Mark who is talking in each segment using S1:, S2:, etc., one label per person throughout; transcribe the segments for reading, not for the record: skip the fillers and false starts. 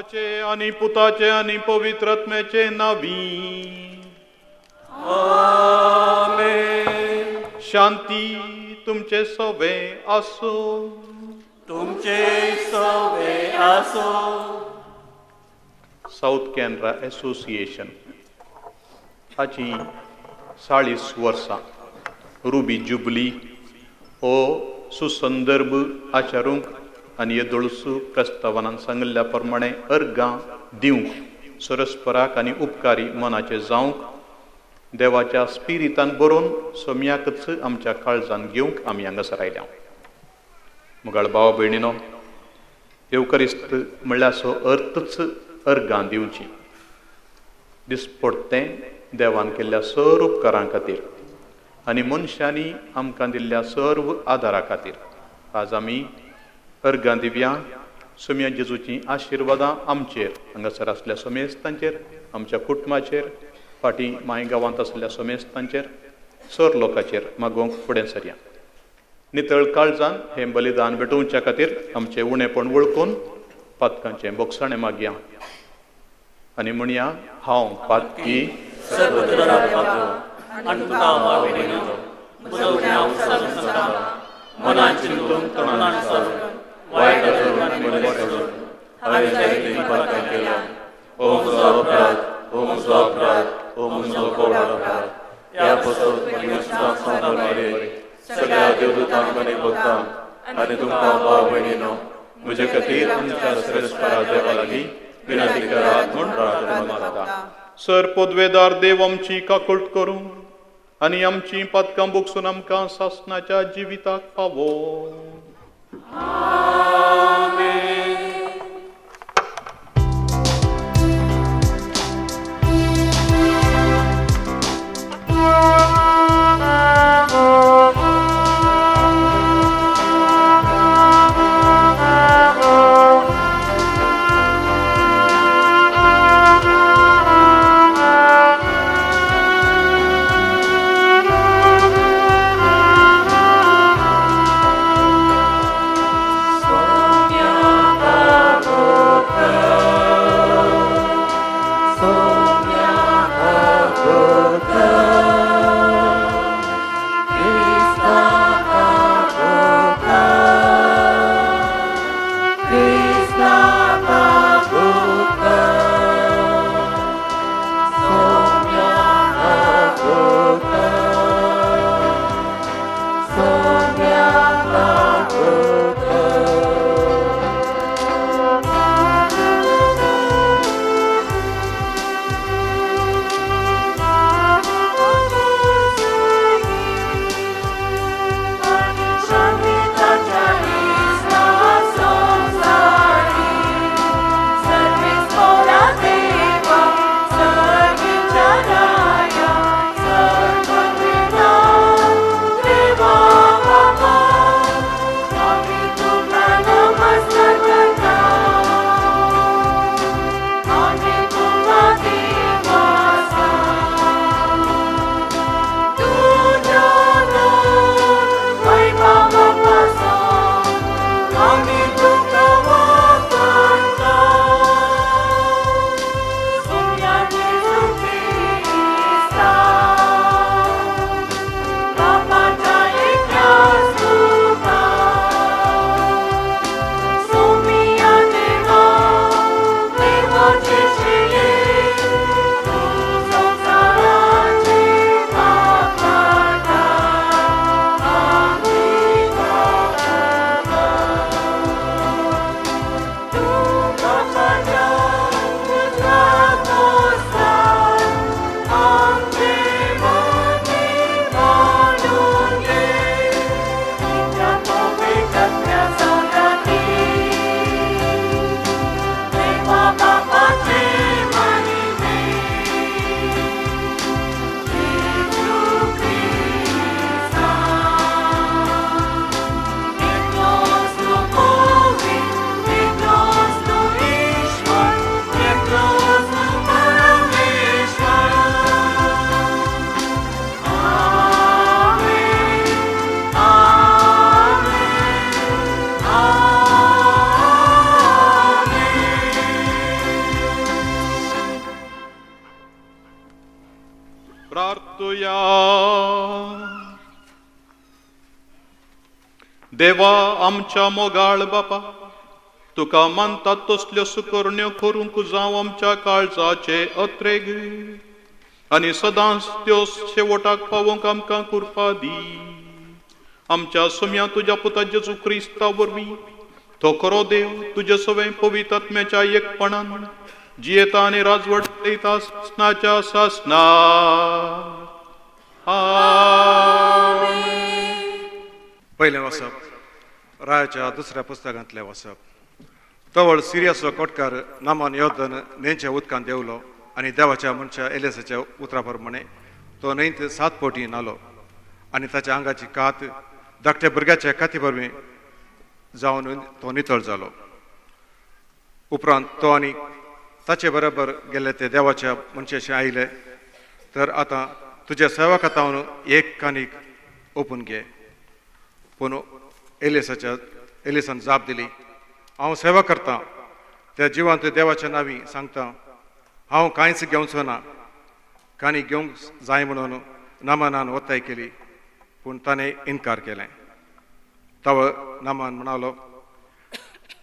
S1: पिताचे आणि पुताचे आणि पवित्रात्म्याचे नावी.
S2: आमेन.
S1: शांती तुमचे सवे असो.
S2: तुमचे सवे असो.
S1: साऊथ कॅनरा असोसिएशन हाची 40 वर्सां रुबी जुबली हो सुसंदर्भ आचारूंक आनी येदोळसू प्रस्तावनान सांगिल्ल्या प्रमाणे अर्गां दिवंक सरस्पराक आनी उपकारी मनाचे जावंक देवाच्या स्पिरितान बरोवन सोम्याकच आमच्या काळजान घेवंक आमी हांगासर आयल्या. मुगाळ भाव भयणीनो, येवकरिस्त म्हणल्यार सो अर्थच अर्गां दिवची. दिसपडटें देवान केल्ल्या सर्व उपकारां खातीर आनी मनशांनी आमकां दिल्ल्या सर्व आदारा खातीर आज आमी अर्गां दिवया. सोम्या जेजूची आशिर्वादां आमचेर हांगासर आसल्या सोमेस्तांचेर, आमच्या कुटुंबाचेर, फाटीं माय गांवांत आसलेल्या सोमेस्तांचेर, सर लोकांचेर मागोवंक फुडें सरया. नितळ काळजान हें बलिदान भेटोवच्या खातीर आमचें उणेपण वळखून पातकांचें बोगसाणें मागया आनी म्हणया, हांव पातकी
S2: मनान चिंतून तोंडान सांगून वायट करून बरें करून हांवें जायतीं पातकां केल्या. ओ म्हजो अपराध, ओ म्हजो अपराध, ओ म्हजो गोड अपराध. ह्या पासून मनुश्याक सांगता मारे सगळ्या देवदूतांक आनी भक्तांक आनी तुमकां भाव भयणीनो म्हजे खातीर आमच्या सरस्वरा देवा लागीं विनंती करात म्हूण प्रार्थना मागता.
S1: सर पदवेदार देव आमची काकूट करूं आनी आमची पातकां बोगसून आमकां सासणाच्या जिविताक पावो.
S2: Amen.
S1: प्रार्थुया. देवा आमच्या मोगाळ बापा, तुका मानतात तसल्यो सुकरण्यो करूंक जावं आमच्या काळजाचे अत्रेग, आनी सदांच त्यो शेवटाक पावोवंक आमकां कृपा दी. आमच्या सुम्या तुज्या पुता जेजू क्रिस्ता वरवीं तो खरो देव तुजे सवय पवित्र आत्म्याच्या एकपणान जियेता आनी राजवट चलयता सासणाच्या सासणा.
S3: पयलें वचप रायाच्या दुसऱ्या पुस्तकांतलें वचप. तवळ सिरियाचो कोटकार नामान योद्धन न्हंयच्या उदकांत देंवलो आनी देवाच्या मनशा एलियासाच्या उतरा प्रमाणे तो न्हंयत 7 फावटी न्हालो आनी ताच्या आंगाची कात धाकट्या भुरग्याच्या काती वरवीं जावन तो नितळ जालो. उपरांत तो आनी ताचे बरोबर गेले ते देवाच्या मनशाशी आयले, तर आतां तुज्या सेवकांतावन एक कानीक ओपून घे. पूण एलियासान जाप दिली, हांव सेवा करतां त्या जिवांत देवाच्या नांवी सांगता, हांव कांयच घेवचो ना. कानी घेवंक जाय म्हणून नामानान वताय केली, पूण ताणें इन्कार केलें. तवळ नामान म्हणालो,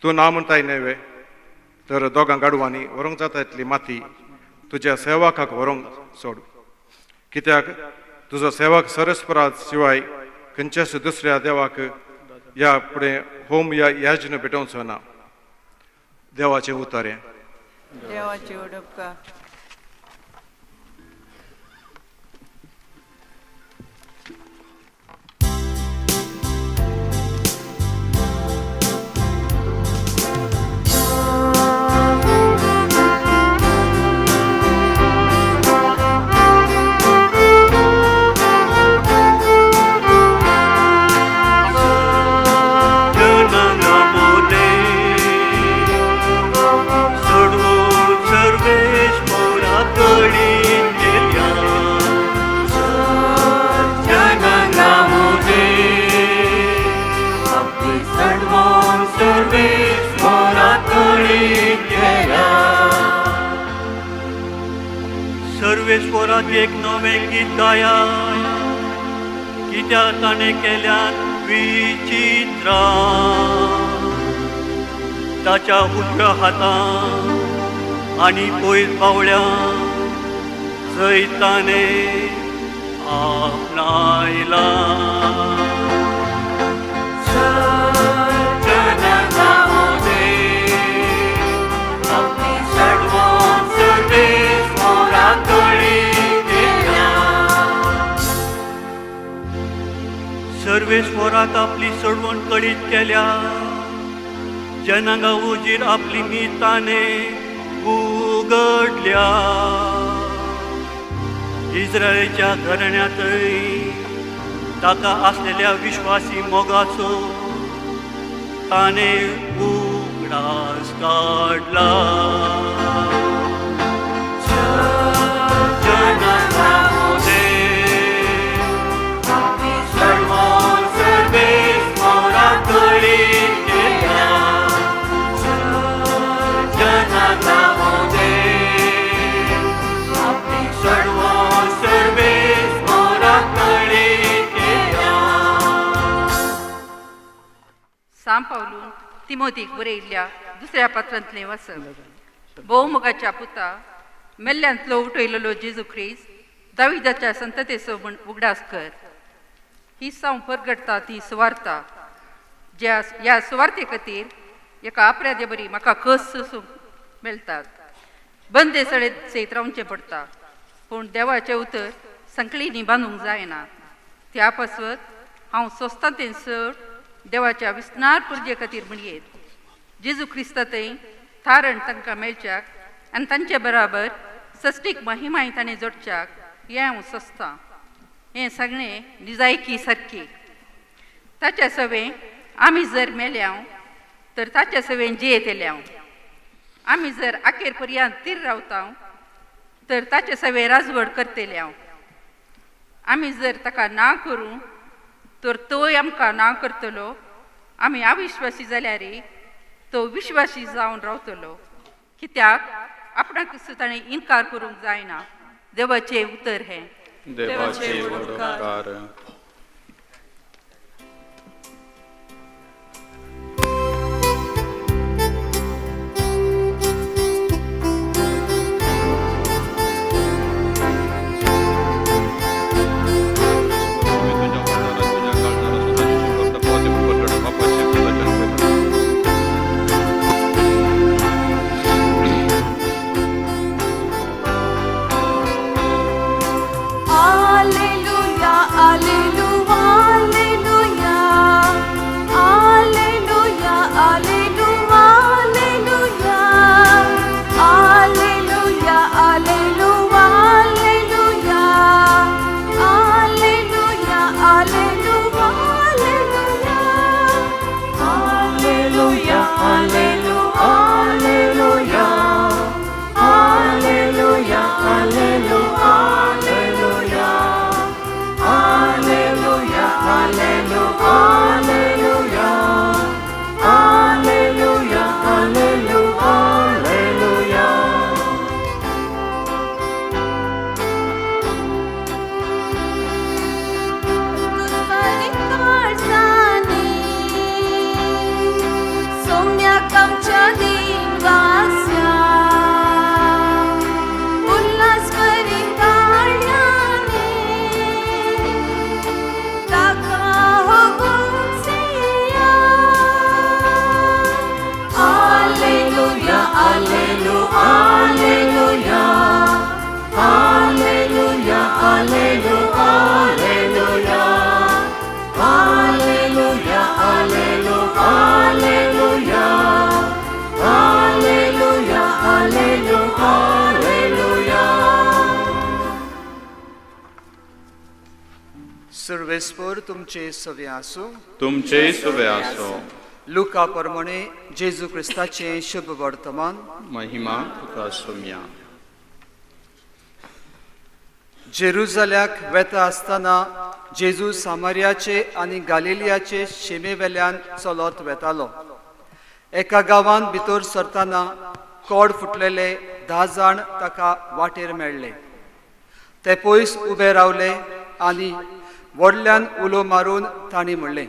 S3: तूं ना म्हणटाय न्हय, तर दोगां गाडवांनी व्हरूंक जाता इतली माती तुज्या सेवकाक व्हरूंक सोड. कित्याक तुजो सेवक सरस्पराज शिवाय खंयच्याच दुसऱ्या देवाक ह्या फुडें होम या याजन भेटोवचो ना. देवाचें उतारें.
S4: देवाची उडोवका.
S2: सर्वेश्वराक एक नवें गीत गाया, कित्याक ताणें केल्यात विचित्रां. ताच्या उजव्या हातान आनी पयस बावळ्यान जंय ताणें आपणायला. सर्वेश्वराक आपली सोडवण कळीत केल्या, जनांगा उजीर आपली मिताने उगडल्या. इस्रायेलच्या घराण्यांतय ताका आसलेल्या विश्वासी मोगाचो ताणें उगडास काडला.
S5: साम पावलून तिमोथीक बरयल्ल्या दुसऱ्या पत्रांतलें वचप. भोवमुगाच्या पुता मेल्ल्यांतलो उठयलेलो जेजू ख्रिस्त दाविदाच्या संततेचो म्हण उगडास कर. ही साव परगडटा ती सुवार्ता, ज्या ह्या सुवार्ते खातीर एका आपरादे बरी म्हाका कस सोसूंक मेळटात. बंदे सडेत सयत रावचें पडटा, पूण देवाचें उतर संकळींनी बांदूंक जायना. त्या पासत हांव सोस्तातेन चड देवाच्या विस्नार पुर्जे खातीर म्हणयेत. जेजू क्रिस्तातय थारण तांकां मेळच्याक आनी तांचे बराबर सश्टीक महिमाय ताणें जोडच्याक हें हांव सोंसतां. हें सगळें निजायकी सारकी. ताच्या सवें आमी जर मेल्याव तर ताच्या सवें जियेत येल्याव. आमी जर आखेर पर्यंत तीर रावता तर ताचे सवें राजवड करतल्याव. आमी जर ताका ना करूं तर तोय आमकां ना करतलो. आमी अविश्वासी जाल्यार तो विश्वासी जावन रावतलो. कित्याक आपणाक ताणें इन्कार करूंक जायना. देवाचें उतर हें.
S1: देवाचे उपकार.
S6: सर्वेस्पर तुमचे सवे आसूं.
S1: तुमचे सुबे आसो.
S6: लुका प्रमाणे जेजू क्रिस्ताचे शुभ वर्तमान.
S1: महिमा तुका सोम्या.
S6: जेरुजल्याक वेता आसतना जेजू सामारियाचे आनी गालिलियाचे शिमेवेल्यान चलत वेतालो. एका गांवांत भितर सरतना कोड फुटलेले 10 जाण ताका वाटेर मेळ्ळे. ते पयस उबे रावले आनी व्हडल्यान उलो मारून तांणी म्हणलें,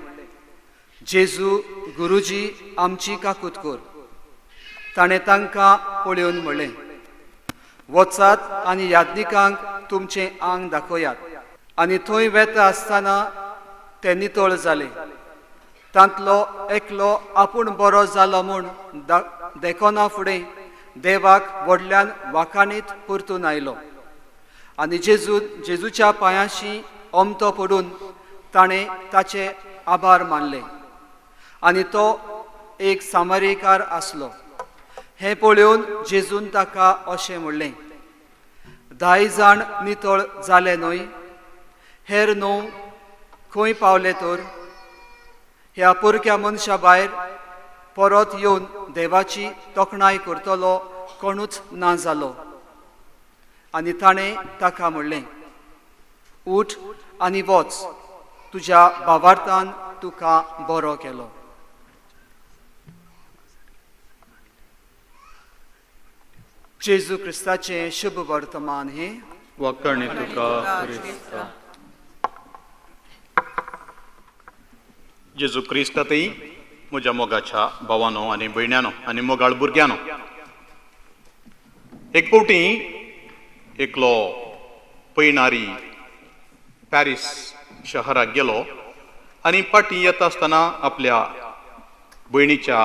S6: जेजू गुरुजी आमची काकूत कर. ताणें तांकां पळयोवन म्हणलें, वचात आनी याज्ञिकांक तुमचें आंग दाखयात. आनी थंय वेता आसतना ते नितळ जाले. तांतलो एकलो आपूण बरो जालो म्हूण देखोना फुडें देवाक व्हडल्यान वाखाणीत परतून आयलो. आनी जेजूच्या पांयाशी ओमतो पडून ताणें ताचे आभार मानले. आनी तो एक सामारीकार आसलो. हें पळोवन जेजून ताका अशें म्हणलें, 10 जाण नितळ जाले न्हय, हेर 9 खंय पावले तर? ह्या पुरक्या मनशा भायर परत येवन देवाची तोखणाय करतलो कोणूच ना जालो. आनी ताणें ताका म्हणलें, उठ आनी वच, तुज्या भावार्थान तुका बरो केलो. जेजू क्रिस्ताचे शुभ वर्तमान हे.
S1: वखणी तुका क्रिस्ता. जेजू क्रिस्तातय म्हज्या मोगाच्या भावानो आनी भयण्यानो आनी मोगाळ भुरग्यानो, एक फावटी एकलो पैणारी पॅरीस शहराक गेलो आनी पाटी येता आसतना आपल्या भयणीच्या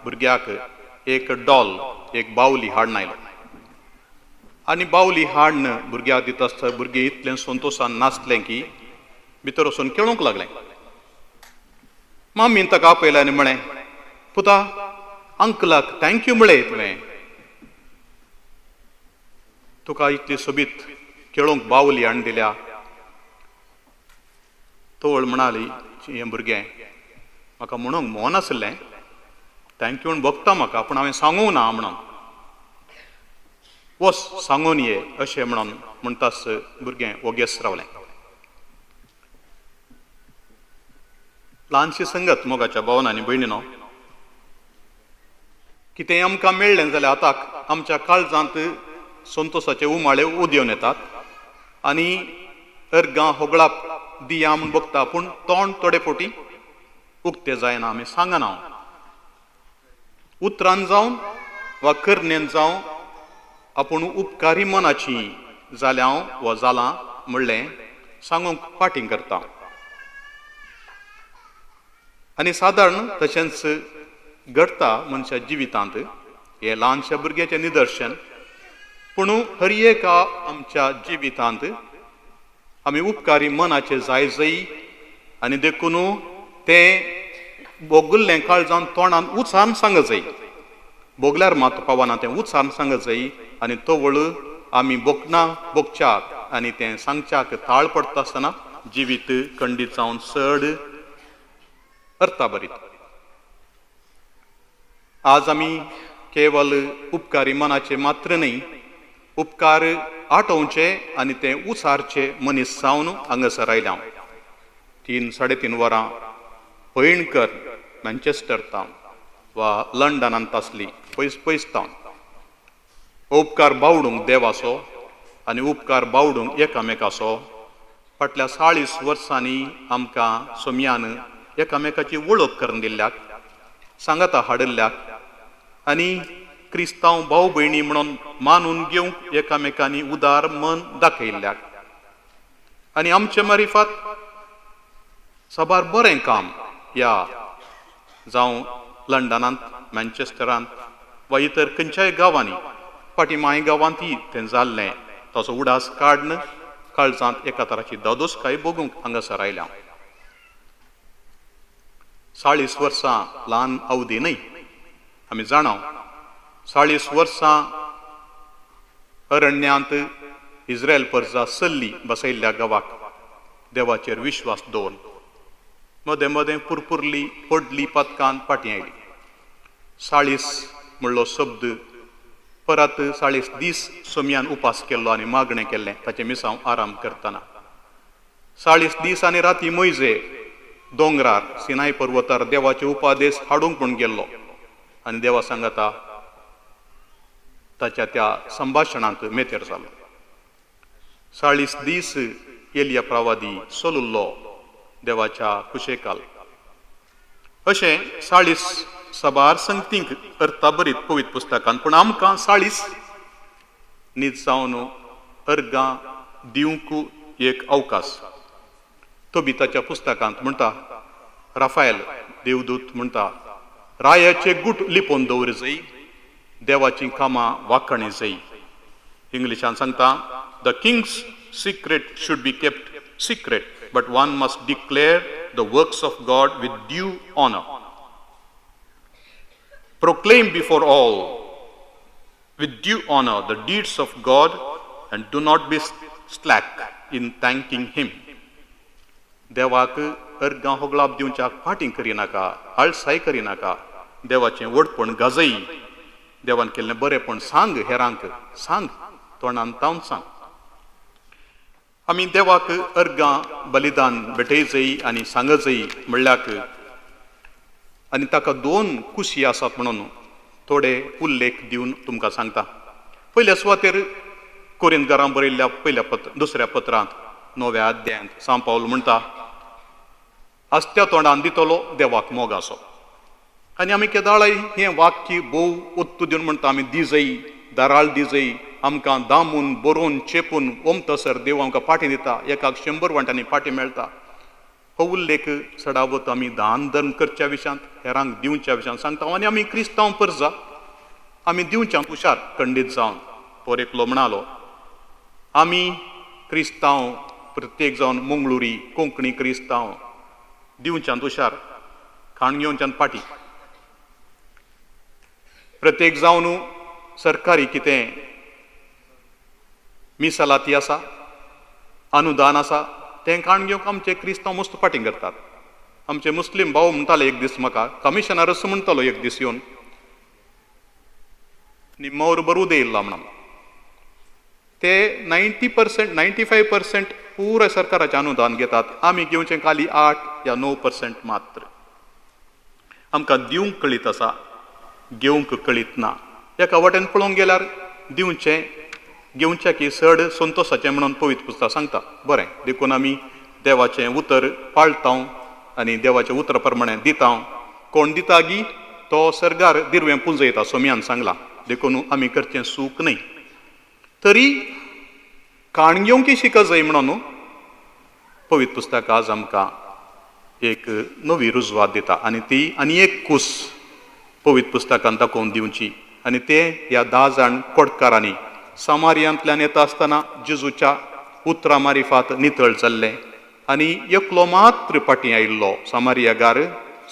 S1: भुरग्याक एक डॉल, एक बावली हाडून आयलो. आनी बावली हाडून भुरग्याक दिता आसतना भुरगें इतलें संतोशान नाचलें की भितर वचून खेळूंक लागलें. मामीन ताका आपयलें आनी म्हळें, पुता अंकलाक थँक्यू म्हळें तुवें, तुका इतली सोबीत खेळूंक बावली हाडून दिल्या. तोळ म्हणाली, हें भुरगें म्हाका म्हणूंक मोन आसलें, थँक्यू म्हूण बगता म्हाका, पूण हांवें सांगूंक ना म्हणून. वस सांगून ये अशें म्हणून म्हणटास भुरगें ओगेस रावलें. ल्हानशी संगत मोगाच्या भावान आनी भयणीनो, कितेंय आमकां मेळ्ळें जाल्यार आतां आमच्या काळजांत संतोशाचे उमाळे उदेवन येतात आनी अर्गां होगळाप दिया म्हूण बगता पूण तोंड थोडे फावटी उक्तें जायना आमी सांगना उतरान जावन वा करणेन जावं आपूण उपकारी मनाची जाल्या वा जालां म्हणलें सांगूंक फाटीं करता आनी सादारण तशेंच घडटा मनशा जिवितांत हें ल्हानशा भुरग्याचें निदर्शन पूण हर एका आमच्या जिवितांत आमी उपकारी मनाचे जाय जायी आनी देखून तें बोगुल्लें काळजान तोंडान उचान सांगत जायी बोगल्यार मात पावना तें उचान सांगत जायी आनी तो वळ आमी बोगच्याक आनी तें सांगच्याक ताळ पडटा आसतना जिवीत खंडीत जावन चड अर्था भरीत आज आमी केवल उपकारी मनाचे मात्र न्ही उपकार आटोवचे आनी ते उसारचे मनीस जावन हांगासर आयल्या 3-3.5 वरां पैणकर मॅन्चेस्टर तावन वा लंडनांत आसली पयस पयस तावन उपकार बावडूंक देवाचो आनी उपकार बावडूंक एकामेकाचो फाटल्या 40 वर्सांनी आमकां सोम्यान एकामेकाची वळख करून दिल्ल्याक सांगाता हाडिल्ल्याक आनी क्रिस्तांव भाव भयणी म्हणून मानून घेवंक एकामेकांनी उदार मन दाखयल्ल्याक आनी आमचे मारिफात साबार बरें काम ह्या जावं लंडनांत मॅन्चेस्टरांत वा इतर खंयच्याय गांवांनी फाटीमाय गांवांतय तें जाल्लें ताचो उडास काडन काळजांत एका तराची दोदोसकाय भोगूंक हांगासर आयल्या 40 वर्सां ल्हान अवधी न्ही आमी जाणाव 40 वर्सां अरण्यांत इस्रायल पर्जा सल्ली बसयल्ल्या गांवाक देवाचेर विश्वास दवरून मदें मदें पुरपुरली पडली पदकान फाटीं आयली 40 म्हणलो शब्द परत 40 दीस सोम्यान उपास केल्लो आनी मागणें केल्लें ताचे मिसांव आराम करतना 40 दीस आनी राती मोइजे दोंगरार सिनाय पर्वतार देवाचे उपादेश हाडूंक म्हूण गेल्लो आनी देवा सांगता ताच्या त्या संभाशणांत मेतेर जालो 40 दीस एलिया प्रवादी सोलुल्लो देवाच्या कुशेकाल अशें 40 साबार संगतींक अर्था बरीत पवित्र पुस्तकांत पूण आमकां 40 न्हीद जावन अर्गां दिवंक एक अवकाश तो बी ताच्या पुस्तकांत म्हणटा राफायल देवदूत म्हणटा रायाचे गुट लिपोवन दवर जायी देवाची कामां वाखणी जायी इंग्लिशान सांगता the king's secret should be kept secret but one must declare the works of God with due honour proclaim before all with due honor the deeds of God and do not be slack in thanking him देवाक अर्गां होगळाप दिवच्याक फाटीं करिनाका आळसाय करिनाका देवाचें वडपण गाजय देवान केल्लें बरेंपण सांग हेरांक सांग तोंडान तावन सांग आमी देवाक अर्गां बलिदान भेटय जायी आनी सांग जायी म्हणल्याक आनी ताका 2 कुशी आसात म्हणून थोडे उल्लेख दिवन तुमकां सांगता पयल्या सुवातेर कोरिंथकारांक बरयल्ल्या दुसऱ्या पत्रांत 9व्या अध्यायांत सांत पावल म्हणटा आस्त्या तोंडान दितलो देवाक मोगाचो आनी आमी केदाळय हें वाक्य भोव ओत्तू दिवन म्हणटा आमी दिजई दाराळ दिजई आमकां दामून बरोवन चेपून ओमतसर देव आमकां फाटीं दिता एकाक 100 वांट्यांनी फाटीं मेळटा हो उल्लेख सडावत आमी दान धर्म करच्या विशयांत हेरांक दिवच्या विशयांत सांगता आनी आमी क्रिस्तांव परजा आमी दिवच्यांत हुशार खंडीत जावन पोर एकलो म्हणालो आमी क्रिस्तांव प्रत्येक जावन मंगळुरी कोंकणी क्रिस्तांव दिवच्यांत हुशार खाण घेवच्यान फाटीं प्रत्येक जावन सरकारी कितें मिसालाती आसा अनुदान आसा तें खाण घेवंक आमचे क्रिस्तांव मस्त फाटीं करतात आमचे मुस्लीम भाव म्हणटाले एक दीस म्हाका कमिशनर असो म्हणटालो एक दीस येवन निम्मा बरोबर उदय येयल्ला म्हणून ते 90% 95% पुराय सरकाराचें अनुदान घेतात आमी घेवचें खाली 8 या 9% मात्र आमकां दिवंक कळीत आसा घेवंक कळीत ना एका वाटेन पळोवंक गेल्यार दिवचें घेवच्या की सड संतोषाचें म्हणून पवित्र पुस्तक सांगता. बरें, देखून आमी देवाचें उतर पाळटा आनी देवाच्या उतरा प्रमाणे दिता. कोण दिता गी तो सरगार दिरवें पुंजयता सोम्यान सांगला. देखून आमी करचें सूख न्हय. तरी काण घेवंकी शिका जाय म्हणून पवित्र पुस्तक आज आमकां एक नवी रुजवात दिता आनी ती आनी एक कूस पवित्र पुस्तकांत दाखोवन दिवची. आनी ते ह्या 10 जाण कोडकारांनी सामारियांतल्यान येता आसतना जेजूच्या उतरा मारिफात नितळ जाल्ले आनी एकलो मात्र फाटीं आयिल्लो सामारियागार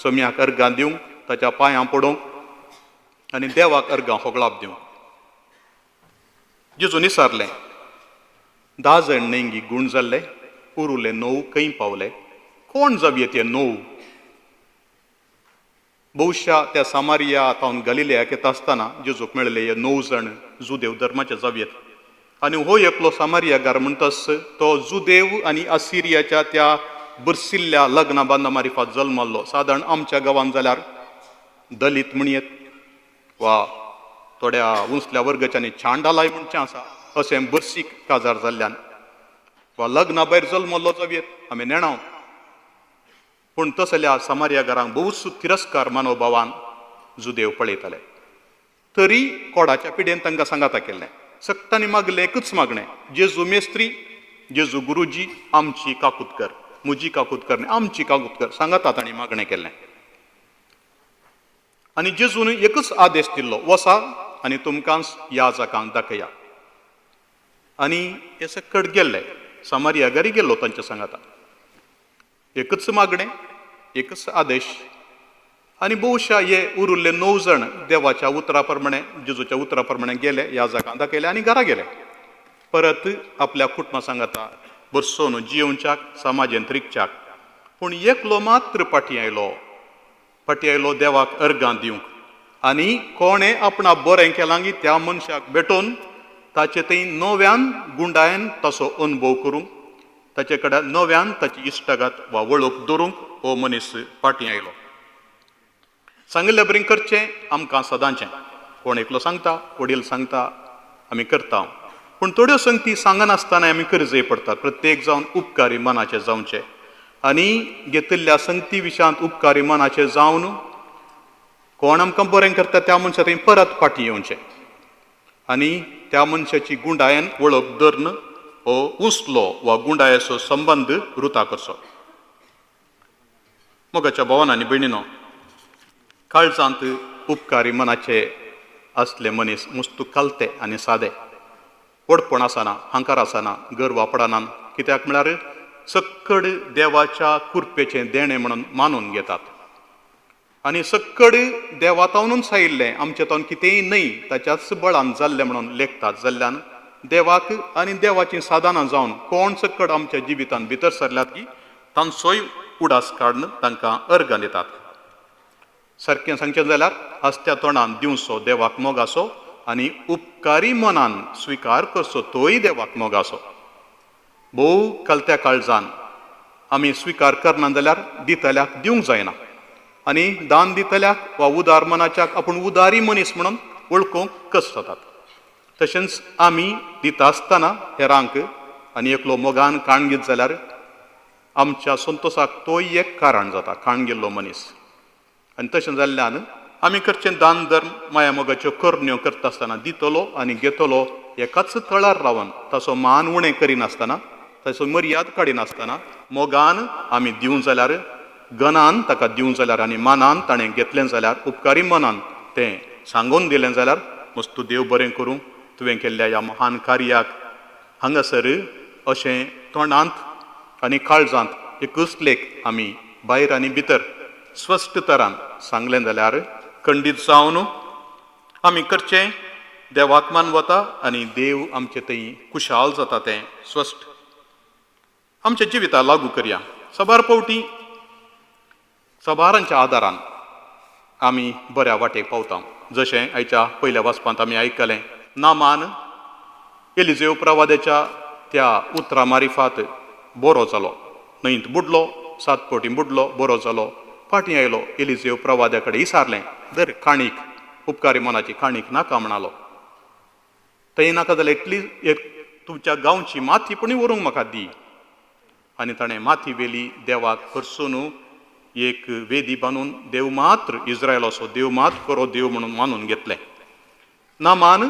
S1: सोम्याक अर्गां दिवंक, ताच्या पांयां पडोवंक आनी देवाक अर्गां होगळाप दिवंक. जेजू निसारले. 10 जाण नेंगी गूण जाल्ले, उरुले 9 खंय पावले. कोण जावये ते 9? बहुशा त्या सामारिया तावन गलिलेयाक येता आसतना जेजूक मेळले हे 9 जाण जुदेव धर्माचे जावयेत. आनी हो एकलो सामारियागार म्हणटस तो जुदेव आनी असिरियाच्या त्या बरसिल्ल्या लग्ना बांदा मारिफात जल्मल्लो. सादारण आमच्या गांवांत जाल्यार दलीत म्हणयेत वा थोड्या उंचल्या वर्गाच्यांनी छांडालाय म्हणचें आसा अशें बर्सीक काजार जाल्ल्यान वा लग्ना भायर जल्मल्लो जावयेत आमी नेणाव. पूण तसल्या सामारियागारांक बहुसूद तिरस्कार मनोभावान जुदेव पळयताले. तरी कोडाच्या पिडेन तांकां सांगाता केल्लें, सक्तांनी मागलें एकच मागणें, जेजू मेस्त्री, जेजू गुरुजी, आमची काकूत कर, म्हजी काकूत कर न्ही आमची काकूत कर, सांगाता तांणी मागणें केल्लें. आनी जेजून एकच आदेश दिल्लो, वसा आनी तुमकां याजकांक दाखया. आनी हे सकट गेल्ले, सामारियागारी गेल्लो तांच्या सांगाता. एकच मागणें, एकच आदेश. आनी बहुशा हे उरिल्ले 9 जाण देवाच्या उतरा प्रमाणे जेजूच्या उतरा प्रमाणे गेले, याजकांक दाखयले आनी घरा गेले. परत आपल्या कुटुंबा सांगाता बसोन जियोवच्याक समाजेंत रिगच्याक. पूण एकलो मात्र फाटीं आयलो देवाक अर्गां दिवंक. आनी कोणें आपणा बरें केलां की त्या मनशाक भेटोवन ताचे थंय नव्यान गुंडायन तसो अनुभव करूंक, ताचे कडेन नव्यान ताची इश्टागात वा वळख दवरूंक हो मनीस फाटीं आयलो. सांगिल्ले बरें करचें आमकां सदांचें. कोण एकलो सांगता, वडील सांगता, आमी करता. पूण थोड्यो संगती सांगनासतना आमी करी जाय पडटात. प्रत्येक जावन उपकारी मनाचें जावचें आनी घेतिल्ल्या संगती विशयांत उपकारी मनाचें जावन कोण आमकां बरें करता त्या मनशा थंय परत फाटीं येवचें आनी त्या मनशाची गुंडायन वळख धरन हो उंचलो वा गुंडायाचो संबंद रुता करचो. मोगाच्या भावांनी भयणीनो, काळजांत उपकारी मनाचे असले मनीस मस्तू कालते आनी सादे, वडपण आसना, हांकार आसना, गर्व आपणान. कित्याक म्हळ्यार सक्कड देवाच्या कृपेचें देणें म्हणून मानून घेतात आनी सक्कड देवातावनूच आयिल्लें, आमचे तावन कितेंय न्हय ताच्याच बळान जाल्लें म्हणून लेखतात. जाल्ल्यान देवाक आनी देवाचीं साधनां जावन कोण सक्कड आमच्या जिवितांत भितर सरल्यात की तांचोय उडास काडून तांकां अर्गां दितात. सारकें सांगचें जाल्यार हस्त्या तोंडान दिवचो देवाक मोगाचो आनी उपकारी मनान स्विकार करचो तोय देवाक मोगाचो. भोव कलत्या काळजान आमी स्विकार करना जाल्यार दितल्याक दिवंक जायना आनी दान दितल्याक वा उदार मनाच्याक आपूण उदारी मनीस म्हणून वळखूंक कश्ट जातात. तशेंच आमी दिता आसतना हेरांक आनी एकलो मोगान काण घेत जाल्यार आमच्या संतोशाक तोय एक कारण जाता, काण गेल्लो मनीस. आनी तशें जाल्ल्यान आमी करचें दान धर्म माया मोगाच्यो करण्यो करता आसतना दितलो आनी घेतलो एकाच तळार रावन ताचो मान उणें करिनासतना, ताचो मर्याद काडिनासतना मोगान आमी दिवंक जाल्यार, गनान ताका दिवंक जाल्यार आनी मानान ताणें घेतलें जाल्यार, उपकारी मनान तें सांगून दिलें जाल्यार मस्तू देव बरें करूं तुवें केल्ल्या ह्या महान कार्याक. हांगासर अशें तोंडांत आनी काळजांत एकूच लेख आमी भायर आनी भितर स्पश्ट तरान सांगलें जाल्यार खंडीत जावन आमी करचें देवाक मान वता आनी देव आमचे थंय खुशाल जाता तें स्पश्ट आमच्या जिविताक लागू करया. सबार पावटी सबारांच्या आदारान आमी बऱ्या वाटेक पावता. जशें आयच्या पयल्या वाचपांत आमी आयकलें, नामान एलिजेव प्रवाद्याच्या त्या उतरा मारिफात बरो जालो, न्हंयत बुडलो, 7 फावटी बुडलो, बरो जालो, फाटीं आयलो, एलिजेव प्रवाद्या कडेन विचारलें, दर काणीक उपकारी मनाची काणीक नाका म्हणालो. थंय नाका जाल्यार एटलीस्ट एक तुमच्या गांवची माथी पुणी व्हरूंक म्हाका दी. आनी ताणें माथी व्हेली, देवाक हरसून एक वेदी बांदून देव मात्र इस्रायल असो देव मात्र करो देव म्हणून मानून घेतलें. नामान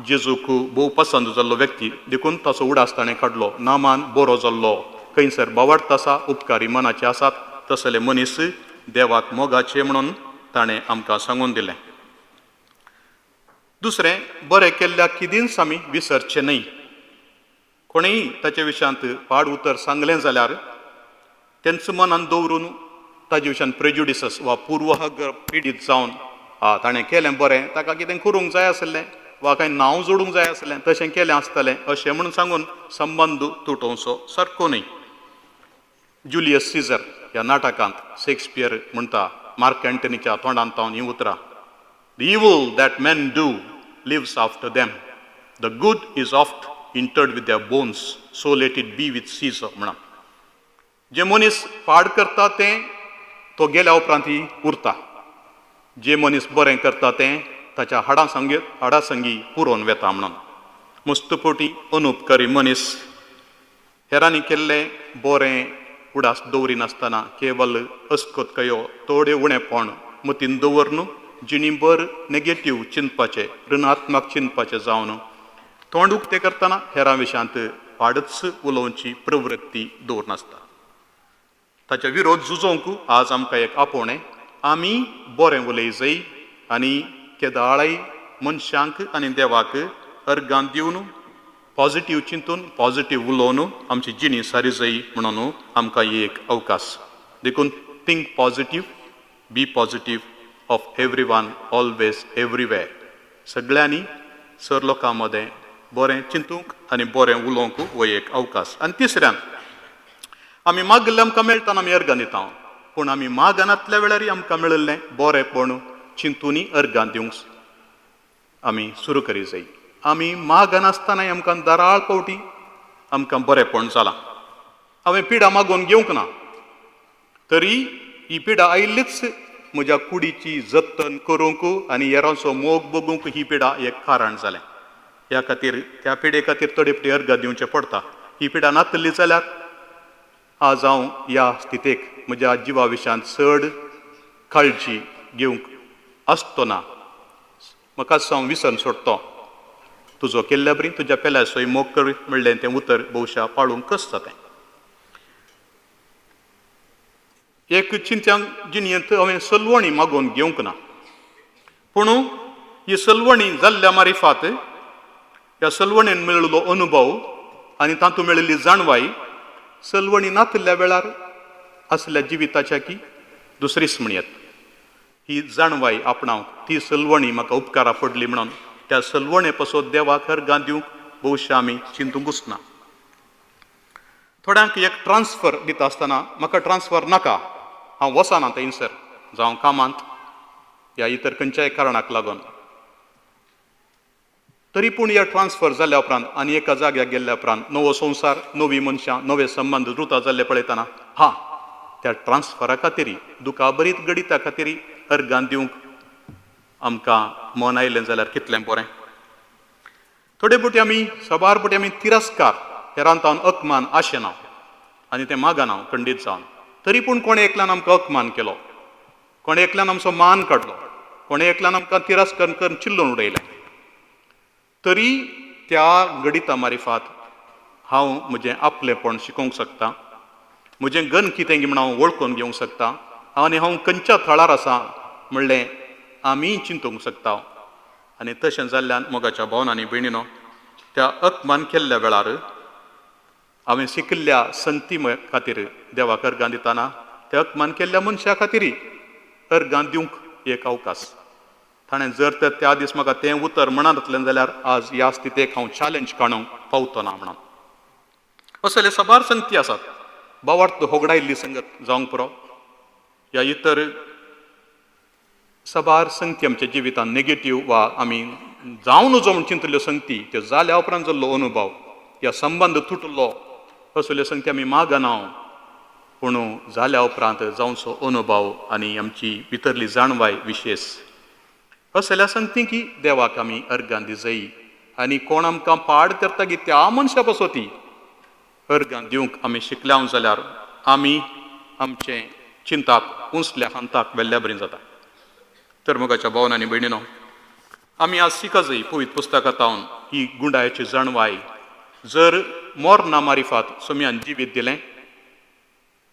S1: जेजूक भोव पसंद जाल्लो व्यक्ती देखून ताचो उडास ताणें काडलो. नामान बरो जाल्लो, खंयसर बावडता आसा, उपकारी मनाचे आसात, तसले मनीस देवाक मोगाचे म्हणून ताणें आमकां सांगून दिलें. दुसरें, बरें केल्ल्या किदींच आमी विसरचे न्हय. कोणेय ताचे विशयांत पाड उतर सांगलें जाल्यार तेंच मनान दवरून ताजे विशयान प्रेजुडिसस वा पुर्वहक पिडीत जावन ताणें केलें बरें, ताका कितें करूंक जाय आसलें वा कांय नांव जोडूंक जाय आसलें, तशें केलें आसतलें अशें म्हणून सांगून संबंद तुटोवचो सारको न्हय. जुलियस सीझर ह्या नाटकांत शेक्सपियर म्हणटा, मार्क एंटनीच्या तोंडांत तावन हीं उतरां, The evil that men do lives after them. The good is oft interred with their bones, so let it be with Caesar म्हणा. जे मनीस पाड करता तें तो गेल्या उपरांत उरता. जे मनीस बरें करता तें ताच्या हाडा संगी पुरोवन वेता म्हणून. मुस्तपोटी अनुपकारी मनीस हेरांनी केल्लें बरें उडास दवरिनासतना केवल अस्कोतकयो थोडे उणेपण मतीन दवरून जिणीभर नेगेटीव चिंतपाचें, ऋणात्मक चिंतपाचें जावन तोंड उक्तें करतना हेरां विशयांत पाडच उलोवची प्रवृत्ती दवरनासता. ताच्या विरोध झुजोवंक आज आमकां एक आपोवणें, आमी बरें उलय जाय आनी केदाळाय मनशांक आनी देवाक अर्गां दिवन पॉझिटीव चिंतून पॉझिटीव उलोवन आमची जिणी सारी जाय म्हणून आमकां ही एक अवकाश. देखून think positive, be positive of every one, always, everywhere. सगळ्यांनी सर लोकां मदें बरें चिंतूंक आनी बरें उलोवंक हो एक अवकाश. आनी तिसऱ्यान, आमी मागल्लें आमकां मेळटाना आमी अर्गां दिता, पूण आमी मागनातल्या वेळार आमकां मेळिल्लें बरेंपण चिंतूनी अर्गां दिवंक आमी सुरू करी जाय. आमी मागनासतनाय आमकां दाराळ पावटी आमकां बरेंपण जालां. हांवें पिडा मागोवन घेवंक ना, तरी ही पिडा आयिल्लीच म्हज्या कुडीची जतन करूंक आनी हेरांचो मोग बगूंक ही पिडा एक कारण जालें. ह्या खातीर त्या पिडे खातीर तडीपडी अर्गां दिवचें पडटा. ही पिडा नातली जाल्यार आज हांव ह्या स्थितीक म्हज्या जिवा विशयान चड काळजी घेवंक आसतो ना. म्हाका हांव विसरून सोडतो. तुजो केल्ल्या बरी तुज्या पेल्याचोय मोग कर म्हणलें तें उतर भोवशा पाळूंक कसता तें. एक चिंत्यांक जिणयेंत हांवें सलवणी मागोवन घेवंक ना, पूण ही सलवणी जाल्ल्या मारिफात ह्या सलवणेन मेळिल्लो अनुभव आनी तातूंत मेळिल्ली जाणवाय सलवणी नातल्या वेळार असल्या जिविताच्या की दुसरीच म्हणयत. ही जाणवाय आपणावंक ती सलवणी म्हाका उपकारा पडली म्हणून त्या सलवणे पासून देवाक अर्गां दिवंक भोवशा आमी चिंतूंकूच ना. थोड्यांक एक ट्रान्सफर दिता आसतना म्हाका ट्रान्सफर नाका, हांव वचना थंयसर जावं कामांत या इतर खंयच्याय कारणाक लागून. तरी पूण ह्या ट्रान्सफर जाल्या उपरांत आनी एका जाग्यार गेल्ल्या उपरांत नवो संवसार, नवी मनशां, नवे संबंद रुता जाल्ले पळयतना त्या ट्रान्सफरा खातीर दुखा बरीत गडिता खातीर अर्गां दिवंक आमकां मन आयलें जाल्यार कितलें बरें. थोडे फावटी आमी सबार फावटी आमी तिरस्कार हेरांत हांव अकमान आशेना आनी तें मागना खंडीत जावन. तरी पूण कोणे एकल्यान आमकां अकमान केलो, कोणे एकल्यान आमचो मान काडलो, कोणे एकल्यान आमकां तिरस्कार करून चिल्लोवन उडयलें, तरी त्या गडिता मारिफात हांव म्हजें आपलेपण शिकोवंक शकता, म्हजें गन कितें म्हण हांव वळखून घेवंक शकता आनी हांव खंयच्या थळार आसा म्हणलें आमी चिंतूंक शकता. आनी तशें जाल्ल्यान मोगाच्या भावनांनी भयणीनो, त्या अकमान केल्ल्या वेळार हांवें शिकिल्ल्या संगती खातीर देवाक अर्गां दितना त्या अकमान केल्ल्या मनशा खातीर अर्गां दिवंक एक अवकाश. ताणें जर तर त्या दीस म्हाका तें उतर म्हणनातलें जाल्यार आज ह्या स्थितीक हांव चॅलेंज काडूंक पावतो ना म्हणून. असले सबार संगती आसात. बावार्थ होगडायिल्ली संगत जावंक पुरो या इतर सबार संगती आमच्या जिवितांत नेगेटीव वा आमी जावन नजो म्हूण चिंतल्यो संगती त्यो जाल्या उपरांत जाल्लो अनुभव, ह्या संबंद तुटलो असल्यो संगती आमी मागना, पूण जाल्या उपरांत जावचो अनुभव आनी आमची भितरली जाणवाय विशेश असल्या संगतीक देवाक आमी अर्गां दी जायी आनी कोण आमकां पाड करता गी त्या मनशा पासो ती अर्गां दिवंक आमी शिकल्याव जाल्यार आमी आमचे चिंताक उंचल्या हांताक वेल्ल्या बरी जाता. तर मोगाच्या भावन आनी भयणीनो, आमी आज शिका जाय पवित्र पुस्तकांतावन ही गुंडायाची जाणवाय. जर मोर ना मारिफात सोम्यान जिवीत दिलें,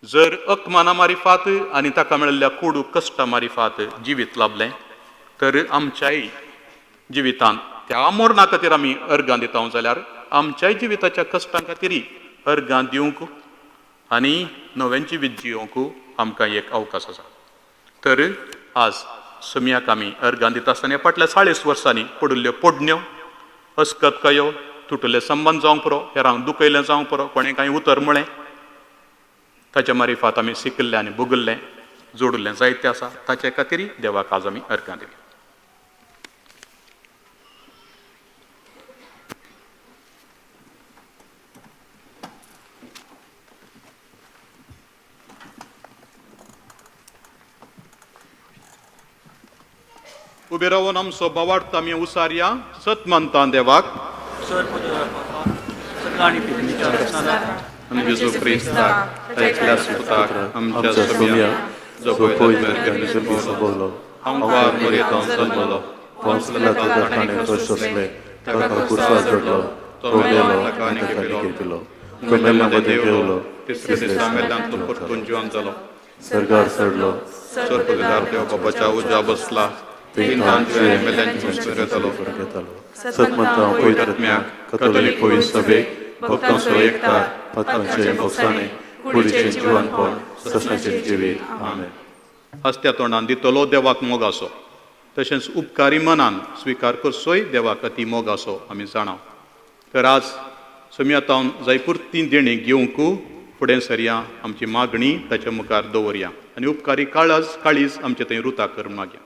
S1: जर अकमाना मारिफात आनी ताका मेळिल्ल्या कोडू कश्टा मारिफात जिवीत लाभलें, तर आमच्याय जिवितांत त्या मोरणा खातीर आमी अर्गां दिता जाल्यार आमच्याय जिविताच्या कश्टां खातीरय अर्गां दिवंक आनी नवें जिवीत जियोंक आमकां एक अवकाश आसा. तर आज सोम्याक आमी अर्गां दिता आसतना फाटल्या 40 वर्सांनी पडिल्ल्यो पोडण्यो, अस्कतकायो, तुटले संबंद जावंक पुरो, हेरांक दुखयलें जावंक पुरो, कोणें कांय उतर म्हळें, ताच्या मारिफात आमी शिकिल्लें आनी भोगिल्लें जोडिल्लें जायतें आसा. ताचे खातीरय देवाक आज आमी अर्गां दिली. उबे रावन आमचो बावार्थ आमी उसारया. सत मानता देवाक आनी जेजू क्रिस्ताक एकल्या सुताक आमच्या सोम्या जो पयलो आमकां मर्यादान जल्मलो, पोंचलेला ताका ताणें कश्ट सोंसले, ताका क्रुसार चडलो, तो मेलो ताका आनी केलो, तो मेल्ल्यान देंवलो, तिसऱ्या दिसा मेल्ल्यान तो परतून जिवंत जालो, सर्गार चडलो, सर्पगदार देव बाबाच्या उज्या बसला, सत्मंतां पवित्रात्म्याक कथोलीक पवित्र सभेक भक्तांचो एकठांय पातकांचे मोक्षाणे कुडीचें जिवनपण ससणाचें जिवीत. आमेन. हस्त्या तोंडान दितलो देवाक मोग आसो, तशेंच उपकारी मनान स्विकार करचोय देवाक अती मोग आसो आमी जाणाव. तर आज सोम्यातावन जयपूर ती देणी घेवंक फुडें सरया, आमची मागणी ताच्या मुखार दवरया आनी उपकारी काळीज आमचे थंय रुता कर मागया.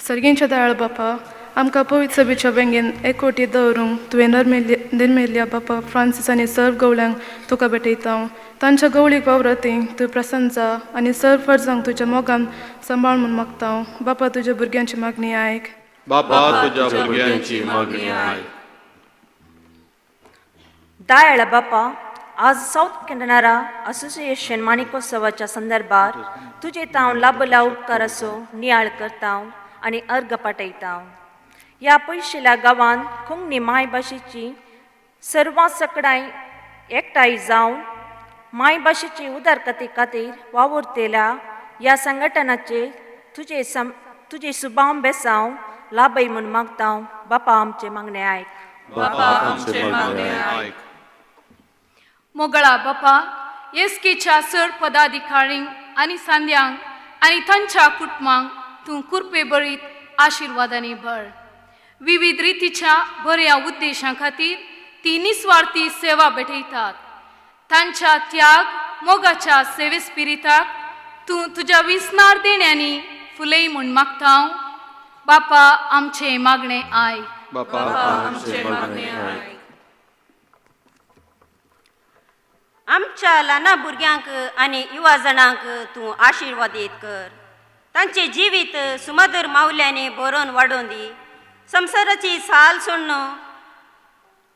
S7: सर्गींच्या दयाळ बापा, आमकां पवित्र सभेच्या वेंगेन एकवटी दवरूंक तुवें निर्मेल्या बापा फ्रांसीस आनी सर्व गवळ्यांक तुका भेटयता. तांच्या गवळीक वावरतींक तूं प्रसन्न जा आनी सर्व फर्जांक तुज्या मोगान सांबाळ म्हूण मागता. बापा तुज्या भुरग्यांची मागणी आयक.
S1: बापा तुज्या भुरग्यांची मागणी आयक.
S8: दयाळ बापा, आज साऊथ कॅनडा असोसिएशन माणिकोत्सवाच्या संदर्भात तुजे तांव लाभला उपकाराचो नियाळ करता आनी अर्घ पाठयता. ह्या पयशेल्या गांवांत कोंकणी मायभाशेची सर्वां सगळ्यां एकठांय जावन मायभाशेची उदारकते खातीर वावुरतेल्या ह्या संघटनाचे तुजे सुभाव बेसांव लाभय म्हूण मागता. बापा आमचे मागणे आयक.
S9: मोगळा बापा, एसकेच्या सर पदाधिकाऱ्यांक आनी सांद्यांक आनी तांच्या कुटुंबांक तूं कृपे बरीत आशिर्वादांनी भर. विविध रितीच्या बऱ्या उद्देशां खातीर ती निस्वार्थी सेवा भेटयतात. तांच्या त्याग मोगाच्या सेवे स्पिरिताक तूं तुज्या विस्नार देण्यांनी फुलय म्हूण मागता. बापा आमचे मागणे आय.
S1: बापा आमचे मागणे आय.
S10: आमच्या ल्हान भुरग्यांक आनी युवा जाणांक तूं आशिर्वादीत कर. तांचे जिवीत सुमधुर मावल्यांनी बरोवन वाडोवन दी. संवसाराची साल सोडून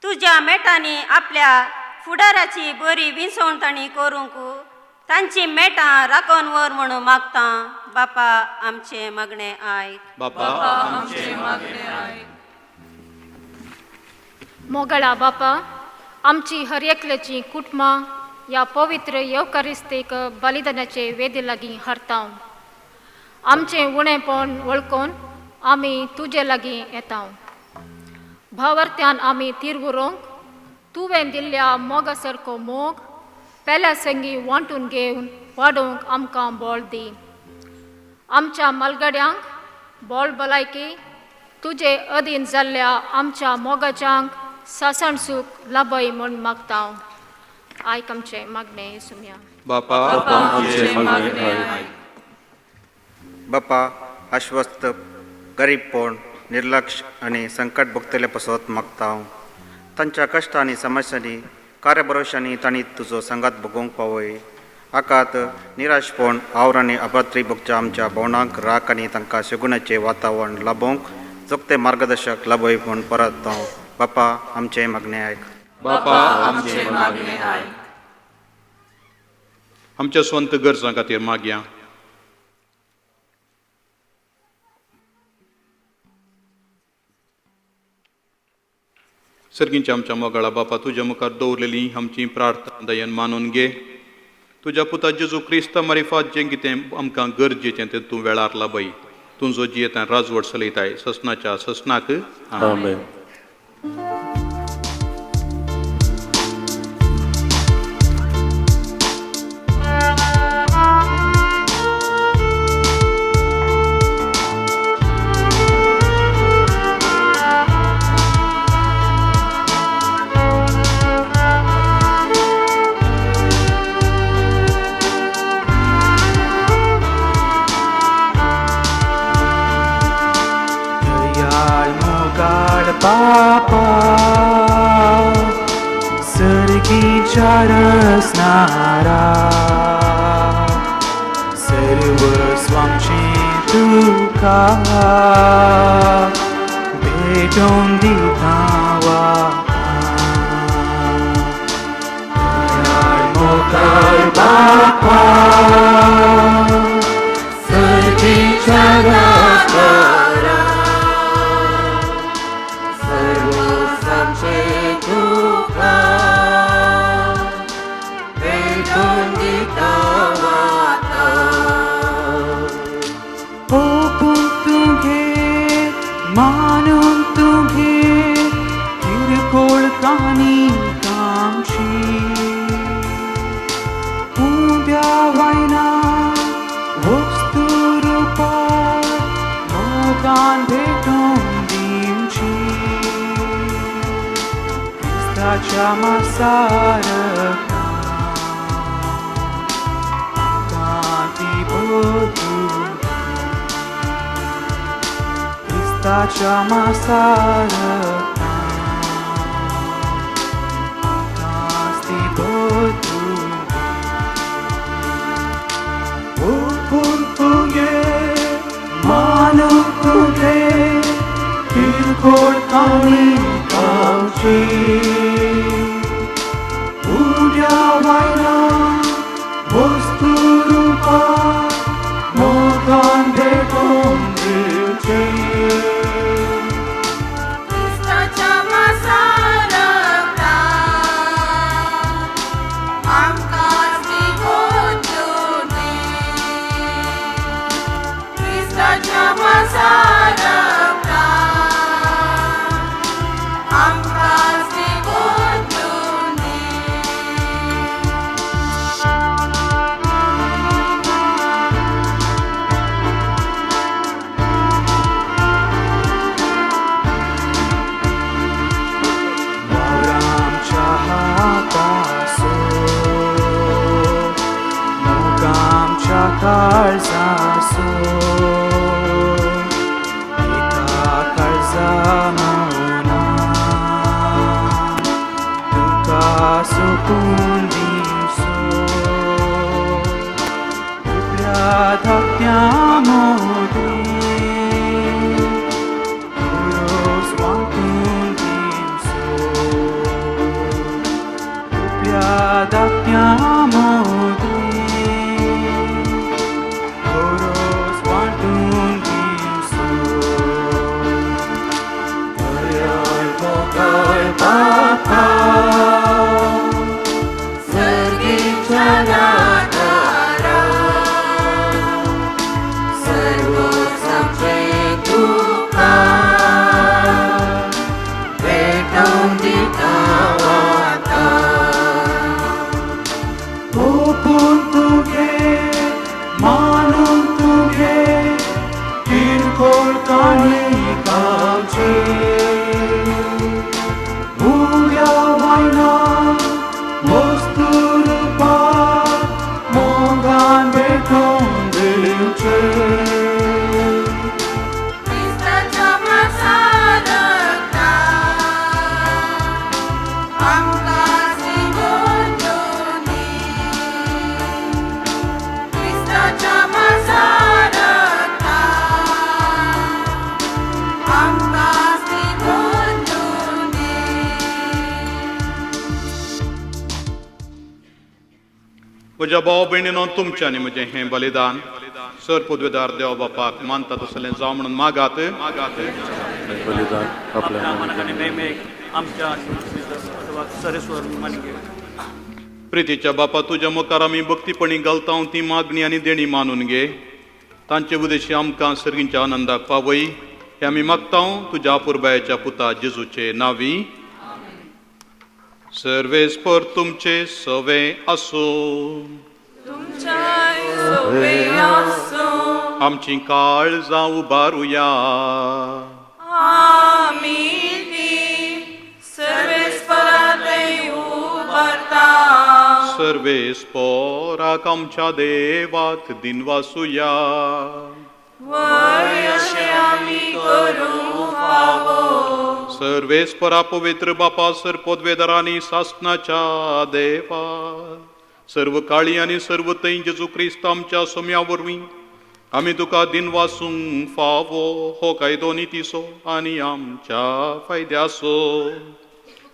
S10: तुज्या मेटांनी आपल्या फुडाराची बरी विसवणताणी करूंक तांची मेटां राखोवन व्हर म्हणून मागता. बापा आमचे मागणे आयक.
S1: बापा आमचे मागणे आयक.
S11: मोगळा बापा, आमची हर एकल्याची कुटुंबां ह्या पवित्र येवकारिस्तेक बलिदानाचे वेदी लागीं हरता. आमचे उणेपण वळखून आमी तुजे लागीं येता. भावार्थ्यान आमी तिरवरूंक तुवें दिल्ल्या मोगा सारको मोग पेल्या संगी वांटून घेवन वाडोवंक आमकां बळ दी. आमच्या मलगड्यांक बळ भलायकी तुजे अधीन जाल्ल्या आमच्या मोगाच्यांक सासण सूख लाभय म्हूण मागता. आयक आमचे मागणे सुम्या.
S1: बापा आमचे मागणे आयक.
S12: बापा आश्वस्त गरीबपण निर्लक्ष आनी संकट भोगतले पासत मागता. तांच्या कश्ट आनी समस्यांनी कार्य भरोशांनी तांणी तुजो संगात भोगोवंक पावय आकात निराशपण आवर आनी अपात्री भोगच्या आमच्या भोवणांक राख आनी तांकां शेगुणाचें वातावरण लाभोवंक चुकते मार्गदर्शक लाभय म्हूण परत हांव बापा आमचें मागणें आयक.
S2: बापा आमचे मागणे आयक.
S1: आमच्या स्वंत गरजां खातीर मागया. सर्गींच्या आमच्या मोगाळा बापा, तुज्या मुखार दवरलेली आमची प्रार्थना दयेन मानून घे. तुज्या पुता जेजू क्रिस्त मारिफात जें कितें आमकां गरजेचें तें तूं वेळार लाभय. तुजो जियेतां राजवट चलयताय ससनाच्या ससनाक.
S2: आमेन.
S13: बापा सर्गीच्या रचणारा सर्वस्वांचे तुका भेटून दिता मोगाळ बापा सर्गीच्या रचणारा मानून तुगे किरकोळ कानी कामशी उब्या वायना वस्तू रुपा मोगान भेटून दिवची क्रिस्ताच्या मासार कांती बोधू ताच्या मासार कास्ती बोधू ओपून तुगे मानून तुगे किरकोळ काणी गावची उड्या वायना वस्तू रुपा मोगान भेटून दिवची काळजासो एका काळजामोना तुका सोपून दिवचो दुसऱ्या धाकट्या मोदी रोस वांटून दिवचो दुसऱ्या धाकट्या मोदी Papa, सर्गीच्या नादारा सर्वस्वांचे तुका भेटून दिता आता. ओपून तुगे मानून तुगे किरकोळ काणी गावची उड्या
S1: म्हज्या भाव भयणीनो तुमच्यानी म्हजें हें बलिदान सर पदवेदार देव बापाक मानता तसलें जावं म्हणून मागात
S2: बलिदान आपल्या
S6: आमच्या सरेस्वर मानिके
S1: प्रितीच्या बापा तुज्या मुखार आमी भक्तीपणी घालता ती मागणी आनी देणी मानून घे तांचे उद्देशी आमकां सर्गींच्या आनंदाक पावय हे आमी मागता तुज्या पुरबायाच्या पुता जेजूचे नांवी. सर्वेस्पर तुमचे सवे आसो. आमची काळजां उबारुया. सर्वेस्पराक आमच्या देवाक दिनवासुया. सर्वेस्परा पवित्र बापा सर पदवेदारांनी शासनाच्या देवा सर्व काळी आनी सर्व थंय जेजू क्रिस्त आमच्या सोम्या वरवीं आमी तुका दिनवासूंक फावो हो कायदो नितीसो आनी आमच्या फायद्याचो.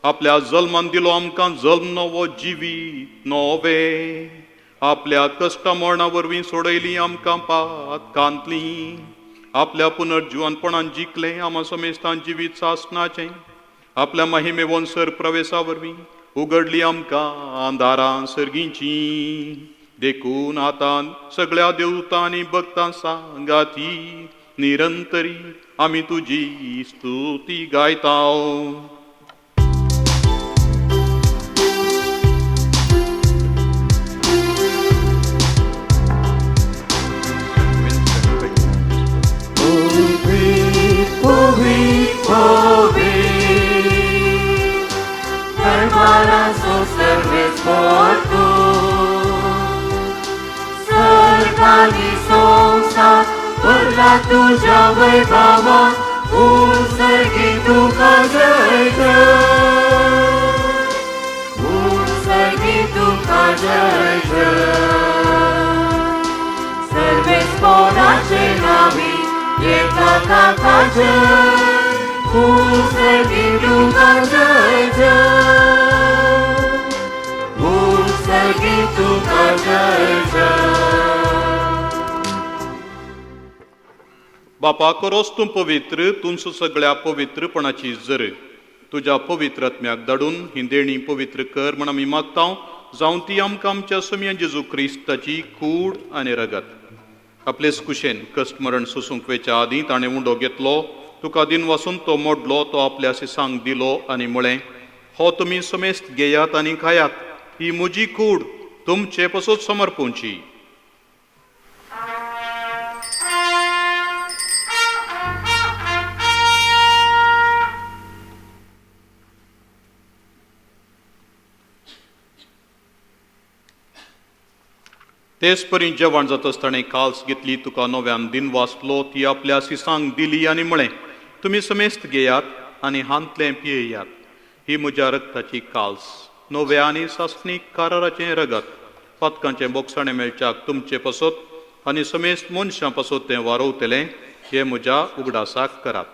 S1: आपल्या जल्मान दिलो आमकां जल्म नवो जिवीत नवे. आपल्या कश्टा मरणा वरवीं सोडयली आमकां पातकांतली. आपल्या पुनर्जीवनपणान जिखले आमा समेस्तान जिवीत सासनाचें. आपल्या महिमे वंसर प्रवेशा वरवीं उगडली आमकां दारां सर्गींची. देखून आतां सगळ्या देवतां आनी भक्तां सांगाती निरंतरी आमी तुजी स्तुती गायता.
S13: तुझ्या वैभवा उत्सर्गी तुका जय जय. उत्सर्गी तुका जय जय. सर्वेस्पराचे नावी येता काका जय. उत्सर्गी तुका जय जय. उत्सर्गी तुका जय जय.
S1: बापा करोस तूं पवित्र तुंच सगळ्या पवित्रपणाची जर तुज्या पवित्र आत्म्याक धाडून ही देणी पवित्र कर म्हण आमी मागता. जावं ती आमकां आमच्या सोम्या जेजू क्रिस्ताची कूड आनी रगत. आपलेच कुशेन कश्ट मरण सोसूंक वेच्या आदीं ताणें उंडो घेतलो. तुका दिन वासून तो मोडलो. तो आपल्या सिसांक दिलो आनी म्हळें हो तुमी समेस्त घेयात आनी खायात. ही म्हजी कूड तुमचे पासून समर्पूंची. तेच परी जेवण जाता आसतना काल्स घेतली तुका नव्यान दिन वाचलो. ती आपल्या सिसांक दिली आनी म्हळें तुमी समेस्त घेयात आनी हांतलें पियेयात. ही म्हज्या रक्ताची काल्स नव्या आनी सासणीक काराराचें रगत. पातकांचें बोगसाणें मेळच्याक तुमचे पासत आनी समेस्त मनशां पासत तें वारोवतलें. हें म्हज्या उगडासाक करात.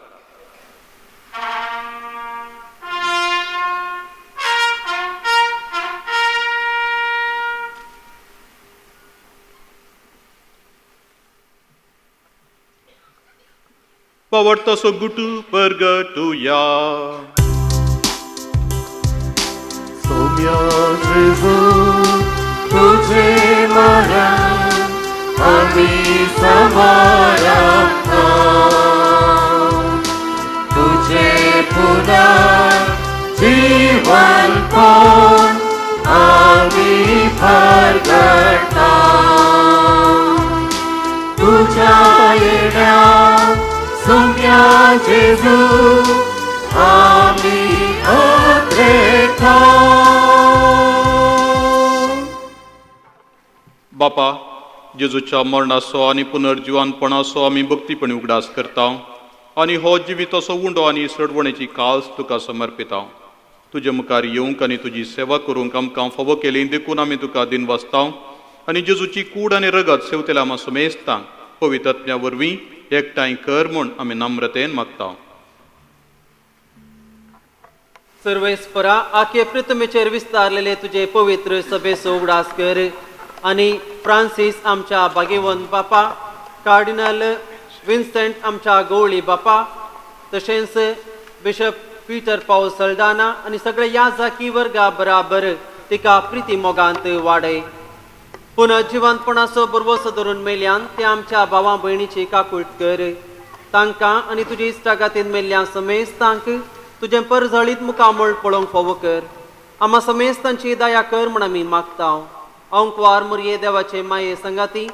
S1: Pavartaso gutu pergatuya.
S13: Somya Jesu, tujhe maran, ami samarapta. Tujhe punar jivan pon, ami pergata. Tuja yena Somya Jesu, ami atreta.
S1: बापा जेजूच्या मरणाचो आनी पुनर्जीवनपणाचो आमी भक्तीपणी उगडास करता आनी हो जिविताचो उंडो आनी सडवणेची काल्स तुका समर्पिता. तुजे मुखार येवंक आनी तुजी सेवा करूंक आमकां फावो केली देखून आमी तुका दिन वाचता आनी जेजूची कूड आनी रगत सेवतेल्या आमा समेस्तां पवित्र आत्म्या वरवीं एकठांय कर म्हूण आमी नम्रतेन मागता.
S14: सर्वेस्परा आखे पृथ्वीचेर विस्तारलेले तुजे पवित्र सभेचो उगडास कर आनी फ्रांसीस आमच्या भागेवन बापा, कार्डिनल विन्सेंट आमच्या गवळी बापा, तशेंच बिशप पीटर पावल सल्दाना आनी सगळे याजकी वर्गा बराबर तिका प्रिती मोगांत वाडय. पुनः जिवंतपणाचो बरवसो धरून मेल्यान ते आमच्या भावा भयणीची काकूट कर. तांकां आनी तुजी इश्टागातीन मेल्ल्या समेस्तांक तुजें परजळीत मुखामळ पळोवंक फोव कर. आम्हा समेस्तांची दया कर म्हण आमी मागता. अंकवार मुरये देवाचे माये संगाती,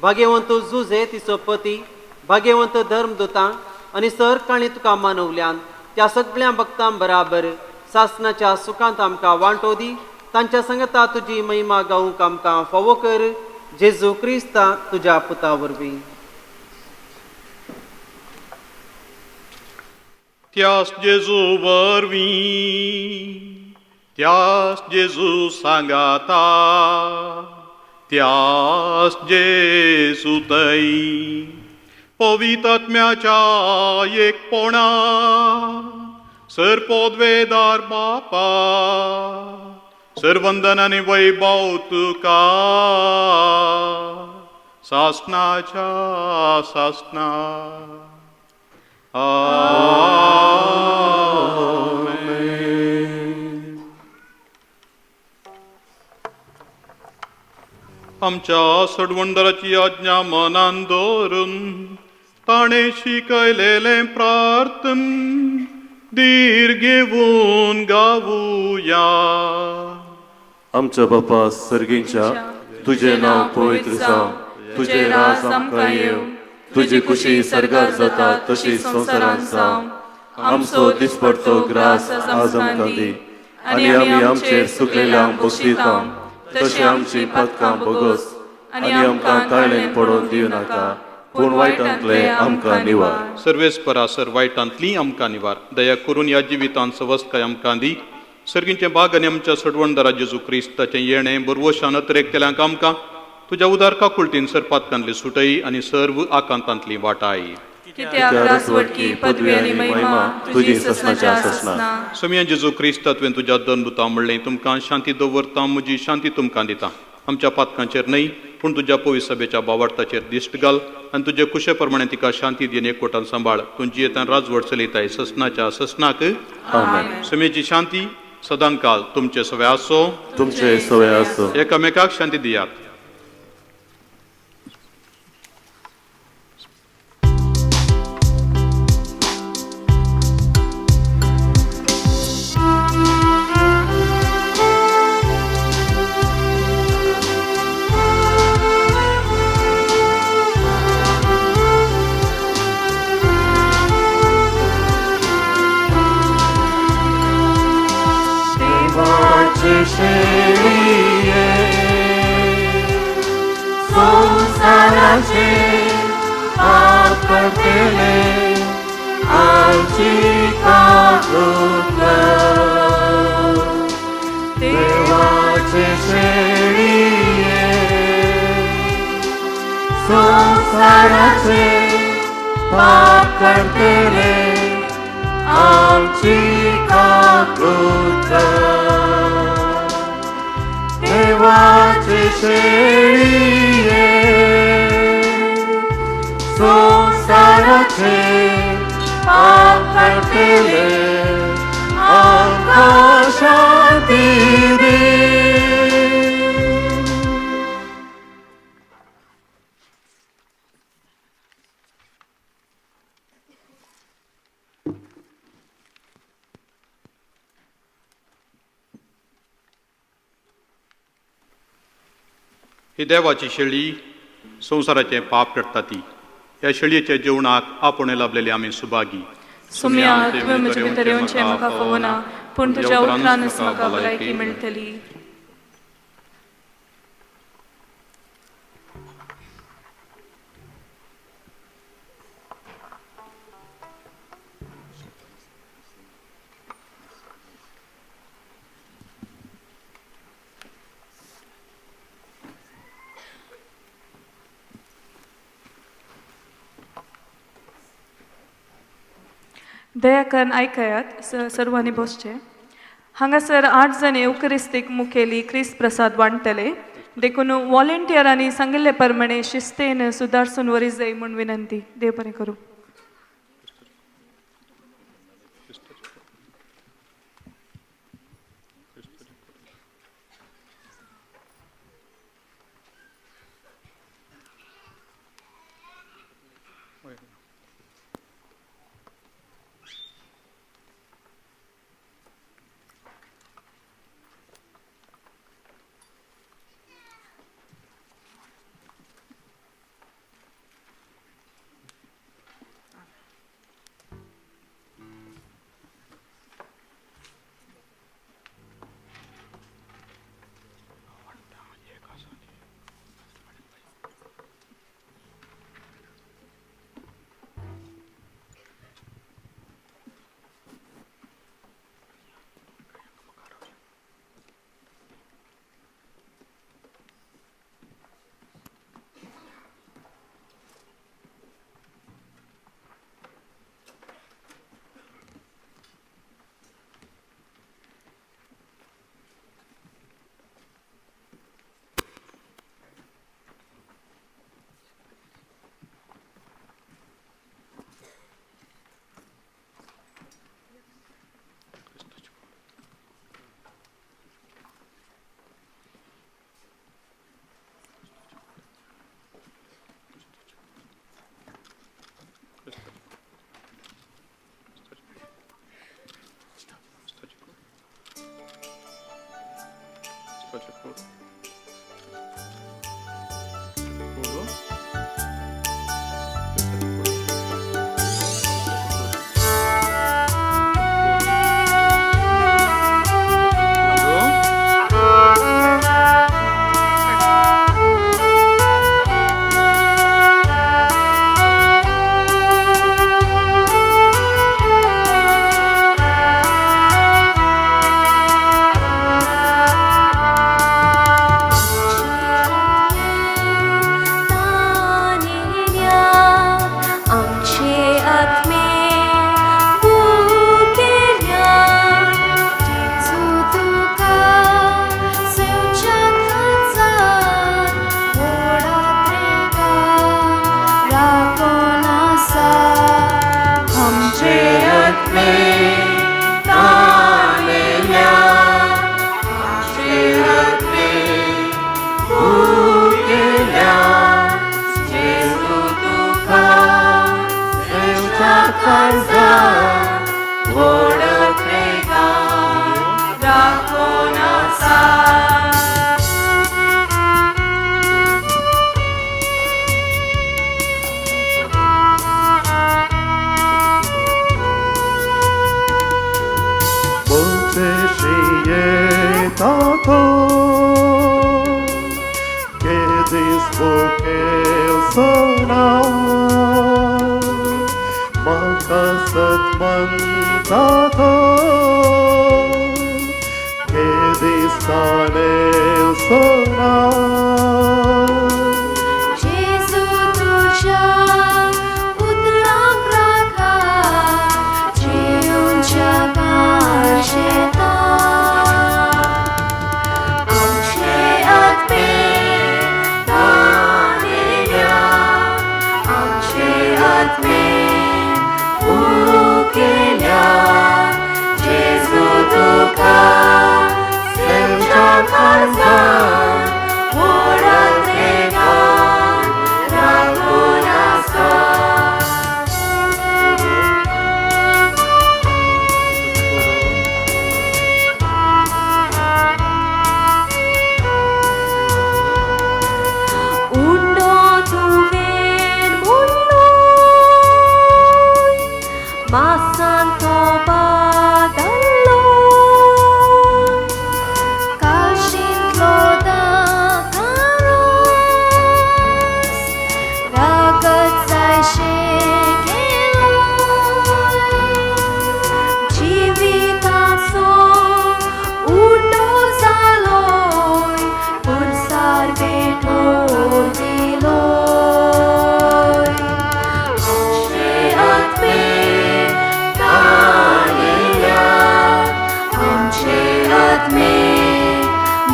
S14: भाग्यवंत जुझे तिचो पती, भाग्यवंत धर्मदुतां आनी सर काणी तुका मानवल्यान त्या सगळ्या भक्तां बराबर सासणाच्या सुखांत आमकां वांटो दी. तांच्या संगता तुजी महिमा गावूंक आमकां फावो कर. जेजू क्रिस्ता तुज्या पुता वरवीं.
S1: त्यास जेजू वरवीं, त्यास जेजू सांगाता, त्यास जेजू तई पवितात्म्याच्या एकपणा सरपोद्वेदार बापा, सरवंदन आनी वैभव तुका सासणाच्या सासणा. आमच्या सडवंडराची आज्ञा मनान दवरून ताणें शिकयलेलें प्रार्थन धीर घेवन गावुया.
S2: आमच्या बापा सर्गींच्या, तुझे नाव पवित्र जावं, तुझे राज आमकां येव, तुजी कुशी सर्गार जाता तशी संवसारांत जावं. आमचो दिसपडटो ग्रास आज आमकां दी, आनी आमी आमचेर चुकलेल्यांक बक्षिता तशी आमची पदकां बोगस, आनी आमकां ताळ्ळेंत पडोवन दिवं नाका, पूण वायटांतले आमकां निवार.
S1: सर्वेस्परा सर वायटांतली आमकां निवार. दया करून ह्या जिवितांत सवस्काय आमकां दी. सर्गींचे बाग आनी आमच्या सडवंडरा जेजू क्रिस्ताचें येणें बरवशान अत्रेक केल्यांक आमकां तुज्या उदार काकुळटीन सरपातकांतली सुटय आनी सर्व आकांतांतली वाटाय.
S2: कित्याक रासवटकी पदवी आनी महिमा तुजी ससनाच्या ससना.
S1: समिया जेजू क्रिस्ता तुवें तुज्या दनदुतां म्हणलें, तुमकां शांती दवरता, म्हजी शांती तुमकां दिता. आमच्या पातकांचेर न्हय पूण तुज्या पवित्र सभेच्या बावार्थाचेर दिश्ट घाल आनी तुजे कुशे प्रमाणे तिका शांती दिवन एकवटान सांबाळ. तूं जियेतान राजवट चलयताय ससनाच्या ससनाक. समेची शांती सदांकाल तुमचे सवे आसो.
S2: तुमचे सवे आसो.
S1: एकामेकाक शांती दियात.
S13: संसाराचे पाप केले आमची काकूट कर. देवाचे शेळिये संसाराचे पाप केले आमची काकूट कर. देवाचे शेळिये संसाराचे पाप केले आमकां शांती दे.
S1: ही देवाची शेळी संवसाराचें पाप पेटता ती. ह्या शेळयेच्या जेवणाक आपुणे लाभलेले आमी सुभागी.
S7: सुम्या तुवें म्हजे भितर येवचें म्हाका फावो ना, पूण तुज्या उपरांतच म्हाका भलायकी मेळटली.
S15: दया करून ऐकयात सर्वांनी बसचे. हांगासर 8 जण एवकरिस्तीक मुखेली क्रिस्त प्रसाद वांटतले. देखून व्हॉलेंटियरांनी सांगिल्ले प्रमाणे शिस्तेन सुदारसून वरी जाय म्हूण विनंती. देव बरें करूं.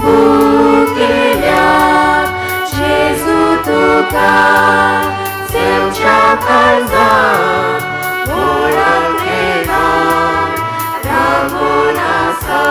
S13: Bukilya तुका सेवच्या काळजात ओळख देवान राबून आसा.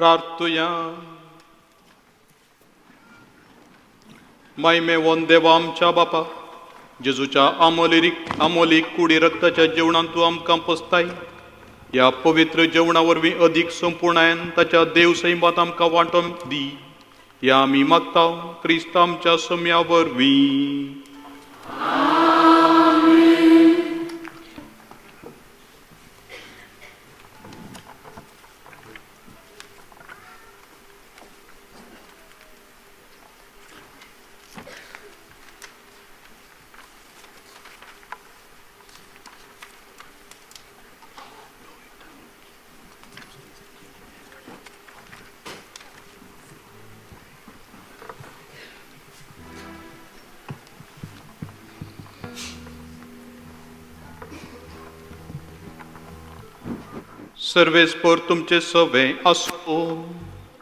S1: प्रार्थुया. मैमेवोन देवा आमच्या बापा, जेजूच्या आमोलीक कुडी रक्ताच्या जेवणान तूं आमकां पोसताय. ह्या पवित्र जेवणा वरवीं अदीक संपूर्णायन ताच्या देव सैमात आमकां वांटोन दी. ह्या आमी मागता क्रिस्त आमच्या सम्या वरवीं. सर्वेस्पर तुमचे सवे आसो.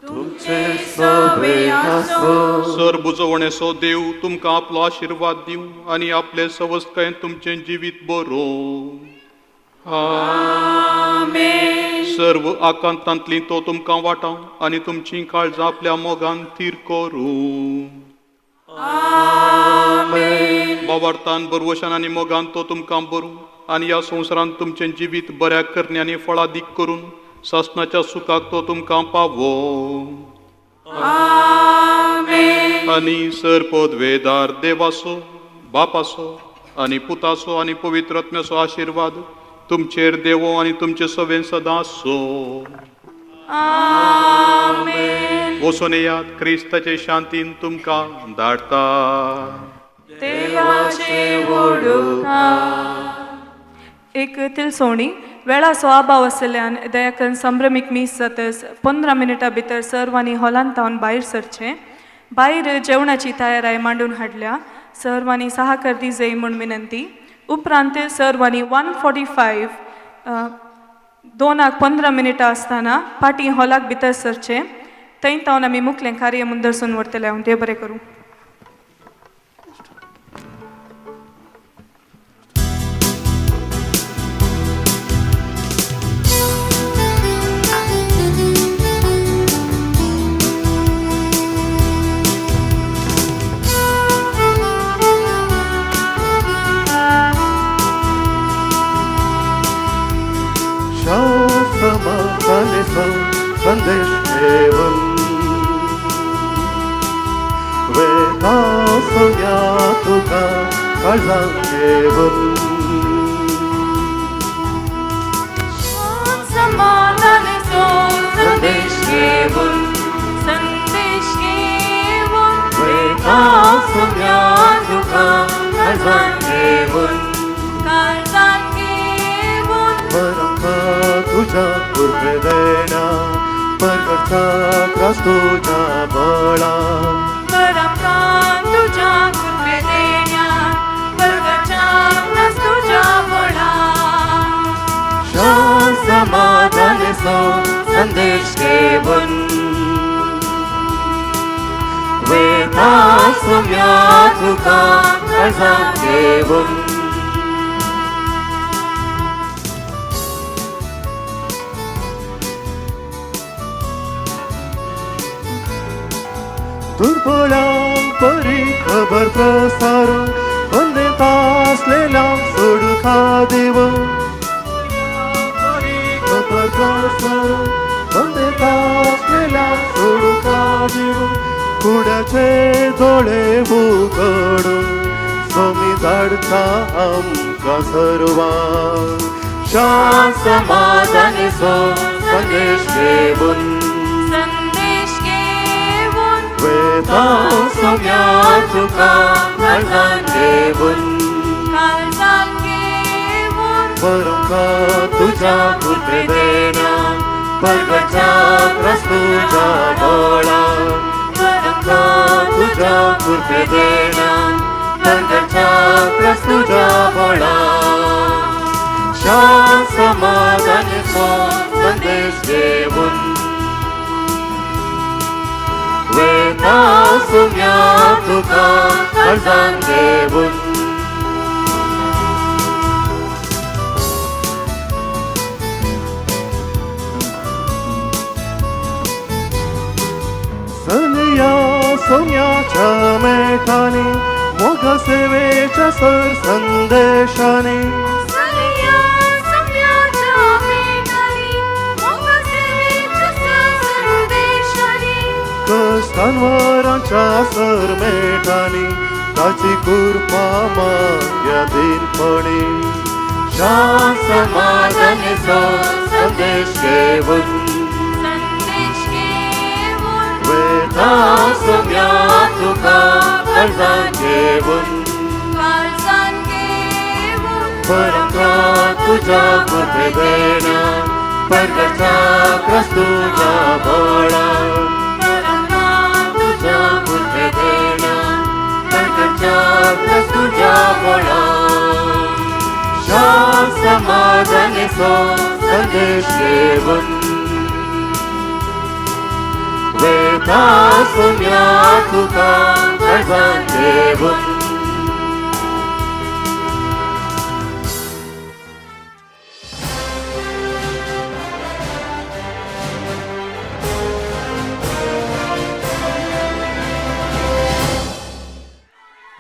S13: तुमचे सवे आसो.
S1: सर बुजवणेचो देव तुमकां आपलो आशिर्वाद दिवं आनी आपले सवस्काय तुमचे जिवीत बरो.
S13: आमेन.
S1: सर्व आकांतांतली तो तुमकां वाटाव आनी तुमची काळजां आपल्या मोगान थीर करूं.
S13: आमेन.
S1: बावार्थान बरवशान आनी मोगान तो तुमकां बरो आनी ह्या संवसारांत तुमचें जिवीत बऱ्या करण्यानी फळादीक करून सासणाच्या सुखाक तो तुमकां पावो.
S13: आमेन.
S1: आनी सर पदवेदार देवाचो, बापाचो आनी पुताचो आनी पवित्र आत्म्याचो आशिर्वाद तुमचेर देवो आनी तुमचे सवेन सदां आसो.
S13: आमेन.
S1: वचून येयात, क्रिस्ताचे शांतीन तुमकां धाडटा.
S13: देवाचे ओडुका.
S15: एक तिलसोणी वेळाचो अभाव आसल्यान दयाकन संभ्रमीक मीस जातस 15 मिनटां भितर सर्वांनी हॉलांत तावन भायर सरचें. भायर जेवणाची तयाराय मांडून हाडल्या. सर्वांनी सहकार दिजय म्हूण विनंती. उपरांत सर्वांनी 1:45 2:15 मिनटां आसतना पाटी हॉलाक भितर सरचें. थंय तावन आमी मुखलें कार्य मुंदरसून व्हरतले. हांव देव बरें करूं.
S2: संदेश घेऊन वेता सोया तुका काळजां घेऊन
S13: समाधानाचो संदेश घेऊन वेता सोया तुका काळजां घेऊन
S2: तुझ्या कृपेदेना परगटता त्रास तुझ्या बळा.
S13: तुझ्या कृपेदेना परगटता त्रास तुझ्या बळा.
S2: समाधानाचो संदेश घेऊन वेता सोया तुका काळजां घेऊन दुर्बळांक बरी खबर प्रसारून बंदेत असलेल्यांक सोडूका देव. खबर प्रसारून बंदेत असलेल्यांक सोडूका देव. कुड्याचे दोळे उगडून सोमी धाडटा आमकां सर्वांक. शांत समाधानाचो संदेश घेऊन वेता सोम्या तुका काळजां घेऊन बरोवंका तुझ्या कृपेदेना परगटता त्रास तुझ्या बळा. बरोवंका तुझ्या कृपेदेना परगटता त्रास तुझ्या बळा. शांत समाधानाचो संदेश घेऊन वेता सोम्या तुका काळजां घेऊन सत्याच्या सर संदेशाने कष्टांवरांच्या सर मेठानी ताची कृपा माग्या दिनपणी शांत समाधानाचो संदेश घेऊन वेता सोम्या तुका काळजान घेऊन परका तुझ्या कृपे देण्या परकाच्या क्रस तुझ्या बळा तुझ्या कृपे देण्या परकाच्या क्रस तुझ्या बळा शांत समाधानाचो संदेश घेऊन वेता सोम्या तुका काळजान घेऊन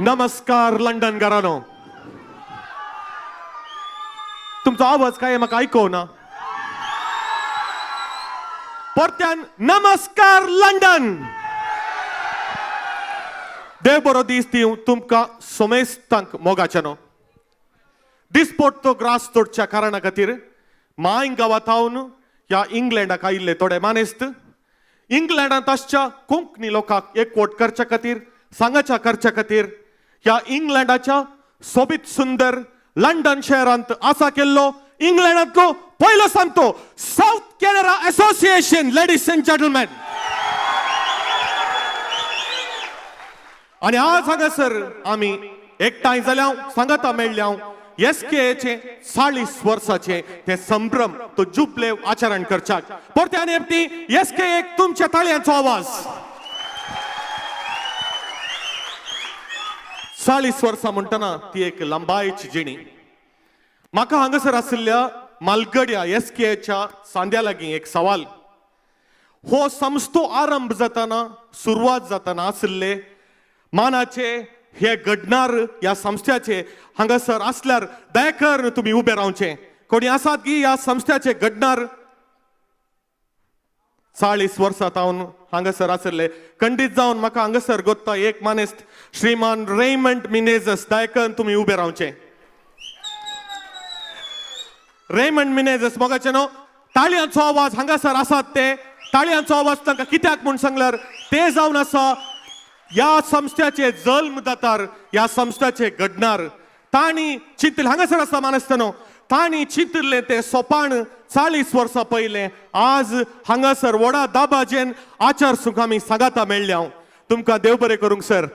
S16: नमस्कार लंडन घरानो. तुमचो आवाज काय म्हाका आयकोना. परत्यान नमस्कार लंडन. देव बरो दीस दिवं तुमकां सोमेस्तांक मोगाचेनो. दिसपट्टो ग्रास तोडच्या कारणा खातीर मांय गांवांतावन ह्या इंग्लंडाक आयिल्ले थोडे मानेस्त इंग्लंडांत आसच्या कोंकणी लोकांक एकवट करच्या खातीर सांगाच्या करच्या खातीर ह्या इंग्लंडाच्या सोबीत सुंदर लंडन शहरांत आसा केल्लो इंग्लंडांतलो पयलो सांगतो south Canara association. Ladies and gentleman. आणि आज हांगासर आमी एकठांय जाल्या सांगाता मेळ्ळ्या SKAचे 40 वर्साचे ते संभ्रम तो जुबले आचरण करच्याक. परत्यान एपटी SKA तुमच्या ताळयांचो आवाज. 40 वर्सां म्हणटना ती एक लंबायची जिणी. म्हाका हांगासर आशिल्ल्या मालगड्या SKAच्या सांद्या लागीं एक सवाल. हो संस्थो आरंभ जाताना सुरवात जाताना आशिल्ले मानाचे हे घडणार ह्या संस्थ्याचे हांगासर असल्यार दयाकर तुम्ही उबे रावचे. कोणी आसात की ह्या संस्थ्याचे घडणार 40 वर्सां तावन हांगासर आसले. खंडीत जावन म्हाका हांगासर गोत्ता एक मानेस्त श्रीमान रेमंड मिनेझस. दयाकर तुम्ही उबे रावचे. रेमंड मिनेझस मोगाचे न्हू. ताळयांचो आवाज हांगासर आसात ते ताळयांचो आवाज तांकां कित्याक म्हूण सांगल्यार ते जावन आसा ह्या संस्थ्याचे जल्मदातार ह्या संस्थ्याचे घडणार. तांणी चिंतले हांगासर आसा मानेस्तनो तांणी चिंतले ते सोपान 40 वर्सां पयले आज हांगासर व्हडा दाबाजेन आचार सुख आमी सांगाता मेळ्ळ्या. तुमकां देव बरें करूंक सर.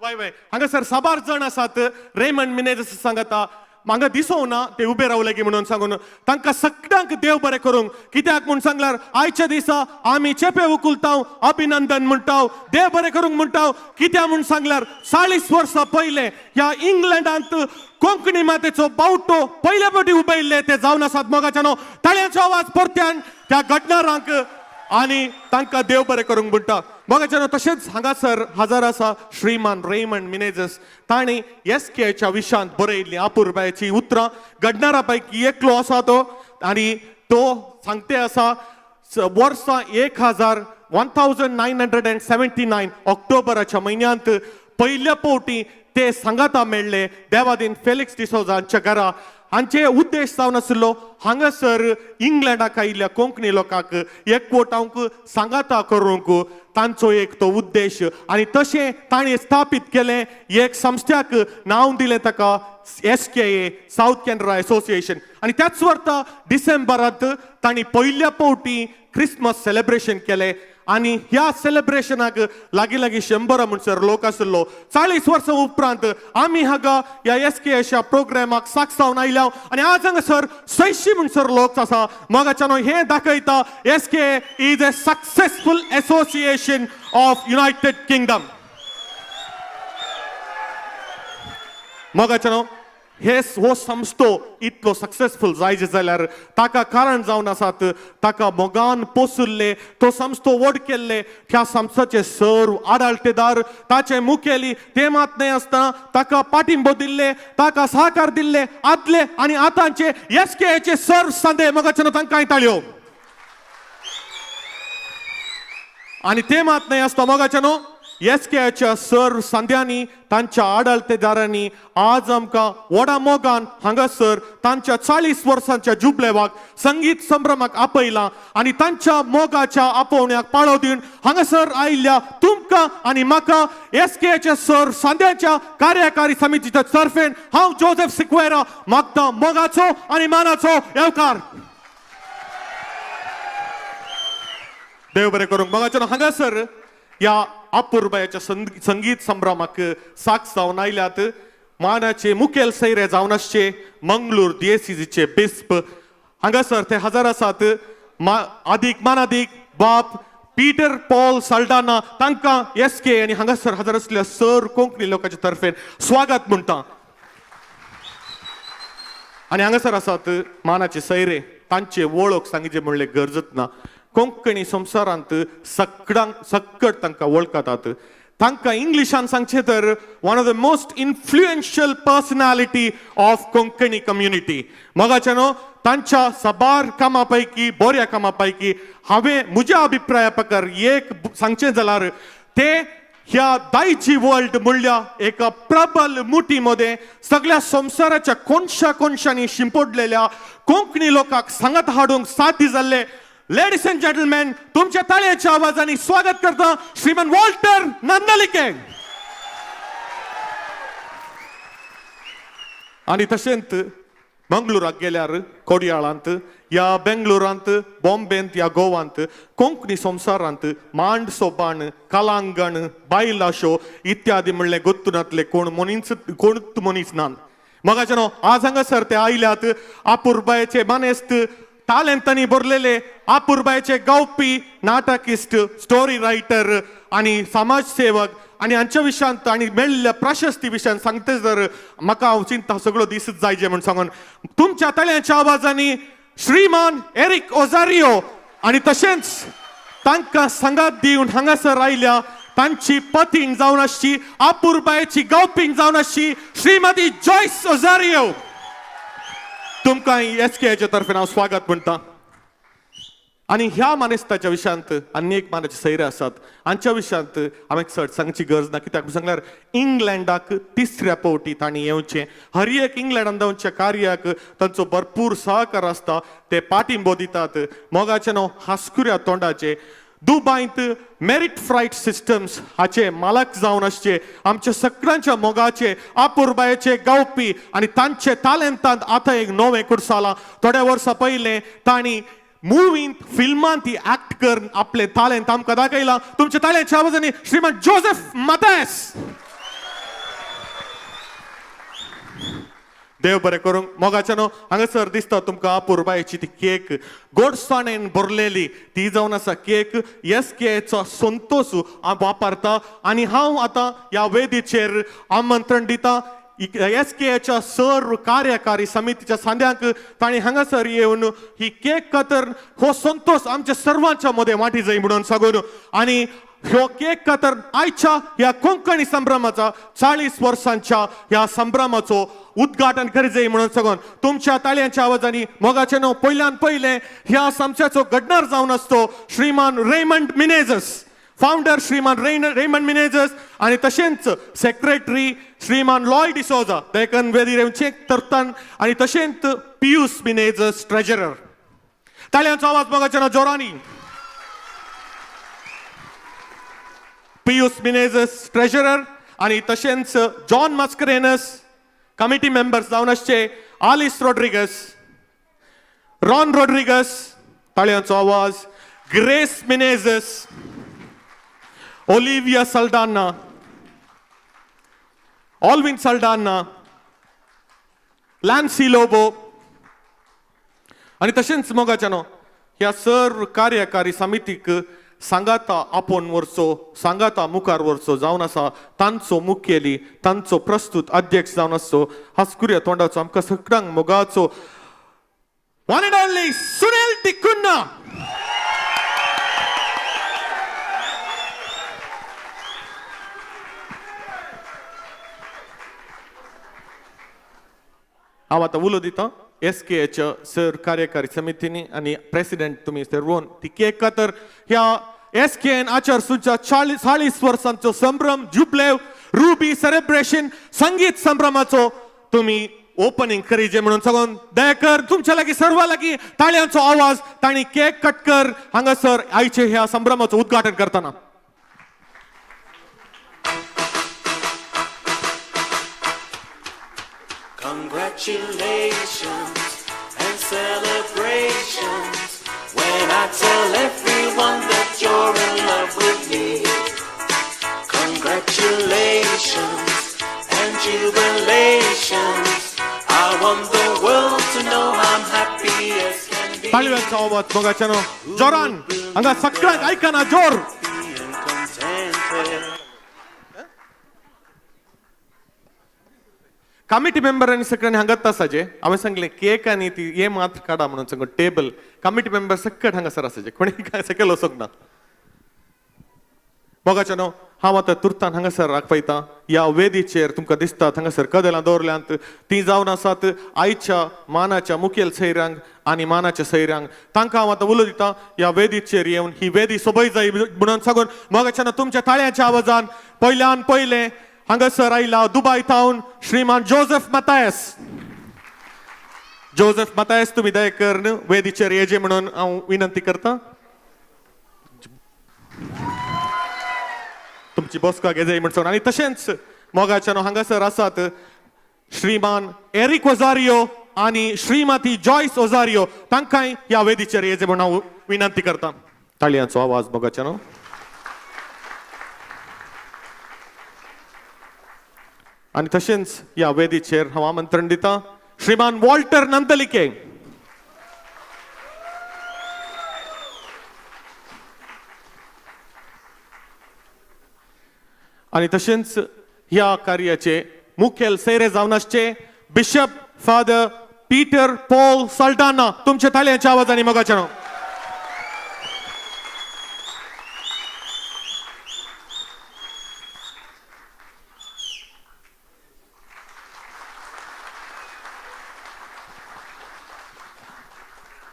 S16: वय वय हांगासर साबार जण आसात. रेमंड मिनेझस सांगता म्हाका दिसोना ते उबे रावले की म्हणून सांगून तांकां सगळ्यांक देव बरें करूंक. कित्याक म्हूण सांगल्यार आयच्या दिसा आमी चेपे उखलताव अभिनंदन म्हणटाव देव बरें करूंक म्हणटाव. कित्याक म्हूण सांगल्यार 40 वर्सां पयले ह्या इंग्लंडांत कोंकणी मातेचो बावटो पयले फावटी उबयल्ले ते जावन आसात मोगाच्यानो. ताळयांचो आवाज परत्यान त्या घडणारांक आणि तांकां देव बरें करूंक म्हणटा. मोगाच्यानो तशेंच हांगासर हजर आसा श्रीमान रेमंड मिनेझस. तांणी SKAच्या विशयांत बरयल्लीं आपुरबायेची उतरां. घडणारा पैकी एकलो आसा तो आनी तो सांगते आसा वर्सां 1979 ऑक्टोबराच्या म्हयन्यांत पयल्या फावटी ते सांगाता मेळ्ळे देवादीन फेलिक्स डिसोझाच्या घरा. हांचे उद्देश जावन आशिल्लो हांगासर इंग्लंडाक आयिल्ल्या कोंकणी लोकांक एकवटावंक सांगाता करूंक तांचो एक तो उद्देश. आनी तशें तांणी स्थापीत केलें एक संस्थ्याक नांव दिलें ताका SKA साउथ कॅनरा असोसिएशन. आनी त्याच वर्सा डिसेंबरांत तांणी पयल्या फावटी क्रिसमस सेलिब्रेशन केलें. आनी ह्या सेलिब्रेशनाक लागीं लागीं 100 म्हणसर लोक आशिल्लो. 40 वर्सां उपरांत आमी हांगा ह्या SKAच्या प्रोग्रामाक साक्षावन आयल्या आनी आज हांगासर 600 म्हणसर लोक आसा. मोगाच्यानो हें दाखयता SKA is a successful association of United Kingdom. मोगाच्यानो हो संस्थो इतलो सक्सेसफुल जायचे जाल्यार ताका कारण जावन आसात ताका मोगान पोसुल्ले तो संस्थो वड केल्ले ह्या संस्थेचे सर्व आडाळतेदार ताचे मुखेली ते मात न्हय आसतना ताका पाठिंबो दिल्ले ताका सहकार दिल्ले आदले आनी आतांचे एसकेचे सर्व सांदे मोगाचे तांकांय ताळयो आणि ते मात न्हय आसता मोगाचेनो एसकेच्या सर्व सांद्यांनी तांच्या आडाळतेदारांनी आज आमकां व्हडा मोगान हांगासर तांच्या 40 वर्सांच्या जुबलेवाक संगीत संभ्रमाक आपयलां आणि तांच्या मोगाच्या आपोवण्याक पाळो दिवन हांगासर आयिल्ल्या तुमकां आनी म्हाका एसकेच्या सर्व सांद्याच्या कार्यकारी समितीच्या तर्फेन हांव जोसेफ सिक्वेरा मागता मोगाचो आनी मानाचो येवकार. देव बरें करूंक. मोगाचेनो हांगासर या अपूर्बाच्या संगीत संभ्रमाक साक्ष जावन आयल्यात मानाचे मुखेल सैरे जावन आसचे मंगळूर दिएसीसीचे बिस्प हांगासर ते हजर आसात अधिक मानाधिक बाप पीटर पॉल साल्डाना तांकां एसके आनी हांगासर हजर आसलेल्या सर्व कोंकणी लोकांच्या तर्फेन स्वागत म्हणटा. आनी हांगासर आसात मानाचे सैरे तांचे वळख सांगचे म्हणले गरजत ना. कोंकणी संवसारांत सक्कड तांकां वळखतात. तांकां इंग्लिशान सांगचे तर one of the most influential personality of Konkani community. मोगाचेनो तांच्या साबार कामां पैकी बऱ्या कामां पैकी हांवें म्हज्या अभिप्राया प्रकार एक सांगचें जाल्यार ते ह्या दायची वर्ल्ड म्हणल्या एका प्रबल मुठीमध्ये सगळ्या संवसाराच्या कोनशांनी शिंपडलेल्या कोंकणी लोकांक सांगत हाडूंक साथी जाल्ले. लेडीज अँड जेंटलमॅन तुमच्या ताळ्याच्या आवाजाने स्वागत करता श्रीमान वॉल्टर नांदलिके. आणि तशेंच मंगळुराक गेल्यार कोडयाळांत या बेंगलोरांत बॉम्बेंत या गोवांत कोंकणी संवसारांत मांड सोबाण कलांगण बायला शो इत्यादी म्हणले गोत्तुनातले कोणूच मनीस नान. मोगाचेनो आज हांगासर ते आयल्यात अपूर्बायेचे मानेस्त टॅलेंटांनी भरलेले अपूर्बायेचे गावपी नाटकिस्ट स्टोरी रायटर आणि समाजसेवक आणि हांच्या विशयांत आणि मेळिल्ल्या प्रशस्ती विशयान सांगते जर म्हाका हांव चिंता सगळो दिसच जायचे म्हण सांगून तुमच्या ताळ्याच्या आवाजांनी श्रीमान एरिक ओझारियो आणि तशेंच तांकां संगात दिवन हांगासर आयल्या तांची पतीन जावन आसची अपूर्बायेची गावपीन जावन आसची श्रीमती जॉयस ओझारियो. तुमकां एसकेच्या तर्फेन हांव स्वागत म्हणटा. आणि ह्या मानेस्ताच्या विशयांत आनी एक मानाचे सैरे आसात हांच्या विशयांत हांवें चड सांगची गरज ना कित्याक सांगल्यार इंग्लंडाक 3ऱ्या फावटी तांणी येवचें. हर एक इंग्लंडान जावच्या कार्याक तांचो भरपूर सहकार आसता ते पाठिंबो दितात. मोगाचेनो हास्कुऱ्या तोंडाचे दुबयंत मेरिट फ्रायट सिस्टम्स हाचे मालक जावन आसचे आमच्या सगळ्यांच्या मोगाचे अपूर्बायेचे गावपी आणि तांचे टॅलेंटांत आतां एक नवें कुर्सालां. थोड्या वर्सां पयलें तांणी मुवींत फिल्मांत ती ऍक्ट करून आपले टॅलेंट आमकां दाखयलां. तुमच्या ताळ्याच्या आवाजांनी श्रीमान जोसेफ मॅथ्यूस. देव बरें करूंक. मोगाचेनो हांगासर दिसता तुमकां अपूर्बायेची ती केक गोडसाणेन भरलेली ती जावन आसा केक एसकेचो संतोष वापरता. आनी हांव आतां ह्या वेदीचेर आमंत्रण दिता एसकेच्या सर्व कार्यकारी समितीच्या सांद्यांक तांणी हांगासर येवन ही केक कातर हो संतोष आमच्या सर्वांच्या मदें वांटी जाय म्हणून सांगून आनी ह्यो केक कातर आयच्या ह्या कोंकणी संभ्रमाचा 40 वर्सांच्या ह्या संभ्रमाचो उद्घाटन करी म्हणून सांगून तुमच्या ताळ्यांच्या आवाजांनी मोगाचेनो पयल्यान पयलें ह्या संस्थेचो घडणार जावन आसतो श्रीमान रेमंड मिनेझस. फाउंडर श्रीमान रेमंड मिनेझस आणि तशेंच सेक्रेटरी श्रीमान लॉय डिसोजा देखन वेदी रेवचेक तरतान आणि तशेंच पियुष मिनेझस ट्रेजरर. ताळ्यांचो आवाज मोगाचेनो जोरानी. पियुष मिनेझस ट्रेजरर आणि तशेंच जॉन मस्करेनस कमिटी मेंबर्स जावन आसचे आलिस रॉड्रिगस रॉन रॉड्रिगस. ताळ्यांचो आवाज. Grace Menezes Olivia Saldanha Alwyn Saldanha Lancy Lobo आणि तशेंच मोगाचेनो ह्या सर्व कार्यकारी समितीक सांगाता आपोवन वरचो सांगाता मुखार वरचो जावन आसा तांचो मुखेली तांचो प्रस्तुत अध्यक्ष जावन आसचो हास्कुर्या तोंडाचो आमकां सगळ्यांक मोगाचो वन एंड ओनली सुनील तिकुन्ना. हांव आतां उलो दितां SKच्या सर कार्यकारी समितीनी आनी प्रेसिडेंट तुमी सर्वोन ती केक कातर ह्या SKN आचार सुच्या 40 वर्सांचो संभ्रम जुबलेव रुबी सेलिब्रेशन संगीत संभ्रमाचो तुमी ओपनिंग करीजे म्हणून सगळ्यान दयाकर तुमच्या लागीं सर्वा लागीं ताळयांचो आवाज तांणी केक कट कर हांगासर आयचे ह्या संभ्रमाचो उद्घाटन करतना.
S13: Congratulations and celebrations when I tell everyone that you're in love with me. Congratulations and jubilations. I want the world to know I'm happy as can be.
S16: ताळयांचो आवाज मोगाच्यानो जोरान हांगा सगळ्यांक आयकना जोर. कमिटी मेंबरांनी सगळ्यांनी हांगात आसाचे हांवें सांगलें केक आनी ती हे मात काडा म्हणून सांगून टेबल कमिटी मेंबर सकट हांगासर आसाचे कोणी काय सकयल वचोंक ना. मोगाच्यानो हांव आतां तुर्तान हांगासर राखपयता ह्या वेदीचेर तुमकां दिसतात हांगासर कदेलां दवरल्यांत ती जावन आसात आयच्या मानाच्या मुखेल सैऱ्यांक आनी मानाच्या सैऱ्यांक तांकां हांव आतां उलो दितां ह्या वेदीचेर येवन ही वेदी सोबय जाय म्हणून सांगून मोगाच्यानो तुमच्या ताळयांच्या आवाजान पयल्यान पयलें हांगासर आयला दुबय तावन श्रीमान जोसेफ मतायस. जोसेफ मतायस तुमी दयेकर वेदीचेर येजे म्हणून हांव विनंती करतां. तुमची बसका घेजय म्हणून आनी तशेंच मोगाच्यानो हांगासर आसात श्रीमान एरिक ओझारियो आनी श्रीमती जॉयस ओझारियो तांकांय ह्या वेदीचेर येजे म्हणून हांव विनंती करतां. ताळयांचो आवाज मोगाच्यानो. आनी तशेंच ह्या वेदीचेर हांव आमंत्रण दितां श्रीमान वॉल्टर नंदलिके. आनी तशेंच ह्या कार्याचे मुखेल सैरे जावन आसचे बिशप फादर पीटर पॉल सल्टाना. तुमच्या ताळयांच्या आवाजांनी मोगाच्यानो.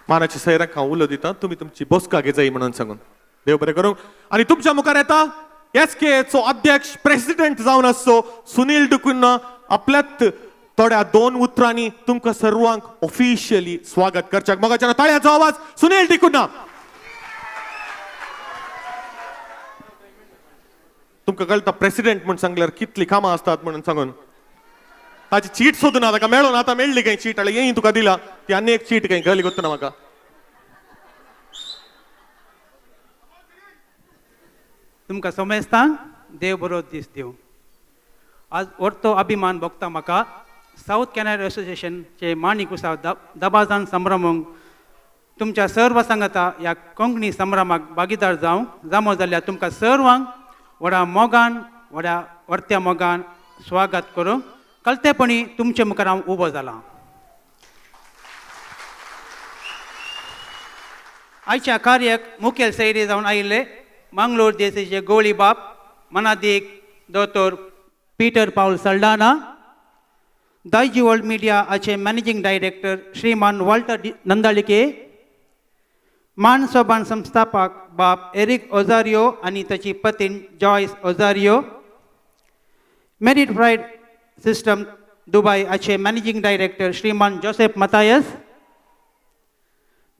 S16: मानाच्या सैराक हांव उलो दितां तुमी तुमची बसका घेजय म्हणून सांगून देव बरें करूं. आनी तुमच्या मुखार येता SKचो अध्यक्ष प्रेसिडेंट जावन आसचो सुनील तिकुन्ना आपल्याच थोड्या 2 उतरांनी तुमकां सर्वांक ऑफिशियली स्वागत करच्याक मोगाच्यानो ताळयांचो आवाज सुनील तिकुन्ना. तुमकां कळटा प्रेसिडेंट म्हूण सांगल्यार कितली कामां असतात म्हणून सांगून ताची चीट सोदूना ताका मेळून आतां मेळ्ळी खंय चीट आल्या येय तुका दिला ती आनी एक चीट खंय कळली गोत्तना म्हाका.
S17: तुमकां सोमेस्तांक देव बरो दीस दिवं. आज व्हडतो अभिमान भोगता म्हाका साऊथ कॅनडा असोसिएशनचे माणिक उत्सव दबाजान संभ्रमूंक तुमच्या सर्व सांगाता ह्या कोंकणी संभ्रमाक भागीदार जावंक जामो जाल्यार तुमकां सर्वांक व्हडा मोगान व्हड्या वर्त्या मोगान स्वागत करूंक कळतेपणी तुमचे मुखार हांव उबो जालां. आयच्या कार्याक मुखेल सैरी जावन आयिल्ले मंगळूर देसाचे गवळी बाब मनादीक दोतोर पीटर पाउल सल्डाना, दायजी वर्ल्ड मिडिया हाचे मॅनेजिंग डायरेक्टर श्रीमान वॉल्टर नंदालिके, मानसोबान संस्थापक बाब एरिक ओझारियो आनी ताची पत्नी Joyce Ozario, merit pride system Dubai हाचे मॅनेजिंग डायरेक्टर श्रीमान जोसेफ मतायस,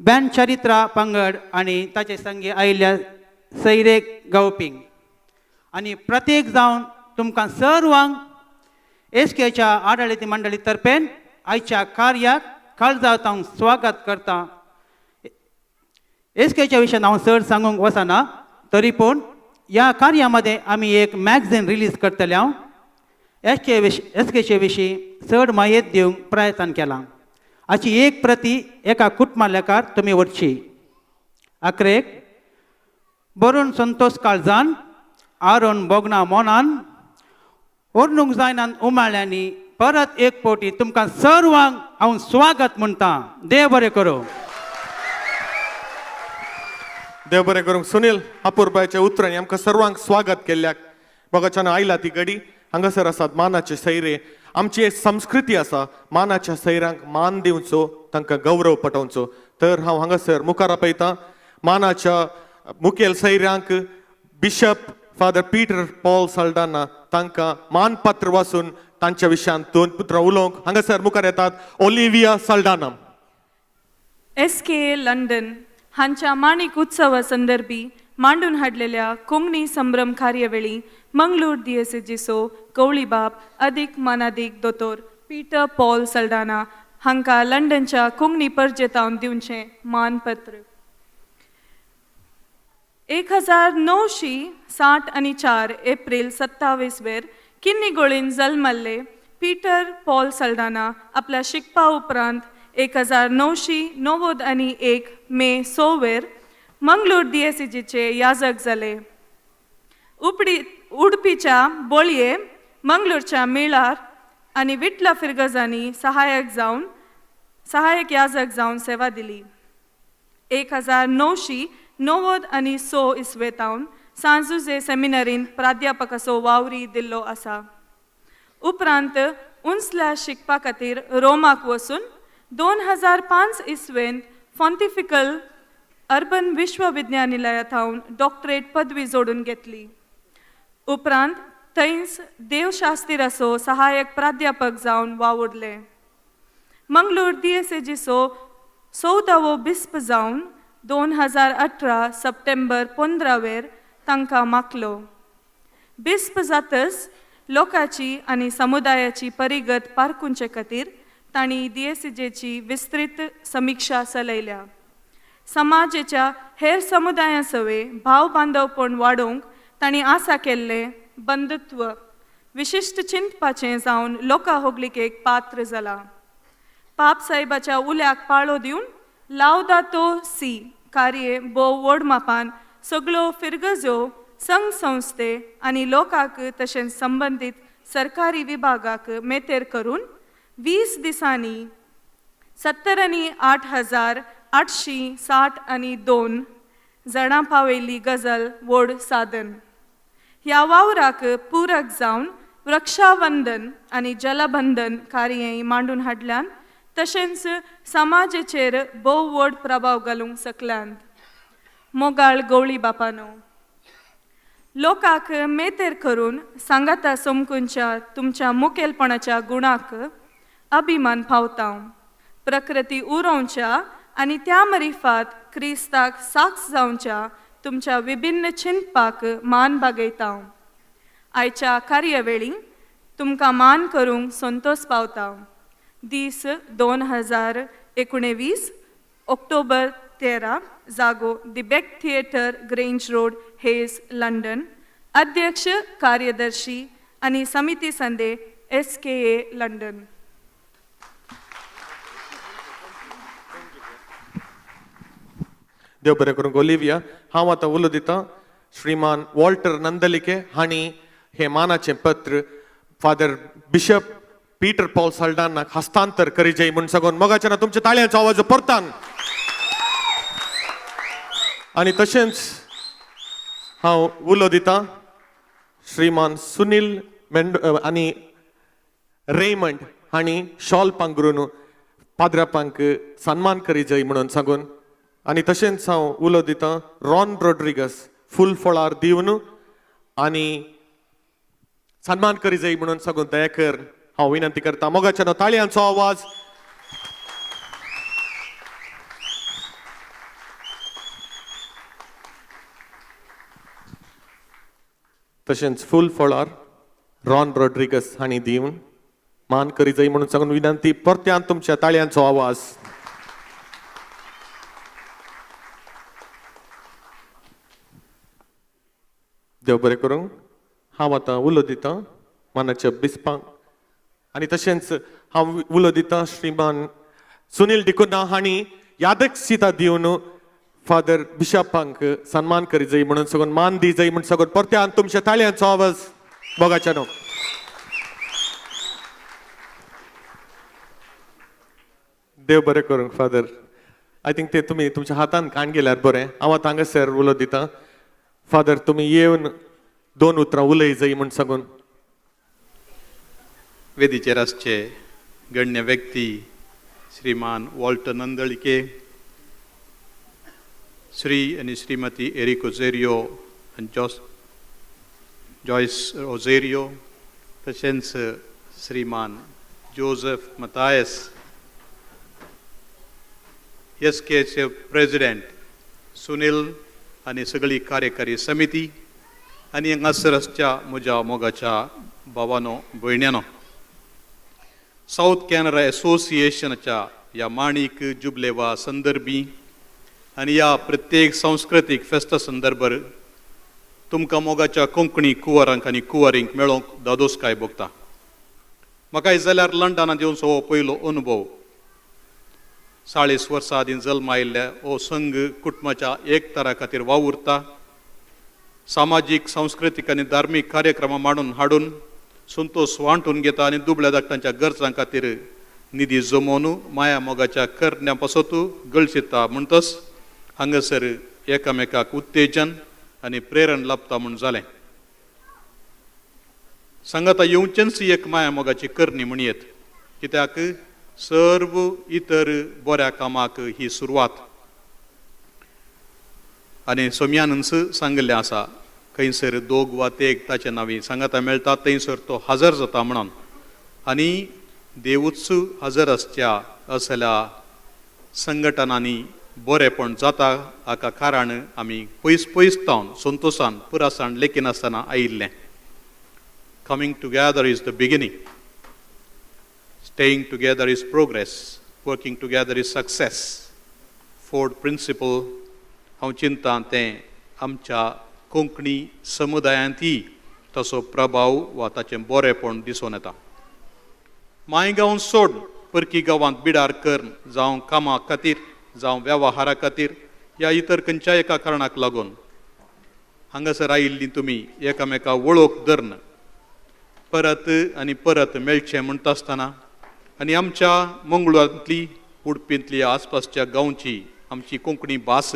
S17: बॅन चरित्रा पंगड आनी ताचे संगी आयिल्ल्या सैरेक गावपिंग आनी प्रत्येक जावन तुमकां सर्वांक SKच्या आडळिती मंडळी तर्फेन आयच्या कार्याक काळजांत स्वागत करता. SKच्या विशयान हांव चड सांगूंक वचना तरी पूण ह्या कार्यामध्ये आमी एक मॅगझीन रिलीज करतले. हांव SKचे विशीं चड माहिती दिवंक प्रयत्न केला. हाची एक प्रती एका कुटुंबा लेखार तुमी व्हरची. आखरेक बरोवन संतोष काळजान आरोन बोगना मोनान ओरनूंक जायनान उमाळ्यांनी परत एक पोटी तुमकां सर्वांक हांव स्वागत म्हणटा. देव बरें करूं.
S16: देव बरें करूंक. सुनील अपूर्बाच्या उतरांनी आमकां सर्वांक स्वागत केल्ल्याक बघच्यान आयला ती घडी. हांगासर आसात मानाचे सैरे. आमची एक संस्कृती आसा मानाच्या सैरांक मान दिवचो, तांकां गौरव पटोवचो. तर हांव हांगासर मुखार आपयतां मानाच्या मुखेल सैऱ्यांक bishop father Peter Paul Saldanha. तांकां मानपत्र वाचून तांच्या विशयान दोन पुत्रां उलोवंक हांगासर मुखार येतात. Olivia Saldana.
S15: SKA लंडन हांच्या माणिक उत्सवा संदर्भी मांडून हाडलेल्या कोंकणी संभ्रम कार्यावळी मंगळूर दिएसेजीचो गवळी बाब अदीक मानादीक दोतोर पीटर पॉल साल्डाना हांकां लंडनच्या कोंकणी परजेतावन दिवचें मानपत्र. 1964 एप्रिल 27 वेर किन्नीगोळीन जल्मल्ले पीटर पॉल साल्डाना आपल्या शिकपा उपरांत 1991 मे 6 वेर मंगळूर दिएसीजीचे याजक जाले. उडपीच्या बोळये मंगळूरच्या मेळार आनी विटला फिरगजांनी सहायक याजक जावन सेवा दिली. 1996 इस्वेतावन सांजुजे सेमिनरीन प्राध्यापकाचो वावरी दिल्लो आसा. उपरांत उंचल्या शिकपा खातीर रोमाक वचून 2005 इस्वेंत फॉन्टिफिकल अर्बन विश्वविद्यानिलयांतावन डॉक्टरेट पदवी जोडून घेतली. उपरांत थंयच देवशास्त्राचो सहाय्यक प्राध्यापक जावन वावुरले. मंगळूर दिएसेजीचो 14वो बिस्प जावन 2018 सप्टेंबर 15 वेर तांकां मागलो. बिस्प जातच लोकांची आनी समुदायाची परिगत पारखुंचे खातीर तांणी दिएसीजेची विस्तृत समीक्षा चलयल्या. समाजाच्या हेर समुदायासवे भाव बांदवपण वाडोवंक तांणी आसा केल्ले बंधुत्व विशिश्ट चिंतपाचें जावन लोकां होगलिकेक पात्र जाला. पाप साहेबाच्या उल्याक पाळो दिवन लावदातो सी कार्ये भोव व्हड मापान सगळ्यो फिरगजो संघ संस्थे आनी लोकांक तशेंच संबंदीत सरकारी विभागाक मेतेर करून 20 दिसांनी 70,08,862 जाणां पावयल्ली गजल व्हड साधन. ह्या वावराक पूरक जावन वृक्षावंदन आनी जलबंधन कार्य मांडून हाडल्यान तशेंच समाजाचेर भोव व्हड प्रभाव घालूंक शकल्यान. मोगाळ गवळी बापानो, लोकांक मेतेर करून सांगाता समकुंच्या तुमच्या मुखेलपणाच्या गुणाक अभिमान पावता. प्रकृती उरोवच्या आनी त्या मरिफात क्रिस्ताक साक्ष जावच्या तुमच्या विभिन्न चिंतपाक मान बागयता. आयच्या कार्यावेळी तुमकां मान करूंक संतोष पावता. दीस 2019 ऑक्टोबर 13 जागो the Beck Theatre Grange Road Hayes London. अध्यक्ष कार्यदर्शी आनी समिती संदे SKA लंडन.
S16: देव बरें करूंक. ओलिविया, हांव आतां उलो दितां श्रीमान वॉल्टर नंदलिके हांणी हे मानाचें पत्र फादर बिशप पीटर पॉल साल्डानाक हस्तांतर करीजय म्हूण सांगून मोगाच्यान तुमच्या ताळयांचो आवाज परतान. आनी तशेंच हांव उलो दितां श्रीमान सुनील आनी रेमंड हांणी शॉल पांघरून पाद्रापांक सन्मान करीजय म्हणून सांगून. आनी तशेंच हांव उलो दितां रॉन रॉड्रिगस फूल फळार दिवन आनी सन्मान करीजय म्हणून सांगून दयाकर हांव विनंती करता. मोगाच्यान ताळयांचो आवाज. तशेंच फूल फळार रॉन रॉड्रिगस हांणी दिवन मान करीजय म्हणून सांगून विनंती. परत्यान तुमच्या ताळयांचो आवाज. देव बरें करूंक. हांव आतां उलो दितां मानाच्या बिस्पांक आनी तशेंच हांव उलो दितां श्रीमान सुनील डिकुना हांणी यादक्षिता दिवन फादर बिशपांक सन्मान करी जाई म्हणून सगळं मान दी जाई म्हणून सगळं परत्यान तुमच्या ताळयांचो आवाज बघाच्या न्हू. देव बरें करूं फादर. आय थिंक ते तुमी तुमच्या हातान काण गेल्यार बरें. हांव आतां हांगासर उलो दिता. फादर तुमी येवन 2 उतरां उलय जाय म्हूण सांगून.
S1: वेदीचेर आसचे गण्य व्यक्ती श्रीमान वॉल्टर नंदळके, श्री आनी श्रीमती एरिक ओझेरियो आनी जॉयस ओझेरियो, तशेंच श्रीमान जोझफ मतायस, एसकेचे प्रेसिडेंट सुनील आनी सगळी कार्यकारी समिती आनी हांगासर आसच्या म्हज्या मोगाच्या भावानो भयण्यानो, साऊथ कॅनरा एसोसिएशनाच्या ह्या माणिक जुबलेवा संदर्भी आनी ह्या प्रत्येक सांस्कृतीक फेस्ता संदर्भार तुमकां मोगाच्या कोंकणी कुंवरांक आनी कुंवारींक मेळोवंक दादोसकाय भोगता. म्हाका जाल्यार लंडनांत येवचो हो पयलो अनुभव. 40 वर्सां आदीं जल्म आयिल्ल्या हो संघ कुटुंबाच्या एकतारा खातीर वावुरता. सामाजीक सांस्कृतीक आनी धार्मीक कार्यक्रमां मांडून हाडून संतोश वांटून घेता आनी दुबळ्या धाकट्यांच्या गरजां खातीर निधी जमोवन माया मोगाच्या करण्या पासत गळशिता म्हणटच हांगासर एकामेकाक उत्तेजन आनी प्रेरण लाभता म्हूण जालें. सांगाता येवचेंच एक माया मोगाची करणी म्हणयेत, कित्याक सर्व इतर बऱ्या कामाक ही सुरवात. आनी सोम्यानच सांगिल्लें आसा, खंयसर 2 वा 3 ताचे नांवी सांगाता मेळटा थंयसर तो हजर जाता म्हणून. आनी देवूच हजर आसच्या असल्या संघटनांनी बरेपण जाता हाका कारण आमी पयस पयस तावन संतोशान पुरासाण लेखीन आसतना आयिल्लें. Coming together is the beginning, staying together is progress, working together is success. Ford principle हांव चिंता तें आमच्या कोंकणी समुदायांतय ताचो प्रभाव वा ताचें बरेपण दिसून येता. मायगांव सोड परकी गांवांत बिडार कर, जावं कामा खातीर जावं वेवहारा खातीर या इतर खंयच्याय एका कारणाक लागून हांगासर आयिल्लीं तुमी एकामेका वळख धरन परत आनी परत मेळचें म्हणटा आसतना आनी आमच्या मंगळूरांतली उडपींतली आसपासच्या गांवची आमची कोंकणी भास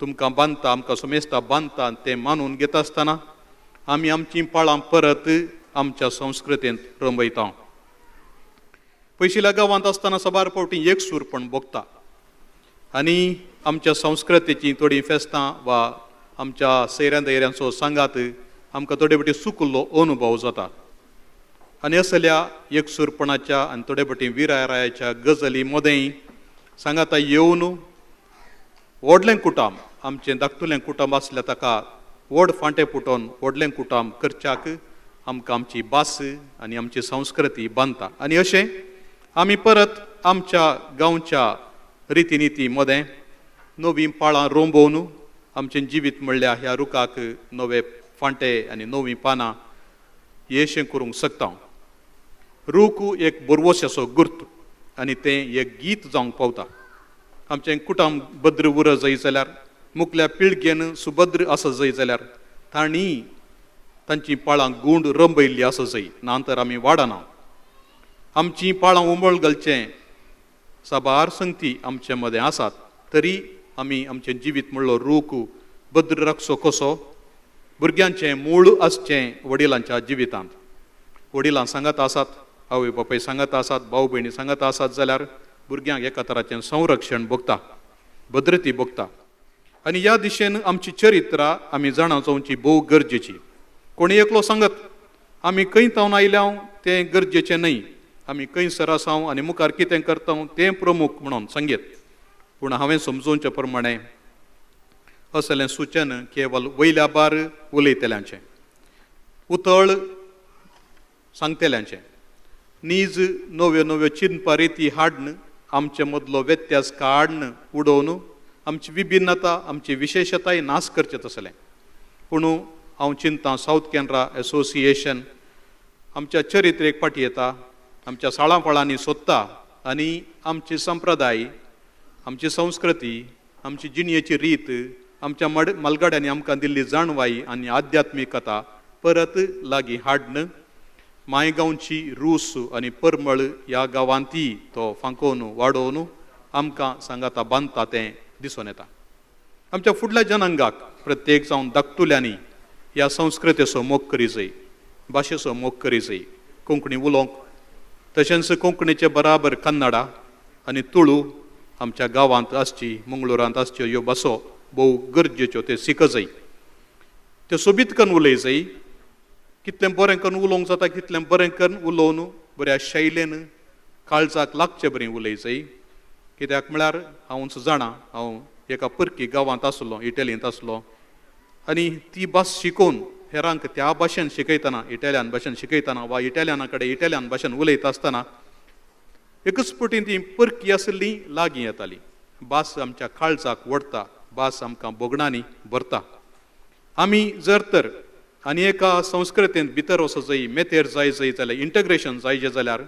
S1: तुमकां बांदता, आमकां सोमेस्ता बांदता तें मानून घेता आसतना आमी आमचीं पाळां परत आमच्या संस्कृतेंत रमयता. पयशिल्ल्या गांवांत आसतना सबार फावटी एक सूरपण भोगता आनी आमच्या संस्कृतेचीं थोडीं फेस्तां वा आमच्या सैऱ्या दैऱ्यांचो सांगात आमकां थोडे फावटी सुकल्लो अनुभव जाता. आनी असल्या एकसूरपणाच्या आनी थोडे फावटी विरायरायाच्या गजाली मदें सांगाता येवन व्हडलें कुटुंब आमचें धाकटुलें कुटुंब आसलें ताका व्हड फांटें पुटोवन व्हडलें कुटुंब करच्याक आमकां आमची भास आनी आमची संस्कृती बांदता. आनी अशें आमी परत आमच्या गांवच्या रितीनिती मदें नवीं पाळां रोंबोवन आमचें जिवीत म्हणल्या ह्या रुखाक नवे फांटे आनी नवीं पानां येशें करूंक शकता. रूख एक बरवशाचो गुर्त आनी तें एक गीत जावंक पावता. आमचें कुटुंब भद्र उर जाय जाल्यार, मुखल्या पिळगेन सुभद्र आसा जाय जाल्यार तांणी तांचीं पाळां गूंड रंबयल्लीं आसा जाय, नांतर आमी वाडना. आमचीं पाळां उमळ घालचें साबार संगती आमचे मदें आसात, तरी आमी आमचें जिवीत म्हणलो रूख भद्र राखचो कसो. भुरग्यांचें मूळ आसचें वडिलांच्या जिवितांत. वडिलां सांगत आसात, आवय बापाय सांगत आसात, भाव भयणी सांगत आसात जाल्यार भुरग्यांक एका तराचें संरक्षण भोगता, भद्रती भोगता. आनी ह्या दिशेन आमची चरित्रां आमी जाणा जावची भोव गरजेची. कोणी एकलो सांगत आमी खंय तावन आयल्या तें गरजेचें न्हय, आमी खंयसर आसां आनी मुखार कितें करता तें प्रमुख म्हणून सांगेत. पूण हांवें समजोवचे प्रमाणें असलें सुचन केवल वयल्या बार उलयतल्यांचें, उतळ सांगतल्यांचें. नीज नव्यो नव्यो चिंतपा रिती हाडन, आमचे मदलो व्यत्यास काडन उडोवन आमची विभिन्नता आमची विशेशताय नाश करचें तसलें. पूण हांव चिंता साऊथ कॅनरा एसोसिएशन आमच्या चरित्रेक फाटी येता, आमच्या साळाफळांनी सोदता आनी आमची संप्रदाय, आमची संस्कृती, आमची जिणयेची रीत, आमच्या मलगड्यांनी आमकां दिल्ली जाणवाई आनी आध्यात्मिकता परत लागीं हाडन मायगांवची रूस आनी परमळ ह्या गांवांती तो फांकोवन वाडोवन आमकां सांगाता बांदता तें दिसून येता. आमच्या फुडल्या जनांगाक प्रत्येक जावन धाकटुल्यांनी ह्या संस्कृतेचो मोग करी जाय, भाशेचो मोग करी जाय, कोंकणी उलोवंक. तशेंच कोंकणीचे बराबर कन्नडा आनी तुळू आमच्या गांवांत आसची, मंगळुरांत आसच्यो ह्यो भासो भोव गरजेच्यो, ते शिक जाय, त्यो सोबीत करून उलय जाय. कितलें बरें करून उलोवंक जाता तितलें बरें करून उलोवन बऱ्या शैलेन काळजाक लागचें बरें उलय जाय. कित्याक म्हळ्यार हांव जाणा, हांव एका परकी गांवांत आसलो, इटलींत आसलो, आनी ती भास शिकोवन हेरांक त्या भाशेन शिकयतना, इटालियन भाशेन शिकयतना वा इटालियना कडेन इटालियन भाशेन उलयता आसतना एकच पटीन ती परकी आसली लागीं येताली. भास आमच्या काळजाक वडता, भास आमकां बोगणांनी भरता. आमी जर तर आनी एका संस्कृतेंत भितर वचो जाय, मेतेर जाय जाल्यार इंटग्रेशन जायचें जाल्यार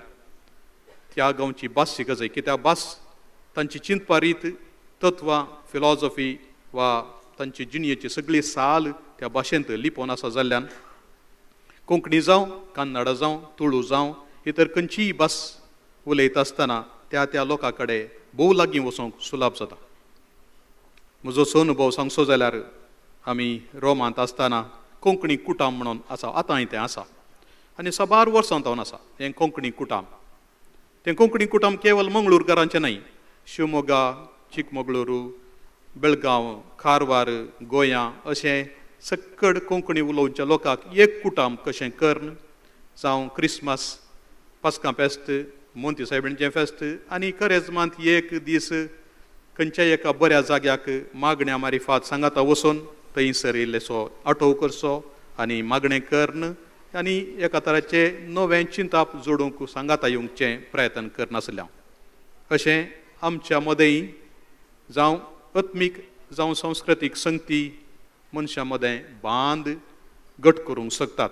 S1: त्या गांवची भास शिक जाय. कित्याक भास तांची चिंतपा रीत, तत्वां, फिलॉसॉफी वा तांची जिणयेची सगळी साल त्या भाशेंत लिपोवन आसा जाल्ल्यान कोंकणी जावं, कन्नडा जावं, तुळू जावं, इतर खंयचीय भास उलयता आसतना त्या लोकां कडेन भोव लागीं वचूंक सुलभ जाता. म्हजो अनुभव सांगचो जाल्यार आमी रोमांत आसतना कोंकणी कुटाम म्हणून आसा, आतांय तें आसा आनी साबार वर्सां जावन आसा हें कोंकणी कुटाम. तें कोंकणी कुटाम केवळ मंगळूरकारांचें न्हय, शिवमोगा, चिकमगळूरू, बेळगांव, कारवार, गोंयां अशें सक्कड कोंकणी उलोवच्या लोकांक एक कुटाम कशें कर्ण जावं क्रिस्मस, पास्कां फेस्त, मोंती सायबिणीचें फेस्त आनी करेजमांत एक दीस खंयच्याय एका बऱ्या जाग्याक मागण्या मारिफात सांगाता वचून थंयसर इल्लेसो आठोव करचो आनी मागणें कर्ण आनी एका तराचें नवें चिंताप जोडूंक सांगाता येवंकचें प्रयत्न करनासलें हांव. अशें आमच्या मदें जावं आत्मीक जावं संस्कृतीक संगती मनशां मदें बांद घट करूंक शकतात.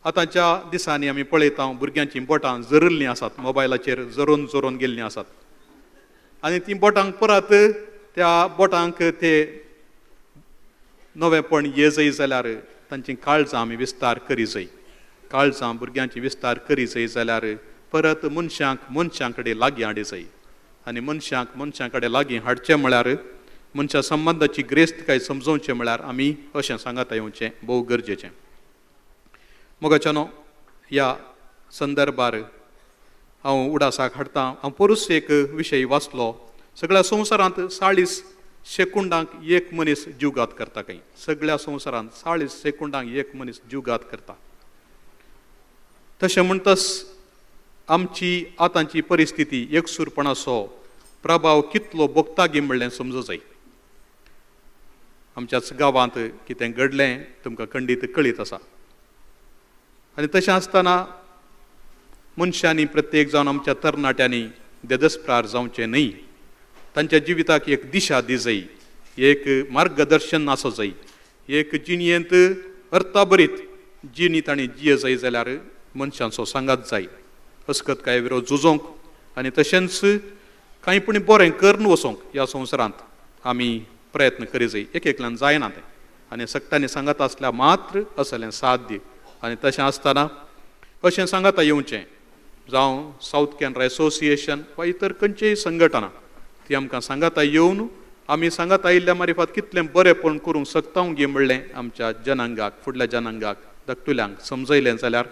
S1: आतांच्या दिसांनी आमी पळयता भुरग्यांचीं बोटां जरिल्लीं आसात, मोबायलाचेर जरोवन गेल्लीं आसात आनी तीं बोटांक परत त्या बोटांक ते नवेपण ये जाय जाल्यार तांची काळजां आमी विस्तार करी जाय. काळजां भुरग्यांची विस्तार करी जाय जाल्यार परत मनशां कडेन लागीं हाडी जाय आनी मनशां कडेन लागीं हाडचें म्हळ्यार मनशा संबंदाची ग्रेस्तकाय समजोवचें म्हळ्यार आमी अशें सांगाता येवचें भोव गरजेचें. मोगाच्यानो ह्या संदर्भार हांव उडासाक हाडटां. हांव परूस एक विशय वाचलो. सगळ्या संवसारांत 40 सेकुंडांक एक मनीस जीवघात करता. खंय सगळ्या संवसारांत 40 सेकुंडांक एक मनीस जीवघात करता. तशें म्हणटस आमची आतांची परिस्थिती एकसूरपणाचो प्रभाव कितलो भोगता गे म्हणलें समजूं जाय. आमच्याच गांवांत कितें घडलें तुमकां खंडीत कळीत आसा आनी तशें आसतना मनशांनी प्रत्येक जावन आमच्या तरणाट्यांनी देदस्प्रार जावचें न्हय. तांच्या जिविताक एक दिशा दी जाय, एक मार्गदर्शन आसूं जाय, एक जिणयेंत अर्थाभरीत जिणी तांणी जिये जाय जाल्यार मनशांचो सांगात जाय. अस्कतकाये विरोध झुजोवंक आनी तशेंच कांयपणी बरें करून वचोंक ह्या संवसारांत आमी प्रयत्न करी जाय. एकल्यान जायना तें आनी सक्तांनी सांगत आसल्यार मात्र असलें साध्य. आनी तशें आसतना अशें सांगता येवचें जावं सावथ कॅनरा एसोसिएशन वा इतर खंयचीय संघटना ती आमकां सांगता येवन आमी सांगत आयिल्ल्या मारिफात कितलें बरेंपण करूंक शकता गे म्हणलें आमच्या जनांगाक, फुडल्या जनांगाक, धाकटुल्यांक समजयलें जाल्यार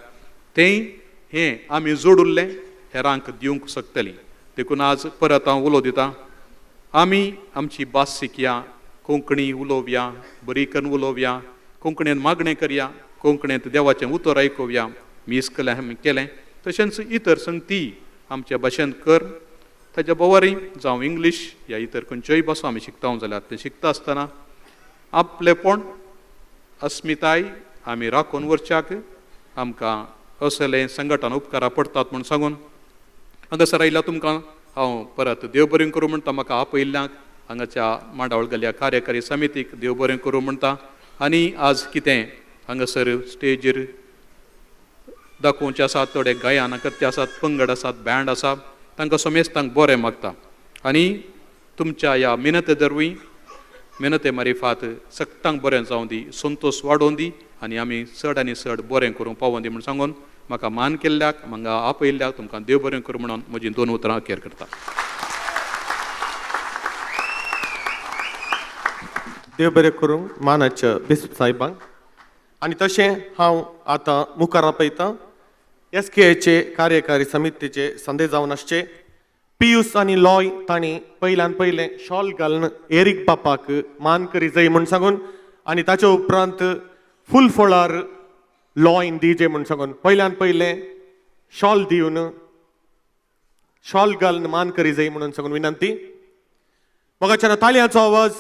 S1: तें हें आमी जोडुल्लें हेरांक दिवंक शकतलीं. देखून आज परत हांव उलो दितां. आमी आमची भास शिकया, कोंकणी उलोवया, बरी करून उलोवया, कोंकणीन मागणें करया, कोंकणींत देवाचें उतर आयकुया. मी इस्कलें आमी केलें तशेंच इतर संगती आमच्या भाशेन कर. ताच्या बोवारी जावं इंग्लीश ह्या इतर खंयच्योय भासो आमी शिकता जाल्यार ते शिकता आसतना आपलेपण, अस्मिताय आमी राखून व्हरच्याक आमकां असलें संघटन उपकारा पडटात म्हूण सांगून हांगासर आयिल्ल्या तुमकां हांव परत देव बरें करूं म्हणटा. म्हाका आपयल्ल्यांक हांगाच्या मांडावळ गेल्ल्या कार्यकारी समितीक देव बरें करूं म्हणटा. आनी आज कितें हांगासर स्टेजीर दाखोवचे आसात, थोडे गायन करते आसात, पंगड आसात, बँड आसा, तांकां समेस्तांक बरें मागता. आनी तुमच्या ह्या मिनते दरवीं मिनते मारिफात सगळ्यांक बरें जावं दी, संतोष वाडोवन दी आनी आमी चड आनी चड बरें करूंक पावोन दी म्हूण सांगून म्हाका मान केल्ल्याक म्हाका आपयल्ल्याक तुमकां देव बरें करूं म्हणून म्हजी 2 उतरां अखेर करता.
S16: देव बरें करूं मानाच्या बिस्प साहेबांक. आनी तशें हांव आतां मुखार आपयतां SKAचे कार्यकारी समितीचे संदेश जावन आसचे. पियूस आनी लॉय तांणी पयल्यान पयलें शॉल घालून एरिक बापाक मान करी जाय म्हूण सांगून आनी ताचे उपरांत फूल फळार लॉयन दिजे म्हूण सांगून पयल्यान पयलें शॉल दिवन शॉल घालून मान करी जाय म्हणून सांगून विनंती. मोगाच्या ताळयांचो आवाज.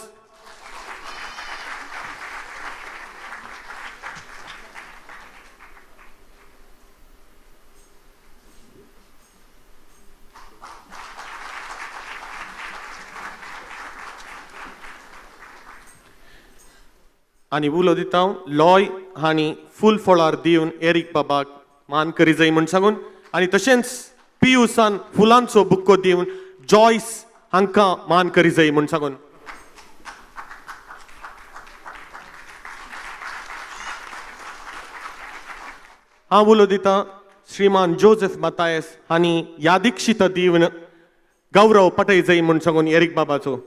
S16: आनी उलो दिता लॉय हांणी फूल फळार दिवन एरिक बाबाक मान करी जाय म्हूण सांगून आनी तशेंच पियूसान फुलांचो बुक्को दिवन जॉयस हांकां मान करी जाय म्हूण सांगून. हांव उलो दिता श्रीमान जोसेफ मातायस हांणी यादीक्षित दिवन गौरव पटय जाय म्हूण सांगून एरिक बाबाचो.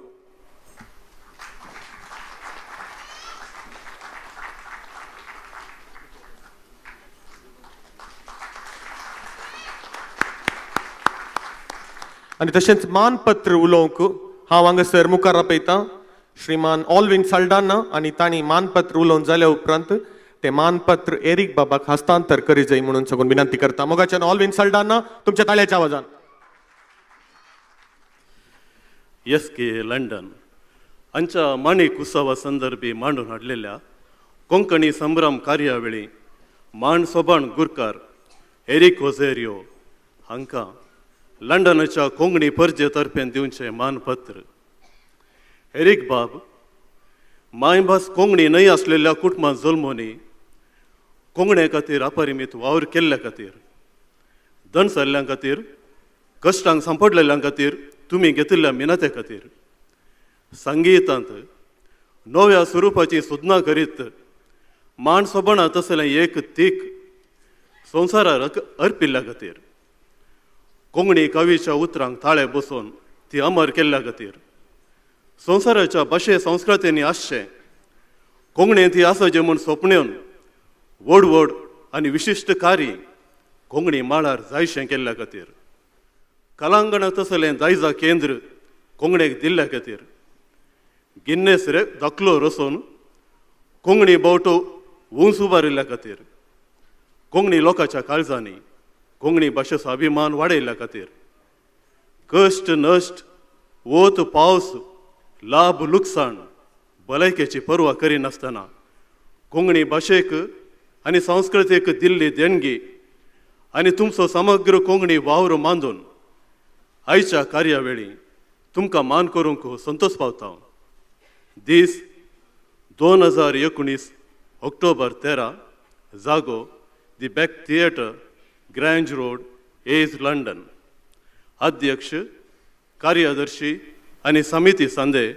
S16: आनी तशेंच मानपत्र उलोवंक हांव हांगासर मुखार आपयतां श्रीमान ऑल्विन साल्डाना आनी तांणी मानपत्र उलोवन जाल्या उपरांत ते मानपत्र एरिक बाबाक हस्तांतर करी जाय म्हणून सांगून विनंती करता. मोगाच्यान ऑल्विन साल्डाना तुमच्या ताळ्याच्या आवाजान.
S2: SK लंडन हांच्या माणिक उत्सवा संदर्भी मांडून हाडलेल्या कोंकणी संभ्रम कार्यावळी मांड सोबाण गुरकार एरिक ओझेरियो हांकां लंडनाच्या कोंकणी परजे तर्फेन दिवचें मानपत्र. एरिक बाब मायभास कोंकणी न्हय आसलेल्या कुटुंबांत जल्मोनी कोंकणे खातीर अपरिमीत वावर केल्ल्या खातीर दणसरल्यां खातीर कश्टांक सांपडलेल्या खातीर तुमी घेतिल्ल्या मिनते खातीर संगीतांत नव्या स्वरुपाची सुधारणा करीत मांड सोबणा तसलें एक तीक संवसाराक अर्पिल्ल्या खातीर कोंकणी कवीच्या उतरांक ताळे बसोवन ती अमर केल्ल्या खातीर संवसाराच्या भाशे संस्कृतींनी आसचें कोंकणी ती आसचें म्हूण सोपणेवन व्हड व्हड आनी विशिश्ट कार्य कोंकणी माळार जायशें केल्ल्या खातीर कलांगण तसलें दायजा केंद्र कोंकणीक दिल्ल्या खातीर गिन्नेस दाखलो रचोवन कोंकणी बोवटो उंच उबारिल्ल्या खातीर कोंकणी लोकांच्या काळजांनी कोंकणी भाशेचो अभिमान वाडयल्ल्या खातीर कश्ट नश्ट वोत पावस लाभ लुकसाण भलायकेची पर्वा करिनासतना कोंकणी भाशेक आनी संस्कृतीक दिल्ली देणगी आनी तुमचो समग्र कोंकणी वावर मांडून आयच्या कार्यावळी तुमकां मान करूंक संतोश पावता. दीस 2019 ऑक्टोबर 13 जागो the Beck Theatre Grange Road Hayes London. अध्यक्ष कार्यदर्शी आनी समिती संदे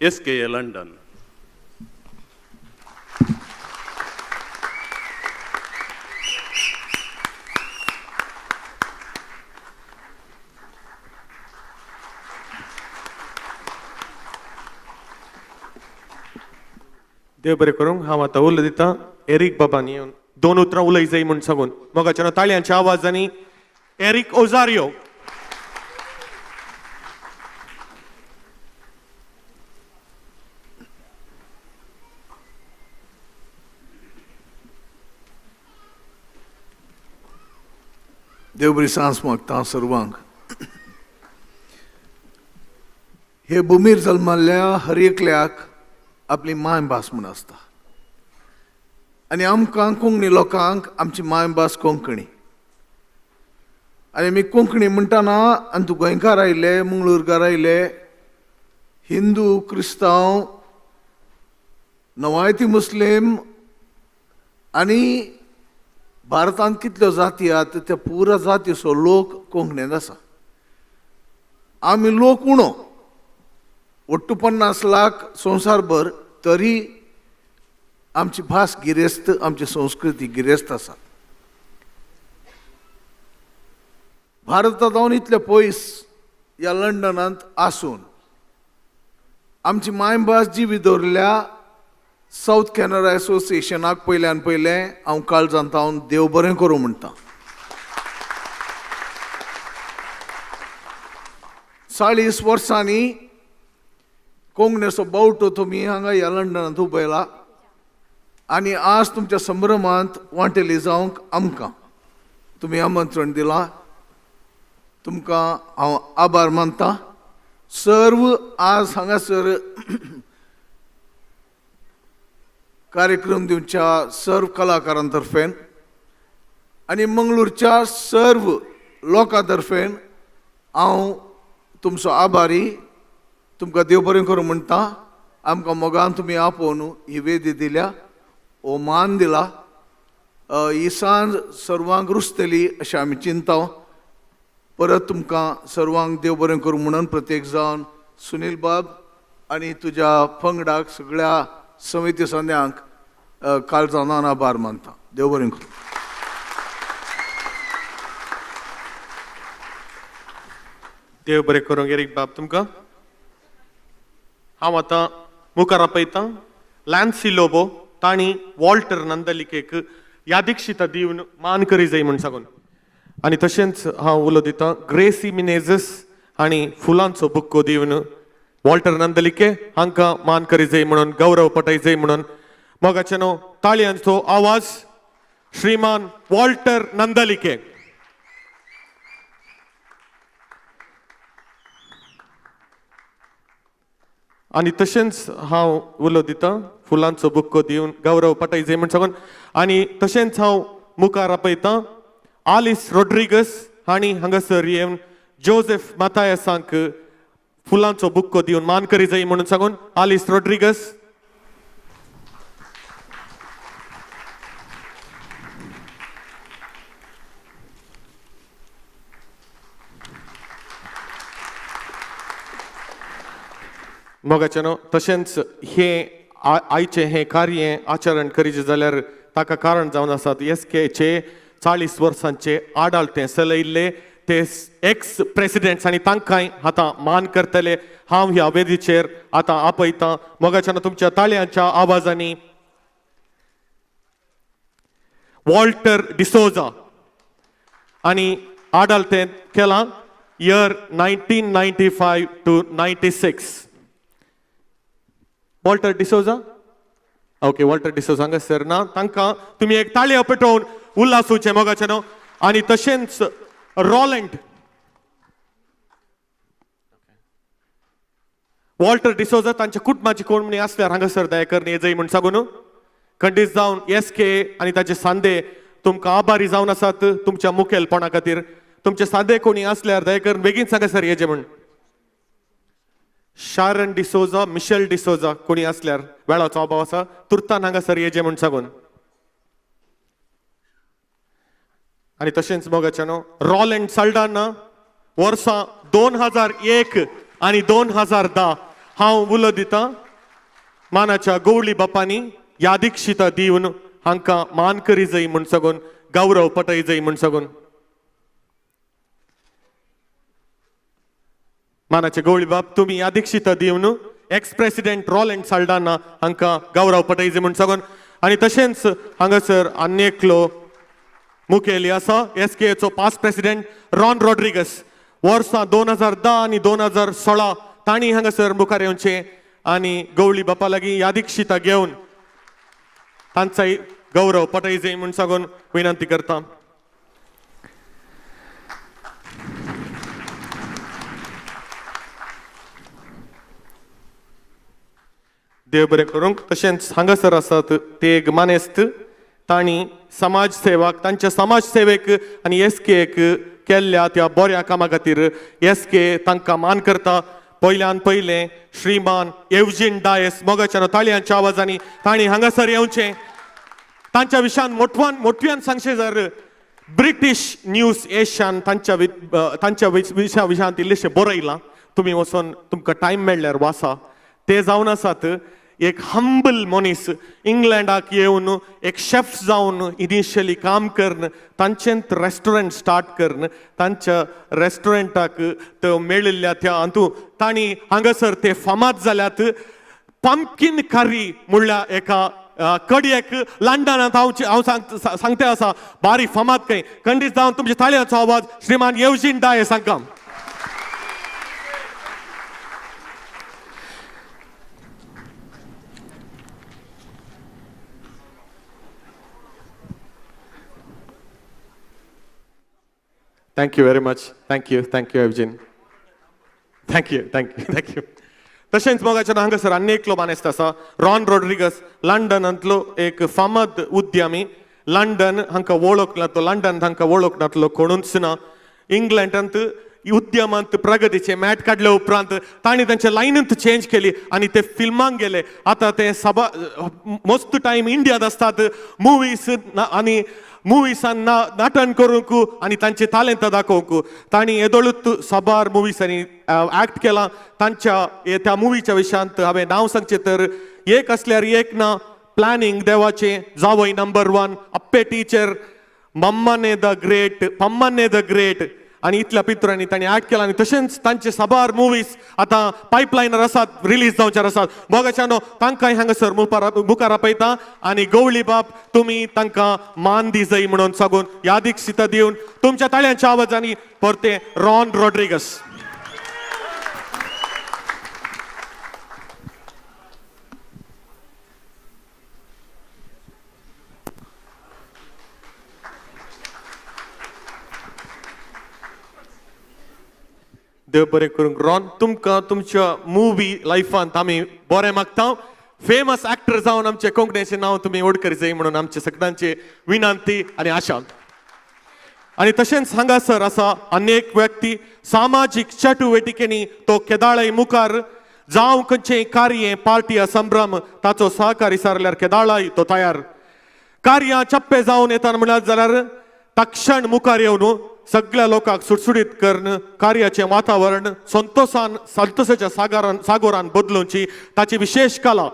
S2: SKA लंडन.
S16: देव बरें करूंक. हांव आतां उलो दितां एरिक बाबांनी येवन 2 उतरां उलय जाय म्हूण सांगून मोगाच्या ताळयांच्या आवाजांनी एरिक ओझारियो.
S18: देव बरी सांस मागता सर्वांक. हे भुमीर जल्मल्ल्या हर एकल्याक आपली मायभास म्हूण आसता आनी आमकां कोंकणी लोकांक आमची मायभास कोंकणी आनी आमी कोंकणी म्हणटाना आनी तूं गोंयकार आयले मंगळूरकार आयले हिंदू क्रिस्तांव नवायती मुस्लीम आनी भारतांत कितल्यो जाती आहात त्या पुरा जातीचो लोक कोंकणींत आसा. आमी लोक उणो ಒಟ್ಟು 50 लाख संवसारभर तरी आमची भास गिरेस्त, आमची संस्कृती गिरेस्त आसा. भारतांतून इतले पयस ह्या लंडनांत आसून आमची मायभास जिवीत दवरल्या साऊथ कॅनरा एसोसिएशनाक पयल्यान पयलें हांव काळजांतावन देव बरें करूं म्हणटा. 40 वर्सांनी कोंकणीचो बावटो तुमी हांगा ह्या लंडनांत उबयला आनी आज तुमच्या संभ्रमांत वांटेली जावंक आमकां तुमी आमंत्रण दिलां. तुमकां हांव आभार मानतां. सर्व आज हांगासर कार्यक्रम दिवच्या सर्व कलाकारांतर्फेन आनी मंगळूरच्या सर्व लोकां तर्फेन हांव तुमचो आभारी. तुमकां देव बरें करूं म्हणटा. आमकां मोगान तुमी आपोवन ही वेदी दिल्या, हो मान दिला. ही सांज सर्वांक रुचतली अशें आमी चिंताव. परत तुमकां सर्वांक देव बरें करूं म्हणून प्रत्येक जावन सुनील बाब आनी तुज्या पंगडाक सगळ्या समिती सदस्यांक काळजांतल्यान आभार मानता. देव बरें करूं.
S16: देव बरें करूं एरिक बाब तुमकां. हांव आतां मुखार आपयतां लॅन्सी लोबो. तांणी वॉल्टर नंदलिकेक यादीक्षिता दिवन मान करी जाय म्हूण सांगून. आनी तशेंच हांव उलो दितां ग्रेसी मिनेझस हांणी फुलांचो बुक्को दिवन वॉल्टर नंदलिके हांकां मान करी जाय म्हणून, गौरव पटय जाय म्हणून. मोगाचे न्हू ताळयांचो आवाज श्रीमान वॉल्टर नंदलिके. आनी तशेंच हांव उलो दितां फुलांचो बुक्को दिवन गौरव पटय जाय म्हूण सांगून. आनी तशेंच हांव मुखार आपयतां आलिस रॉड्रिगस हांणी हांगासर येवन जोसेफ मातायसांक फुलांचो बुक्को दिवन मान करी जाय म्हणून सांगून. आलिस रॉड्रिगस. मोगाचे न्हू तशेंच हे आयचे हे कार्य आचरण करीचे जाल्यार ताका कारण जावन आसात एसकेचे 40 वर्सांचे आडाळते चलयिल्ले ते एक्स प्रेसिडेंट्स आनी तांकांय आतां मान करतले. हांव ह्या वेदीचेर आतां आपयतां मोगाच्या तुमच्या ताळयांच्या आवाजांनी वॉल्टर डिसोजा आनी आडाळते केलां year 1995 to 96. Walter D'Souza. Okay Walter D'Souza हांगासर ना. तांकां तुमी एक ताळी आपटोवन उल्हासूचे मोगाचे न्हू. आनी तशेंच रॉलंड वॉल्टर डिसोजा तांच्या कुटुंबाची कोण आसल्यार हांगासर दयाकर येजय म्हूण सांगून खंडीत जावन एसके आनी ताचे सांदे तुमकां आभारी जावन आसात तुमच्या मुखेलपणा खातीर. तुमचे सांदे कोणी आसल्यार दयाकर बेगीन हांगासर येजे म्हूण. शारन डिसोजा, मिशेल डिसोजा कोणी आसल्यार वेळाचो अभाव आसा तुर्तान हांगासर येजे म्हूण सांगून. आनी तशेंच मोगाचे न्हू रॉलंड साल्डाना वर्सां 2001 आनी 2010 हांव उलो दितां मानाच्या गवळी बापांनी यादीक्षिता दिवन हांकां मान करी जाय म्हूण सांगून, गौरव पटय जाय म्हूण सांगून. मानाचे गवळी बाप तुमी यादीक्षिता दिवन एक्स प्रेसिडेंट रॉलंड साल्डाना हांकां गौरव पटय जाय म्हूण सांगून. आनी तशेंच हांगासर आनी एकलो मुखेली आसा एसकेचो पास्ट प्रेसिडेंट रॉन रॉड्रिगस वर्सां 2010 आनी 2016 तांणी हांगासर मुखार येवचें आनी गवळी बापा लागीं यादीक्षिता घेवन तांचाय गौरव पटय जाय म्हूण सांगून विनंती करता. देव बरें करूंक. तशेंच हांगासर आसात ते मानेस्त तांणी समाज सेवाक तांच्या समाज सेवेक आनी एसकेक केल्ल्या त्या बऱ्या कामा खातीर एसके तांकां मान करता. पयल्यान पयलें श्रीमान एवजीन डायस मोगाच्या ताळयांच्या आवाजांनी तांणी हांगासर येवचें. तांच्या विशयान मोठ्यान सांगचें जर ब्रिटीश न्यूज एशियान तांच्या विशयान इल्लेशें बरयलां. तुम्ही वचून तुमकां टायम मेळ्ळ्यार वाचा. ते जावन आसात एक हंबल मनीस इंग्लंडाक येवन एक शेफ जावन इनिशियली काम करन तांचेंत रेस्टॉरंट स्टार्ट करन तांच्या रेस्टॉरंटाक तो मेळिल्ल्या त्या हातूं तांणी हांगासर ते फामाद जाल्यात. पंपकीन करी म्हणल्यार एका कड्याक लंडनांत हांव सांगते आसा बारी फामाद खंय. खंडीत जावन तुमच्या ताळयांचो आवाज श्रीमान येवजीन डाये सांगा. Thank you very much. Thank you, Evgen. Thank you. तशेंच मोगाच्या हांगासर आनी एकलो मानेस्त आसा रॉन रॉड्रिगस लंडनांतलो एक फामाद उद्यमी. लंडन हांकां वळखनातलो लंडन हांकां वळखनातलो कोणूच ना. इंग्लंडांत उद्यमांत प्रगतीचे मॅट काडल्या उपरांत तांणी तांचे लायनच चेंज केली आनी ते फिल्मांक गेले. आतां ते मोस्ट टायम इंडियांत आसतात मुवीज आनी मुवीसान नाटन करूंक आनी तांचे तालेंत दाखोवंक. तांणी येदोळूच साबार मुवीसांनी ऍक्ट केलां. तांच्या त्या मुवीच्या विशयांत हांवें नांव सांगचें तर एक असल्यार एक ना, प्लॅनिंग देवाचे, जावय नंबर 1, अप्पे टीचर, मम्माने द ग्रेट, पम्माने द ग्रेट आनी इतल्या पितरांनी तांणी ऍक्ट केला. आनी तशेंच तांचे साबार मुवीज आतां पायपलायनर आसात, रिलीज जावच्यार आसात. मोगाच्यानो तांकांय हांगासर मुखार आपयता आनी गवळी बाब तुमी तांकां मान दिजय म्हणून सांगून यादीक सिता दिवन तुमच्या ताळयांच्या आवाजांनी परते रॉन रॉड्रिगस. देव बरें करूंक. रॉन तुमकां तुमच्या मुवी लायफांत आमी बरें मागता. फेमस ऍक्टर जावन आमचे कोंकणीचें नांव तुमी व्हड करी म्हणून आमचे सगळ्यांची विनंती आनी आशा. आनी तशेंच हांगासर आसा अनेक व्यक्ती सामाजीक चटुवटिकेनी तो केदाळय मुखार जावं खंयचेय कार्य पार्टी संभ्रम ताचो सहकारी सारल्यार केदाळय तो तयार. कार्यां चप्पे जावन येता म्हणात जाल्यार तक्षण मुखार येवन सगळ्या लोकांक सुटसुटीत करून कार्याचें वातावरण संतोषाच्या सागोरान बदलूंची ताची विशेष कला.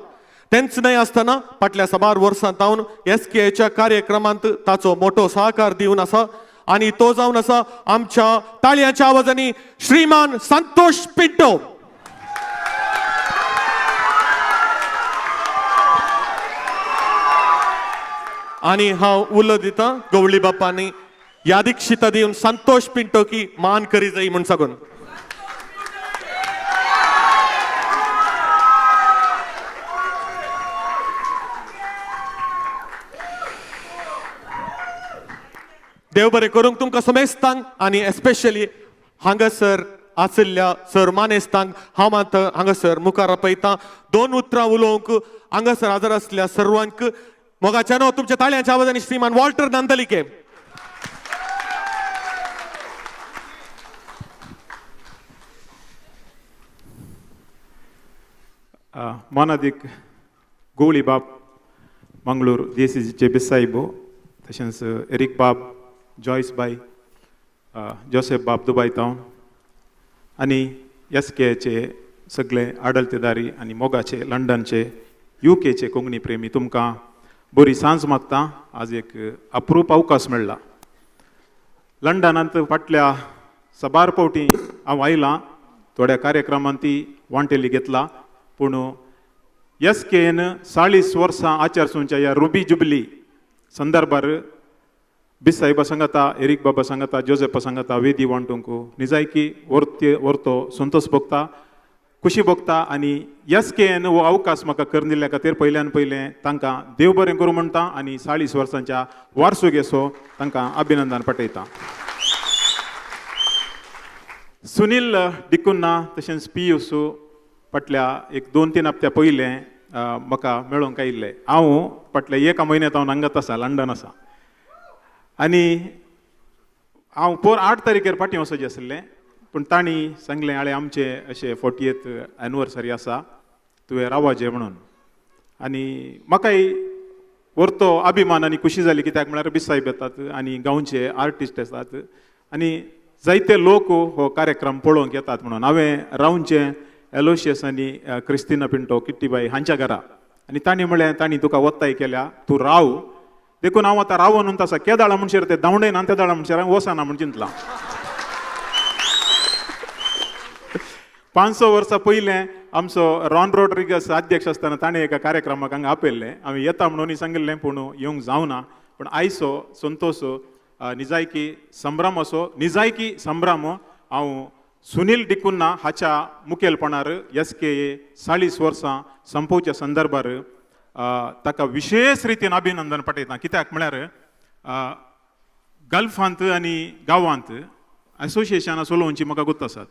S16: तेंच न्हय आसतना फाटल्या साबार वर्सां जावन SKच्या कार्यक्रमांत ताचो मोठो सहकार दिवन आसा आनी तो जावन आसा आमच्या ताळयांच्या आवाजांनी श्रीमान संतोष पिंटो. आनी हांव उलो दितां गवळी बापांनी यादीक शिता दिवन संतोष पिंटो की मान करी जाय म्हूण सांगून. देव बरें करूंक तुमकां समेस्तांक आनी एस्पेशली हांगासर आशिल्ल्या सर मानेस्तांक हांव मात हांगासर मुखार आपयतां. 2 उतरां उलोवंक हांगासर हजर आसल्या सर्वांक मोगाच्यानो तुमच्या ताळयांच्या आवाजांनी श्रीमान वॉल्टर नांदलिके.
S19: मानादीक गवळी बाब मंगळूर DCCचे बेसाईबो, तशेंच एरिक बाब, जॉयस बाई, जोसेफ बाब दुबय टावन आनी SKचे सगळे आडलतेदारी आनी मोगाचे लंडनचे UKचे कोंकणी प्रेमी तुमकां बरी सांज मागता. आज एक अप्रूप अवकाश मेळ्ळा. लंडनांत फाटल्या साबार फावटी हांव आयलां, थोड्या कार्यक्रमांत ती वांटेली घेतला, पूण SKन 40 वर्सां आचारसूंच्या ह्या रुबी जुबली संदर्भार बिसाईबा सांगता, एरिक बाबा सांगता, जोसेफा सांगता वेदी वांटूंक निजायकी व्हरतो संतोष भोगता, खुशी भोगता. आनी SKन हो अवकाश म्हाका करून दिल्ल्या खातीर पयल्यान पयलें तांकां देव बरें करूं म्हणटा आनी 40 वर्सांच्या वार्सुगेचो तांकां अभिनंदन पाठयता. सुनील डिकुन्ना तशेंच पियूस फाटल्या एक 2-3 हप्त्या पयलें म्हाका मेळोंक आयिल्ले. हांव फाटल्या 1 म्हयन्यांत हांव हांगाच आसा, लंडन आसा. आनी हांव 8 तारखेर फाटीं वचचें आसलें, पूण तांणी सांगलें आळे आमचे अशें 40th एनिवर्सरी आसा, तुवें रावाजें म्हणून. आनी म्हाकाय व्हरतो अभिमान आनी खुशी जाली, कित्याक म्हळ्यार बिसाईब येतात आनी गांवचे आर्टिस्ट आसात. आनी जायते लोक हो कार्यक्रम पळोवंक येतात म्हणून हांवें रावंचे एलोशियस आनी क्रिस्तिना पिंटो किट्टीबाई हांच्या घरा आनी तांणी म्हळें तांणी तुका वत्ताय केल्या तूं राव देखून हांव आतां राव म्हणून आसा केदाळा म्हणशेर ते धांवडेन आनी तेदाळा म्हणशेर हांव वसना म्हण चिंतलां 500 वर्सां पयलें आमचो रॉन रॉड्रिगस अध्यक्ष आसतना ताणें एका कार्यक्रमाक हांगा आपयल्लें हांवें येता म्हणून सांगिल्लें पूण येवंक जावना पूण आयचो संतोश निजायकी संभ्रम असो निजायकी संभ्रम हांव सुनील डिकुन्ना हाच्या मुखेलपणार SKA 40 वर्सां संपोवच्या संदर्भार ताका विशेष रितीन अभिनंदन पटयता कित्याक म्हळ्यार गल्फांत आनी गांवांत असोसिएशनां चलोवची म्हाका गुर्त आसात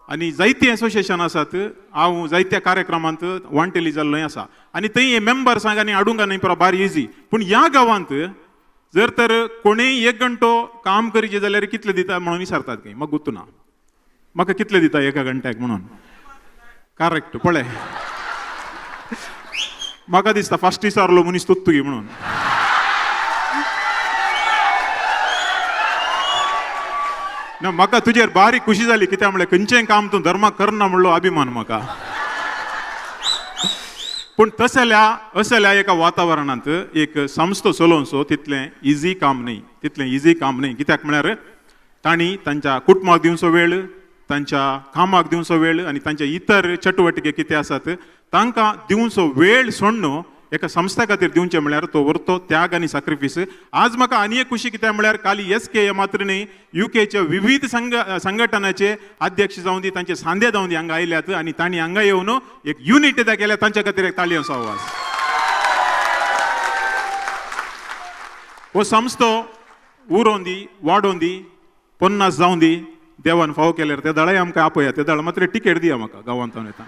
S19: आनी जायतीं एसोसिएशन आसात हांव जायत्या कार्यक्रमांत वांटेली जाल्लोय आसा आनी थंय मेंबर्सांक आनी हाडूंक न्ही पुरो बार इजी पूण ह्या गांवांत जर तर कोणेय 1 घंटो काम करचें जाल्यार कितले दिता म्हणून विचारतात खंय म्हाका गुर्तू ना म्हाका कितले दिता 1 घंट्याक म्हणून करेक्ट पळय म्हाका दिसता फस्ट विचारलो मनीस तूच तुगे म्हणून ना म्हाका तुजेर बारीक खुशी जाली कित्याक म्हळ्यार खंयचेंय काम तूं धर्माक करना म्हणलो अभिमान म्हाका पूण असल्या एका वातावरणांत एक संस्था चलोवचो तितलें इजी काम न्ही कित्याक म्हळ्यार तांणी तांच्या कुटुंबाक दिवचो वेळ तांच्या कामाक दिवचो वेळ आनी तांचे इतर चटवटिके कितें आसात तांकां दिवचो वेळ सोडून एका संस्थे खातीर दिवचें म्हळ्यार तो व्हरतो त्याग आनी सॅक्रिफीस आज म्हाका आनी एक खुशी कित्याक म्हळ्यार काली SKA मात्र न्ही UKचे विविध संघटनाचे अध्यक्ष जावन दी तांचे सांदे जावन दी हांगा आयल्यात आनी तांणी हांगा येवन एक युनिटी दाखयल्या तांच्या खातीर एक ताळयांचो आवाज हो संस्थो उरोवन दी वाडोवन दी 50 जावन दी देवान फाव केल्यार ते दळाय आमकां आपया ते दळ मात्र टिकेट दिया म्हाका गांवांत येता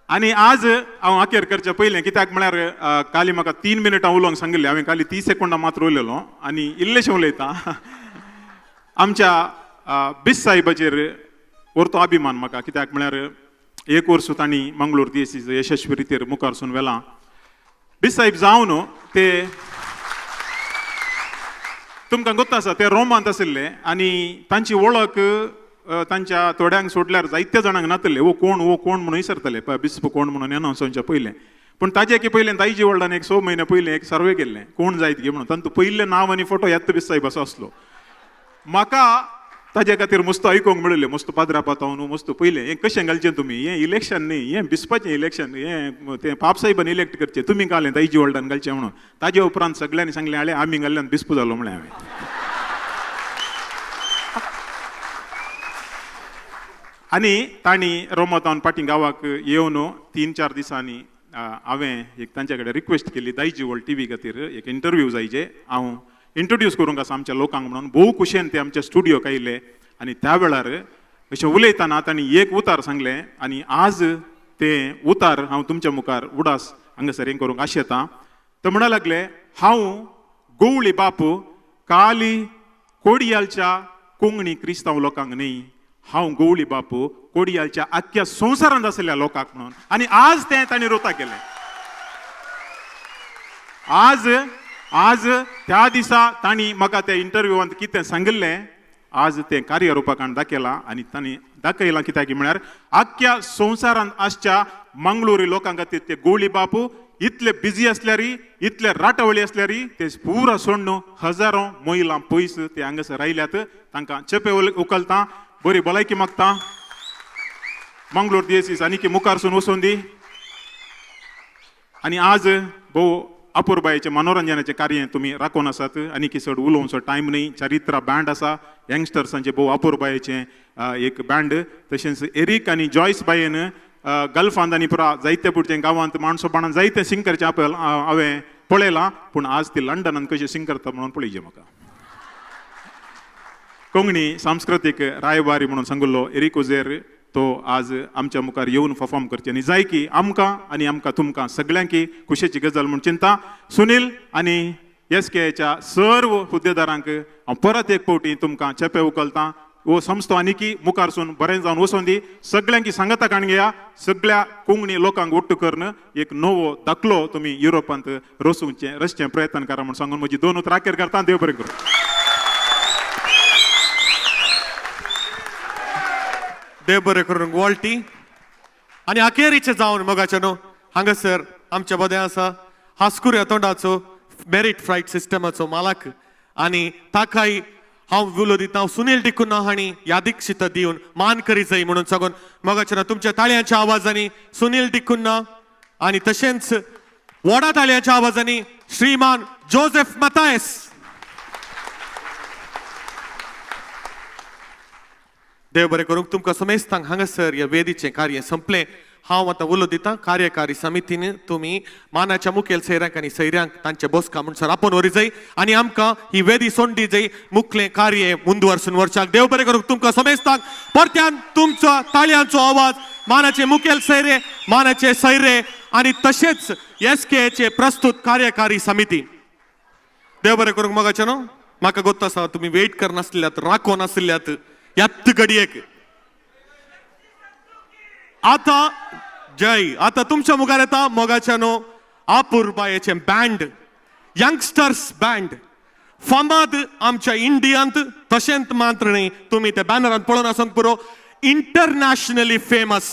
S19: आनी आज हांव आखेर करचे पयलें कित्याक म्हळ्यार काली म्हाका 3 मिनटां उलोवंक सांगिल्लें हांवें काली 30 सेकंदां मात्र उलयलो आनी इल्लेशें उलयतां आमच्या बिस साहेबाचेर व्हरतो अभिमान म्हाका कित्याक म्हळ्यार 1 वर्स तांणी मंगळूर DSC यशस्वी रितीर मुखार वचून व्हेलां बिस साहेब जावन ते तुमकां गुर्त आसा ते रोमांत आशिल्ले आनी तांची वळख तांच्या थोड्यांक सोडल्यार जायत्या जाणांक नातले वो कोण म्हणून विसरतले बिस्प कोण म्हणून एनावन्साच्या पयलें पूण ताजे की पयलें दायजी वॉर्डान एक 6 म्हयने पयलें एक सर्वे केल्लें कोण जायत गे म्हणून तांतूं पयलें नांव आनी फोटो येत बिस साहेब असो आसलो म्हाका ताजे खातीर मस्त आयकूंक मेळिल्लें मस्त पाद्रा पाताव न्हू मस्त पयलें हें कशें घालचें तुमी हें इलेक्शन न्ही हें बिस्पाचें इलेक्शन हें तें पाप साहेबान इलेक्ट करचें तुमी घालें दायजी वॉर्डान घालचें म्हणून ताजे उपरांत सगळ्यांनी सांगलें आले आमी घाल्ल्यान बिस्प जालो म्हळें हांवें आनी तांणी रोमतावन पाटी गांवाक येवन 3-4 दिसांनी हांवें एक तांचे कडेन रिक्वेस्ट केली दायजी वर्ल्ड TV खातीर एक इंटरव्यू जायचे हांव इंट्रोड्यूस करूंक आसा आमच्या लोकांक म्हणून भोव खुशेन ते आमच्या स्टुडियोक आयिल्ले आनी त्या वेळार अशें उलयतना तांणी एक उतार सांगलें आनी आज तें उतार हांव तुमच्या मुखार उडास हांगासर हें करूंक आशेतां ते म्हणूंक लागले हांव गवळी बाप काली कोडयालच्या कोंकणी क्रिस्तांव लोकांक न्ही हांव गवळी बाप कोडयालच्या आख्ख्या संवसारांत आसलेल्या लोकांक म्हणून आनी आज तें तांणी रोता केलें आज त्या दिसा तांणी म्हाका त्या इंटरव्यूवांत कितें सांगिल्लें आज तें कार्यरुपाक हाडून दाखयलां आनी तांणी दाखयलां कित्याक म्हळ्यार आख्ख्या संवसारांत आसच्या मंगळुरी लोकां खातीर ते गवळी बाप इतले बिजी आसल्यारी इतले राटवळी आसल्यारी ते पुरा सोडून हजारो महिलां पयस ते हांगासर आयल्यात तांकां चेपे उखलतां बरी भलायकी मागता मंगळूर DSC आनी मुखारसून वचून दी आनी आज भोव अपुरबायेचे मनोरंजनाचे कार्य तुमी राखून आसात आनी चड उलोवचो टायम न्ही चरित्रा बँड आसा यंगस्टर्सांचे भोव अपुरबायेचे एक बँड तशेंच एरिक आनी जॉयस बायेन गल्फांत आनी पुरा जायते पुढचे गांवांत माणसोपणान जायते सिंग करचे हांवें पळयलां पूण आज ती लंडनान कशें सिंग करता म्हणून पळयचें म्हाका कोंकणी सांस्कृतीक रायबारी म्हणून सांगिल्लो एरिक उजेर तो आज आमच्या मुखार येवन परफॉर्म करचे आनी जाय की आमकां आनी आमकां तुमकां सगळ्यांकी खुशेची गजाल म्हूण चिंता सुनील आनी SKAच्या सर्व हुद्देदारांक हांव परत एक फावटी तुमकां चेपे उखलतां वो संस्थो आनीकी मुखारसून बरें जावन वचून दी सगळ्यांकी सांगता काण घेया सगळ्या कोंकणी लोकांक ओट्ट करून एक नवो दाखलो तुमी युरोपांत रचचे प्रयत्न करा म्हूण सांगून म्हजी 2 उतरां आखेर करता देव बरें करूं
S16: देव बरें करूंक वळटी आनी अखेरीचे जावन मोगाचे न्हू हांगासर आमच्या बदें आसा हास्कुऱ्या तोंडाचो मेरीट फ्रायट सिस्टमाचो मालक आनी ताकाय हांव उलो दिता सुनील डिकुन्ना हांणी यादीक्षित दिवन मान करी जाय म्हणून सांगून मोगाचे तुमच्या ताळयांच्या आवाजांनी सुनील डिकुन्ना आनी तशेंच व्हडा ताळयांच्या आवाजांनी श्रीमान जोसेफ मतायस. देव बरें करूंक तुमकां समेस्तांक हांगासर ह्या वेदीचें कार्य संपलें. हांव आतां उलो दितां कार्यकारी समितीन तुमी मानाच्या मुखेल सैऱ्यांक आनी सैऱ्यांक तांचे बसका म्हणसर आपोवन व्हरी जाय आनी आमकां ही वेदी सोडली जाय मुखलें कार्य मुंदवरसून व्हरच्याक. देव बरें करूंक तुमकां समेस्तांक परत्यान तुमचो ताळयांचो आवाज मानाचे मुखेल सैरे मानाचे सैरे आनी तशेंच SKAचे प्रस्तुत कार्यकारी समिती. देव बरें करूंक मोगाचे न्हू म्हाका गोत्त आसा तुमी वेट करनासल्यात राखोन आसल्यात यात घडयेक. आता जय आता तुमच्या मुखार येता मोगाचे न्हू आपुरबायेचे बँड यंगस्टर्स बँड फामाद आमच्या इंडियांत तशेंच मात्र न्ही तुमी ते बॅनरान पळोवन आसंक पुरो इंटरनॅशनली फेमस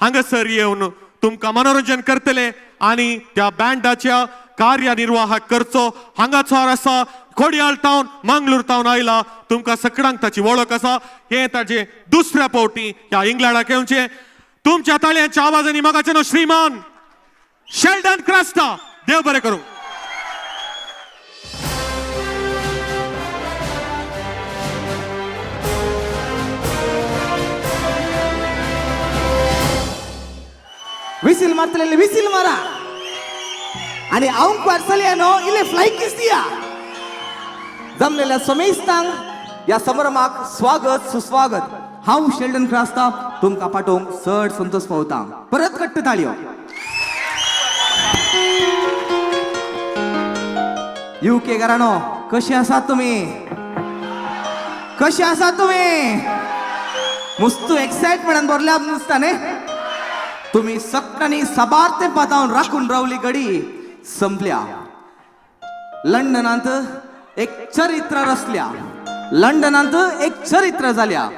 S16: हांगासर येवन तुमकां मनोरंजन करतले आनी त्या बँडाच्या कार्यनिर्वाहक करचो हांगासर आसा खोडयाल टावन मंगळूर टावन आयला. तुमकां सगळ्यांक ताची वळख आसा. हे ताचे दुसऱ्या फावटी ह्या इंग्लंडाक येवचे. तुमच्या ताळयांच्या आवाजांनी मोगाचे न्हू श्रीमान शेल्डन क्रास्टा. देव बरें करूं.
S20: विसील मारतले विसील मारा आणि हांव वाटसले न्हू इले फ्लाईट किस दिया. जमलेल्या समेस्तांक या समारंभाक स्वागत सुस्वागत. हांव शेल्डन क्रास्ता तुमकां पाठोवंक चड संतोष पावता. परत कट्ट ताळयो. UK घराणो कशे आसात तुमी कशे आसात तुमी मस्त एक्साइटमेंटान भरल्या नुसता न्ही. तुम्ही सगळ्यांनी सबार्थे पातावन राखून रावली घडी संपल्या. लंडनांत एक चरित्र रचल्या लंडनांत एक चरित्र जाल्या.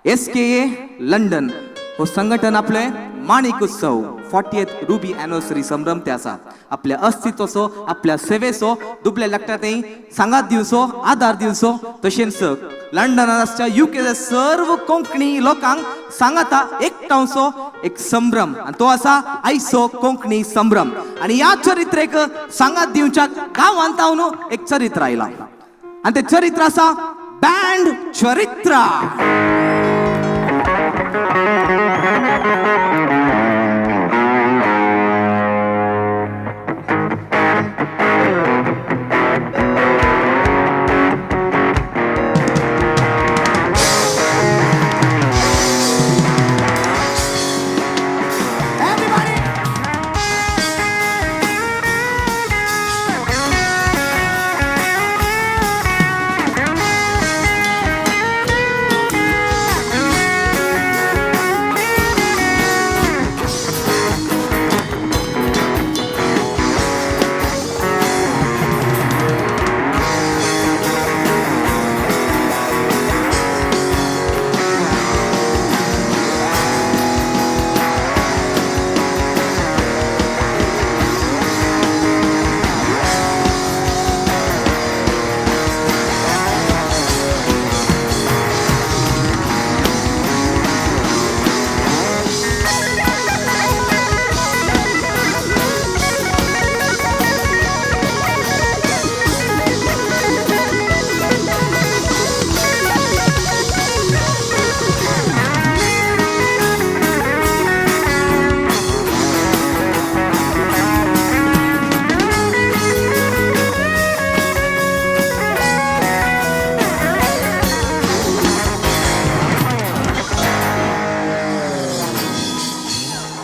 S20: SKA लंडन हो संघटन आपले माणिक उत्सव 40th रुबी एनिव्हर्सरी संभ्रम ते आसा. आपल्या अस्तित्वाचो आपल्या सेवेचो दुबळे लागता ते सांगात दिवचो आधार दिवचो. तशेंच लंडनात आसच्या UKच्या सर्व कोंकणी लोकांक सांगाता एकठांवचो एक संभ्रम आणि तो आसा आयचो कोंकणी संभ्रम. आणि ह्या चरित्रेक सांगात दिवच्या गांवांत न्हू एक चरित्र आयला आणि ते चरित्र आसा बँड चरित्र.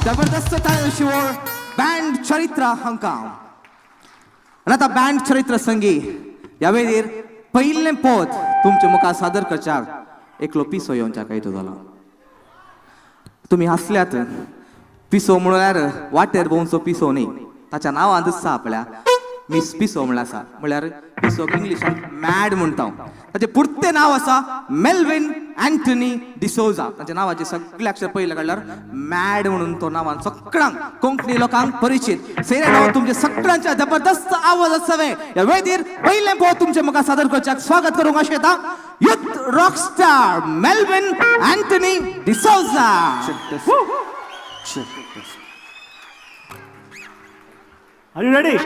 S20: जबरदस्त शिवोर बँड चरित्र हांकां. आणि आता बँड चरित्र संगी ह्या वेळेर पयलें पद तुमच्या मुखार सादर करच्याक एकलो पिसो येवच्या कांय तो जाला. तुम्ही हसल्यात पिसो म्हळ्यार वाटेर भोंवचो पिसो न्ही ताच्या नांवांत आसा आपल्या मिस पिसो म्हणल्यार आसा. म्हळ्यार पिसोक इंग्लिशांत मॅड म्हणटा. ताचें पुर्तें नांव आसा मेल्विन अँटनी डिसोजा तांच्या नावाचे सगळे अक्षर पहिले काढल्यार मॅड म्हणून तो नावान सगळ्यांक कोंकणी लोकांक परिचित सेरे नाव तुमचे सगळ्यांच्या जबरदस्त आवाज असावे या वेदीर पहिले पो तुमचे म्हाका सादर करच्याक स्वागत करूंक अशें येता youth rockstar Melvin Antony D'Souza.
S2: Are you ready?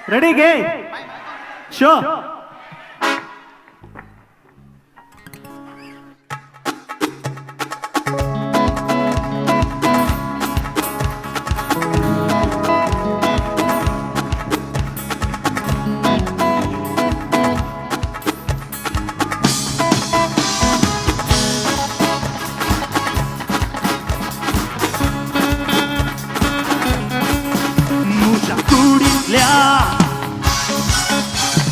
S2: Ready, gay? Sure.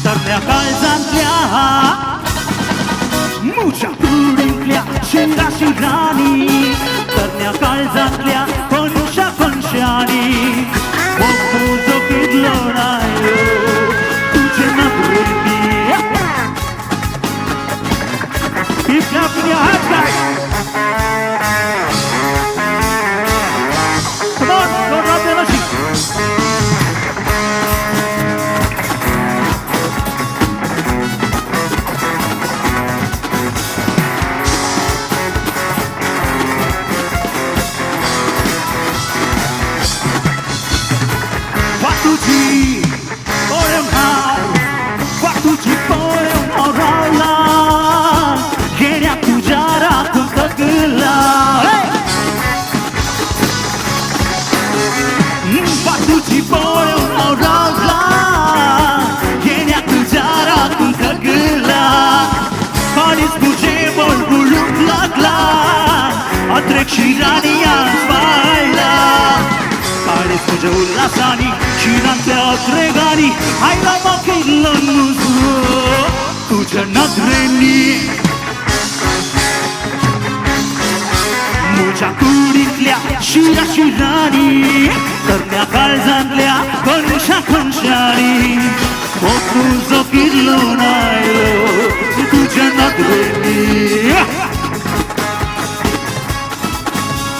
S13: तरण्या काळजांतल्या मुच्या कुडींतल्या शिंगा शिरांनी तरण्या काळजांतल्या कोणशा कोणशांनी तुजो कितलो नायो तुजे नदरेंनी Keep clapping your hands, guys. Come on, don't drop the energy. Shirani आजवायला पाडेस तुझ्या उल्हासानी शिरांतल्या अत्रेगानी आयला मागितलं नुजो तुझ्या नजरेनी मुझ्या कुडीतल्या शिरा शिरानी तरण्या काळजांतल्या खंशा खंशानी तुझो कितलो नायलो तुझ्या नजरेनी.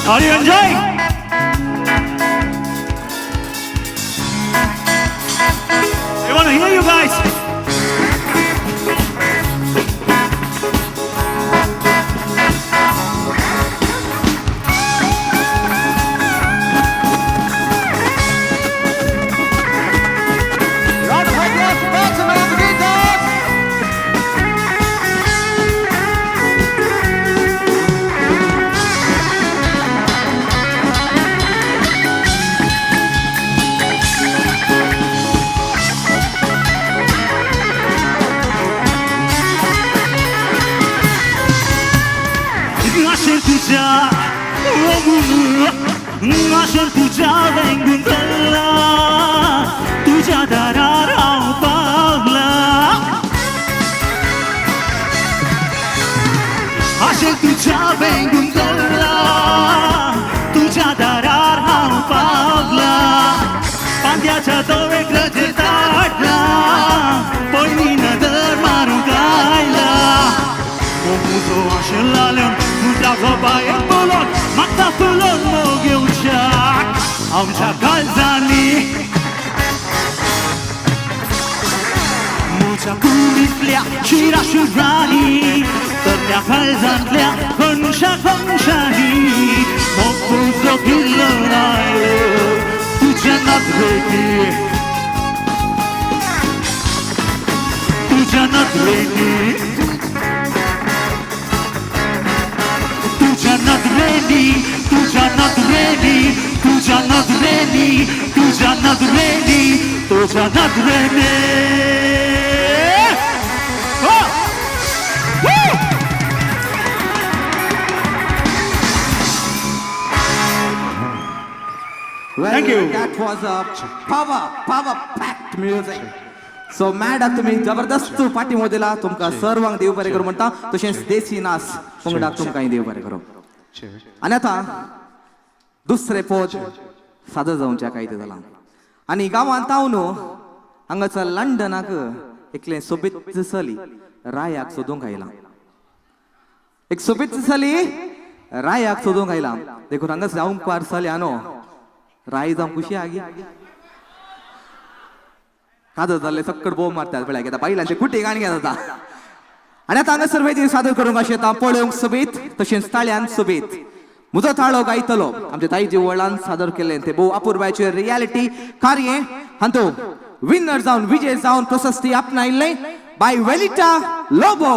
S13: Are you enjoying? I want to hear you guys. Nascer tuझ्या वेंगुंतला तुझ्या दारार हांव पावला आशेर तुझ्या वेंगुंतला तुझ्या दारार हांव पावला पांद्याच्या तोवेक रजे ताटला पयली नदर मारूंक आयला मुजो आशेर लावन तुझ्या बायेक बोलोन म्हाका तुलोन मोगेवच्याक आमच्या काळजांनी मुझ्या कुडींतल्या शिरा शिरांनी तरण्या काळजांतल्या खंशा खंशांनी तुजो कितलो नायलो तुझ्या नदरेनी तुझ्या नदरेनी तुझ्या नदरेनी तुझ्या नदरेनी तुझ्या नदरेनी तुझ्या नदरेनी तुझ्या नदरेनी.
S20: Thank you. That was a power packed music. So mad तुम्ही जबरदस्त पाठी मोदेला तुमका सर्वांक देव बरें करूं म्हणटा तशेंच देसी नाच पंगडाक तुमकांय देव बरें करूं. आनी आतां दुसरें पोज सादर जावच्या कायदे जाला आनी गांवांत हांव न्हू हांगासर लंडनाक एकलें सोबीत चली रायाक सोदूंक आयलां एक सोबीत जाली रायाक सोदूंक आयला देखून हांगास जावंक पार्सल न्हू राय जावंक खुशी आगी काजर जाल्ले सक्कड बोम मारतात पळय घेता बायलांचे कुटी गाणी घेता आनी आतां हांगासर वेदी सादर करूंक अशें येता पळोवंक सोबीत तशेंच ताळ्यान सोबीत म्हजो ताळो गायतलो आमच्या ताईची वळान सादर केल्लें ते भोव अपुर्बाचें रियलिटी कार्य हातूंत विनर जावन विजय जावन प्रशस्ती आपणायल्ले बाय वेलिटा लोबो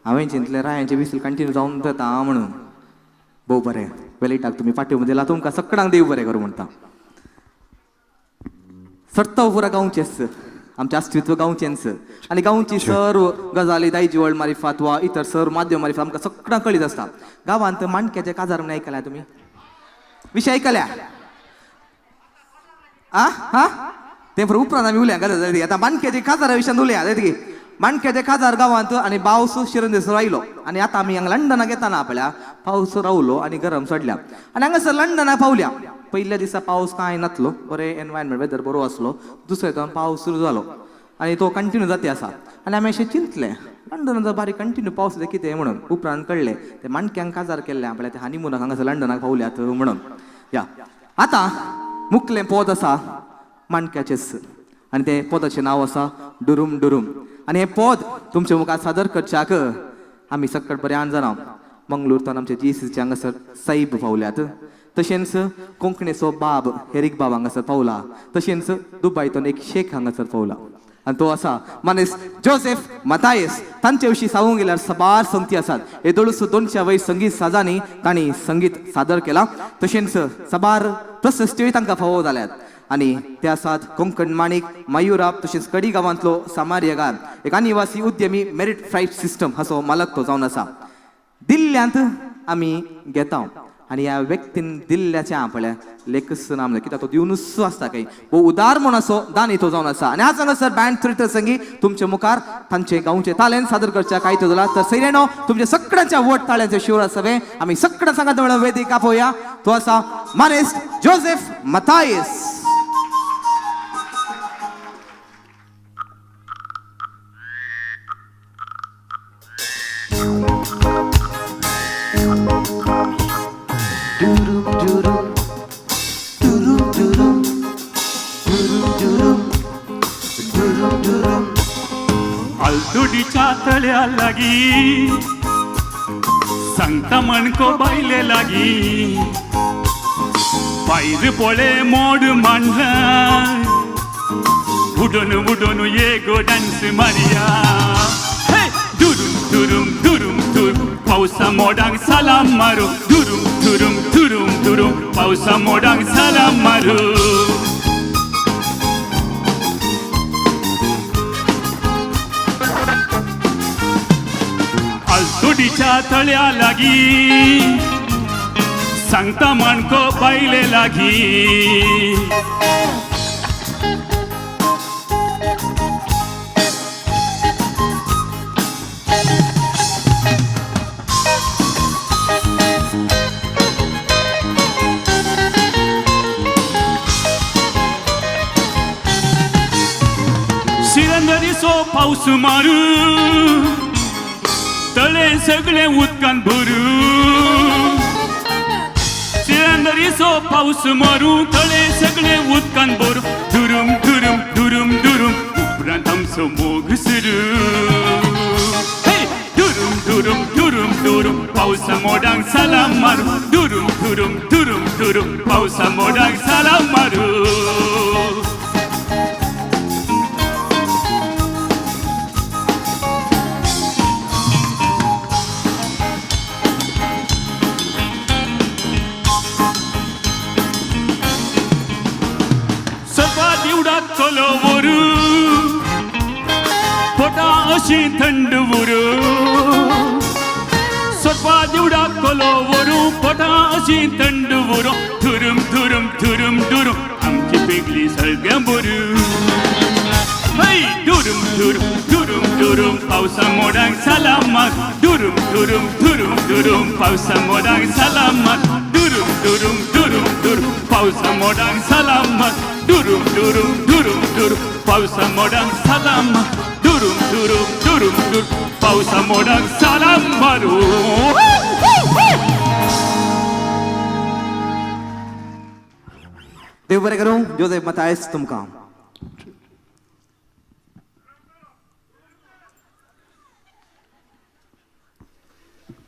S20: हांवें चिंतलें रायांचे विसील कंटिन्यू जावन जाता म्हणून भोव बरें वेलिटाक तुमी फाटीमध्ये दिला तुमकां सगळ्यांक देव बरें करूं म्हणटा सर्त पुरा गांवचेच आमचें अस्तित्व गांवचेंच आनी गांवची सर्व गजाली दायजी वळ मारिफात वा इतर सर्व माध्यम मारिफात आमकां सगळ्यांक कळीत आसता गांवांत माणक्याचे काजार म्हण आयकल्या तुमी विशय आयकल्या आ हा ते उपरांत आमी उलया गजाली आतां माणक्याचे काजारा विशयान उलया माणक्या ते काजार गावांत आणि पावस शिरंदेस राहिलो आणि आता आम्ही हांगा लंडनाक येताना आपल्या पावस रावलो आणि गरम चडल्या आणि हांगासर लंडनाक पावल्या. पहिल्या दिसा पावस कांय नासलो, बरें एनवायरमेंट वेदर बरो आसलो. दुसऱ्या दिसा पावस सुरू जालो आणि तो कंटिन्यू जाते आसा आणि आमी अशें चिंतले लंडनात बारीक कंटिन्यू पावस जाता कितें म्हणून. उपरांत कळ्ळें ते माणक्यांक काजार केल्ले आपल्या ते हनीमुनाक हांगासर लंडनाक पावल्यात म्हणून. या आता मुखलें पद आसा माणक्याचेच आणि ते पदाचें नांव आसा डुरूम डुरूम. आणि हे पद तुमच्या मुखार सादर करच्याक आमी सकट बऱ्यान जाणा मंगळूरतून आमचे जीसीचे हांगासर साईब पावल्यात. तशेंच कोंकणीचो बाब हेरीक बाब हांगासर पावला. तशेंच दुबयतून एक शेख हांगासर पावला आणि तो आसा मनीस जोसेफ मतायस. तांचे विशीं सांगूंक गेल्यार साबार संगती आसात. येदोळूच 200 वयर संगीत साजांनी तांणी संगीत सादर केलां. तशेंच साबार प्रशस्त्योय तांकां फावो जाल्यात आणि ते आसात कोंकण माणिक मयुराब. तशेंच कडी गांवांतलो सामार्यगार एक आनिवासी उद्यमी मेरिट फ्राईट सिस्टम हाचो मालक तो जावन आसा. दिल्ल्यांत आमी घेता आणि ह्या व्यक्तीन दिल्ल्याचे आपल्या लेखच नाम कित्याक तो दिवनूच आसता काही वो उदार म्हूण असो दानी तो जावन आसा. आणि आज हांगासर बँड थ्रिटर संगी तुमचे मुखार तांचे गांवचे तालेंत सादर करच्या काय तो जाला. तर सैरेनो तुमच्या सगळ्यांच्या वोट ताळ्यांचे शिवर आसावे. आमी सगळ्या सांगात मेळून वेदिक आपोवया. तो आसा मानेस जोसेफ मतायस.
S2: आलतुडीच्या तळ्या लागी सांगता मणको बायले लागी पायर पोळे मोड मांडला उडून उडून ये गो डान्स मारिया. दुरूम दुरूम दुरूम दुरूम पावसा मोडांक सालाम मारू. दुरूम दुरूम दुरूम दुरूम पावसा मोडांक सालाम मारू. आलतुडीच्या तळ्या लागी सांगता माणको बायले लागी शिरंदरीचो पावस मारू तळे सगळे उदकान भरू. शिरंदरीचो पावस मारू तळे सगळे उदकान भरू. दुरूम दुरूम दुरूम दुरूम उपरांत आमचो मोग सुरू. दुरूम दुरूम दुरूम दुरूम पावसा मोडांक सालाम मारू. दुरूम दुरूम दुरूम दुरूम पावसा मोडांक सालाम मारू. चलो वरू पोटा अशी थंड वरू. सोपा दिवडा कोलो वरू पोटा अशी थंड वरू. धुरूम धुरूम धुरूम धुरूम आमची पेगली सगळ्या बरू. दुरूम दुरूम दुरूम दुरूम पावसा मोडांक सालाम मार. दुरूम दुरूम दुरूम दुरूम पावसा मोडांक सालाम मार. दुरूम दुरूम दुरूम दुरूम पावसा मोडांक सालाम मार. दुरूम दुरूम दुरूम दुरूम पावसा मोडांक सालाम मार. दुरूम दुरूम दुरूम दुरूम पावसा मोडांक सालाम मारू.
S20: देव बरें करूं. जोसेफ मतायस तुमकां.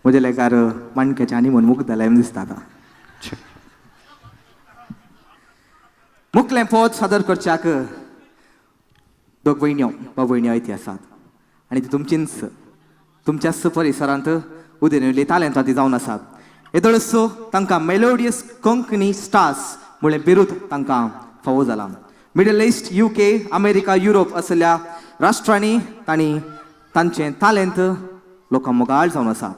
S20: म्हजे लेकार माणक्याचे आनी म्हूण मुख जालें दिसता आतां. मुखलें पद सादर करच्याक दोग भयण्यो भाव भयण्यो इतिहासांत आनी ती तुमच्याच परिसरांत उदेनवयली तालेंतांती जावन आसात. येदोळच तांकां मेलोडियस कोंकणी स्टार्स म्हळें बिरूद तांकां फावो जालां. Middle east UK America Europe असल्या राष्ट्रांनी तांणी तांचें तालेंत लोकां मोगाळ जावन आसा.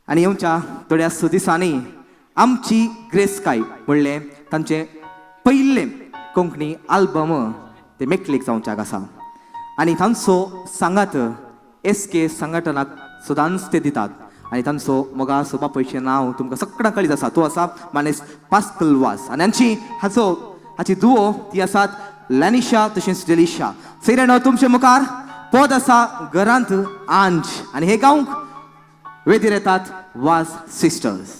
S20: आनी येवच्या थोड्याच दिसांनी आमची ग्रेस्काय म्हणलें तांचें पयलें कोंकणी आल्बम ते मेकळीक जावच्याक आसा. आनी तांचो सांगात SK संघटनाक सदांच ते दितात आनी तांचो मोगाचो बापायचें नांव तुमकां सगळ्यांक कळीत आसा तो आसा मानेस पास्कल वास आनी हाची दुओ ती आसात लॅनिशा तशेंच डेलिशा. सैरेनो तुमचे मुखार पद आसा घरांत आंज आनी हे गांवक वेदीर येतात वास सिस्टर्स.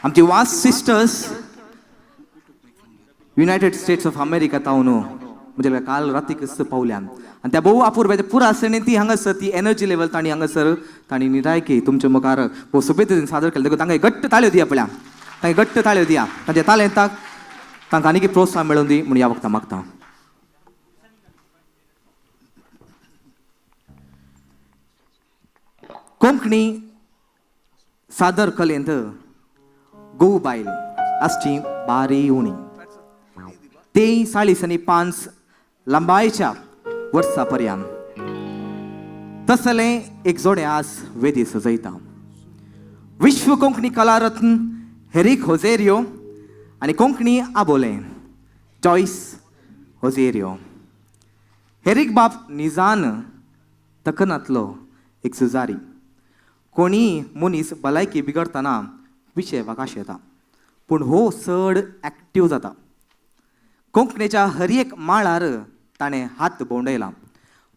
S20: आमची वास sisters United States of America तावन म्हणजे काल रातीक पावल्यान आनी त्या भोव अपूर्व पुरा आसतना ती हांगासर ती एनर्जी लेवल तांणी हांगासर तांणी निरायकी तुमच्या मुखार भोव सोबीत सादर केले देखून तांकां घट्ट ताळ्यो दिया पळया तांकां घट्ट ताळ्यो दिया तांच्या तालेंताक तांकां आनीक प्रोत्साहन मेळोवन दी म्हूण ह्या वखदां मागता. कोंकणी सादर कलेंत गोव बायल आसची बारी उणी ते 45 लंबायेच्या वर्सां पर्यंत तसले एक जोडे आज वेदी सजयता. विश्व कोंकणी कलारत्न हेरिक होजेरियो आनी कोंकणी आबोले जॉयस होजेरियो. हेरिक बाब निजान तकनातलो एक सुजारी. कोणी मनीस भलायकी बिगडतना विशय वाकाश येता पूण हो चड एक्टीव जाता. कोंकणीच्या हर एक माळार ताणें हात भोंवडयला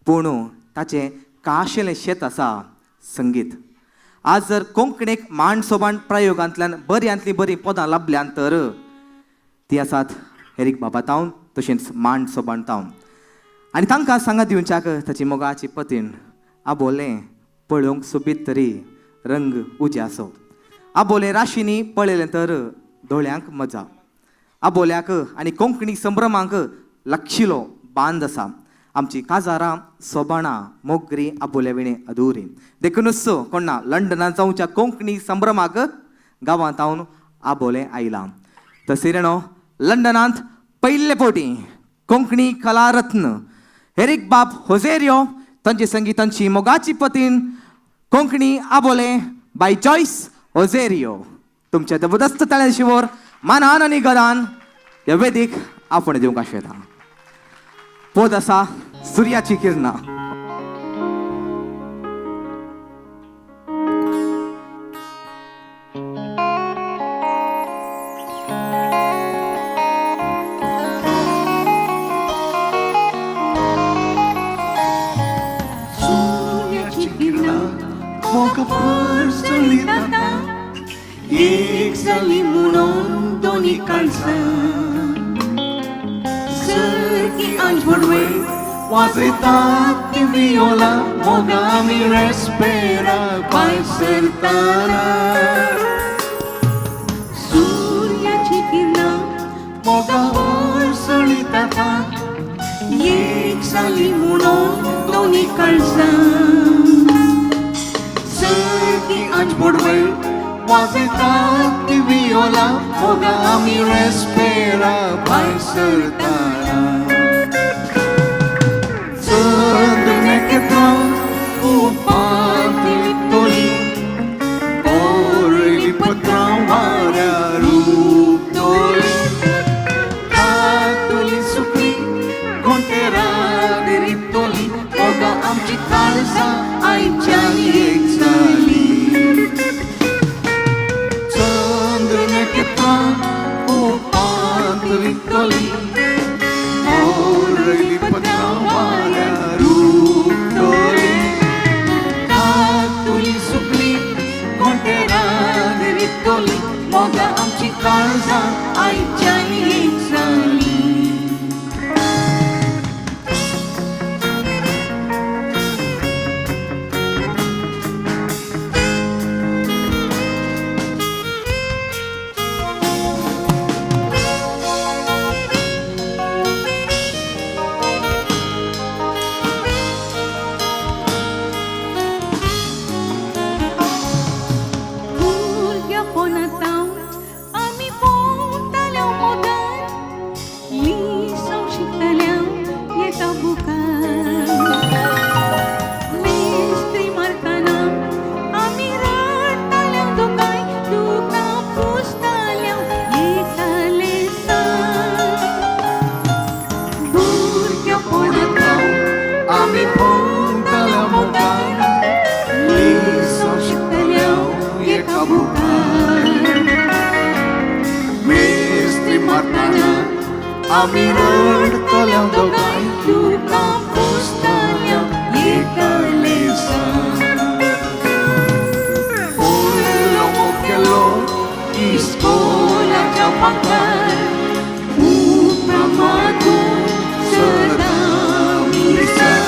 S20: पूण ताचें काशेलें शेत आसा संगीत. आज जर कोंकणीक मांड सोबाण प्रयोगांतल्यान बऱ्यांतलीं बरीं पदां लाभल्यान तर ती आसात हेरीक बाबा तावन तशेंच मांड सोबाण तावन. आनी तांकां सांगात दिवच्याक ताची मोगाची पतीन आबोलें पळोवंक सोबीत तरी रंग उज्यासो आबोले राशीनी पळयलें तर दोळ्यांक मजा आबोल्याक आनी कोंकणी संभ्रमांक लागशिलो बांद आसा आमची काजारां सोबाणां मोगरी आबोल्या विणे अधुरी देखूनच कोणा लंडनात जावच्या कोंकणी संभ्रमाक गांवांत हांव आबोले आयलां तसिरेणो लंडनांत पयले फावटी कोंकणी कलारत्न एरिक बाब होजेरियो तांचे संगीतांची मोगाची पतीन कोंकणी आबोले बाय जॉयस होजेरियो तुमच्या जबरदस्त ताळ्या शिवोर मानान आनी गदान ह्या वेदीक आपण दिवंक आशेता पोद आसा सुर्याची किरणां
S13: एक जाली म्हणून दोन्ही काळजां सरकी आंजवडवे वाजयतात ती वियोला मोगा आमी रेस्पेरा भायर सरताना सूर्याची किरणां मोगा वयर सळिता एक जाली म्हणून दोन्ही काळजां सरकी आंजवडवे वाजयतात ती वियोला मोगा आमी रेस्पेरा भायर सरताना चंद्र नखेत्रां उपांत तोली ओरली पत्रां वाऱ्यार रूप तोली कातोली सुकली घोंटेरां रितोली मोगा आमची काळजां आयच्यान एक जाली Vitoli, orli patramara ruptoli, katuli supli, konterane vitoli, moga amchi kalza, aichani itzali. Ami rडतल्या दोगांय तुका पुस्तल्या एकालेसा Polo mokello iskolaच्या पांकार उप्रमातून सदा मिसर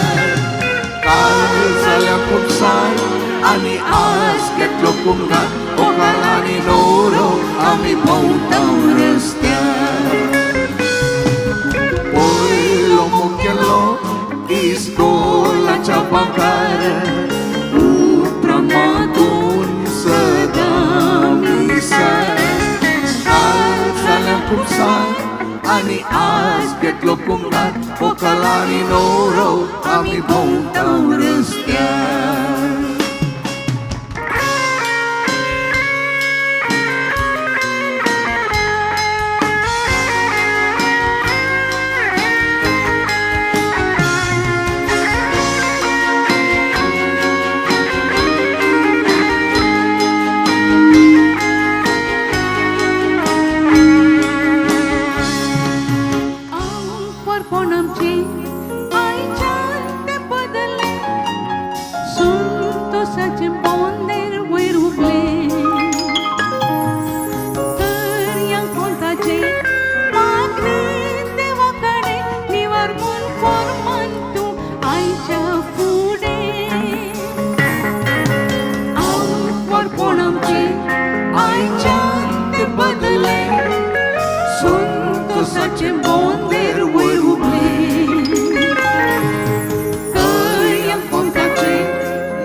S13: काल जाल्या खुपसार आनी आज घेतलो कुंगार ओकार आनी नोरो आमी भोंवतां रस्त्यार इस्कोलाच्या पांकार उप्रमातून सदा मिसर काल जाल्या खुपसार आनी आज घेतलो कुंगार ओकार आनी नोरो आमी भोंवतां रस्त्यार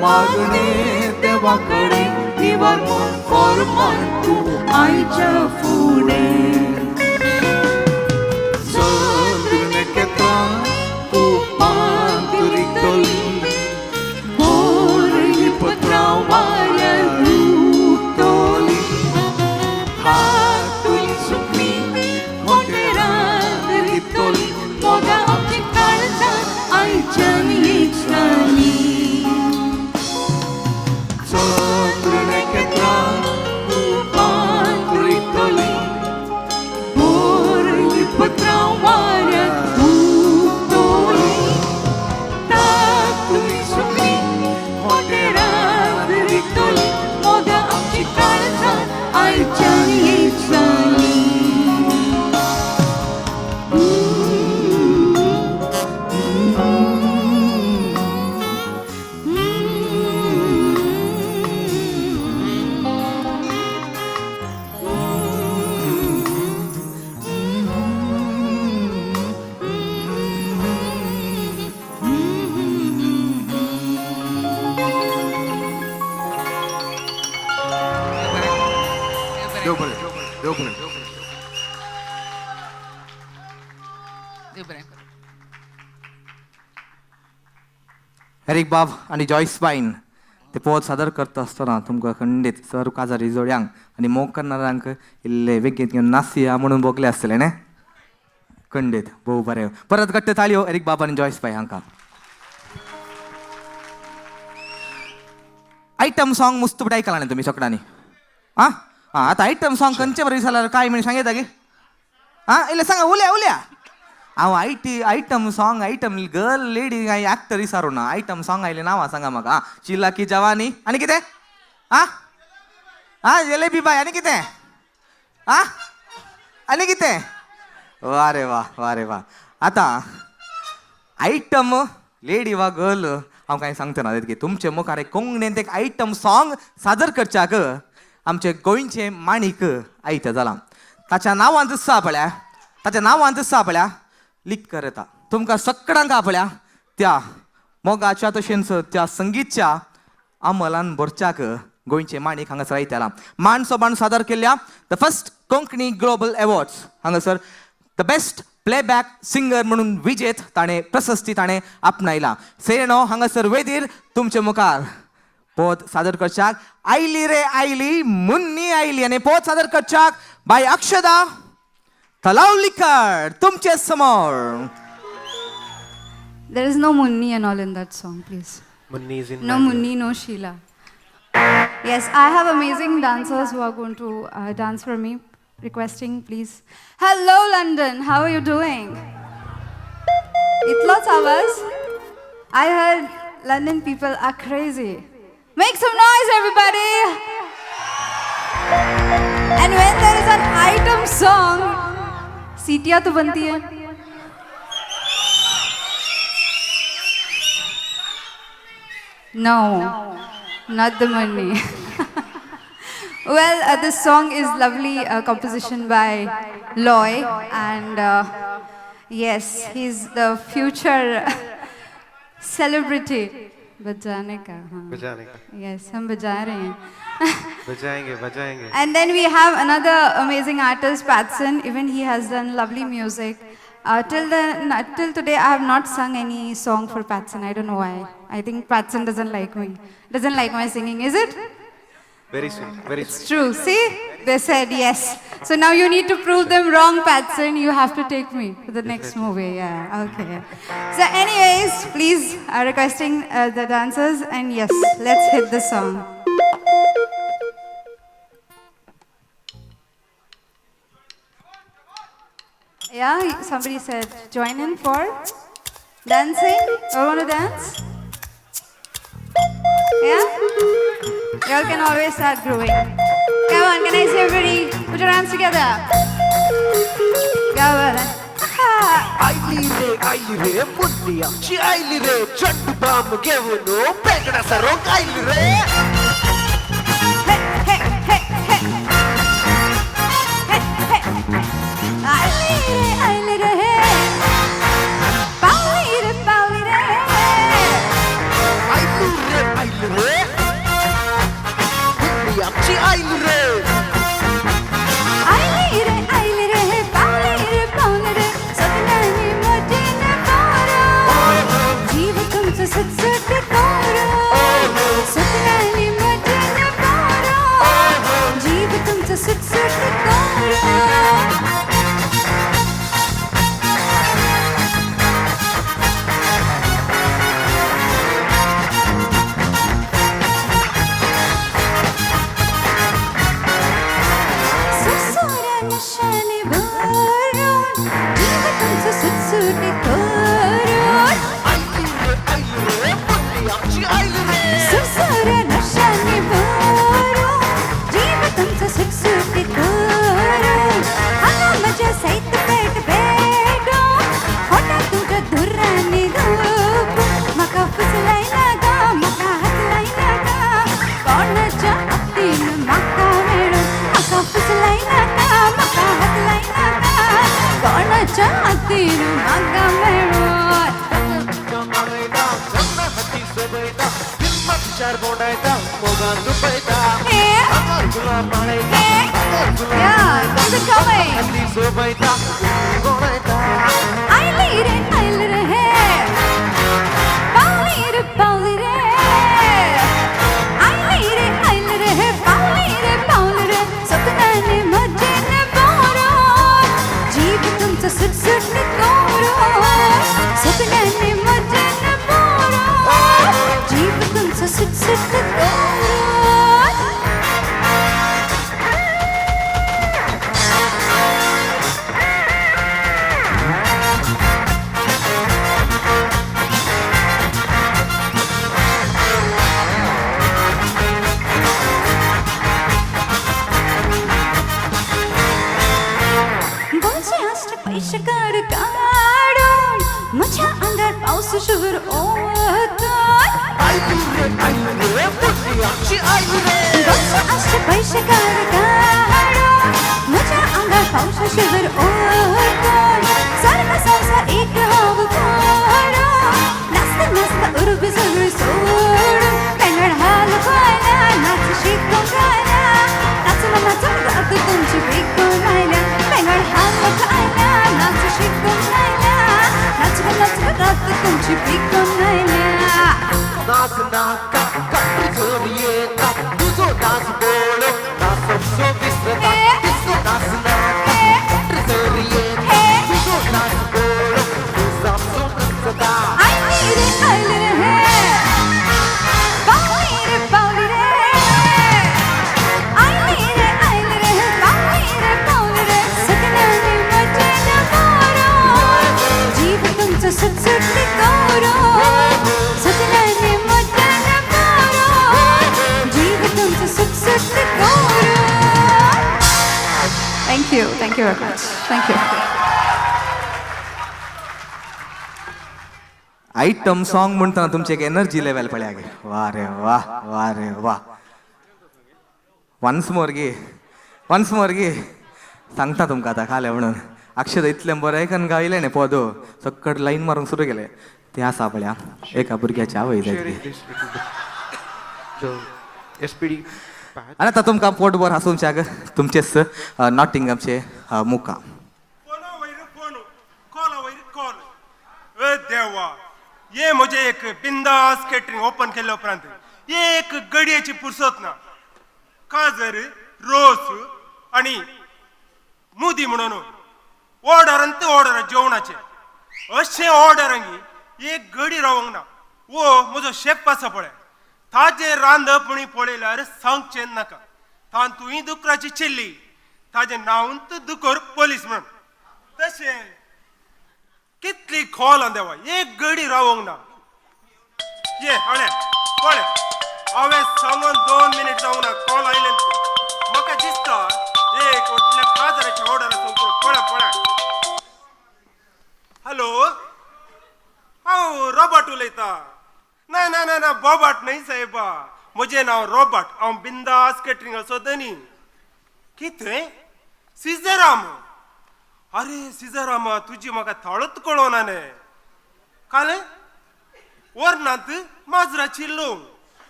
S18: मागणे देवाकडे निवार फॉर्मान तू आईच्या फुडे चंद्रनकेता तू पांतुरितली मोरली पत्राव वाऱ्या रुतली हातुली सुकली मोठे रातली मोगा आमची काळजा आईच्या निचाली चंद्रनकेता तू पांतुरितली मोरली पत्राव वाऱ्या रुतली तातुली सुकली मोठे रातली मोगा आमची काळजा आईच्या निचाली
S20: एरिक बाब आणि जॉयस बाईन ते पोत सादर करता आसतना तुमकां खंडीत सर काजारी जोड्यांक आनी मोग करणाऱ्यांक इल्ले वेगीत घेवन नाचया म्हणून बोगले आसतले न्ही खंडीत भोव बरें परत घट्ट ताळयो एरिक बाब आनी जॉयस बाई हांकां आयटम सॉंग मस्त आयकलां न्ही तुमी सगळ्यांनी आं आतां आयटम सॉंग खंयचे बरें जाल्यार कांय मिनीट सांगता गे इल्ले सांगा उल्या उल्या हांव item song item girl lady काय एक्टर विचारू ना आयटम सॉंग आयले नांवां सांगा म्हाका चिला की जवानी आनी कितें जलेबी बाय आनी कितें आनी कितें वा रे वा आतां आयटम लेडी वा गर्ल हांव कांय सांगता ना की तुमचे मुखार एक कोंकणींत एक आयटम सॉंग सादर करच्याक आमचे गोंयचे माणिक आयत जालां ताच्या नांवांत आसा पळ्या लिखकर येता तुमकां सगळ्यांक आपल्या त्या मोगाच्या तशेंच त्या संगीतच्या अमलान भरच्याक गोंयचे माणिक हांगासर आयताला मान सोबान सादर केल्ल्या the first Konkani global awards हांगासर द बेस्ट प्लेबॅक सिंगर म्हणून विजेत ताणें प्रशस्ती ताणें आपणायला सेनो हांगासर वेदीर तुमचे मुखार पोत सादर करच्याक आयली रे आयली मुन्नी आयली आनी पोत सादर करच्याक बाय अक्षदा तलावलीकर तुमचे समोर
S21: There is no Munni and all in that song, please.
S2: Munni is in
S21: No Munni, no Sheila. Yes, I have amazing dancers who are going to dance for me. Requesting, please. Hello, London. How are you doing? Itlots hours. I heard London people are crazy. Make some noise, everybody. And when there is an item song, सीटियाँ तो बनती है No, not the money. Well, this song is lovely composition by Loy and yes, he's the future celebrity. बजाने का Yes, हम बजा रहे हैं
S2: बजाएंगे
S21: And then we have another amazing artist, Patson. Even he has done lovely music. Till today, I have not sung any song for Patson. I don't know why. I think Patson doesn't like me. Doesn't like my singing, is it?
S2: Very sweet, very
S21: It's
S2: sweet.
S21: true. See? They said yes. So now you need to prove them wrong, Patson. You have to take me to the next movie. Yeah, okay. So anyways, please, requesting the dancers. And yes, let's hit the song. Yeah, somebody said join in for dancing. You want to dance? Yeah? Y'all can always start growing. Come on, can I see everybody put your hands together? Come on.
S13: आईली रे मुन्नी आमची आईली रे Chand balm घेऊन बेगडा सरोक आईली रे
S21: आईली रे पावली रे
S13: आईली रे चार बोंडायता मोगान दुपयता तुला पाळयता हल्ली सोबयता गोडायता
S21: आयली रे हे पावली रे आयली रे हे पावली रे सपनाने मजेने बोरो जीव तुमचं सुटसुट कोरो सपनाने मजेने बोरो जीव तुमचं सुटसुट कोरो पैसे काढून माझ्या अंगात पाऊस शुभर असे पैसे काढून माझ्या अंगात पाऊस शुभर सारखा संसार एक हवं नाचता नाचता उरबी सगळी सोडून कन्नड हाल पाहिला नाच शिकून गायला नाचला नाचून गात तुमची विकून राहिल्या कन्नड हाल पाहिला नाच शिकून राहिल्या नाचला नाचला गात तुमची विकून राहिल्या
S13: नाच नाका कटोरी येता तुझो नाच बोलो नाच सो विसरता तिसो नाच नाका कटोरी येता तुझो नाच बोलो तुझा सो विसरता
S21: आयली रे हे पावली रे आयली रे पावली रे सगळ्यांनी मजेने बोरो जीव तुमचं सुटसुट कोरो सगळ्यांनी मजेने बोरो जीव तुमचं सुटसुट कोरो thank you very much thank you
S20: item song म्हणतना तुमचे एक एनर्जी लेवल पळया गे वा रे वा वन्स मोर गे सांगता तुमकां आतां खाले म्हणून अक्षर इतलें बरें आयकन गायलें न्ही पद सकट लाईन मारूंक सुरू केलें तें आसा पळया एका भुरग्याची आवय जाय आनी आतां तुमकां पोटभर हांसूंक तुमचेच नॉटिंगमचे मुका
S3: देवा ये म्हणजे एक बिंदास केटरिंग ओपन केल्या उपरांत एक गडयेची पुरसत ना काजर रोस आणि मुदी म्हणून ऑर्डर जेवणाचे अशें ऑर्डरांगी एक गडी रावंक ना वो म्हजो शेफ आसा पळय ताजे रांदपणी पळयल्यार सांगचें नाका तांतूय दुकराची चिल्ली ताजे नांवूच दुकर पोलीस म्हणून तशें कितली खोल देवा एक गडी रावंक ना ये हळे पळय हांवें सांगून 2 मिनिट जावंक ना कॉल आयले म्हाका दिसता एक व्हडल्या काजराच्या ऑर्डर पळय हॅलो हांव रॉबर्ट उलयता ना ना ना ना बॉबट न्हय साहेबा म्हजें नांव रॉबर्ट हांव बिंदास केटरिंगाचो धनी कितें सिजराम अरे सिजरामा तुजी म्हाका थळत कळोना न्ही काले वर्णांत माजराची लोव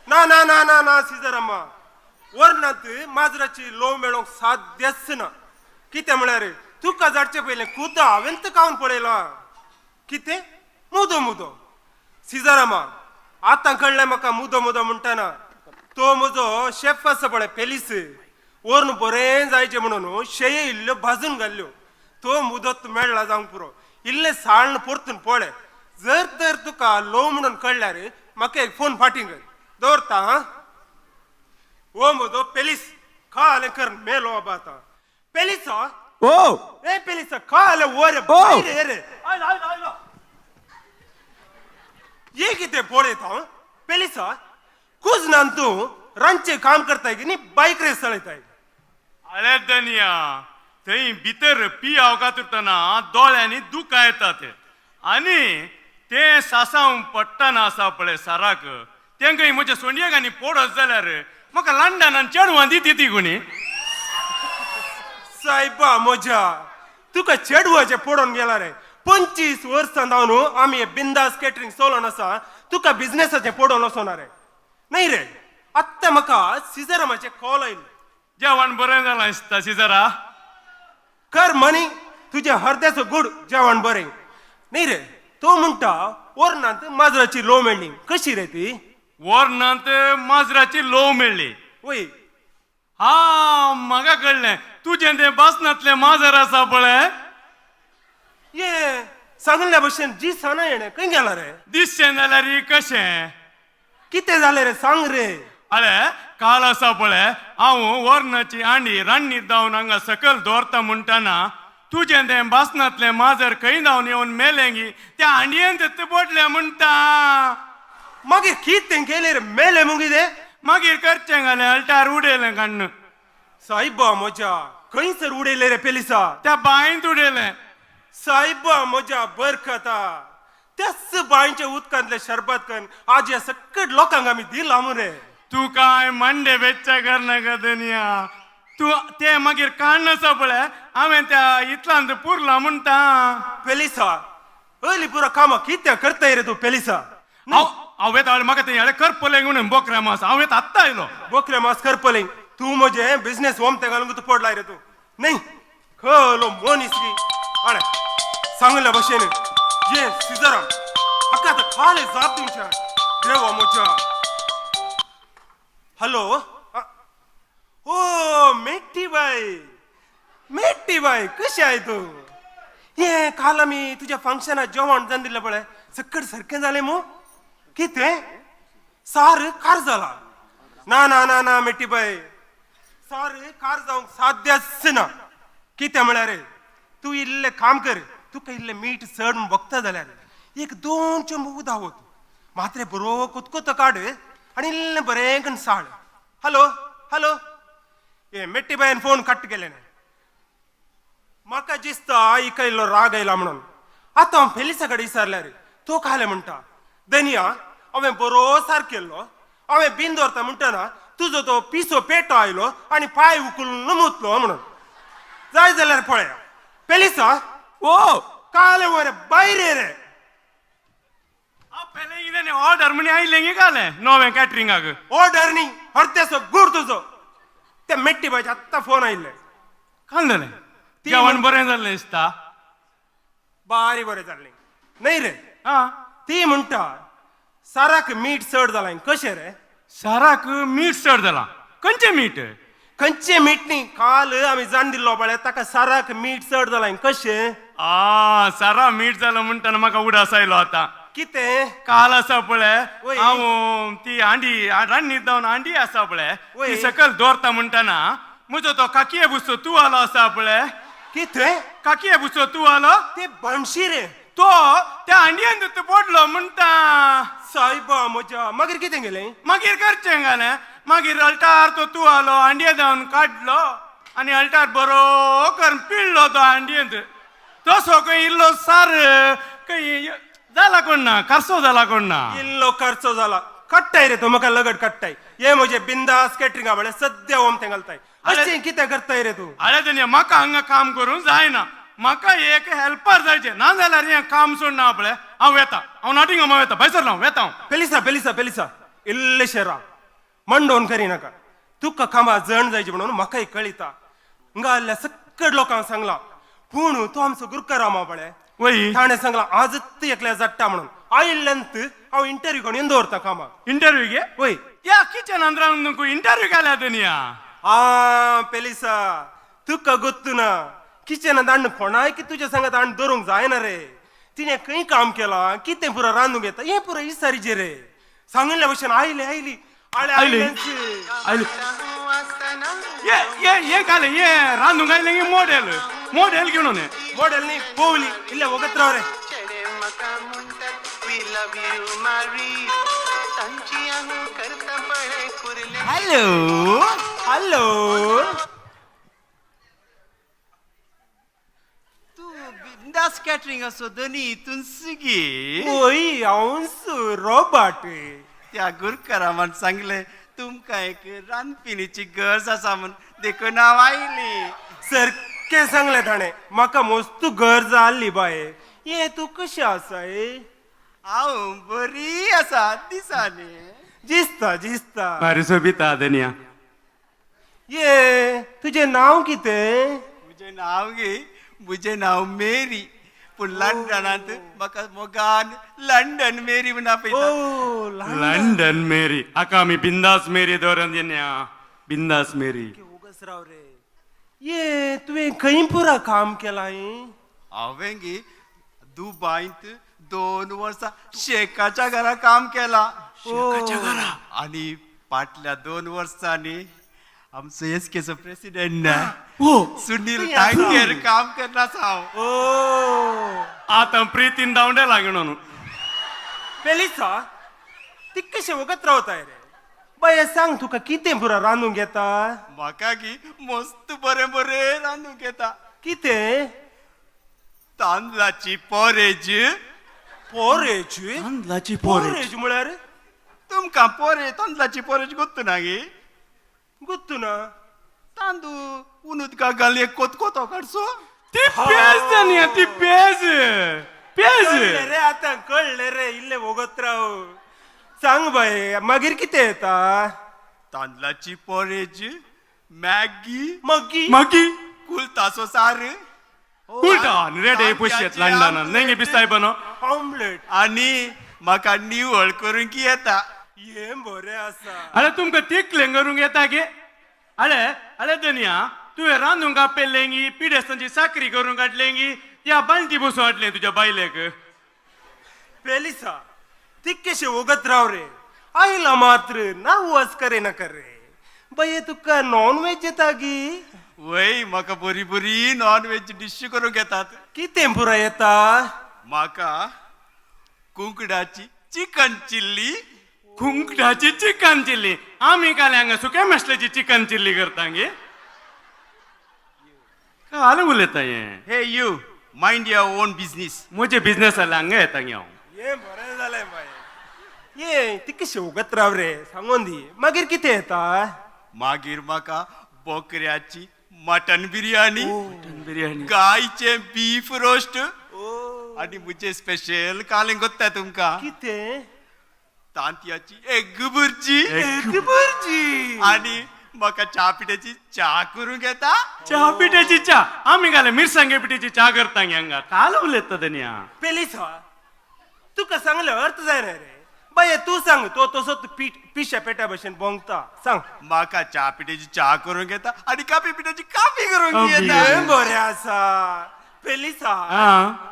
S3: ना ना ना ना ना सिजरामा वर्णांत माजराची लोव मेळोंक साध्यच ना कितें म्हळ्यार तुका जाडचे पयलें खुद्द हांवें कावन पळयलां कितें मुदो सिजरामा आतां कळ्ळें म्हाका मुदो म्हणटाना तो म्हजो शेफ आसा पळय पेलीस वर्ण बरें जायचें म्हणून शेये इल्ल्यो भाजून घाल्ल्यो तो मुदत मेळ्ळा जावंक पुरो इल्लें साळण परतून पळय जर तर तुका लो म्हणून कळल्यार म्हाका एक फोन फाटीं कर दवरता हा ओ म्हजो पेलीस खाले कर मेलो बाबा आतां पेलीसा
S20: ओ
S13: ए पेलीसा खाले वरे बायरे रे आयला आयला आयला ये कितें पळयता पेलीसा कुजनान तूं रांदचें काम करताय की न्ही बायक रेस चलयताय
S22: अरे दनिया थंय भितर पियाव कातरतना दोळ्यांनी दुकां येता ते आनी ते सासांव पडटाना आसा पळय साराक तेंकां म्हज्या सोंडयेक आनी पडत जाल्यार म्हाका लंडनान चेडवां दिती ती कोणी
S3: सायबा म्हज्या तुका चेडवाचें पडोवन गेला रे 25 वर्सां जावन आमी बिंदास केटरिंग चलोवन आसा तुका बिझनेसाचें पडोवन वचना रे नाही रे आत्ता म्हाका सिजरामाचे कॉल आयले.
S22: जेवण बरें जालां दिसता सिजरा.
S3: कर मनी तुझ्या हरद्याचं गुड जेवण बरें. नाही रे तो म्हणटा ओरनांत माजराची लो मेळ्ळी. कशी रे ती?
S22: वरनांत माजराची लोव मेळ्ळी.
S3: वय
S22: हा म्हाका कळ्ळें तुजें तें बासनातलें माजर आसा पळय
S3: ये सांगल्या भशेन जी साना येणे खंय गेला रे?
S22: दिसचें जाल्यार कशें
S3: कितें जालें रे सांग रे.
S22: अरे काल आसा पळय हांव वरनाची आंडी रान्नीत जावन हांगा सकयल दवरता म्हणटाना तुजें तें बासनातलें माजर खंय जावन येवन मेलें गी त्या आंडयेन बोटलें म्हणटा.
S3: मागीर कितें केलें रे? मेले मुगी
S22: मागीर करचें घालें अल्टार उडयलें काण्ण.
S3: साईबा म्हज्या खंयसर उडयले रे पेलिसा?
S22: त्या बांयत उडयलें.
S3: साईबा म्हज्या बरकता त्याच बांयच्या उदकांतले शरबत करून आज या सकट लोकांक आमी दिला रे.
S22: तू काय मंडे बेच्चा करनाका दुनिया. तू ते मागीर काण्ण आसा पळय हांवें त्या इतलांत पुरला म्हणटा.
S3: पेलिसा अली पुरा कामा कित्या करताय रे तू पेलिसा?
S22: हांव येता म्हाका तें हेडे करपलें म्हणून बोकऱ्या मास हांव येता आत्ता आयलो.
S3: बोकऱ्या मास करपले तू म्हजे बिझनेस वमते घालून तू पडलाय रे तू. नाही खलो मोनिसगी अरे सांगल्या भशेन ये सिजरा अक्का आता खाले जाप तुमच्या देवा मोच्या. हॅलो ओ मेट्टी बाई कशी आहे तू? ये काल आम्ही तुझ्या फंक्शनात जेवण जाण दिलं पळय सकट सारखें जालें मो. कितें सार कार जाला? ना ना ना ना मेट्टी बाई सार कार जावंक साध्यच ना. कितें म्हळ्यार रे तू इल्लें काम कर तुका इल्लें मीठ चड बगता जाल्यार 1-2 चंबू उदक मात्र बरो कुतकुतो काड आनी इल्लें बरें करून साळ. हॅलो हॅलो ये मेट्टी बायन फोन कट केले म्हाका दिसता इका इल्लो राग आयला म्हणून. आतां हांव फेलिसा कडेन विचारल्यार तो खाले म्हणटा दनिया हांवें बरो सार केल्लो हांवें बीन दवरता म्हणटना तुजो तो पिसो पेटो आयलो आनी पांय उखलून मुतलो म्हणून. जाय जाल्यार पळया पेलिसा ओ काले वरे बायरे रे.
S22: ऑर्डर म्हणे आयलें गे काले नवे कॅटरिंगाक.
S3: ऑर्डर न्ही हरतेसो गुड तुजो. त्या मेट्टी बायचे आत्ता फोन आयले.
S22: काल जालें जेवण बरें जाल्लें दिसता.
S3: बारी बरें जाल्लें. न्हय रे ती म्हणटा साराक मीठ चड जालां. कशें रे?
S22: साराक मीठ चड जालां. खंयचें मीठ?
S3: खंयचें मीठ न्ही काल आमी जाण दिल्लो पळय ताका साराक मीठ चड जालां. कशें?
S22: सारा मीठ जालां म्हणटाना म्हाका उडास आयलो आतां.
S3: कितें?
S22: काल आसा पळय हांव ती आंडी रान्नीत जावन आंडी आसा पळय ती सकयल दवरता म्हणटाना म्हजो तो काकीये बुसो तूं आलो आसा पळय.
S3: कितें?
S22: काकीये बुसो तूं आलो
S3: ते बनशी रे
S22: तो त्या आंडयेन पडलो म्हणटा.
S3: साईबा म्हज्या मागीर कितें गेलें?
S22: मागीर करचें घालें. मागीर अल्टार तो तूं आलो आंडये जावन काडलो आनी अल्टार बरो करून पिळ्ळो तो आंडयेंत. तसो खंय इल्लो सार खंय जाला कोण ना खर्चो जाला कोण ना.
S3: इल्लो खर्चो जाला कट्टाय रे तो म्हाका लगट कट्टाय. ये म्हजे बिंदास कॅटरिंगा म्हळ्यार सद्या ओमते घालताय. अशें कितें करताय रे तू?
S22: आरे दुनिया म्हाका हांगा काम करूंक जायना. म्हाका एक हेल्पर जायचें ना जाल्यार हें काम सोडना पळय हांव येता. हांव नॉटिंगहॅम येता भायसर हांव येता.
S3: पेलिसा पेलिसा पेलिसा इल्लेशें राव मंडोवन करिनाका. तुका कामां जण जायची म्हणून म्हाकाय कळिता. हांगा सकट लोकांक सांगला पूण तो आमचो गुरकारामा पळय ताणें सांगला आजच एकल्या जट्टा म्हणून आयिल्ल्यांत हांव इंटरव्यू कोण येवन दवरता कामाक.
S22: इंटरव्यू गे
S3: वय
S22: या किचनांत रावन तुका इंटरव्यू घाल्या दुनिया.
S3: पेलिसा तुका गोत्तू ना किचनांत हाडून कोणाय की तुज्या सांगात हाडून दवरूंक जायना रे. तिणें खंय काम केलां कितें पुरो रांदूंक येता हें पुरो विचारीचे रे. सांगिल्ल्या भशेन आयली आयली
S22: ये काले ये रांदूंक आयलें गे मॉडेल घेवन
S3: मॉडेल न्ही पोवली इल्लें वगत राव रे.
S22: हॅलो
S3: हॅलो
S22: तू बिंदास कॅटरिंग असो दोनी इथून सुगी.
S3: ओय हांव रॉबर्ट.
S22: त्या गुरकारामान सांगले तुमकां एक रांदपिणीची गरज आसा म्हूण देखून हांव आयली.
S3: सारकें सांगलें ताणें म्हाका मस्त गरज आसली बाये. ये तू कशें आसाय?
S22: हांव बरी आसा दिसांनी.
S3: जिस्ता
S22: भारी सोबिता धनिया.
S3: ये तुझे नाव किते?
S22: मुझे नाव गे मुझे नाव मेरी पूण लंडनात म्हाका मोगान लंडन मेरी म्हणा पळयता. लंडन मेरी आका आमी बिंदास मेरी दवरन दिन्या. बिंदास मेरी.
S3: राव रे ये तुवें खंय पुरा काम केलाय?
S22: हांवें गे दुबईत 2 वर्सां शेकाच्या घरा काम केला. शेकाच्या घरा. आणि फाटल्या 2 वर्सांनी आमचो एसकेचो प्रेसिडेंट सुनील टांगेर काम करना हांव. आतां प्रितीन दावंडे लागणो न्हू.
S3: पेलिसा ती कशें वगत रावताय रे? बाय सांग तुका कितें पुरा रांदूंक येता?
S22: म्हाका की मस्त बरें बरें रांदूंक येता.
S3: कितें?
S22: तांदळाची पोरेज.
S3: पोरेज?
S22: तांदळाची
S3: पोरेज म्हळ्यार?
S22: तुमकां तांदळाची पोरेज गोत्तू ना गे?
S3: गोत्तू ना.
S22: तांदूळ उदका घाल एक कोतकोतो काडचो. ती पेज धनिया ती पेज.
S3: कळ्ळें रे आतां कळ्ळें रे इल्लें वगत राव. सांग बाय मागीर कितें येता?
S22: तांदळाची पोरेज मॅगी
S3: मगी
S22: मगी कुल्ताचो सार. कुल्टा रेडे पुशेत लंडनान नेंगे बिस्ताय बनो
S3: ऑमलेट.
S22: आणि म्हाका निवळ करूंक येता.
S3: ये बरें आसा.
S22: अरे तुमकां तिकलें करूंक येता गे? अरे धनिया तुवें रांदूंक आपयलेंगी पिडेस्तांची साकरी करूंक हाडलेंगी या बांटी बसून हाडलें तुज्या बायलेक.
S3: पेलिसा ती कशें वगत राव रे? आयला मात्र ना वस करे नाका रे. बाये तुका नॉन वेज येता गी?
S22: वय म्हाका बरी बरी नॉन वेज डिश करूंक येतात.
S3: कितें पुरा येता?
S22: म्हाका कुंकडाची चिकन चिल्ली. कुंकडाची चिकन चिल्ली. आमी काल हांगा सुक्या मसल्याची चिकन चिल्ली करता गे. काल उलयता हे you mind your on business. म्हजे बिझनेस जाल्यार हांगा येता गे हांव.
S3: ये बरें जालें बाय. ये ती कशें वगत राव रे सांगून दी. मागीर कितें येता?
S22: मागीर म्हाका बोकऱ्याची मटन बिर्याणी. गायचे बीफ रोस्ट. आणि मुझे स्पेशल कालें गोत्ता तुमकां?
S3: कितें?
S22: तांतयाची एग बुर्जी.
S3: एग बुर्जी.
S22: आणि म्हाका च्या पिठ्याची च्या करूंक येता. च्या पिठ्याची च्या आमी घाले मिरसांगे पिठ्याची च्या करता हांगा. काल उलयता धनिया.
S3: पेलिसा तुका सांगले अर्थ जायना रे. बाय तू सांग तो तसो पिशा पेट्या भशेन बोंगता. सांग.
S22: म्हाका च्या पिठ्याची च्या करूंक येता आणि कापी पिठ्याची कापी करूंक येता.
S3: बरें आसा. पेलिसा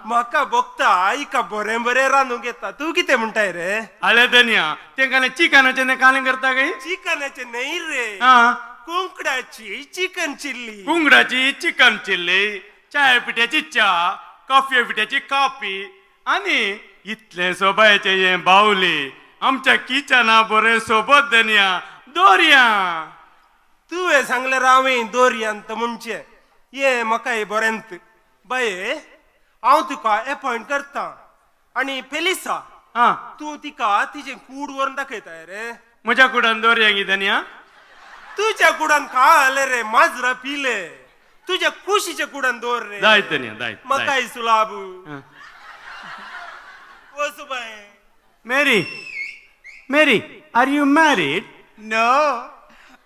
S3: म्हाका बोगता आईका बरें बरें रांदूंक येता. तू कितें म्हणटाय रे?
S22: अरे धनिया तेंकां चिकनाचें कालें करता गे?
S3: चिकनाचें न्हय रे. कुंकडाची चिकन चिल्ली.
S22: कुंकडाची चिकन चिल्ली. चाय पिठ्याची च्या कॉफी पिठ्याची कॉफी. आणि इतले सोबायचे हे बावले आमच्या किचना बरें सोबत धनिया दोरया.
S3: तुवें सांगलें रावें दोरयांत म्हणचे. ये म्हाका हे बरेंत. बाये हांव तुका अपॉइंट करता. आणि पेलिसा तू तिका तिचें कूड व्हरून दाखयताय रे?
S22: म्हज्या कुडान दोरया गी धनिया.
S3: तुझ्या कुडान खाले रे माजरा पिले. तुझ्या खुशीच्या कुडान दोर रे.
S22: दायत धनिया दायत.
S3: म्हाकाय सुलाब. वसुबाय.
S22: Mary, are you married? No,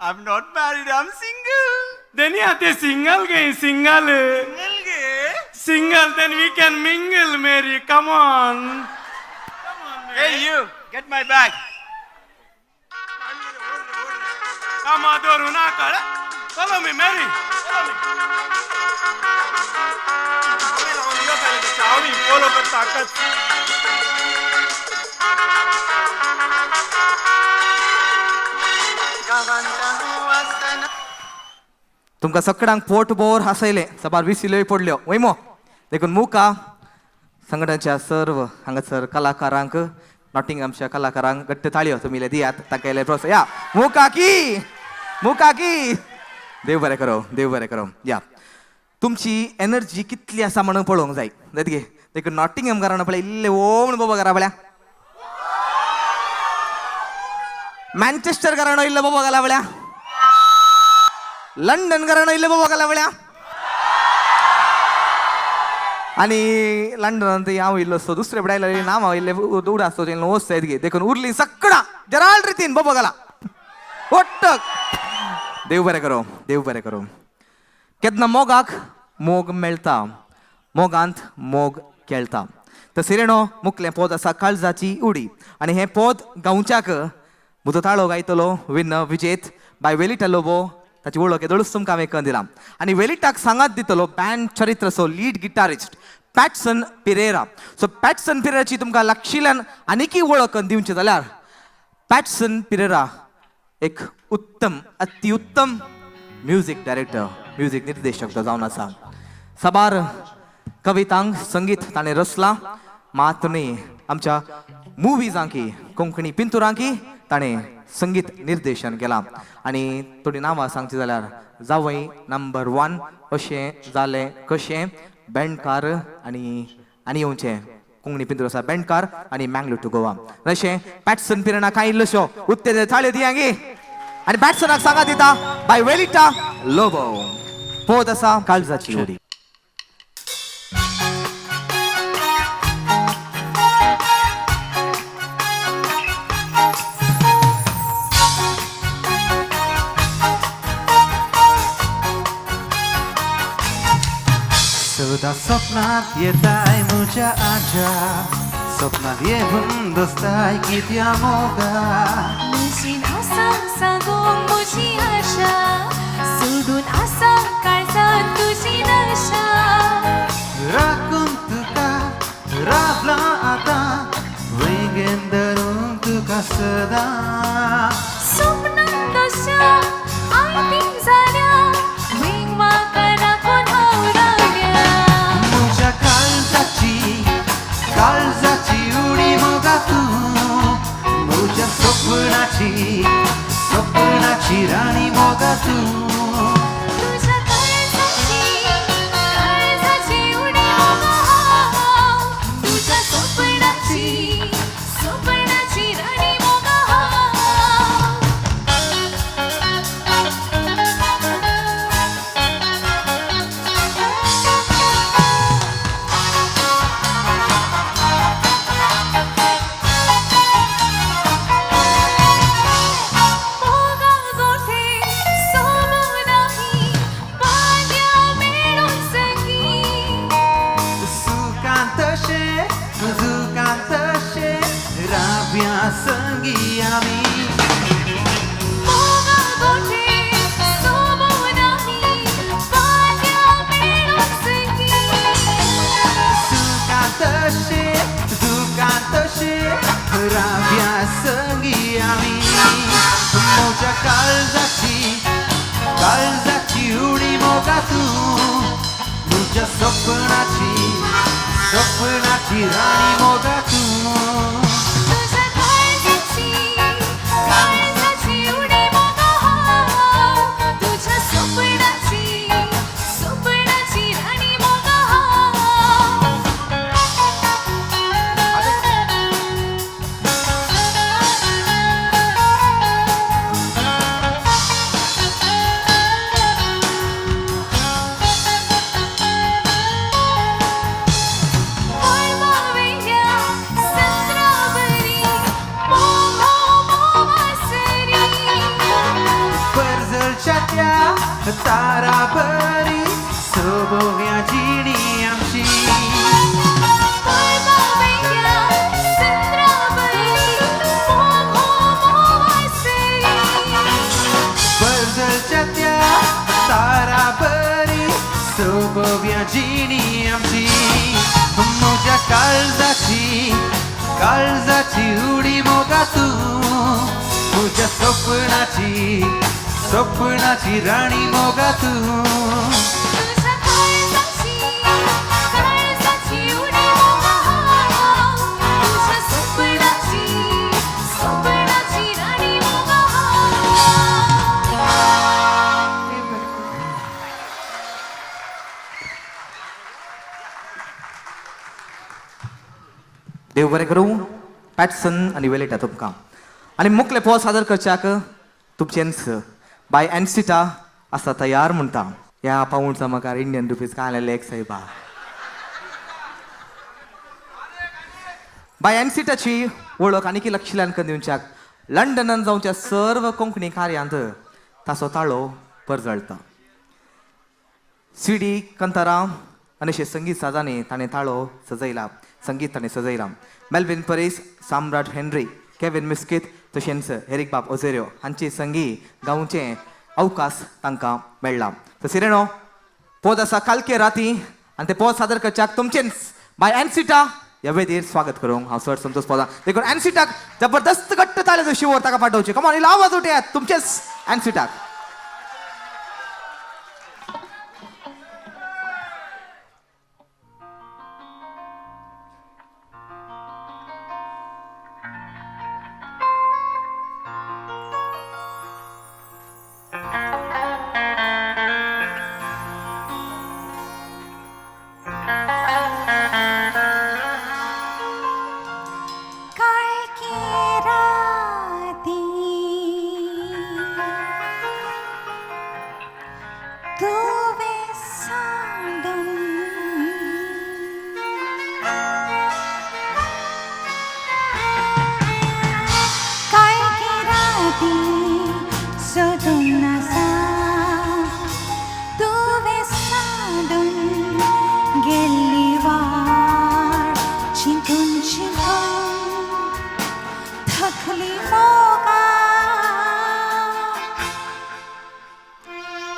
S22: I'm not married. I'm single. Then yeah, they single gay, single.
S3: Single gay?
S22: Single, then we can mingle, Mary. Come on. Mary. Hey, you, get my bag. Come on, Dorunaka. Follow me, Mary. Follow me.
S3: Follow the takat.
S20: तुमकां सगळ्यांक पोट bore हासयले सबार विसिल्योय पडल्यो वयमो देखून मुका संघटनाच्या सर्व हांगासर कलाकारांक नॉटिंगहॅमच्या कलाकारांक घट्ट ताळयो तुमी दियात ताका इल्ले प्रोत्साहन. या मुकाकी देव बरें करो. या तुमची एनर्जी कितली आसा म्हणून पळोवंक जाय. गे देखून नॉटिंगहॅम घराणा पळय इल्ले ओम बाबा घरा पळया. मॅन्चेस्टर घराणो इल्लो बाबा घाला पळया. लंडन घराणो इल्ले बाबा घाला पळया. आणि लंडन हांव इल्लो दुसरे पडायला नांव इल्ले उडा आसतो वस्त गे देखून उरली सगळा जराल रितीन बो बघाला ओट्टक देव बरें करो देव बरें करो. केन्ना मोगाक मोग मेळटा मोगांत मोग खेळटा. तर सिरेणो मुखलें पद आसा काळजाची उडी आनी हें पद गावच्याक मुजो ताळो गायतलो विन विजेत बाय वेलिटा लोबो ताची वळख येदळूच तुमकां हांवें कळून दिलां. आनी वेलिटाक सांगात दितलो बँड चरित्रसो lead guitarist Patson Pereira. So Patson पिरेराची तुमकां लागशिल्ल्यान आनीकय वळख दिवची जाल्यार पॅटसन पिरेरा एक उत्तम अतिउत्तम म्युझिक डायरेक्टर म्युझिक निर्देशक तो जावन आसा. साबार कवितांक संगीत ताणें रचलां मात न्ही आमच्या मुव्हिजांकी कोंकणी पिंतुरांकी ताणें संगीत निर्देशन केलां. आनी थोडीं नांवां सांगची जाल्यार जावई नंबर 1 अशें जालें कशें बेंडकार आनी येवचें कोंकणी पिंतूर आसा बेंडकार आनी मँगलोर टू गोवा. अशें पॅटसन पिरेना कांय इल्लोश्यो उत्तेज थाळ्यो दियांगी आनी पॅटसनाक सांगा दिता बाय वेलिटा लोबो. पद आसा काळजाची उडी.
S13: सदा स्वप्नात येताय म्हज्या आजा स्वप्नात येऊन बसताय कित्या मोगा
S4: म्हजी आसा सांगूंक म्हजी आशा सोडून आसा काळजांत तुजी नशा
S13: राखून तुका राबला आतां वेगेन धरून तुका सदां
S4: स्वप्नांत कशा आयतीं जाल्या वेग म्हाका राखून हांव रावल्या
S13: म्हज्या काळजाची उडी मोगा तूं म्हज्या स्वप्नाची राणी मोगा तूं
S4: तुज्या काळजाची उडी मोगा हांव तुज्या स्वप्नाची राणी मोगा मोगा गोठे सोबू नाही पाद्या मेळून संगी
S13: सुखांत दुखांत राब्या संगी आमी
S4: मोगा गोठे सोबू नाही पाद्या मेळून संगी
S13: सुखांत दुखांत राब्या संगी आमी म्हज्या काळजाची उडी मोगा तूं म्हज्या स्वप्नाची राणी मोगा तूं
S4: तुज्या काळजाची उडी मोगा हांव तुज्या स्वप्नाची राणी मोगा
S13: परजलच्या त्या तारा बरी सोबोव्या जिणी आमची परजलच्या त्या तारा बरी सोबोव्या जिणी आमची म्हज्या काळजाची उडी मोगा तूं म्हज्या स्वप्नाची राणी मोगा तूं
S4: तुज्या काळजाची उडी मोगा हांव तुज्या स्वप्नाची राणी मोगा
S20: देव बरें करूं पॅटसन आनी वेलिटा तुमकां. आनी मुखले पद सादर करच्याक तुमचेंच बाय एनसिटा आसा तयार म्हणटा. ह्या पाऊंडचा म्हाका इंडियन रुपीज काय आलेले एक सायबा बाय एनसिटाची वळख आनीक लक्षिल्ल्यान दिवच्याक लंडनात जावच्या सर्व कोंकणी कार्यांत ताचो ताळो परजळटा. सीडी कंताराम आनी अशे संगीत साजांनी ताणें ताळो सजयला, संगीत ताणें सजयलां. Melvin परीस, Samrat Henry, Kevin Mesquita तशेंच एरिक बाब ओझेरियो हांची संगीत गावचें अवकाश तांकां मेळ्ळा. तर सिरेनो पोद आसा कालके राती आनी ते पोद सादर करच्याक तुमचेंच बाय एनसिटा ह्या वेदीर स्वागत करूंक हांव सर संतोष पोदा. देखून एनसिटाक जबरदस्त घट्ट ताळेचो शिवोर ताका पाठोवचे. कमॉन इल्लो आवाज उठयात तुमचेच एनसिटाक.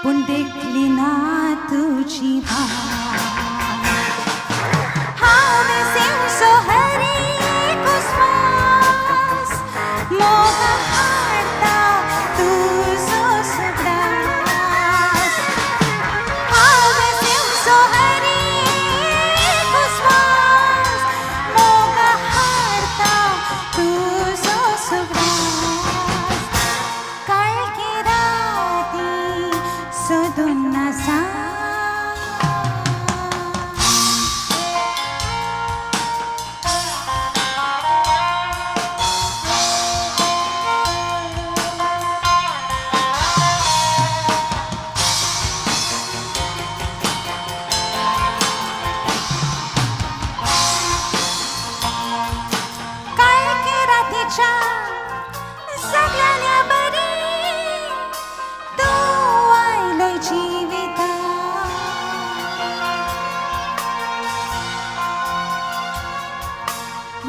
S4: पण देखली ना तुझी हावे सेव सोहरी कुस्वास मोगा हाडता तुझो सुदास हावे सेव सोहरी कुस्वास मोगा हाडता तुझो सुदास काळकी राती सोदून नासा काळकी रातीच्या सगळ्या बरी तू आयलय जिविता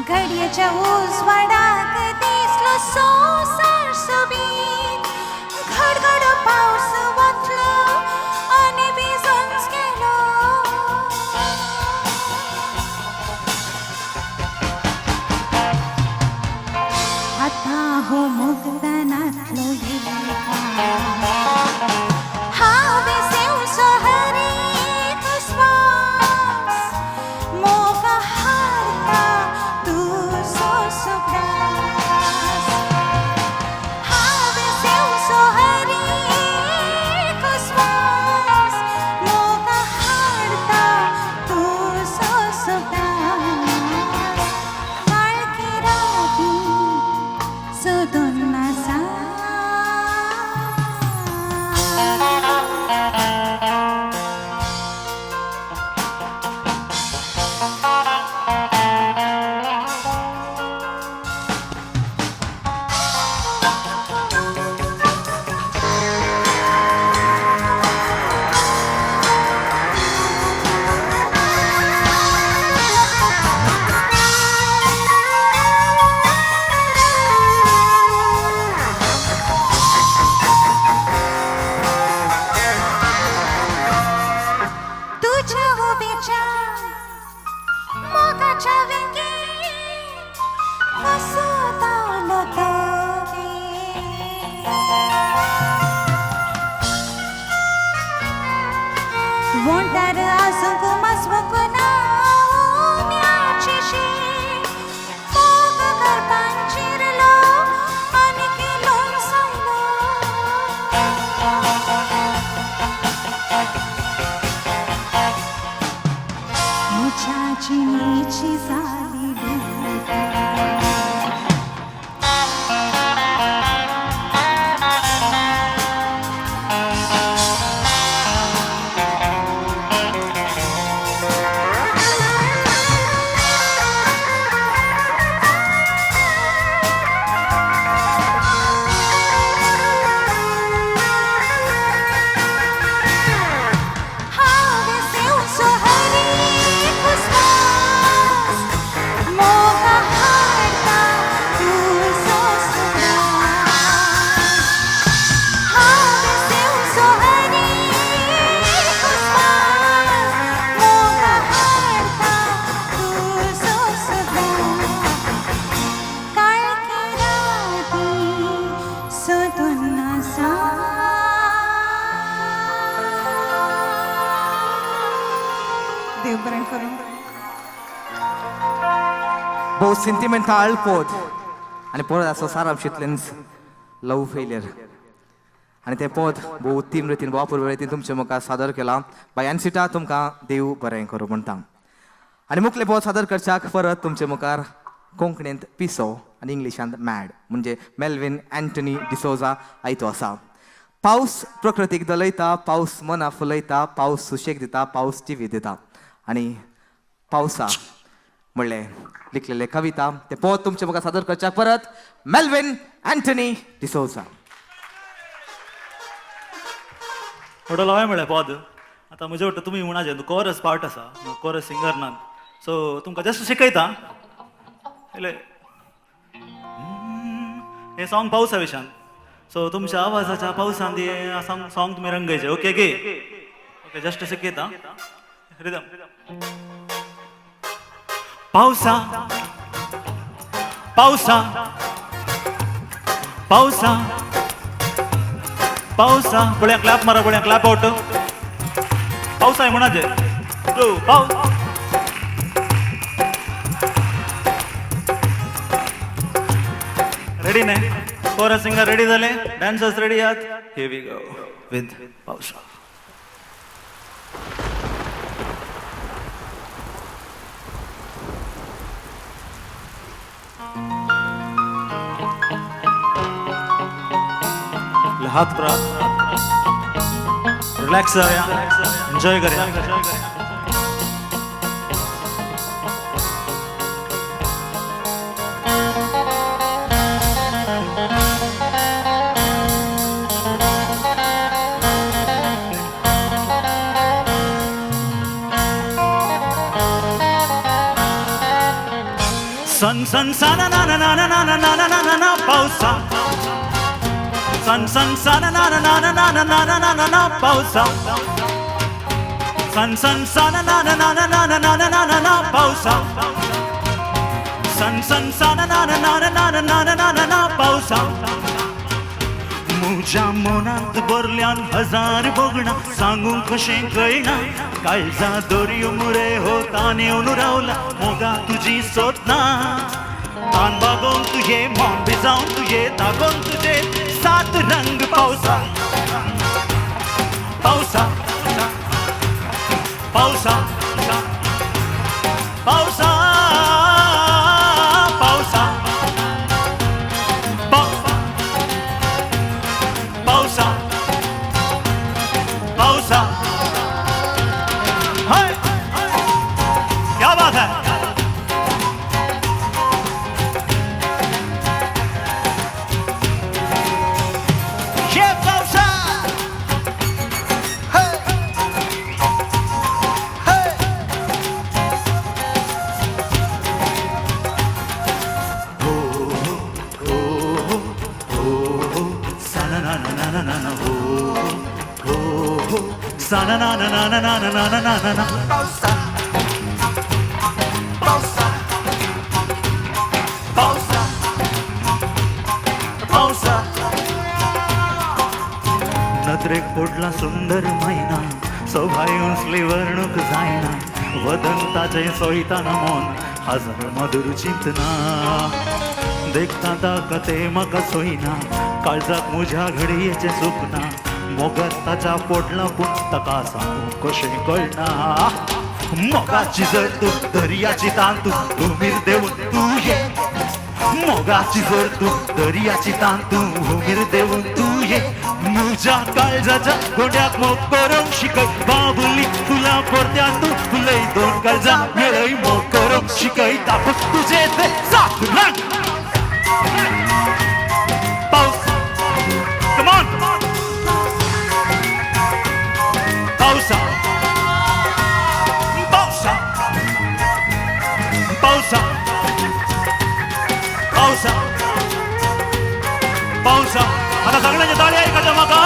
S4: घडयेच्या उजवाडाक दिसलो सोंसार सोबीत घडघड पावस वतलो आनी भिजून गेलो आता हो मुग्धनातलो हावे सेव सोहरी कुस्वास मोगा हाडता तुझो सुदास हावे सेव सोहरी कुस्वास मोगा हाडता तुझो सुदास काळकी राती सोदून नासा तुझ्या उभेच्या मोगाच्या वेंगी वसुतावलो तोगे वोंटार आसूंक मासवूंक ना उम्याची शीर मोग करपान चिरलो आनी केलो सायलो मुझ्या जिणेची जाली
S20: भोव सेंटिमेंटाल पोत आनी परत आसा सारांशींतल्यान लव फेलियर आनी तें पद भोव उत्तीम रितीन भोव अपूर्व रितीन तुमच्या मुखार सादर केलां बाय एनसिटा तुमकां देव बरें करूं म्हणटा आनी मुखलें पद सादर करच्याक परत तुमच्या मुखार कोंकणींत पिसो आनी इंग्लिशांत मॅड म्हणजे मेल्विन एंटनी डिसोजा आयतो आसा. पावस प्रकृतीक दलयता, पावस मना फुलयता, पावस सुशेग दिता, पावस जिवी दिता आनी पावसा म्हणलें लिखलेले कविता ते पद तुमच्या मुखार सादर करच्याक परत मेल्विन एंटनी डिसोजा.
S2: थोडो लॉय म्हणलें पद आतां म्हजे वाटतं तुमी म्हणा कोरस पार्ट आसा कोरस सिंगर ना सो तुमकां जस्ट शिकयता हे सॉंग पावसा विशयान सो तुमच्या आवाजाच्या पावसान हे सॉंग तुम्ही रंगयचे ओके गे ओके जस्ट शिकयता रिदम. पावसा पावसा पावसा पावसा बळ्या क्लॅप मारा बळ्या क्लॅप आउट पावसा आहे म्हणाचे पाऊस रेडी नाही कोरस सिंगर रेडी झाले डान्सर्स रेडी आहात हिअर वी गो विथ पावसा. हात परा रिलॅक्स जाऊया एन्जॉय करूया. सन सन सा ना ना ना ना ना ना ना ना ना ना पावसा सन सन सा ना ना ना ना ना ना ना ना ना ना पावसा सन सन सा ना ना ना ना ना ना ना ना ना ना पावसा सन सन सा ना ना ना ना ना ना ना ना ना पावसा. म्हज्या मनांत भरल्यान हजार बोगणा सांगूंक कशें कळना काळजा दर्यो मुरे होतान येवन रावला मोगा तुजी सोदना तान बागोवन तुये मोन भिजावन तुये दागोवन तुजे सात रंग पावसा पावसा पावसा पावसा पावसा पावसा पावसा हाय क्या बात है. ये पावसा hey hey हो हो हो सा ना ना ना ना ना ना हो हो सा ना ना ना ना ना ना ना ना ना ना पावसा पावसा पावसा पावसा. नदरेक पडला सुंदर मैना सोभायून स्लीवर्णूक जायना वदंताचे सोयताना मोन हजार मधुर चिंतना देखता ताका ते म्हाका सोयना काळजाक म्हज्या घडयेचे सुकना मोगात ताच्या पोटला पूण ताका सांगूंक कशें कळना मोगाची जर तूं दर्याची तान तूं उमीर देऊन तूं ये मोगाची जर तूं दर्याची तान तूं उमीर देऊन तूं ये म्हज्या काळजाच्या गोंड्याक मोग करूंक शिकय बाबुली तुला परत्यान तूं फुलय दोन काळजां मेळय मोग करूंक शिकय तापक तुजे ते सात रंग पावस कम ऑन पावसा पावसा पावसा पावसा पावसा. आता सगळ्यांच्या ताळी ऐकायच्या म्हाका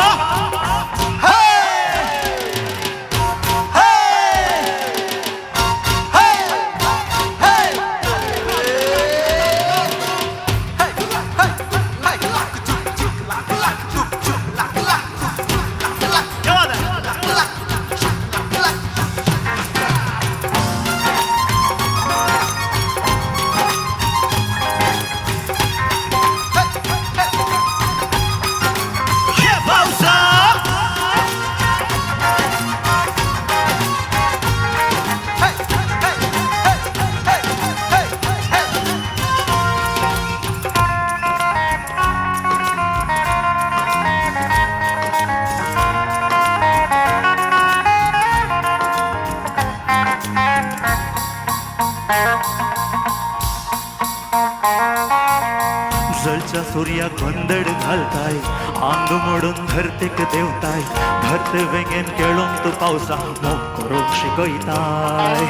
S5: सूर्या गोंधळ घालताय आंग मोडून धरतेक देवताय धरते वेगेन केळून तू पावसा मोग करूंक शिकयताय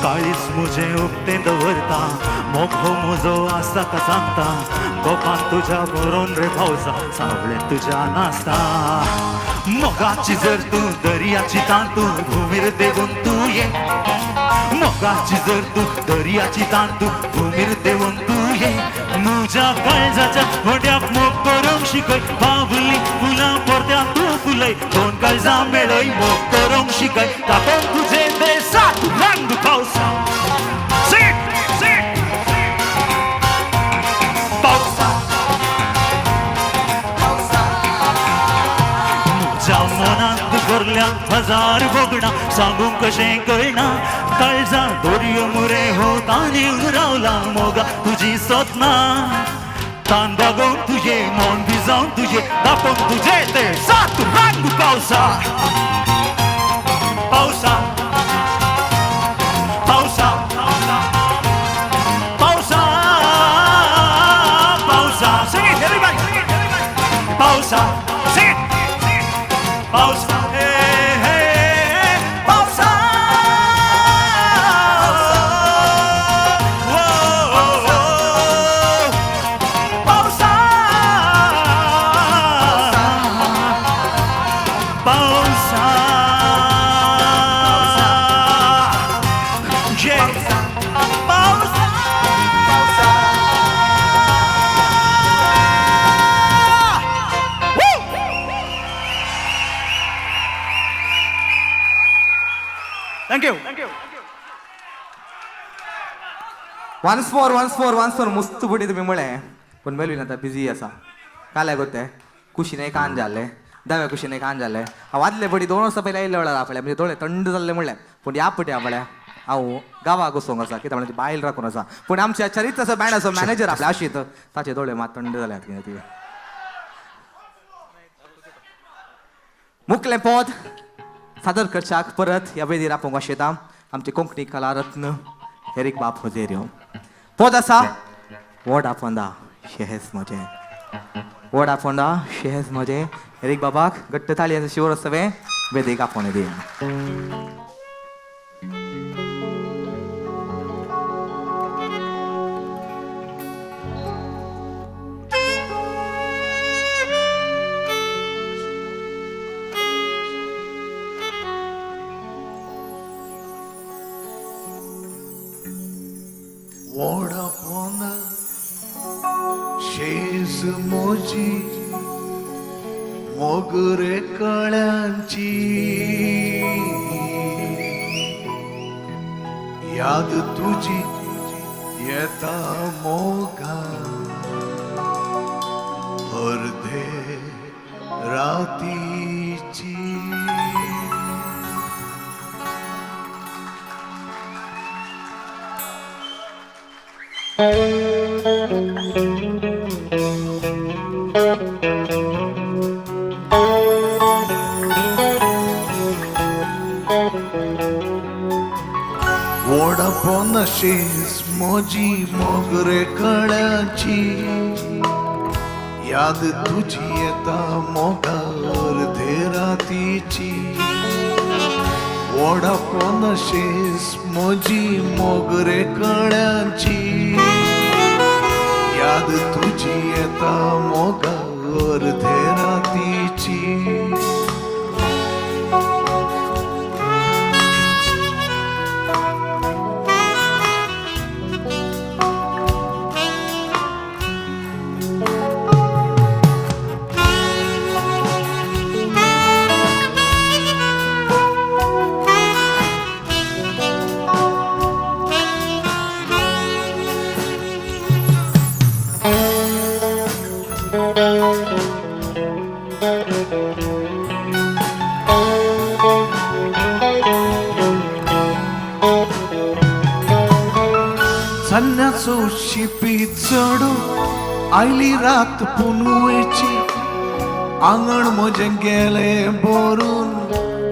S5: काळीच मुझे उक्ते दवरता मोग हो म्हजो आसा का सांगता गोपान तुझ्या बरोन रे पावसा सावळे तुझ्या नासता मोगाची जर तू दर्याची तांतू भूमीर देवून तू ये मोगाची जर तू दर्याची तांतू भूमीर देवून तू ये तुझ्या काळजाच्या मोठ्याक मोग करूंक शिकय बाबुली फुलां परत्या तू फुलय दोन काळजां मेळय मोग करूंक शिकय तापोन तुझे ते सात रंग पावसा पावसा म्हज्या मनांत भरल्यात हजार बोगडां सांगूंक कशें कळना काळजां दर्यो मुरे होतानी रावला मोगा तुजी सोदना तान बागोवन तुजे मन भिजावन तुजे दापोवन तुजे ते सात रंग पावसा पावसा पावसा पावसा पावसा sing it everybody पावसा sing it पावसा पावसा Thank you.
S20: वन्स फोर मस्त पडी तुम्ही म्हळे पण मेलवीन आता बिझी असा काल गोते कुशीने कान जाल्ले दाव्या कुशीने कान जाल्ले हांव आदले पडी 2 वर्सां पयलीं आयिल्ले वेळार आपल्या म्हणजे दोळे थंड जाल्ले म्हणले पूण ह्या पटी आपल्या हांव गांवाक वचोंक आसा कित्याक म्हणजे बायल राखून आसा पूण आमच्या चरित्राचो बँड असो मॅनेजर आपल्या आशीत ताचे दोळे मात थंड जाल्यात कितें ती मुखलें पद सादर करच्याक परत ह्या वेदीर आपोवंक आशेता आमचे कोंकणी कला रत्न हेरीक बाप होजेऱ्यो पद आसा वोडा फोंडा शेहेज म्हजे वोडा फोंडा शेहेज म्हजे हेरीक बाबाक घट्ट ताळयांचो शिवर आसवे वेदीक आपोवन दी
S18: वोडा फोंडा शेज मोजी मोगरे कळ्यांची याद तुझी येता मोगा अर्धे रातीची वोडाफोन शेज मोजी मोगरे कळ्याची याद तुझी येता मोगार रातीची वोडाफोन शेज मोजी मोगरे कळ्याची याद तुझी येता मोगार रातीची सन्यासो शिपी चढू आयली रात पुनवेची आंगण म्हजे गेले भरून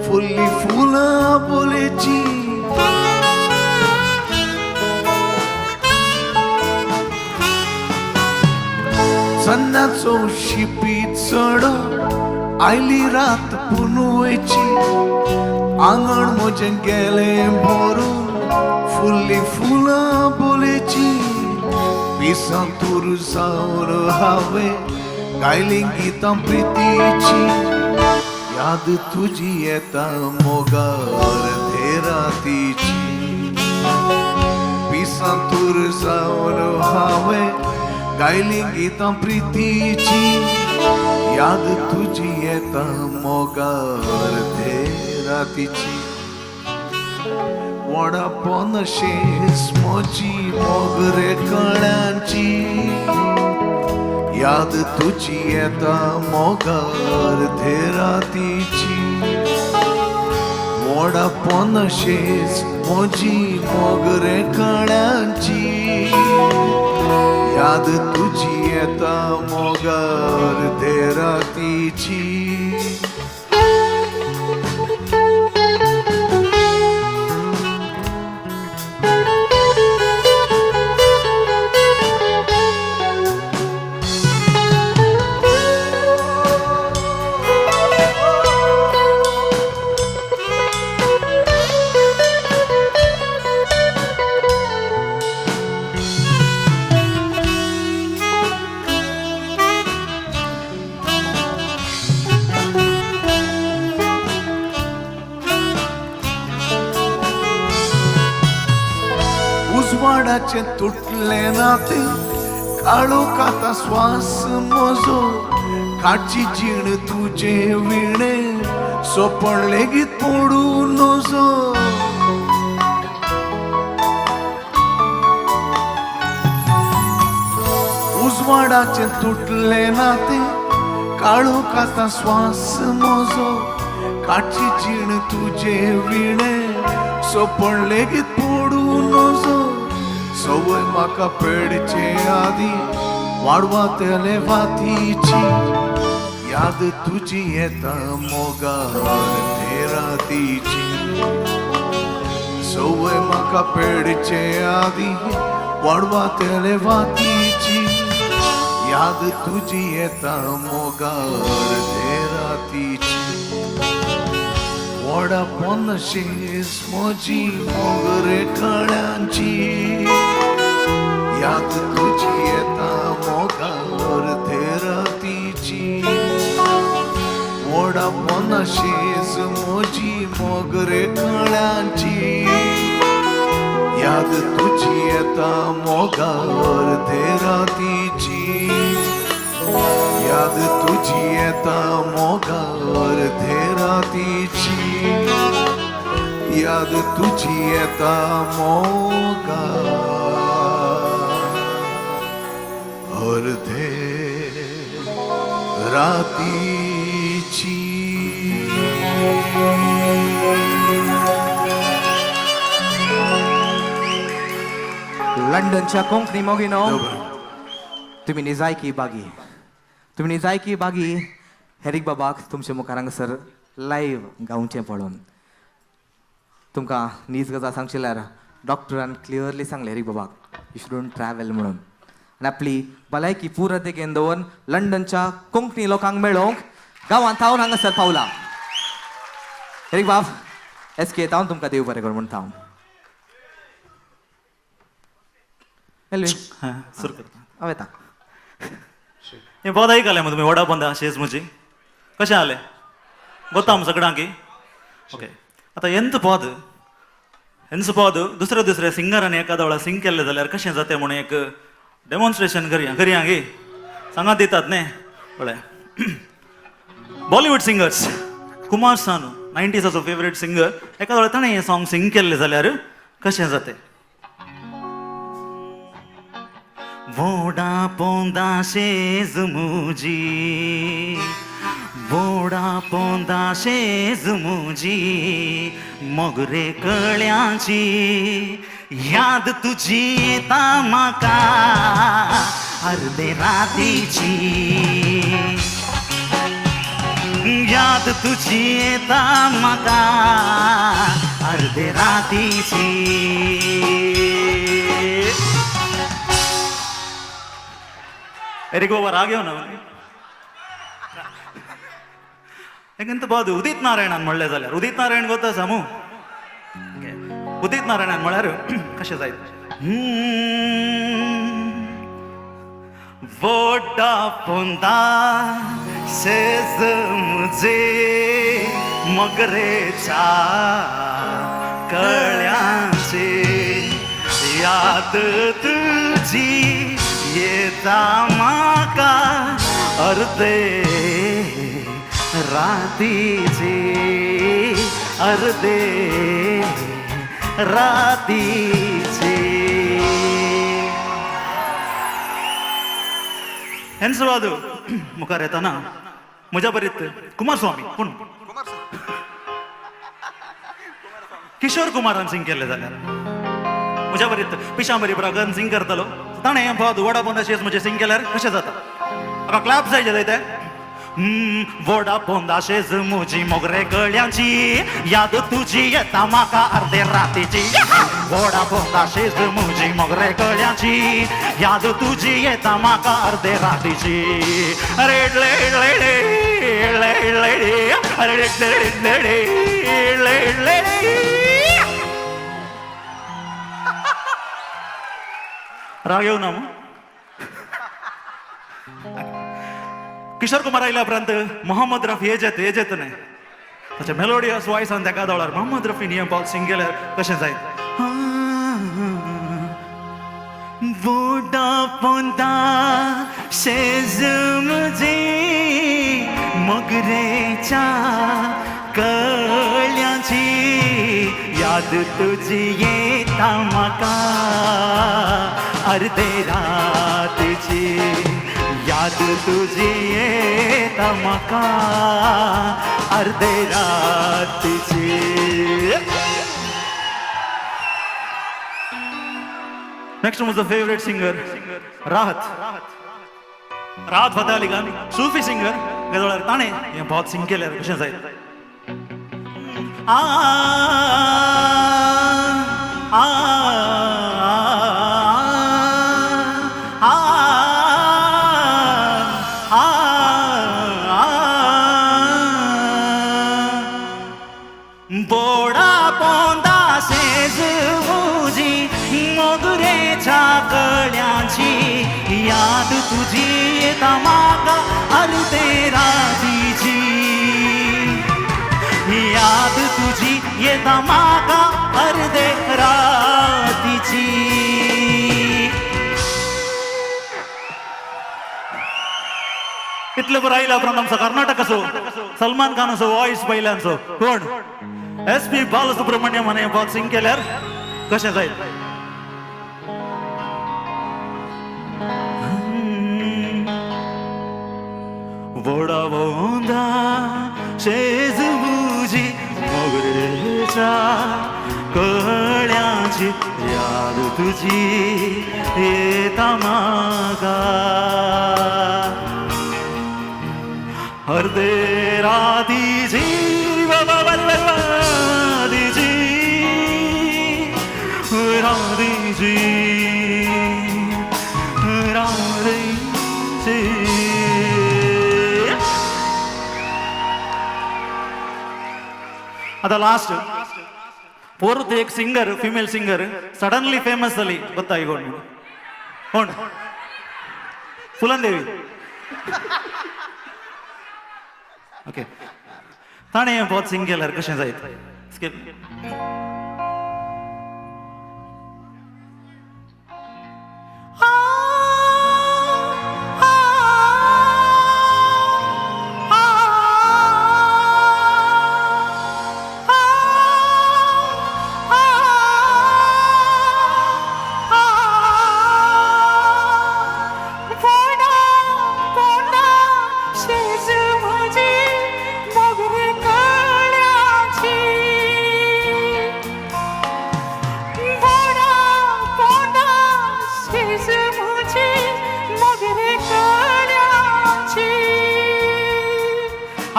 S18: फुल्ली फुलां बोलेची चांदण्याचो शिपी चढ आयली रात पुनवेची आंगण म्हजे गेले भरून फुल्ली फुलां बोलेची पिसां तुरसावर हांवें गायली गितां प्रितीची याद तुजी येता मोगार धेरातीची पिसां तुरसावर हांवें गायली गितां प्रितीची याद तुजी येता मोगार धेरातीची वडा पोनशेस म्हजी मोगरे कळ्यांची याद तुजी येता मोगार धेरातीची वडा पोनशेस म्हजी मोगरे कळ्यांची याद तुजी येता मोगार धेरातीची उजवाडाचे तुटले नाते काळो काता श्वास म्हजो काची जीण तुजे विणे सोपण लेगीत पडू नजो उजवाडाचे तुटले नाते काळो काता श्वास म्हजो काची जीण तुजे विणे सोपण लेगीत पडू नजो सवय म्हाका पेडचे आदी वाडवातले वातीची याद तुजी येता मोगार धेरातीची सवय म्हाका पेडचे आदी वाडवातले वातीची याद तुजी येता मोगार धेरातीची वडा पोनशेस म्हजी मोगरे कळ्यांची याद तुजी येता मोगार धेरातीची वडा पोनशेस म्हजी मोगरे कळ्यांची याद तुजी येता मोगार धेरातीची याद तुजी येता मोगार धेरातीची याद तुजी येता मोगार धेरातीची
S20: लंडनच्या कोंकणी मोगिनो तुम्ही निजायकी बागी हेरीक बाबाक तुमचे मुखार हांगासर लायव्ह गावचें पळोवन तुमकां नीज गजाल सांगशिल्यार डॉक्टरान क्लियरली सांगलें हेरीक बाबाक यू शुडंट ट्रॅव्हल म्हणून आनी आपली भलायकी पुर्ण तेगेन दवरून लंडनच्या कोंकणी लोकांक मेळोवंक गांवांत थावन हांगासर पावला हेरीक बाब एसके थावन तुमकां देव बरें कर म्हण थावन
S5: सुरू करता
S20: हांव येता
S5: हें बोद आयकलें मग तुम्ही वडा बंदा शेज म्हजी कशें जालें गोता सगळ्यांकी ओके आतां हेंच पद दुसऱ्या सिंगरांनी एखाद्या वेळा सिंग केल्लें जाल्यार कशें जातें म्हणून एक डेमॉन्स्ट्रेशन करया गे सांगात दितात न्ही बरें बॉलिवूड सिंगर्स कुमार सानू 90साचो फेवरेट सिंगर एखाद्या वेळा ताणें हें सॉंग सिंग केल्लें जाल्यार कशें जातें वोडा पोंदा शेज मुजी वोडा पोंदा शेज मुजी मोगरे कळ्यांची याद तुजी येता म्हाका अर्दे रातीची याद तुजी येता म्हाका अर्दे रातीची ಎರಿಗೋವರ್ ಆಗ್ಯವನವನು ಹೆಂಗಂತ ಬೋದು ಉದಿತ್ ನಾರಾಯಣನ್ म्हणले जाल्यार उदित नारायण ಗೊತ್ತಾ समू उदित नारायणन म्हळ्यार कशें जायत वोडाफोनदा सेज मुझे मगरेच्या कळ्यांची याद तुझी येता म्हाका अर्दे रातीची अर्दे रातीची ಹೆನ್ಸವಾದು ಮುಖಾರ್ येताना म्हज्या बरीत कुमारस्वामी पूण किशोर कुमारान सिंग केल्ले जाल्यार म्हज्या बरीत पिशांबरी ब्रागन सिंग करतलो ताणें वोडाफोन अशेंच म्हजें सिंग केल्यार कशें जाता म्हाका क्लॅप जाय जाय वोडाफोन दाशेज मुजी मोगरे गळ्यांची याद तुझी येता म्हाका अर्दे रातीची वोडाफोन दाशेज मुजी मोगरे गळ्यांची याद तुझी येता म्हाका अर्दे रातीची अरे राग येऊ ना मग किशोर कुमार आयल्या उपरांत मोहम्मद रफी येजेत न्हय ताच्या मेलोडियस वॉयसान तेका दोळार मोहम्मद रफी नियम पावल सिंग केल्यार कशें जायत वोडाफोनदा शेज मुझे मोगरेच्या कळ्यांची याद तुझी येता म्हाका अर्दे रातीची याद तुझी येता म्हाका अर्दे रातीची नेक्स्ट म्हजो फेवरेट सिंगर राहत फतेह अली खान सूफी सिंगर गेदोळार ताणें हें बहुत सिंग केल्यार कशें जायत वोडाफोन दाशेज मुजी मोगरेच्या कळ्यांची याद तुझी येता म्हाका अर्दे रातीची याद तुझी येता म्हाका अर्दे रातीची इतले बरं आयला उपरांत आमचो कर्नाटकाचो सलमान खानाचो वॉयस पयल्यांचो कोण SP बालसुब्रमण्यम हाणें बहुत सिंग केल्यार कशें जायत वोडाफोन दाशेज मुजी मोगरेच्या कळ्यांची याद तुझी येता म्हाका अर्दे रातीची आता लास्ट परत एक singer female singer suddenly famous जाली ಗೊತ್ತಾയി कोण फुलन देवी ओके ताणें बहुत सिंग केल्यार कशें जायत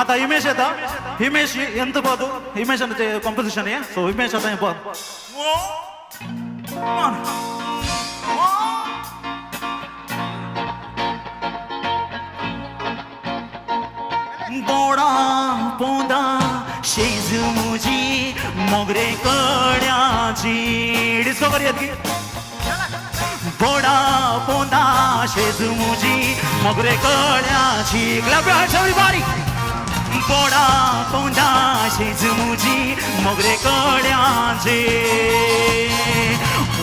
S5: आता हिमेश येता हिमेश ಎಂತ ಬೋದು ಹಿಮೇಶ್ ಅಂತ ಕಾಂಪೋಸಿಷನ್ ಸೊ ಹಿಮೇಶ್ आता ಬೋದು बोडा पोंदा शेज मुजी मोगरे कळ्याची डिस्को करूयात की बोडा पोंदा शेज मुजी मोगरे कळ्याची क्लॅप योर हँड्स एव्हरीबॉडी बोडा पोंदा शेज मुजी मोगरे कळ्याचे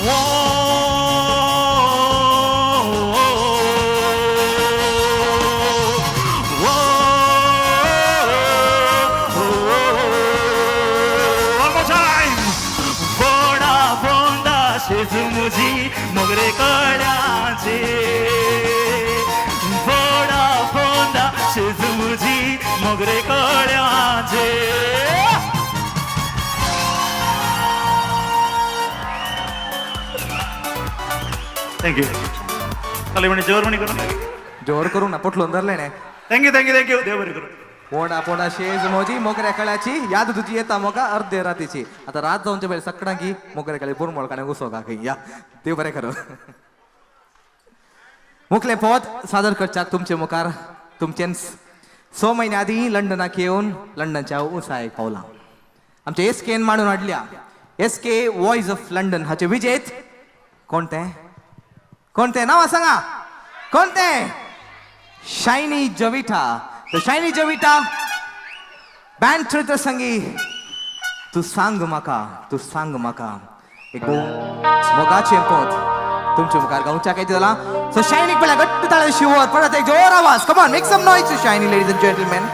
S5: ओ मुजी मोगरे कळ्याचे बोडा पोंदा शेज मुजी मोगरे कळ्याचे थँक्यू चालेल म्हणे जेवण म्हणे करून
S20: जोर करू ना पोटलो धरले नाही
S5: थँक्यू थँक्यू थँक्यू देव बरे करू
S20: पोडा पोडा शेज मोजी मोगऱ्या कळ्याची याद तुझी येता मोका अर्धे रातीची आता रात जाऊनच्या वेळेस सकडा की मोगऱ्या कळे बुरमोळ काने घुसो का या देव बरे करू मुखले पद सादर करच्याक तुमचे मुखार तुमचे 6 महिन्या आधी लंडनाक येऊन लंडनच्या उंचायेक पावला आमचे एसकेन मांडून हाडल्या एसके वॉइस ऑफ लंडन हाचे विजेत कोणते कोणते नाव सांगा कोणते शायनी जविटा तो शायनी जविटा बँड चित्र संगी तू सांग म्हाका एक मोगाचे पद तुमच्या मुखार गावच्या काय झाला सो शायनी पहिला गट्ट ताळे शिवर परत एक जोर आवाज come on make some noise to shiny ladies and gentleman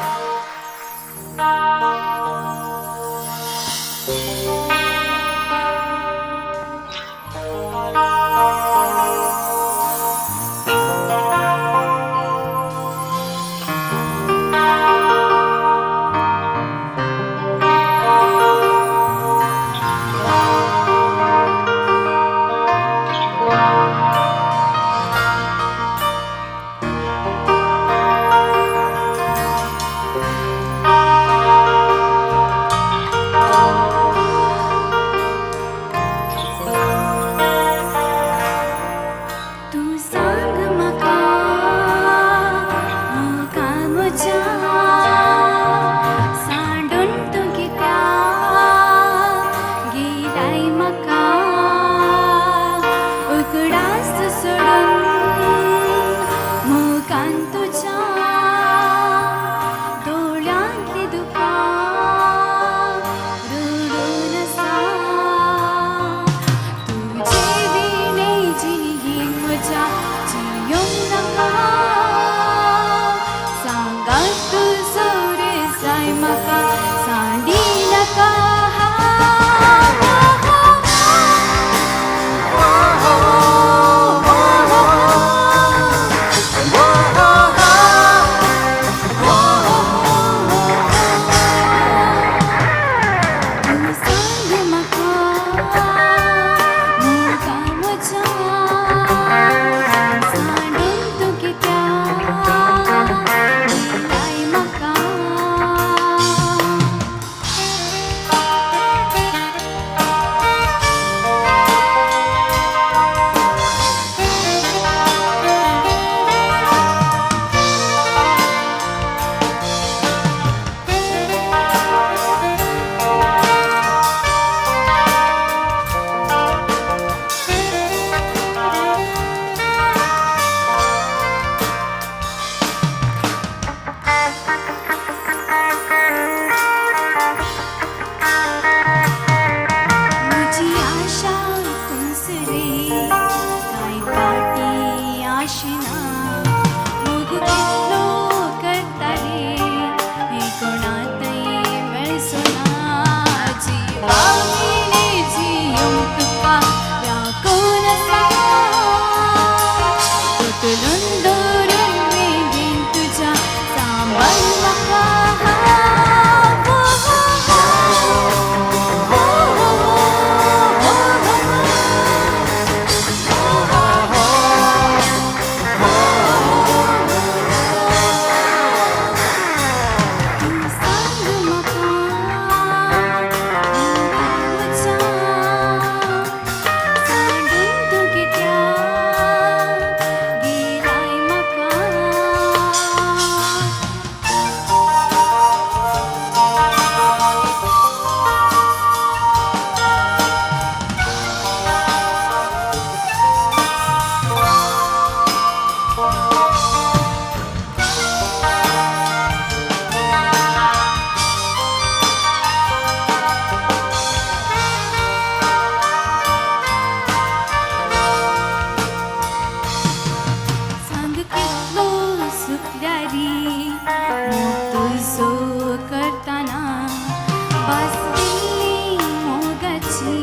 S4: बसली मोगाची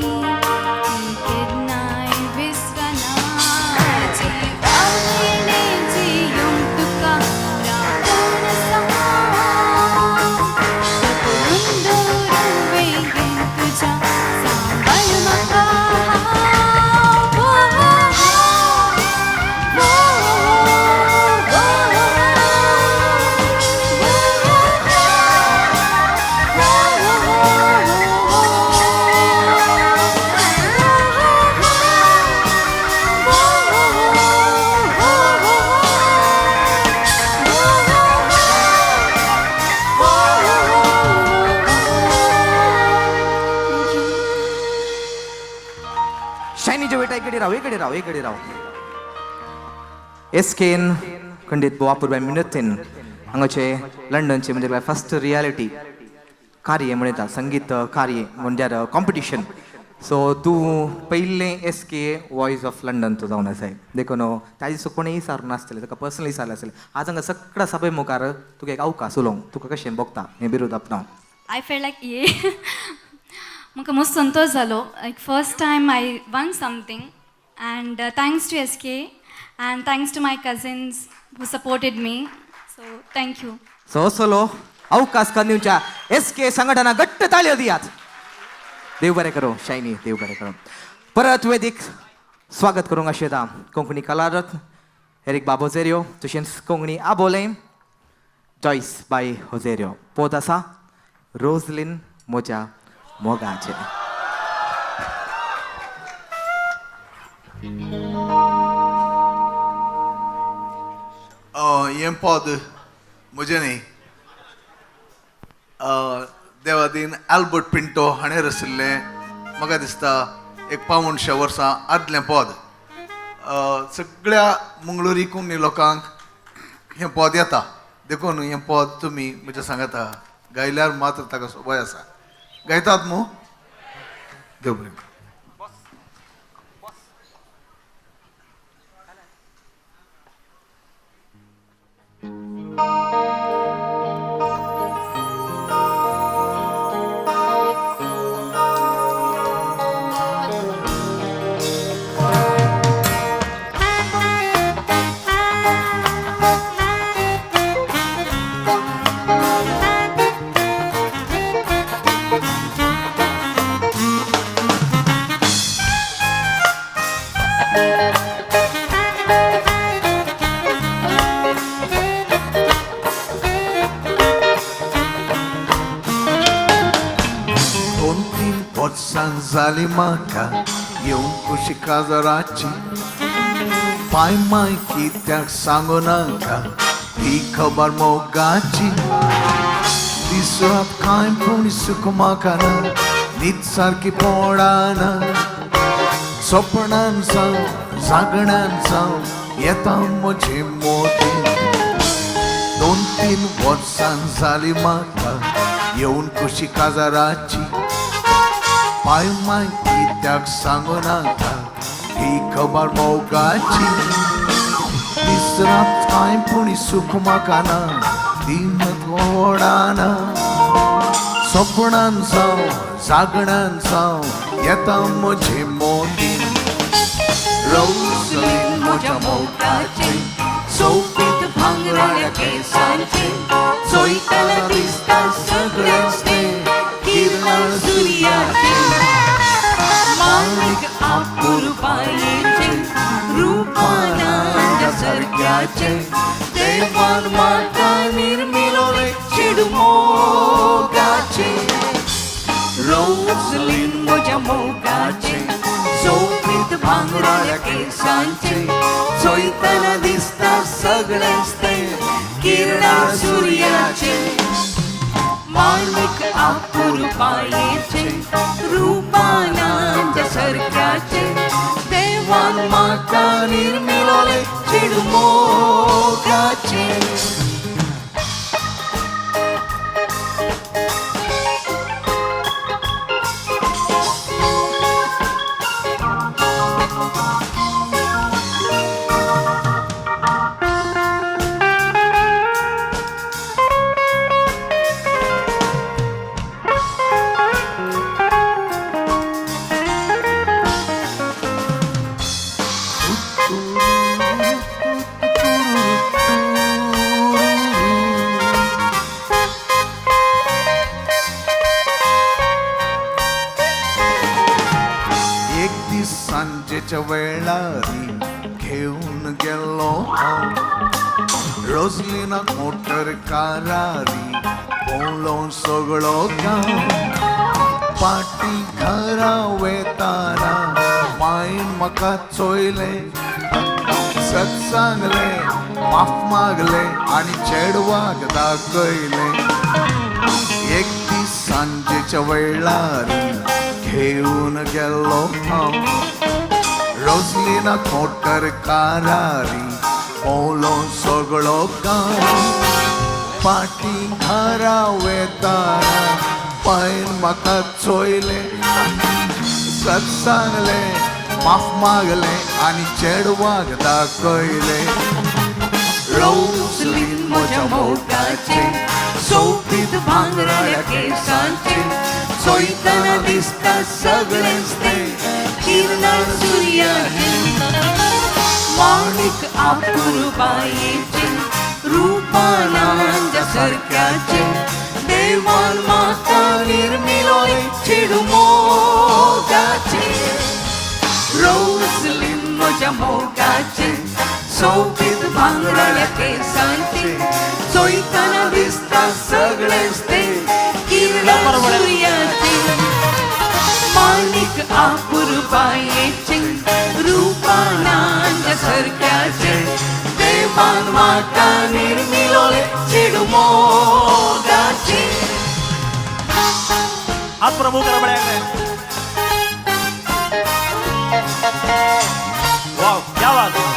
S4: ती केन्नाय विसरनाची आवडीची येऊन तुका रावून करून दवरून बेगीन तुझ्या सांभाळ म्हाका
S20: शायनीच्या बेटा इकडे राव एसकेन खंडीत बोवापूर मिनतीन हांगाचे लंडनचे म्हणजे फर्स्ट रियालिटी कार्य म्हणटा संगीत कार्य म्हणजे कॉम्पिटिशन सो तूं पयले एसके वॉयस ऑफ लंडन तूं जावन आसाय देखून ताजे कोणीय विचारूं नासतलें ताका पर्सनली विचारलें आसलें आज हांगा सगळ्या सभे मुखार तुका एक अवकाश उलोवंक तुका कशें भोगता हें बिरूद आपणाव
S21: I felt like म्हाका मस्त संतोश जालो like first time I won something and thanks to SK and thanks to my cousins who supported me so thank you.
S20: So असलो अवकाश कर्णीच्या एसके संघटना घट्ट ताळयो दियात देव बरें करो शायनी देव बरें करो परत वेदीक स्वागत करूंक आशेता कोंकणी कलारत्न एरिक बाब होजेरियो तशेंच कोंकणी आबोले जॉयस बाय होजेरियो पोत आसा रोजलिन मोच्या मोगाचे
S18: हें पद म्हजें न्ही देवादीन आल्बर्ट पिंटो हाणें रचिल्लें म्हाका दिसता 150 वर्सां आदलें पद सगळ्या मंगळुरी कोंकणी लोकांक हें पद येता देखून हें पद तुमी म्हज्या सांगाता गायल्यार मात्र ताका सोबय आसा गायतात मू देव बरें करूं. जाली म्हाका येवं कुशी काजराची पाय माय कित्याक सांगू नाका ही खबर मोगाची दिसत कांय पूण सुख म्हाका ना न्हीद सारकी पडना सपनान जावं जागण्यान जावं येता म्हजी मोती 2-3 वर्सां जाली म्हाका येवून कुशी काजराची पाय माय कित्याक सांगू नाका ही खबर मोगाची दिसरात कांय पूण सुख म्हाका ना दिनत ओडाना सपनान जावं जागण्यान जावं येता म्हजी मोती रोजलीन म्हज्या मोगाची सोबीत भांगराळ्या केसांची चोयतना दिसता सगळेंच तें किरणां सुर्याची माणिक आपुरबायेचे रूपानंद सारक्याचे देवान म्हाका निर्मिलोले चेडू मोगाचे रोजलीन म्हज्या मोगाचे सोबीत भांगराळ्या केसांचे चोयतना दिसता सगळेंच तें किरणां सुर्याचे माणिक आपुरबायेचे रूपानंद सारक्याचे देवान म्हाका निर्मिलोले चेडू मोगाचे सांजेच्या वेळारी घेऊन गेलो रोजलीना मोटर कारारी बोलो सगळो गांव पाटी घरा वेताना माईन म्हाका चोयले सत सांगले माफ मागले आणि चेडवाक दाखयले एक दीस सांजेच्या वेळारी घेऊन गेलो हांव रोजलीना मोटर कारारी बोलो सगळो गांव पाटी घरा वेताना पायन म्हाका चोयले सत सांगले माफ मागले आणि चेडवाक दाखयले रोजलीन म्हज्या मोगाचे सोबीत भांगराळ्या केसांचे चोयतना दिसता सगळेच ते किरणां सुर्याचे माणिक आपुरबायेचे रूपानांद सारक्याचे देवान म्हाका निर्मिलोले चेडू मोगाचे रोजलीन म्हज्या मोगाचे सोबीत भांगराळ्या केसांचे चोयतना दिसता सगळेच ते किरणां सुर्याचे माणिक आपुरबायेचे रूपानांद सारक्याचे देवान म्हाका निर्मिलोले चेडू मोगाचे
S5: हात प्रभू करा बड्या वाव क्या बात है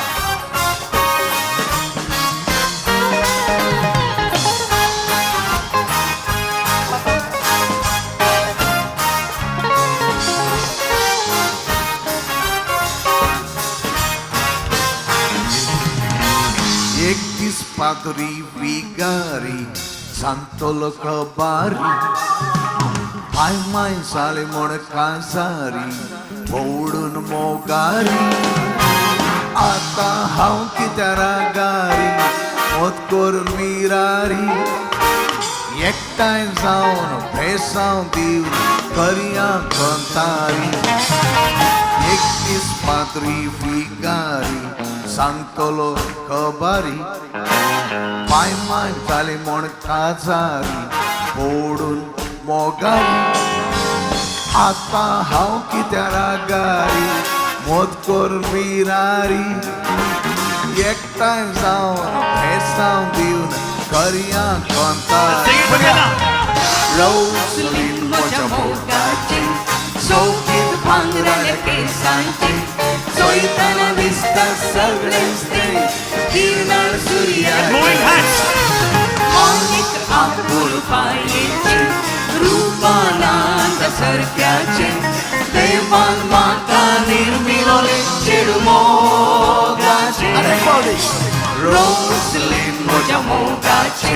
S18: एक दीस पादरी विगारी सांगतलो खबारी माय माय जाले म्हण काजारी ओडून मोगारी आता हांव कित्या रागारी मत करून विरारी एकठांय जावन भेसांव दिवन करया कंतारी एक दीस पादरी विगारी सांगतलो खबारी माय माय जाले म्हण काजारी ओडून मोगारी आता हांव कित्या रागारी मत करून विरारी एकठांय जावन भेसांव दिवन करया कंतारी रोजलीन म्हज्या मोगाचे सोबीत भांगराळ्या केसांचे चोयतना दिसता सगळेच ते किरणां सुर्याचे माणिक आपुरबायेचे रूपानांद सारक्याचे देवान म्हाका निर्मिलोले चेडू मोगाचे रोजलीन म्हज्या मोगाचे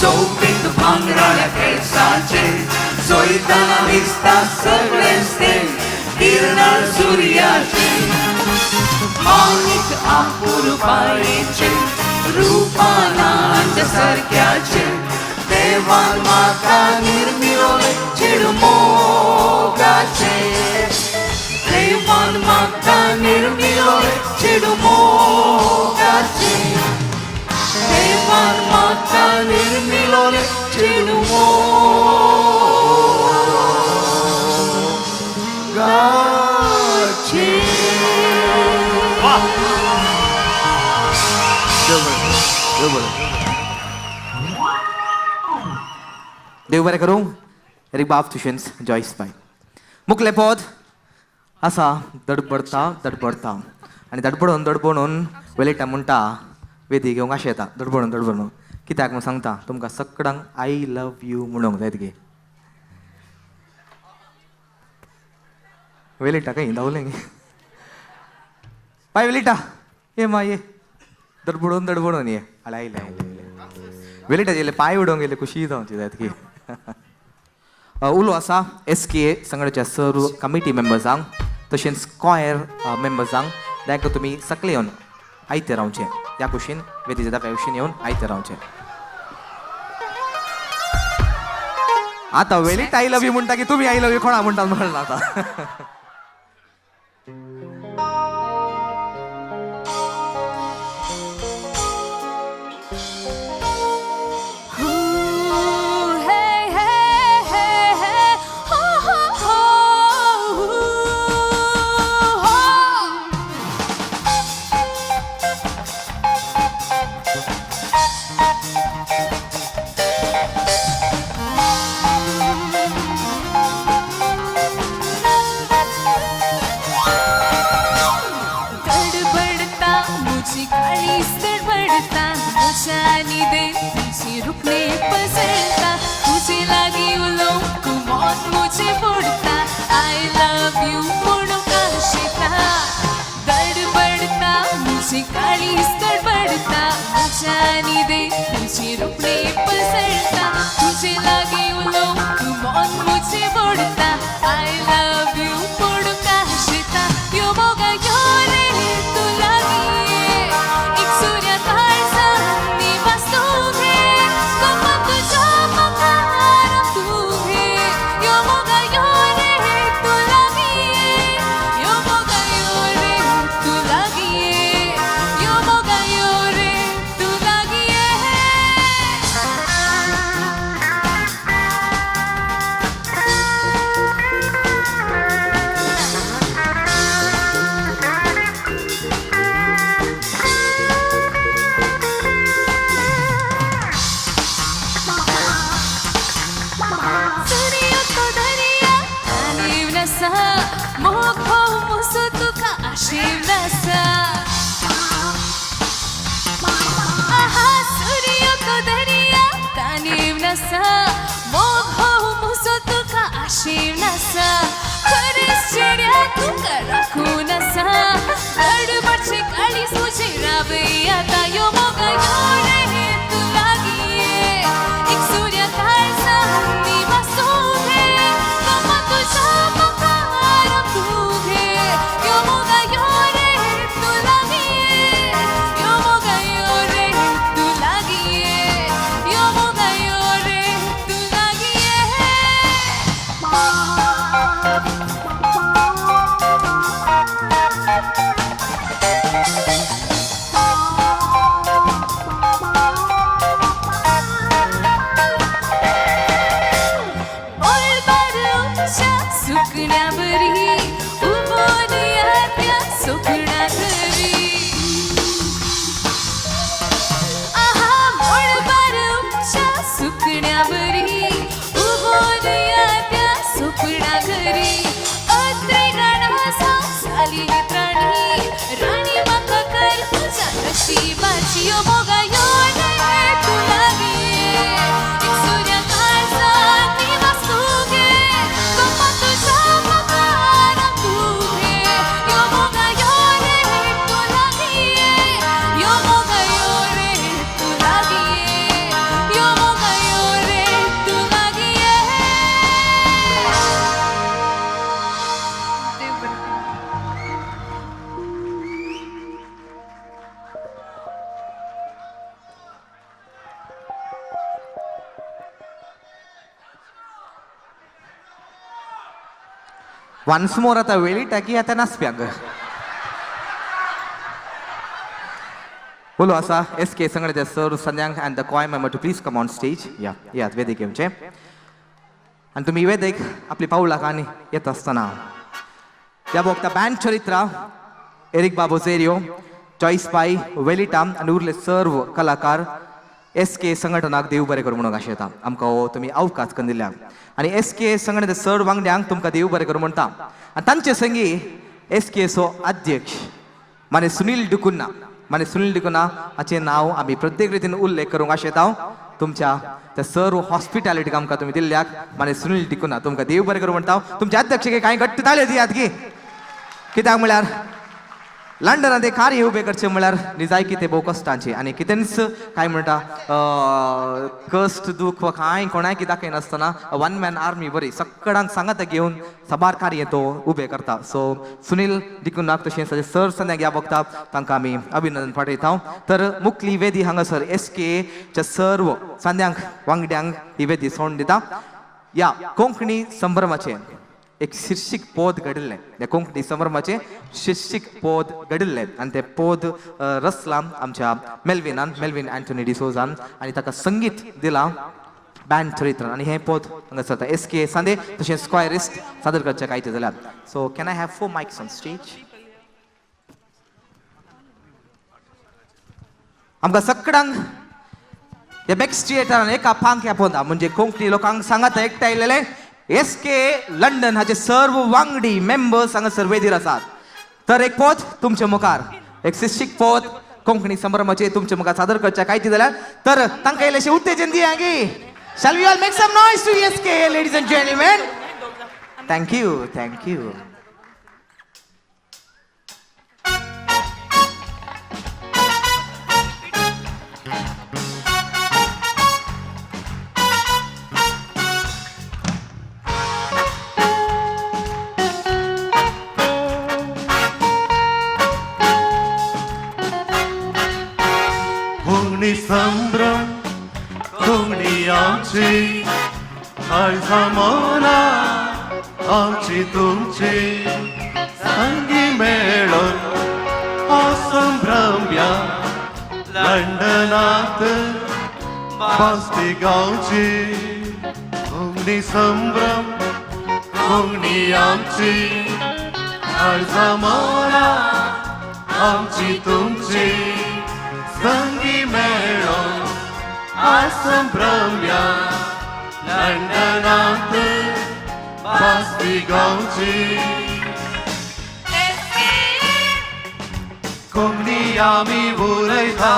S18: सोबीत भांगराळ्या केसांचे चोयतना दिसता सगळेच ते किरणां सुर्याचे माणिक आपुरबायेचे रूपानांद सारक्याचे देवान म्हाका निर्मिलोले चेडू मोगाचे देवान म्हाका निर्मिलोले चेडू मोगाचे देवान म्हाका निर्मिलोले चेडू मोगाचे
S20: देव बरें करूं रिबाब तुशेंस जॉयस बाय मुखलें पद आसा धडपडता धडपडता आनी धडपडून वेलेटा म्हणटा वेदी घेवंक अशें येता धडपडून कित्याक म्हूण सांगता तुमकां सगळ्यांक आय लव यू म्हणूंक जाय तुगे वेलेटा खंय धांवलें पाय वेलेटा ये मा ये धडपडून ये आयले वेलेटा गेले पाय उडोवंक गेले खुशी जावची जाय तुगे उलो आसा SKA संघटनाच्या सर्व कमिटी मेंबर्सांक तशेंच स्क्वायर मेंबर्सांक तांकां तुमी सकले येवन आयते रावचें ह्या कुशीन वेदी जाता कुशीन येवन आयते रावचें आतां वेलीट आय लव यू म्हणटा की तुमी आय लव यू कोणा म्हणटा म्हणला आतां
S4: मन मुझे बोलता I love you पोड़ का हंसता यो मोगा यो रे तू लगी एक सूर्य तारसा निवास तू है कमा तुझा मकार तू है यो मोगा यो रे तू लगी यो मोगा यो रे तू लगी यो मोगा यो रे तू लगी सूर्य तो दरिया आनीव नसा मोह हो मुसु तुका आशीव नसा आहा सूर्य तो दरिया तानीव नसा मोह हो मुसु तुका आशीव नसा खरंच चेड्या तुका राखू नसा गडबडची काळी सुजी रावे आता यो मोगा यो रे तू लागी एक सूर्य तारसा निवास तू है कमा तुझा मकार तू है यो मोगा यो रे तू लागी यो मोगा यो रे तू लागी यो मोगा यो रे तू लागी बोलबारूच्या सुकण्यावरी उभोनिया त्या सुकण्या घरी आहा बोलबारूच्या सुकण्यावरी उभोनिया त्या सुकण्या घरी अत्रे गाणासा झाली प्राणी राणी माका कर तुझ्या नशिबाची यो मोगा यो रे तू लागी एक सूर्य तारसा निवास तू घे कमा तुझा मकार तू घे यो मोगा यो रे तू लागी यो मोगा यो रे तू लागी यो मोगा यो रे तू लागी
S20: वन्स मोर आता वेळी टाकी आता नाचप्यांग बोलो असा एस के संगडे सर संध्यांग अँड द कॉय member to please come on stage या वेदिकेचे आणि तुम्ही वेदिक आपली पाऊला कानी येत असताना त्या बोगता बँड चरित्रा एरिक बाबू झेरियो चॉईस पाई वेलिटाम आणि उरले सर्व कलाकार एस के संघटनाक देव बरें करूं म्हणून अशें येता आमकां हो तुमी अवकाश करून दिल्या आनी एस के संघटना सर वांगड्यांक तुमकां देव बरें करूं म्हणटा आनी तांचे संगी एस के सो अध्यक्ष माने सुनील डिकुन्ना हाचें नांव आमी प्रत्येक रितीन उल्लेख करूंक अशें येता तुमच्या त्या सर्व हॉस्पिटॅलिटीक आमकां तुमी दिल्ल्याक माने सुनील डिकुन्ना तुमकां देव बरें करूं म्हणटा तुमच्या अध्यक्षाक कांय घट्ट ताळयो दियात गे कित्याक म्हळ्यार लंडनात एक कार्य उबें करचें म्हळ्यार निजायकी ते भोव कश्टांची आनी कितेंच काय म्हणटा कश्ट दूख वा कांय कोणाक दाखयनासतना वन मॅन आर्मी बरी सगळ्यांक सांगात घेवन सबार कार्य तो उबें करता सो सुनील डिकुन्नाक तशेंच सर संध्याक ह्या वखदाक तांकां आमी अभिनंदन पाठयता तर मुखली वेदी हांगासर एस के च्या सर्व संध्यांक वांगड्यांक ही वेदी सोडून दिता या कोंकणी संभ्रमाचें एक शीर्षिक पोद घडिल्लें ह्या कोंकणी संभ्रमाचें शीर्षिक पोद घडिल्लें आनी तें पोद रचलां आमच्या मेल्विन अँटोनी डिसोजान आनी ताका संगीत दिलां बँड चरित्रान आनी हें पोद हांगासर एस के सांदे तशेंच स्क्वायरिस्ट सादर करचें कांयचे जाल्यार so can I have 4 mics on stage आमकां सगळ्यांक ह्या बॅक थिएटरान एका पांख्या पोंदा म्हणजे कोंकणी लोकांक सांगात एकठांयलेले एस के लंडन हाचे सर्व वांगडी मेंबर्स हांगासर वेदीर आसात तर एक पोत तुमच्या मुखार एक शीर्षिक पोत कोंकणी संभ्रमाचे तुमच्या मुखार सादर करचे कांयचे जाल्यार तर तांकां इल्लेशें उत्तेजन दिया गे shall we all make some noise to S K ladies and gentleman thank you
S8: जमोना आमची तुमची संगी मेळून हो संभ्रम्या लंडनात बास्ती गावची कोंगणी संभ्रम कोंगणी आमची जमोना आमची तुमची संगी मेळून हो संभ्रम्या लंडनात बास्ती गावची कोंकणी आमी उलयता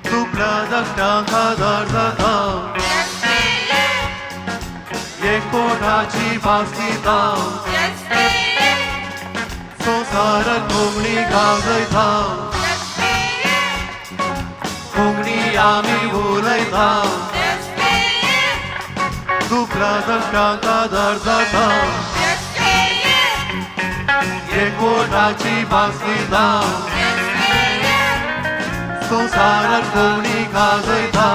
S8: तुपल्या धाकट्यांक आदार जाता एकवटाची भास दिता संवसाराक कोंकणी गाजयता कोंकणी आमी उलयता तुपल्या धाकट्यांक आदार जाता एकवटाची भास दिता संवसाराक कोंकणी गाजयता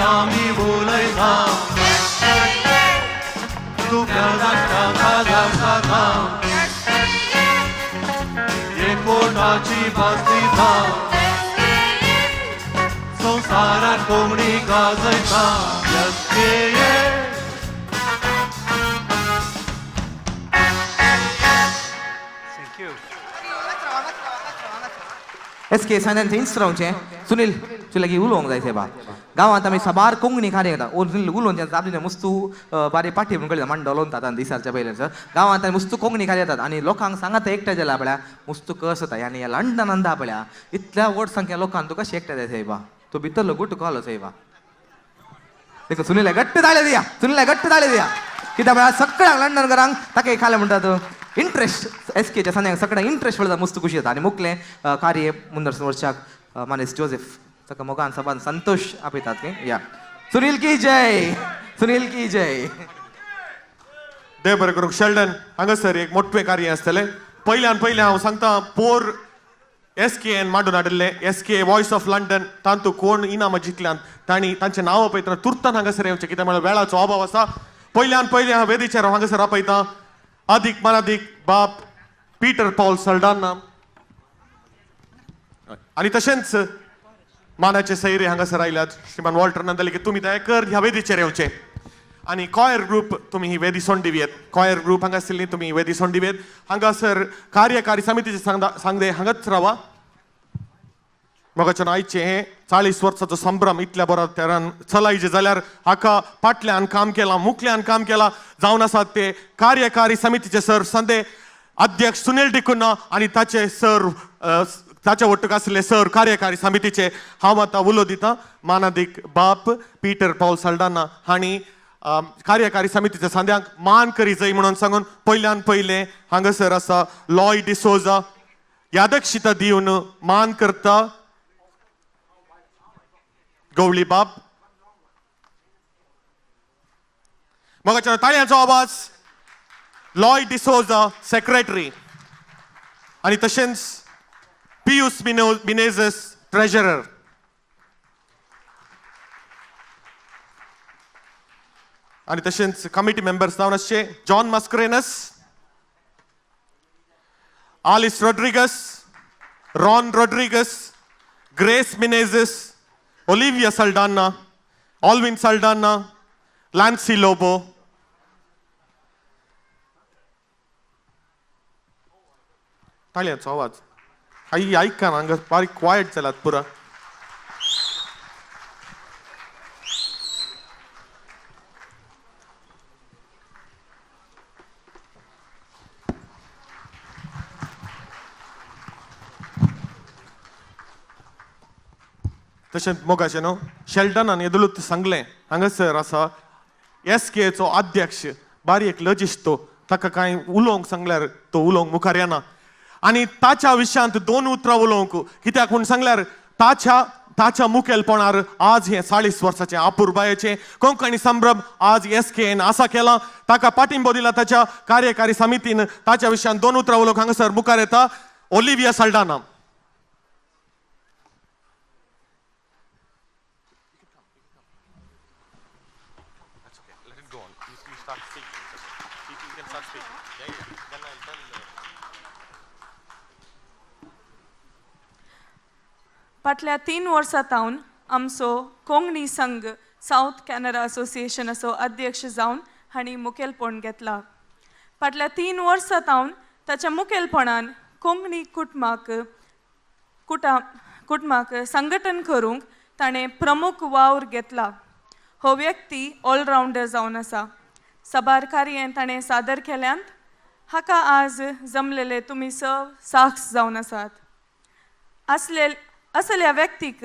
S8: आमी उलयता तुपल्या धाकट्यांक आदार जाता एकवटाची भास दिता संवसाराक कोंकणी गाजयता
S20: SK सायनांचे इन्स्ट्रावचे सुनील तुला की उलोवंक जाय सेबा गांवांत आमी साबार कोंकणी कार्य करता ओरिजिनल उलोवन आपली मुस्तू बारी पाठी म्हणून कळटा मांडो लोवन दिसारच्या पयलें गांवांत आमी मुस्तू कोंकणी कार्य जातात आनी लोकांक सांगात एकट्या जाला पळया मुस्तू कस जाता आनी ह्या लंडनांत पळया इतल्या व्हड संख्या लोकांक तुका एकट्या जाय सेबा तो भितरलो गुट कॉलो सेबा देखो सुनील घट्ट ताळे दिया सुनील घट्ट ताळे दिया कित्याक म्हळ्यार सगळ्यांक लंडनकारांक ताका खाले म्हणटात इंट्रस्ट SKच्या सगळ्यांक सगळ्यांक इंट्रस्ट पडटा मस्त खुशी जाता आनी मुखलें कार्य मुंदर वर्षाक मानेस जोसेफ ताका मोगान सभान संतोष आपयतात की या सुनील की जय सुनील की जय
S16: देव बरें करूं शेल्डन हांगासर एक मोठें कार्य आसतलें पयल्यान पयलें हांव सांगता पोर SKN मांडून हाडिल्ले SK वॉयस ऑफ लंडन तातूंत कोण इनामां जिखल्यान तांणी तांचें नांव आपयतना तुर्तान हांगासर येवचें कित्याक म्हळ्यार वेळाचो अभाव आसा पयल्यान पयलें हांव वेदीचेर हांगासर आपयतां अधिक मनाधिक बाप पीटर पॉल सल्डाना आनी तशेंच मानाचे सैरे हांगासर आयल्यात श्रीमान वॉल्टर नंदले की तुमी दयाकर ह्या वेदीचेर येवचे आनी कॉयर ग्रुप तुमी ही वेदी सोडून दिवेत कॉयर ग्रुप हांगा आशिल्ली तुमी वेदी सोडून दिवेत हांगासर कार्यकारी समितीचे सांगते हांगाच रावा मोगाच्यान आयचे हे 40 वर्साचो संभ्रम इतल्या बऱ्या तेरान चलायचे जाल्यार हाका फाटल्यान काम केलां मुखल्यान काम केलां जावन आसात ते कार्यकारी समितीचे सर संदे अध्यक्ष सुनील डिकुन्ना आनी ताचे सर ताच्या वट्टूक आसले सर कार्यकारी समितीचे हांव आतां उलो दितां मानाधिक बाप पीटर पॉल सल्डाना हांणी कार्यकारी समितीच्या सांद्यांक मान करी जाय म्हणून सांगून पयल्यान पयलें हांगासर आसा लॉय डिसोजा यादक्षिता दिवन मान करता गवळी बाब मोगाच्या ताळयांचो आवाज लॉय डिसोजा सेक्रेटरी आनी तशेंच पियुस मिनेझस ट्रेजरर आनी तशेंच कमिटी मेंबर्स जावन आसचे John मस्क्रेनस Alice Rodriguez, Ron Rodriguez, Grace Menezes, Olivia Saldana, Alvin Saldana, Lancy Lobo. टाळ्यांचो आवाज आई ऐका ना, हांगा बारीक क्वायट जालात पुरा. तशेंच मोगाचें न्हू शेल्टनान येदुलूच सांगलें हांगासर आसा SKAचो अध्यक्ष बारीक लजिस्तो ताका कांय उलोवंक सांगल्यार तो उलोवंक मुखार येना आनी ताच्या विशयांत 2 उतरां उलोवंक कित्याक म्हूण सांगल्यार ताच्या मुखेलपणान आज हे 40 वर्साचे आपुरबायेचे कोंकणी संभ्रम आज SKAन आसा केला. ताका पाठिंबो दिला ताच्या कार्यकारी समितीन. ताच्या विशयांत 2 उतरां उलोवंक हांगासर मुखार येता ओलिविया साल्डाना.
S15: फाटल्या 3 वर्सां तावन आमचो कोंकणी संघ साऊथ कॅनरा असोसिएशनाचो अध्यक्ष जावन हांणी मुखेलपण घेतला. फाटल्या 3 वर्सां तावन ताच्या मुखेलपणान कोंकणी कुटुंबाक संघटन करूंक ताणें प्रमुख वावर घेतला. हो व्यक्ती ऑलरावंडर जावन आसा. सबार कार्य ताणें सादर केल्यांत हाका आज जमलेले तुमी साक्ष जावन आसात. असल्या व्यक्तीक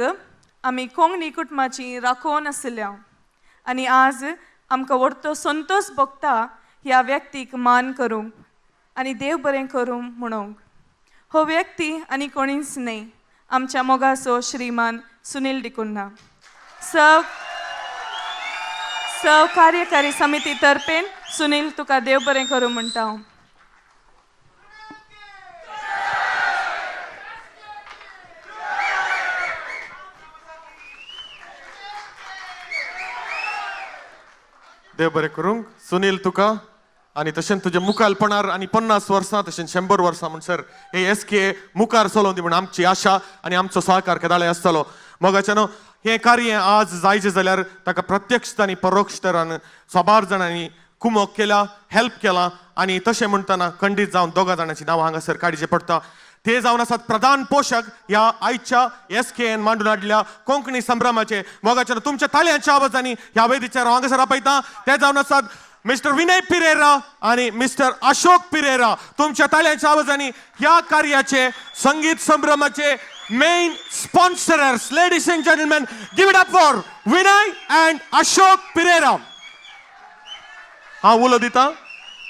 S15: आमी कोंकणी कुटुंबाची राखोवन आसल्या आनी आज आमकां व्हडतो संतोश भोगता ह्या व्यक्तीक मान करूंक आनी देव बरें करूं म्हणूंक. हो व्यक्ती आनी कोणीच न्ही आमच्या मोगाचो श्रीमान सुनील डिकुन्ना. कार्यकारी समिती तर्फेन सुनील तुका देव बरें करूं म्हणटा हांव.
S16: देव बरें करूंक सुनील तुका आनी तशेंच तुज्या मुखालपणार आनी 50 वर्सां तशेंच 100 वर्सां म्हणसर हे SKA मुखार चलोवन दी म्हण आमची आशा आनी आमचो सहकार केदाळे आसतलो. मोगाचें न्हू हें कार्य आज जायचें जाल्यार ताका प्रत्यक्ष आनी परोक्ष तरान सबार जाणांनी कुमक केला, हेल्प केला आनी तशें म्हणटना खंडीत जावन 2 जाणांची नांवां हांगासर काडचें पडटा. ते जावन आसात प्रधान पोशक ह्या आयच्या SKAन मांडून हाडल्या कोंकणी संभ्रमाचे. मोगाचें तुमच्या ताळयांच्या आवाजांनी ह्या वेदीचेर हांव हांगासर आपयता. ते जावन आसात मिस्टर विनय पिरेरा आणि मिस्टर अशोक पिरेरा. तुमच्या ताळयांच्या आवाजांनी ह्या कार्याचे संगीत संभ्रमाचे main sponsorers. Ladies and gentleman, give it up for Vinay and Ashok Pereira. हांव उलो दिता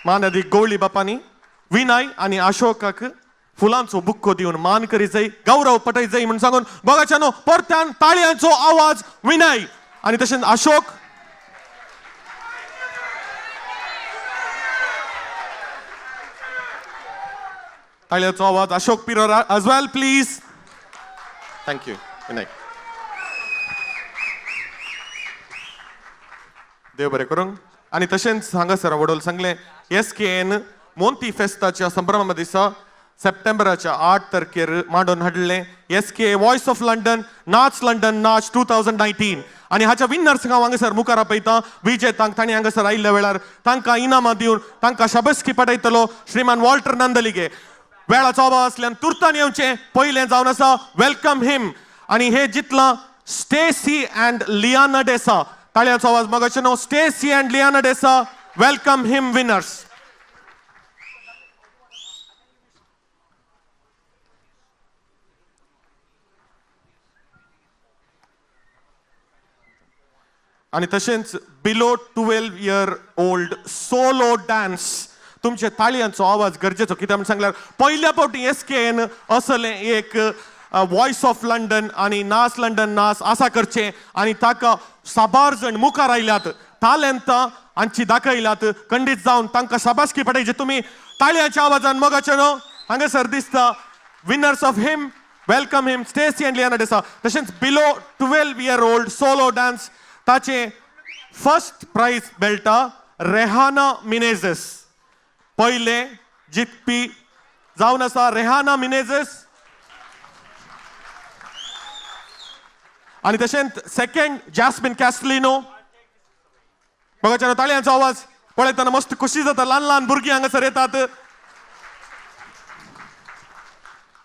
S16: मानदी गवळी बापांनी विनय आनी अशोकाक फुलांचो बुक्को दिवन मान करी जाय, गौरव पटय जाय म्हणून सांगून बोगाच्यानो परत्यान ताळयांचो आवाज विनय आनी तशेंच अशोक. ताळयांचो आवाज Ashok Pereira as well please. Thank you Vinay. देव बरें करूंक. आनी तशेंच हांगासर वडोल सांगलें SKAन मोंती फेस्ताच्या संभ्रमा दिसा सप्टेंबराच्या 8 तारखेर मांडून हाडलें SKA वॉयस ऑफ लंडन नाच 2019 आनी हाच्या विनर्सांक हांव हांगासर मुखार आपयता. विजेतांक तांणी हांगासर आयिल्ल्या वेळार तांकां इनामां दिवन तांकां शाबसकी पटयतलो श्रीमान वॉल्टर नंदलिगे. वेळाचो अभाव आसल्यान तुर्तान येवचें पयलें जावन आसा वेलकम हिम आनी हे जितलां स्टेसी अँड लियाना डेसा. ताळयांचो आवाज मोगाचें न्हू Stacy and Liana D'Sa welcome him winners. आणि तशेंच below 12 year old solo dance. तुमचे ताळयांचो आवाज गरजेचो कित्याक म्हण सांगल्यार पयल्या फावटी SKAन असलें एक वॉयस ऑफ लंडन आनी नाच लंडन नाच आसा करचें आनी ताका साबार जण मुखार आयल्यात, तालेंतां हांची दाखयल्यात. खंडीत जावन तांकां शाबासकी पटयची तुमी ताळयांच्या आवाजान. मोगाचें न्हू हांगासर दिसता winners of him welcome him Stacy and Liana D'Sa. तशेंच below 12 year old solo dance ताचे फर्स्ट प्राइज मेळटा रेहाना मिनेझेस. पहिले जिखपी जावन आसा रेहाना मिनेझस आणि तशेंच सेकंड जॅस्मिन कॅस्टलिनो. बघा ताळयांचो आवाज पळयतना मस्त खुशी जाता. ल्हान ल्हान भुरगीं हांगासर येतात.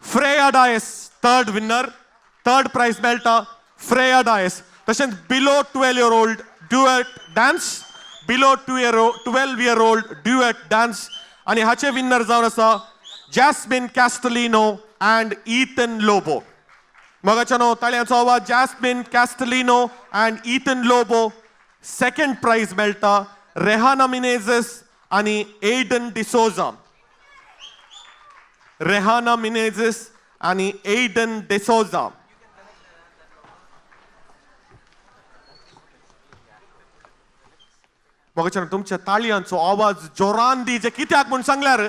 S16: Freya Dias third winner, third prize मेळटा फ्रेया डायस. तशेंच below 12 year old duet dance, below 12 year old duet dance आणि हाचे विनर जावन आसा Jasmine Castelino and Ethan Lobo. मगाच्यानो ताळयांचो आवाज Jasmine Castelino and Ethan Lobo. Second prize मेळटा रेहाना मिनेझस आणि एडन डिसोजा. रेहाना मिनेझस आणि एडन डिसोजा. मगाच्यानो तुमच्या ताळयांचो आवाज जोरान दी. जे कित्याक म्हूण सांगल्यार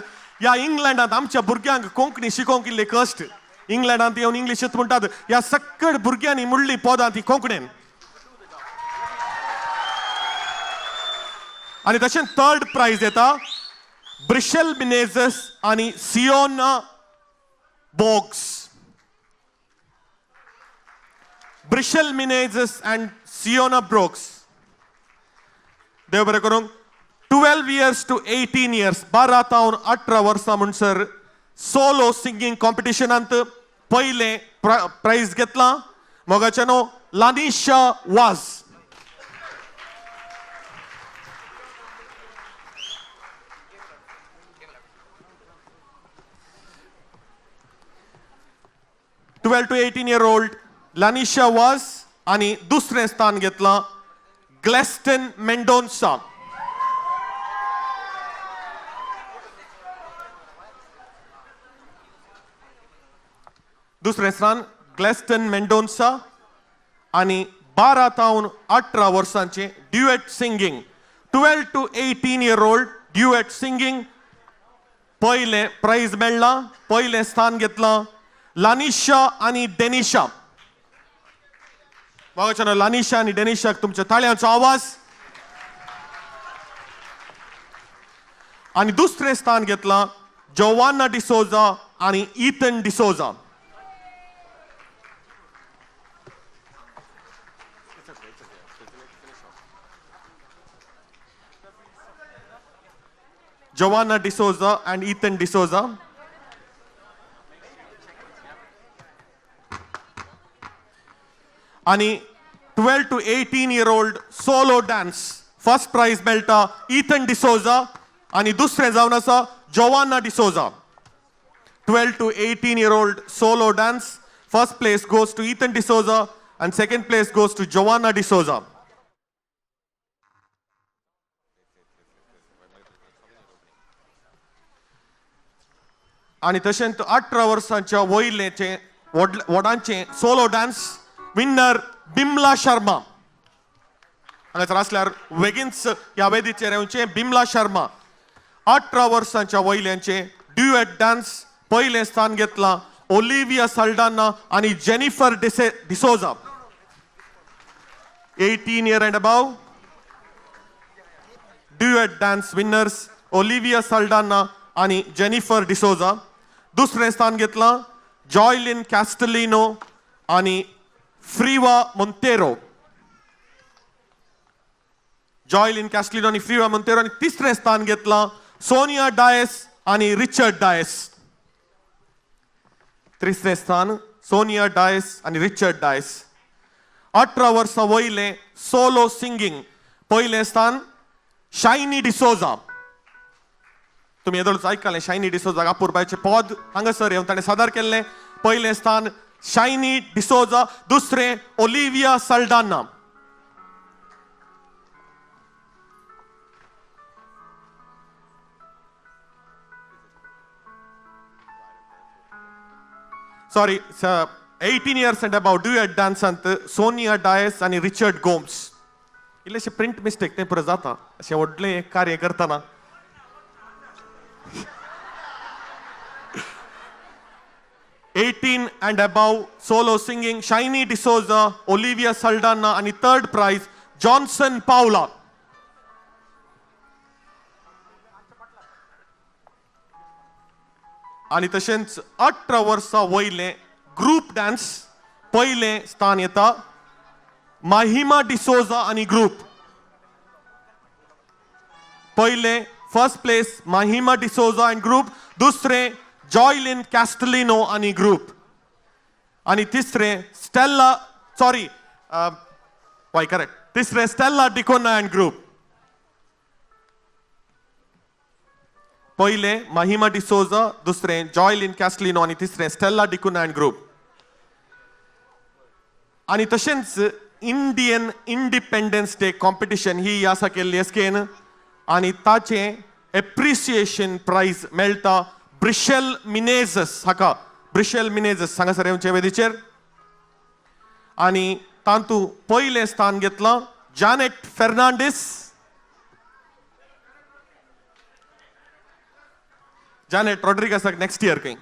S16: या इंग्लंडात आमच्या भुरग्यांक कोंकणी शिकोवंक इल्ले कश्ट. इंग्लंडात येवन इंग्लिशीत म्हणटात. ह्या सक्कड भुरग्यांनी म्हणली पदां ती कोंकणीन. आणि तशेंच थर्ड प्राइज येता ब्रिशेल मिनेझस आणि सियोना बोग्स. ब्रिशेल मिनेझस अँड सियोना ब्रोक्स. देव बरें करूंक. 12 years to 18 years 12 तावन 18 वर्सां म्हणसर सोलो सिंगींग कॉम्पिटिशनांत पयले प्राइज घेतला. मोगाच्यानो लानिशा वाज. to 18 year old लानिशा वाज आणि दुसरें स्थान घेतला ग्लेस्टन मेंडोन्सा. दुसरें स्थान ग्लेस्टन मेंडोन्सा आणि 12 तावन 18 वर्सांचे duet singing. 12 to 18 year old duet singing पयले प्राइज मेळ्ळा. पयले स्थान घेतला लानिशा आणि डेनिशा. बघा लानिशा आणि डेनिशाक तुमच्या ताळयांचो आवाज. आणि दुसरे स्थान घेतला जोवाना डिसोजा आणि Ethan D'Souza. Joanna D'Souza and Ethan D'Souza. आणि 12 to 18 year old solo dance first prize मेळटा ईथन डिसोजा आणि दुसरें जावन आसा जोवाना D'Souza. 12 to 18 year old solo dance. First place goes to Ethan D'Souza and second place goes to Joanna D'Souza. आणि तशेंच 18 वर्सांच्या वयलेचे वडांचे solo dance winner Bimla Sharma. हांगासर आसल्यार वेगिन्स ह्या वेदीचेर येवचे बिमला शर्मा. 18 वर्सांच्या वयल्यांचे ड्युएट डान्स पयले स्थान घेतला ओलिविया साल्डाना आणि Jennifer D'Souza. 18 year and above duet dance winners Olivia Saldanha आणि जेनिफर डिसोजा. दुसरे स्थान घेतला जॉयलिन कॅस्टलिनो आणि फ्रीवा मोंतेरो. जॉयलिन कॅस्टलिनो आणि फ्रीवा मोंतेरो. आणि तिसरे स्थान घेतला सोनिया डायस आणि रिचर्ड डायस. तिसरे स्थान सोनिया डायस आणि रिचर्ड डायस. 18 वर्सां वयले सोलो सिंगींग पयले स्थान शायनी डिसोजा. तुम्ही येदोळच आयकले शायनी डिसोजा अपूर्बाचे पद हांगासर येवन ताणें सादर केल्ले. पयले स्थान शायनी डिसोजा. दुसरे Olivia Saldanha. Sorry 18 years and above duet डान्सांत सोनिया डायस आणि रिचर्ड गोम्स. इल्लेशे प्रिंट मिस्टेक ते पुरो जाता अशें व्हडलें कार्य करतना. Eighteen and above solo singing Shiny D'Souza, Olivia Saldanha आणि थर्ड प्राइज जॉन्सन पावला. आणि तशेंच 18 वर्सां वयले ग्रुप डान्स पहिले स्थान येता माहिमा डिसोजा आणि ग्रुप. पहिले फर्स्ट प्लेस माहिमा डिसोजा आणि ग्रुप, दुसरे जॉयलिन कॅस्टलिनो आणि ग्रुप, आणि तिसरे स्टेल्ला करेक्ट तिसरे स्टेल्ला डिकोना अँड ग्रुप. पहिले माहिमा डिसोजा, दुसरे जॉयलिन कॅस्टलिनो आणि तिसरे स्टेल्ला डिकोना अँड ग्रुप. आणि तशेंच इंडियन इंडिपेंडन्स डे कॉम्पिटिशन ही आसा केल्ली एसकेन, आणि ताचे एप्रिसिएशन प्राइज मेळटा ब्रिशेल मिनेझस हाका. ब्रिशेल मिनेझस हांगासर येवचे वेदीचेर. आणि तांतू पहिले स्थान घेतला जानेट फेर्नांडीस. जानेट रॉड्रिगसाक नेक्स्ट इयर खंय.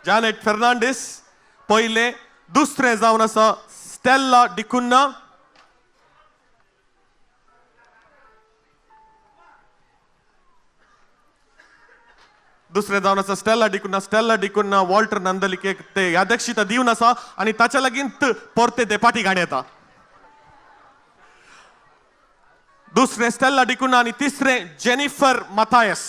S16: जानेट फेर्नांडीस पहिले. दुसरे जावन आसा स्टेल्ला डिकुन्ना. दुसरे जावन आसा स्टेल्ला डिकुन्ना. स्टेल्ला डिकुन्ना वॉल्टर नंदलिके ते यादक्षिता दिवन आसा आणि ताच्या लागीं परते देपाटी गाणी येता. दुसरे स्टेल्ला डिकुन्ना आणि तिसरे जेनिफर माथायस.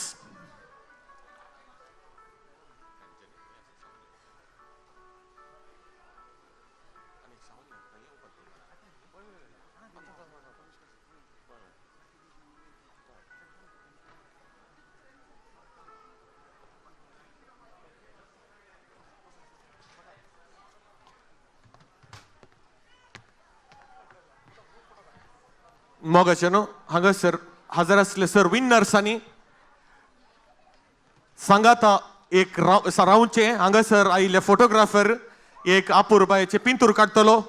S16: मोगाचे न्हू हांगासर हजर आसले सर विनर्सांनी सांगाता एक रावचे हांगासर आयिल्ले फोटोग्राफर एक अपुर्बायेचे पिंतूर काडटलो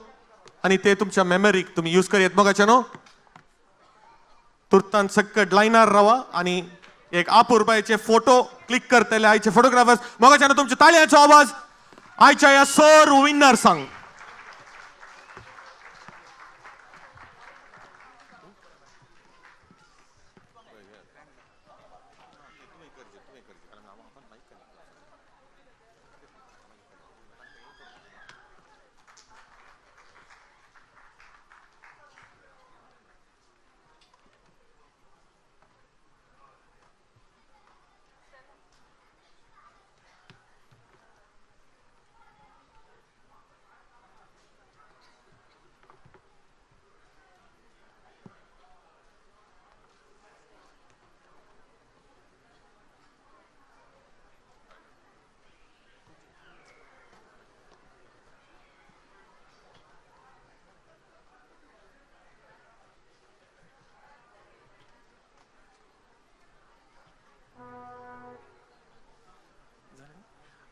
S16: आणि ते तुमच्या मेमरीक तुम्ही यूज करियेत मोगाचे न्हू. तुर्तान सकट लायनार रावा आणि एक अपुर्बायेचे फोटो क्लिक करतले आयचे फोटोग्राफर्स. मोगाचे न्हू तुमच्या ताळयांचो आवाज आयच्या या सर विनर्सांक.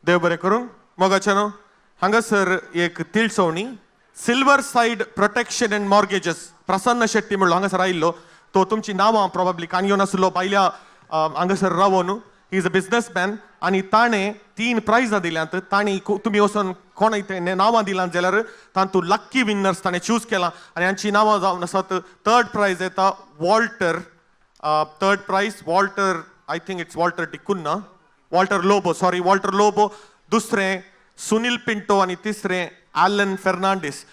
S16: देव बरें करूं. मोगाच्यानो हांगासर एक तिळसवणी Silverside Protection and Mortgages Prasanna Shetty म्हणलो हांगासर आयिल्लो. तो तुमची नांवां प्रॉबब्ली काणयो नासलो बायल्या हांगासर रावून. ही इज अ बिझनेसमॅन आणि ताणें 3 प्रायजां दिल्यांत. तांणी तुमी वचून कोण नांवां दिलां जाल्यार तातूंत लक्की विनर्स ताणें चूज केलां आणि हांची नांवां जावन आसात. 3rd प्रायज येता Walter. 3rd prize Walter I think it's Walter D'Cunha. Walter Lobo sorry Walter Lobo. दुसरे सुनील पिंटो आणि तिसरे ॲलन फेर्नांडीस.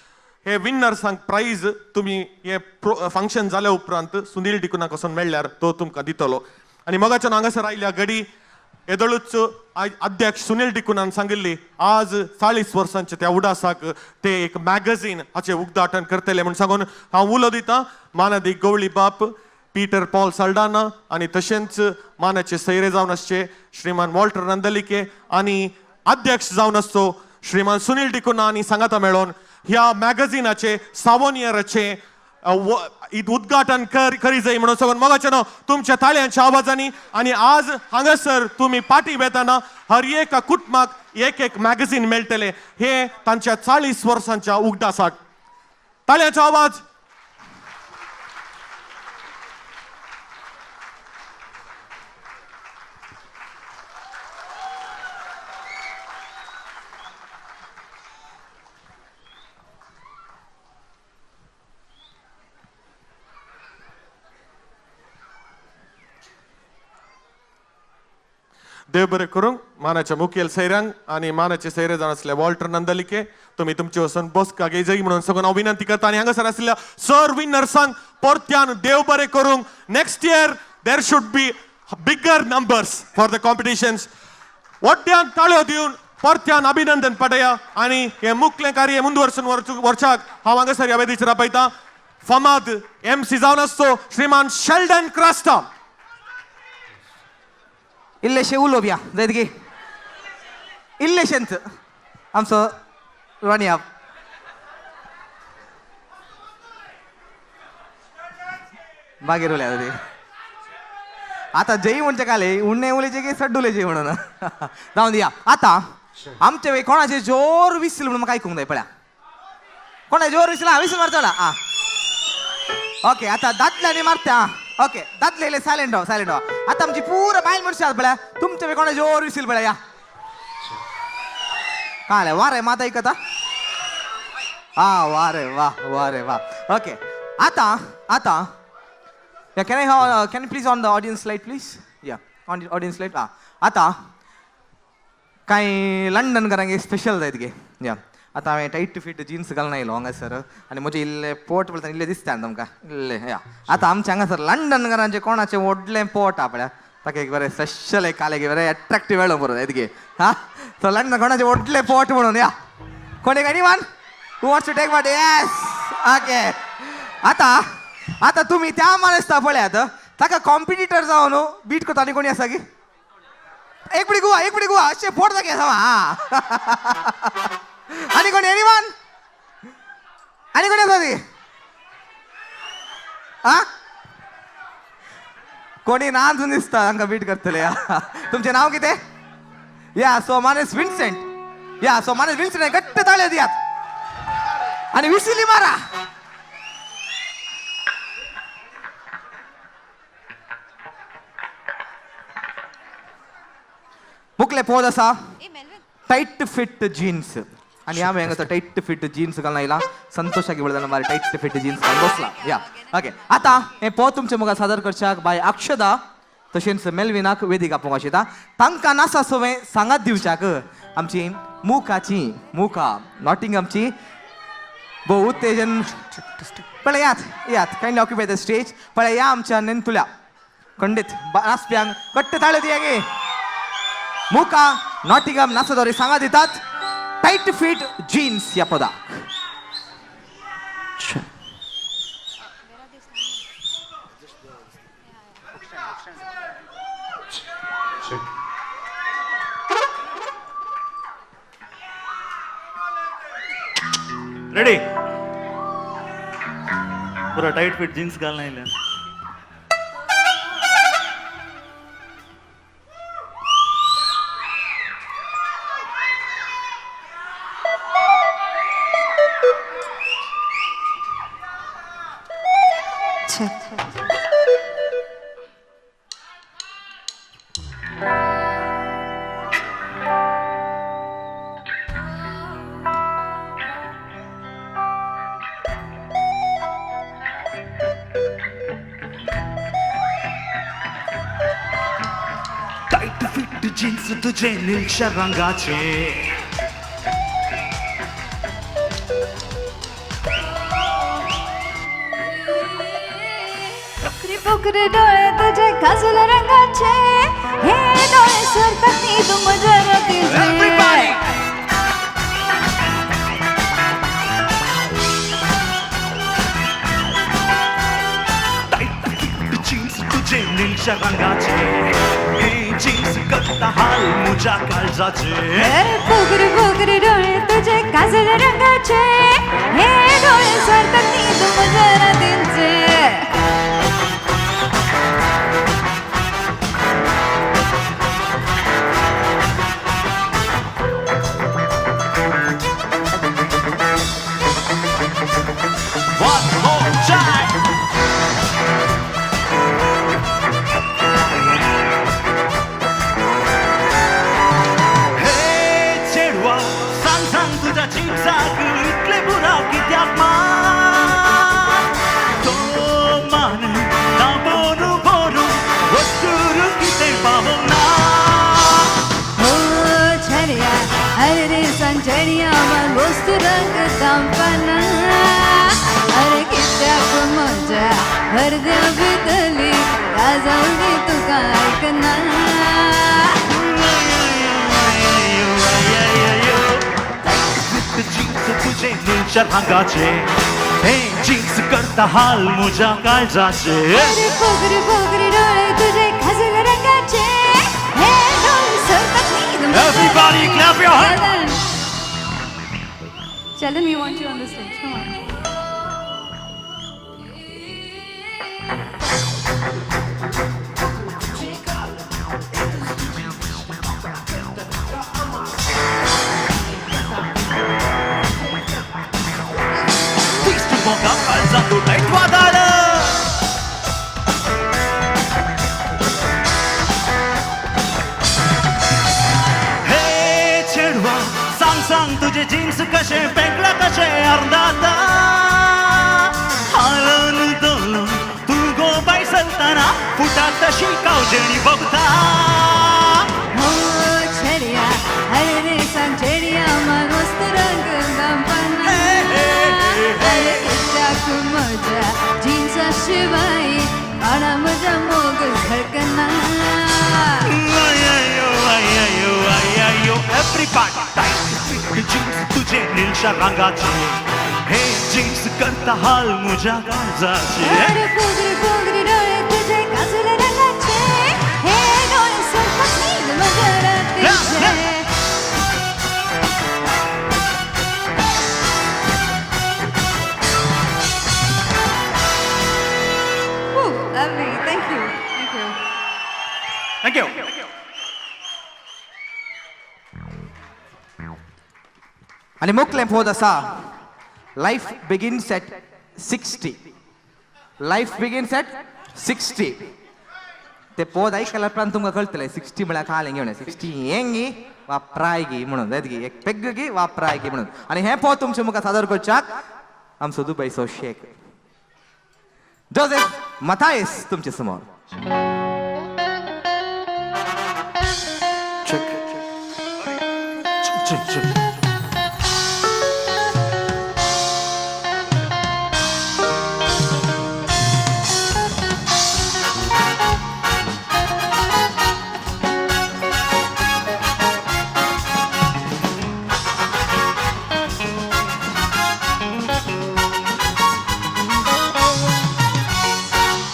S16: हे विनर्सांक प्राइज तुम्ही हे फंक्शन जाल्या उपरांत सुनील डिकुनाक वचून मेळ्ळ्यार तो तुमकां दितलो. आणि मोगाच्यान हांगासर आयिल्ल्या घडी येदळूच अध्यक्ष सुनील डिकुनान सांगिल्ली आज 40 वर्सांच्या त्या उडासाक ते एक मॅगझीन हाचे उद्घाटन करतले म्हणून सांगून हांव उलो दितां. मानदी गवळी बाप पीटर पॉल साल्डाना आणि तशेंच मानाचे सैरे जावन आसचे श्रीमान वॉल्टर नंदलिके आणि अध्यक्ष जावन आसचो श्रीमान सुनील डिकुना आणि सांगाता मेळोन ह्या मॅगझिनाचे 7 इयराचे उद्घाटन करी जाय म्हणून सांगून मोगाच्यानो तुमच्या ताळयांच्या आवाजांनी. आणि आज हांगासर तुम्ही पार्टी वेताना हर एका कुटुंबाक एक मॅगझीन मेळटले हे तांच्या 40 वर्सांच्या उगडासाक. ताळयांचो आवाज. देव बरें करूंक मानाच्या मुखेल सैरांक आनी मानाचे सैरे जावन आसले वॉल्टर नंदलिके तुमी तुमची वचून बसका घेजय म्हणून सगळं हांव विनंती करता आनी हांगासर आसलेल्या सर विनर्सांक परत्यान देव बरें करूंक next year there should be bigger numbers for the competitions व्हडल्यान ताळ्यो दिवन परत्यान अभिनंदन पाठया आनी हे मुखेल कार्य मुंदवरसून वर्षाक हांव हांगासर ह्या वेदीचेर आपयतां फामाद MC जावन आसतो श्रीमान शेल्डन क्रास्टा
S20: इल्लेशे उलोवया जायत गे इल्लेशेंच आमचो राणी आप मागीर उलया ते आता जई म्हणजे काले उन्ने उलेचे की सड्डुलेचे म्हणून जाऊन दिया आता आमच्या वेळी कोणाचे जोर विसील म्हणून म्हाका आयकूंक जाय पळया कोणा जोर विसील विसील मारता आ ओके आता दादल्याने मारता ओके दादलेले सायलेंट राव आता आमची पूर्ण बायल मनशां आहात पळया तुमच्या वेळी कोणा जोर विसील पळया या काय वारे माता ऐकता हा वारे वा ओके आता Yeah, can you please on the audience slide, please? Yeah, on the audience slide. आता काही लंडन करांगे स्पेशल जायत गे या आता हांवें टाईट फिट जीन्स घालून आयलो हांगासर आनी म्हजे इल्ले पोट पळयता इल्ले दिसता तुमकां इल्ले या आता आमच्या हांगासर लंडन घरांचे कोणाचें व्हडलें पोट आहा पळया ताका एक बरें स्पेशल एक काले गे बरें अट्रॅक्टीव वेळो बरो जायत गे हा सो लंडन कोणाचें व्हडलें पोट म्हणून या कोणी anyone who wants to take part yes okay आता तुम्ही त्या माणूस पळयात ताका कॉम्पिटिटर जावन बीट करता आनी कोणी आसा की एक पिडी गुवा अशें फोट जागे आसा आनी कोणी एनीवन आनी कोणी आसा ती आ कोणी नाजून दिसता तांकां बीट करतले तुमचें नांव कितें या सो मानेस विन्सेंट या सो मानेस विन्सेंट घट्ट ताळयो दियात आनी विसिली मारा मुखले पोद आसा टाईट फिट जीन्स आणि हांवें हांगासर टाईट फिट जीन्स घालून आयला संतोषाक वळदना मारी टाईट फिट जीन्स घालून बसला या ओके आता हे पोद तुमच्या मुखार सादर करच्याक बाय अक्षदा तशेंच मेल्विनाक वेदिक आपोवंक आशिता तांकां नासा सवय सांगात दिवच्याक आमची मुखा नॉटिंगhamची भोव उत्तेजन पळयात कायंड ऑक्युपाय द स्टेज पळया आमच्या नेंतुल्या खंडीत नाचप्यांक घट्ट ताळयो दिया गे मुका नॉटिंगहम नाचदोरे सांगा दितात टाईट फिट जीन्स या पदा
S5: रेडी पुरा टाईट फिट जीन्स घालून आयल्या
S9: टाईट फिट जीन्स तुझे निळशा रंगाचे
S4: पोकरे डोळे तुझे काजल रंगाचे हे डोळे सरतात नी तू मजा
S9: जीन्स तुझे निळशा रंगाचे हे जीन्स करता हाल मुझ्या काळजाचे
S4: पोकरे डोळे तुझे काजल रंगाचे हे डोळे सरतात नी तू मजा दिलचे
S9: इतले बुरा कित्याक मान तो
S21: चेडिया वस्तू रंग तांपना अरे कित्याक मजा हरद्या भितली राजावली तुका ऐकना
S9: जीन्स तुझे निळच्या रंगाचे हे जीन्स करता हाल मुझ्या काळजाचे
S21: अरे फोगरी फोगरी डोळे तुझे खाजल रंगाचे हे डोळे सरकत नीद
S9: Everybody clap your hands.
S21: Chalan, we want you on the stage. Come on.
S9: Moga काळजा तो लाईट वादळ हे चेडवा सांग सांग तुझे जीन्स कसे पेंकला कसे अर्धात हालून दोलून तू गो बाई चलताना फुटात तशी कावजेणी बघता
S21: हो छेडिया अरे रे सांग छेडिया मन मस्त रंग गंपना अरे कित्याक मजा जीन्सा शिवाय काळा मजा मोग धडकना
S9: Everybody जीन्स तुझे निळच्या रंगाचे हे जीन्स करता हाल मुझ्या काळजाचे
S21: अरे फोगरी फोगरी डोळे तुझे काजल रंगाचे हे डोळे सरकत नीद मजा रात्रीचे Lovely. Thank you. Thank you.
S9: Thank you.
S20: आणि मुखले फोद असा life begins at 60 life begins at 60 ते पोद ऐकायला प्रांत तुमकां कळटलें 60 म्हळ्यार काय घेवन 60 हेंगी वापरायगी म्हणून येतगी एक पेग्गी वापरायगी म्हणून आणि हे पोद तुमच्या मुखार सादर करच्याक आमचो दुबयचो शेख जोसेफ मथायस तुमचे समोर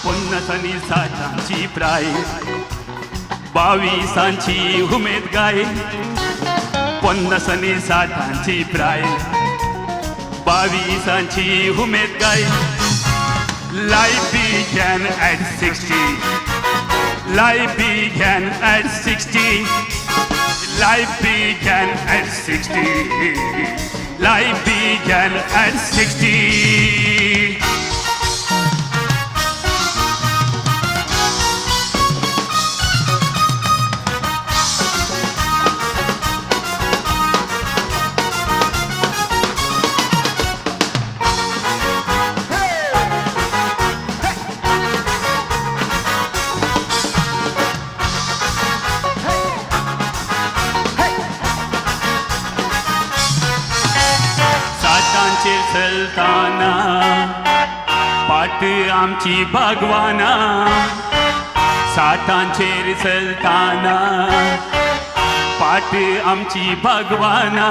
S10: पन्नासांनी साठांची प्राईज 22 उमेद गाय 50 साठांची प्राईज 22 उमेद गाय Life began at 60 Life began at 60 Life began at 60 Life began at 60 चलताना पाट आमची भगवाना साठांचेर चलताना पाट आमची भगवाना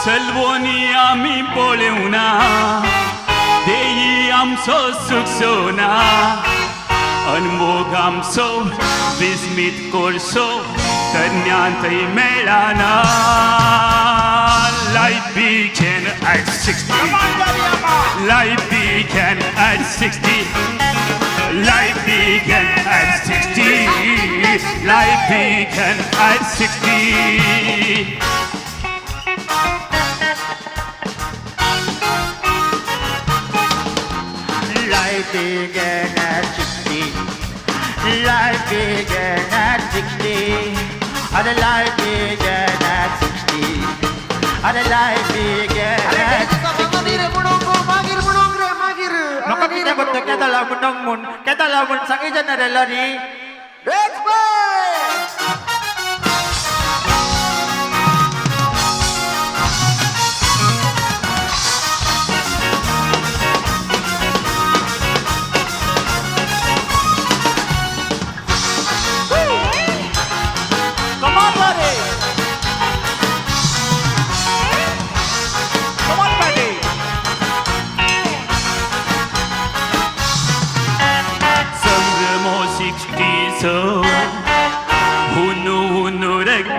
S10: चलवोनी आमी पळोवना देई आमचो सुख सोना अनमोग आमचो विस्मीत कोळसो तज्ञांतय मेळाना Life began at 60 Life began at 60 Life began at 60 Life began at 60
S11: Life began at 60 Life began at 60 And the life began at 60 And the life began at 60 Naka pinagot na kadalamun ng mun Kadalamun sang ijan na relari Let's play!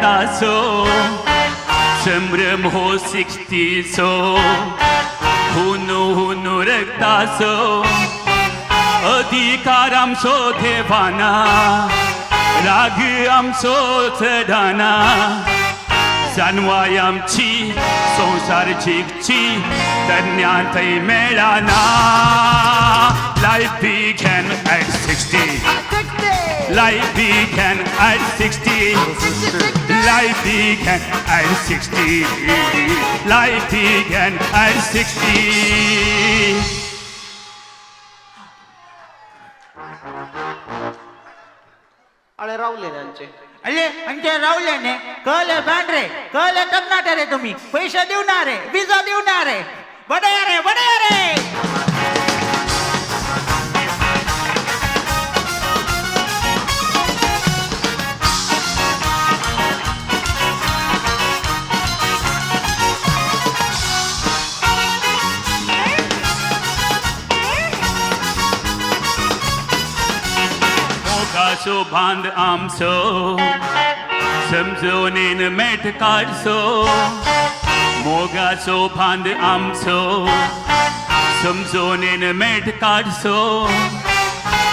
S10: रक्ताचो संभ्रम हो 60चो हुनू रक्ताचो अधिकार आमचो देवाना राग आमचो चढाना जानवाय आमची संसार जिगची तज्ञान थंय मेळाना Life began at 60 Life began at 60 Life began at 60 Life began at 60
S11: अरे रावले त्यांचे अरे म्हणजे रावल्याने कळलं बँड रे कळलं करणार रे तुम्ही पैसे देणार रे विजा देणार रे बडे रे
S10: मोगाचो बांध आमचो समजोनेन मेट काढचो मोगाचो बांध आमचो समजोनेन मेट काढचो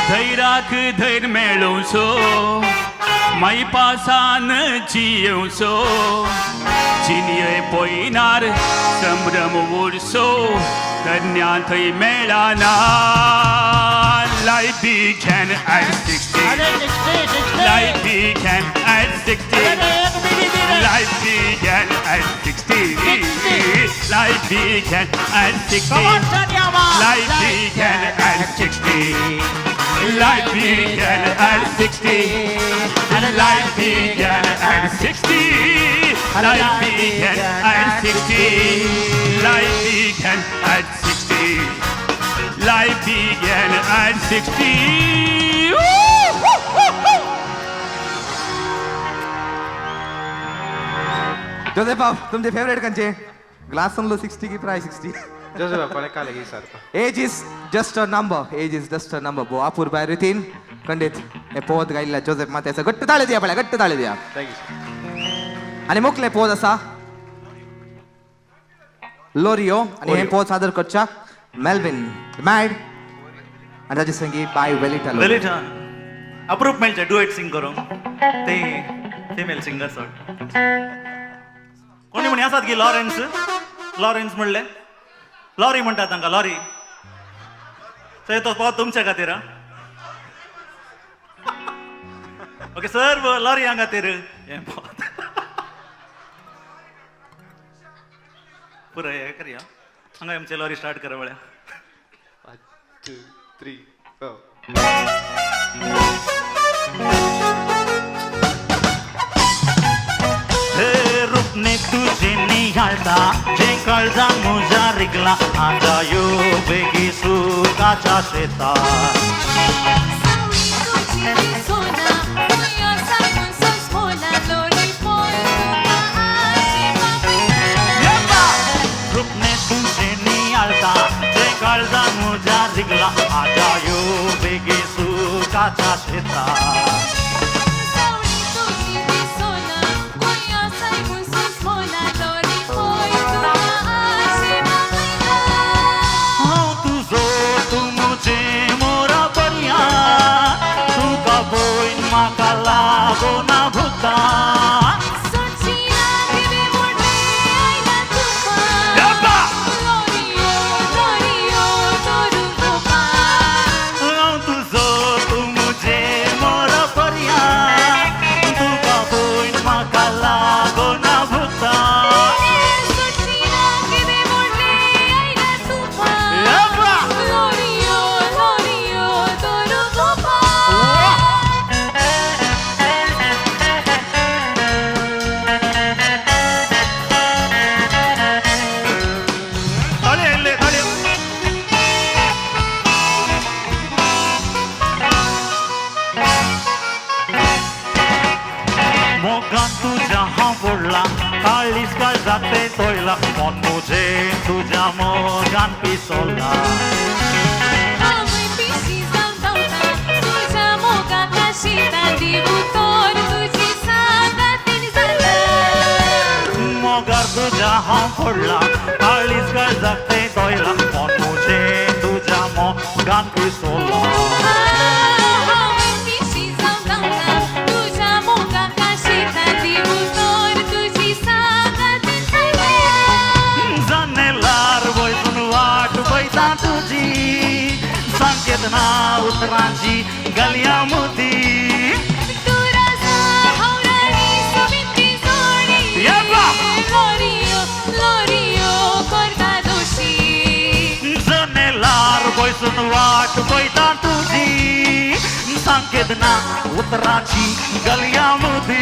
S10: धैराक धैर्य मेळोवचो माई पासान जियोवचो जिनिये पयनार संभ्रम उरसो कन्या थंय मेळाना Life began at 60 Life began at 60 Life began at 60 Life began at 60 Life began at 60 Life began at 60 and life began at 60 Life began at 60 Life began at 60 Life began at 60
S20: Joseph तुमचे favourite कंचे glass लो 60 की price 60
S6: Joseph पळे काले की sir
S20: age is just a number age is just a number बो अपूर bye रितीन खंडित हे पोत गायला जोसेफ मात्याचं गट्ट ताळे द्या पळ्या गट्ट ताळे द्या आणि मुकले पोत असा लोरियो आणि हे पोत सादर करच्या मेल्विन मॅड आणि त्याचे संगीत बाय वेलिटा
S9: वेलिटा अप्रूप मेळचे डुएट सिंग करूंक ते फिमेल सिंगर सर कोणी म्हणे आसात की लॉरेन्स म्हणले लॉरी म्हणटात तांकां लॉरी सर तो पावत तुमच्या खातीर ओके सर लॉरी हांगा खातीर पुराय हे करया हांगा आमचे लॉरी स्टार्ट करा म्हळ्यार
S6: 1 2 3 4
S9: रूपने तुझे निहाळता जे काळजा मुजा रिगला आता यो बेगी सुखाच्या शेतात रूपने तुझे निहाळता जे काळजा मुजा रिगला आता यो बेगी सुखाच्या शेतात Gona bhuta sochina dile mode aila tufan yaba lorio toru gopa tu zo tu mujhe mora pariya tu ka boin makala gona bhuta sochina dile mode aila tufan yaba lorio toru gopa काळीस काळ जाते तोयला मन मुझे तुझ्या मोगान पिसोला तुझ्या मोगात शीता दिवू तोर तुझी सांगा तीन झाला हांव फोडला काळीज काळजाक ते दोयला मोठोचे तुझ्या मोगान पिसोला
S4: तुझ्या मोगा काशीचा देऊ तोर तुझी सागत
S9: जनेलार वयसून वाट पळयता तुजी संकेत ना उतरांची गलया मुदी जनेलार वयसून वाट पळयता तुजी संकेत ना उतरांची गलया मुदी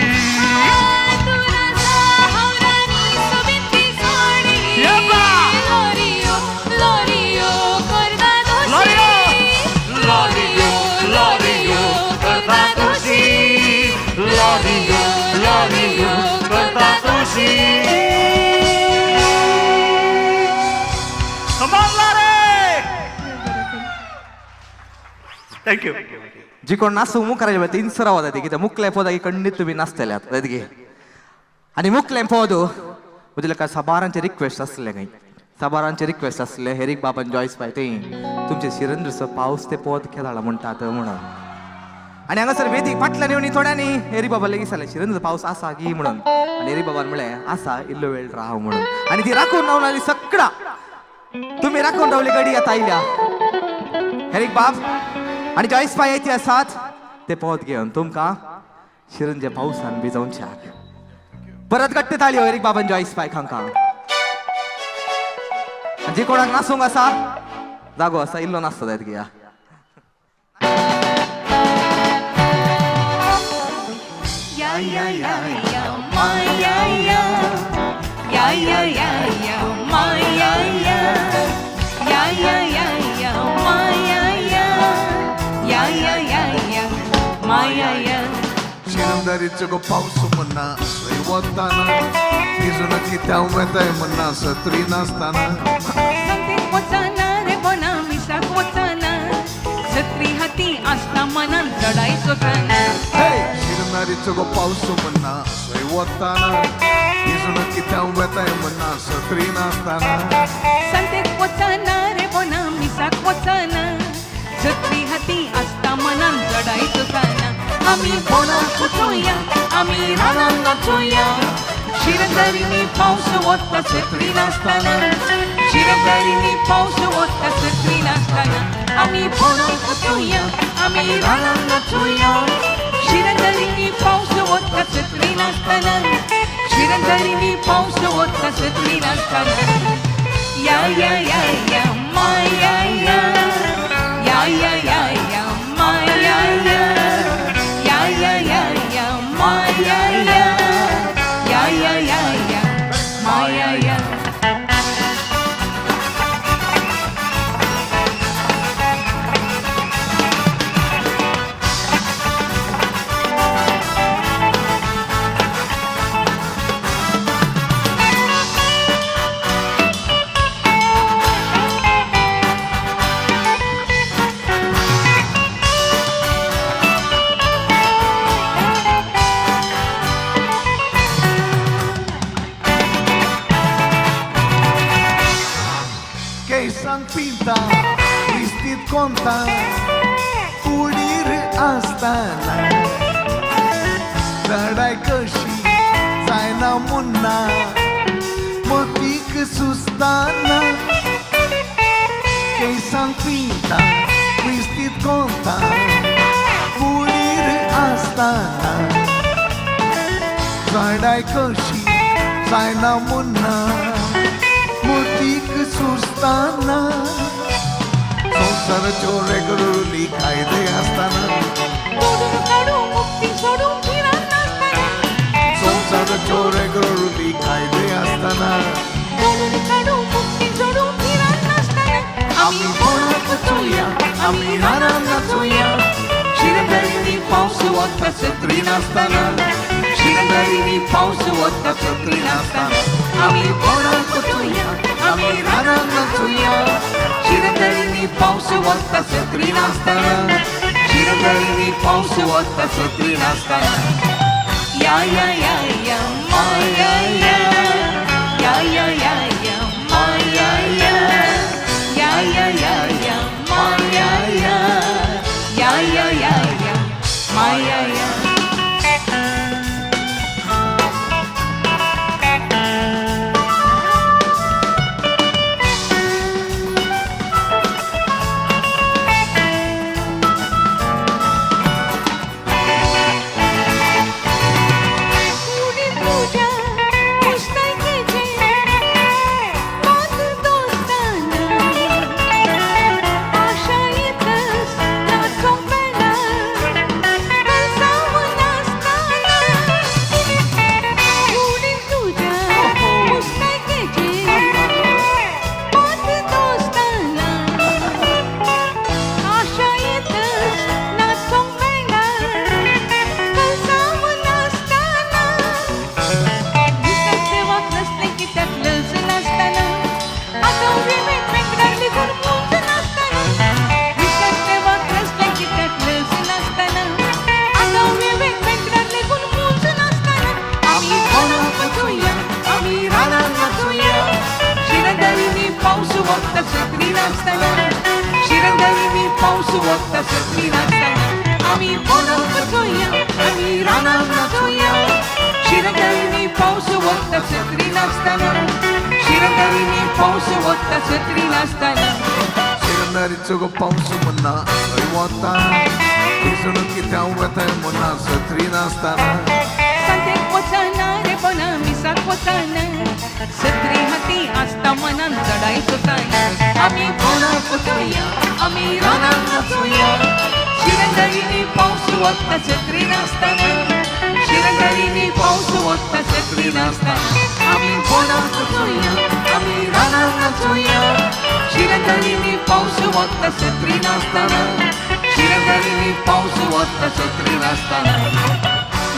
S20: थँक्यू जी कोण नाचू मुखाराचे तीन सराव होता ती कित्याक मुखले पोदा खंडीत तुमी नाचतल्यात गे आनी मुखले पोदू म्हजे का साबारांचे रिक्वेस्ट आसले काही साबारांचे रिक्वेस्ट आसले हेरीक बाबान जॉयस पाय ते तुमचे शिरेंद्रचो पावस ते पोद खेळाडा म्हणटात म्हणून आनी हांगासर वेदीक फाटल्यान येवनी थोड्यांनी हेरी बाबा लेगीत सांगले शिरेंद्र पावस आसा गी म्हणून आनी हेरी बाबान म्हळें आसा इल्लो वेळ राव म्हणून आनी ती राखून रावली सगळा तुम्ही राखून रावली गडी आता आयल्या हेरीक बाब आणि जॉयस पाय येते आसात ते पोत घेवन तुमकां शिरेंद्र पावसान भिजोवच्याक परत गट्ट ताळयो हेरीक बाबान जॉयस पाय खांका जे कोणाक नासूंक आसा जागो आसा इल्लो नाचतो जायत घया
S4: या या या या माया या या या या या माया या या या या या माया या या या या या माया या
S18: शिरंदारीचं गो पाऊस म्हणना सय वताना भिजून कित्याव वेताय म्हणना सत्री नासताना
S4: संगीत वचना रे बोना मिसाक वचना छत्री हाती आसता मनान चढायचो काना
S18: शिरंदारीचं गो पाऊस म्हणना सय वताना भिजून कित्याव वेताय म्हणना सत्री नासताना
S4: संगीत वचना रे बोना मिसाक वचना छत्री हाती आसता मनान चढायचो काना आम्ही बोनाक वचूया आम्ही रानांत नाचूया शिरंदारीनी पावस वता छत्री नासताना शिरंदारीनी पावस वता छत्री नासताना आम्ही बोनाक वचूया आम्ही रानांत नाचूया शिरंदारीनी पावस वता छत्री नासताना शिरंदारीनी पावस वता छत्री नासताना या या या या माया या या या या या माया या या या या या माया या या या या या माया या
S18: केसांक पिंता विस्तीत कोंता उडीर आसताना चढाय कशी जायना मुन्ना मतीक सुस्ताना केसांक पिंता विस्तीत कोंता उडीर आसताना चढाय कशी जायना मुन्ना मोतीक सुस्ताना संसार चोरे गरुली कायदे असताना संसार चोरे गरुली कायदे असताना आम्ही बोलत चोया आम्ही रानात नाचूया शिरंदारीनी पाऊस वता छत्री नासताना शिरंदारीनी पाऊस वता छत्री नासताना आम्ही बोलत चोया आम्ही रानात नाचूया शिरंदारीनी पाऊस वता छत्री नासताना शिरंदारीनी पाऊस वता छत्री नासताना या या या या माया या या या
S12: वखदां सगळीं नाचतना आमी बोनाक वचोया आमी रानाक नाचोया शिरंगांनी पावस वखदां सगळीं नाचतना शिरंगांनी पावस वखदां सगळीं नाचतना
S18: शिरंगारीचो गो पावस म्हणना थंय वता किसणूक कित्या वता म्हणना सत्री नाचतना
S12: सांतेक वचना रे बोना मिसाक वचना सत्री हाती आसता मनान चढाई सोताना आमी बोनाक वचोया आमी रानाक नाचोया शिरंगांनी पावस वखदां सगळीं नाचतना शिरंगांनी पावस वखदां सगळीं नाचतना आमी बोनाक वचोया आमी रानाक नाचोया शिरंगांनी पावस वखदां सगळीं नाचतना शिरंगांनी पावस वखदां सगळीं नाचतना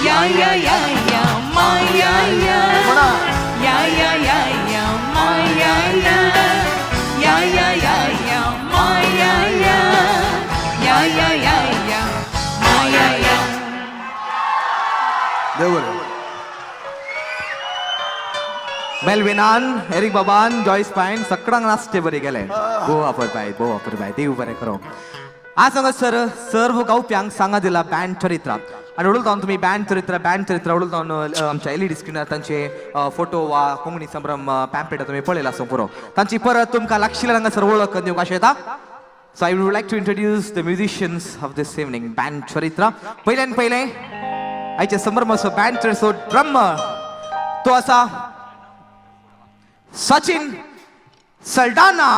S12: या या या या माया या या या या या माया या या या या या माया या या या या या माया या
S18: देवर
S20: मेलविनान एरिक बाबान जॉयस पायन सगळ्यांक नाचते बरे गेले भोव वापरपाय देव बरें करो आज हांगा सर सर्व गावप्यांक सांगा दिला बँड चरित्रा आनी उडयता तुम्ही बँड चरित्रा उडयता आमच्या LED स्क्रिनार तांचे फोटो वा कोंकणी संभ्रम पॅम्पलेट तुम्ही पळयला आसा पुरो तांची परत तुमकां लागशिल्ल्यान हांगा सर वळख दिवंक अशें येता so I would like to introduce the musicians of this evening band Charitra पयल्यान पयलें आयचे संभ्रम असो बँड चरित्रो ड्रमर तो आसा Sachin Saldanha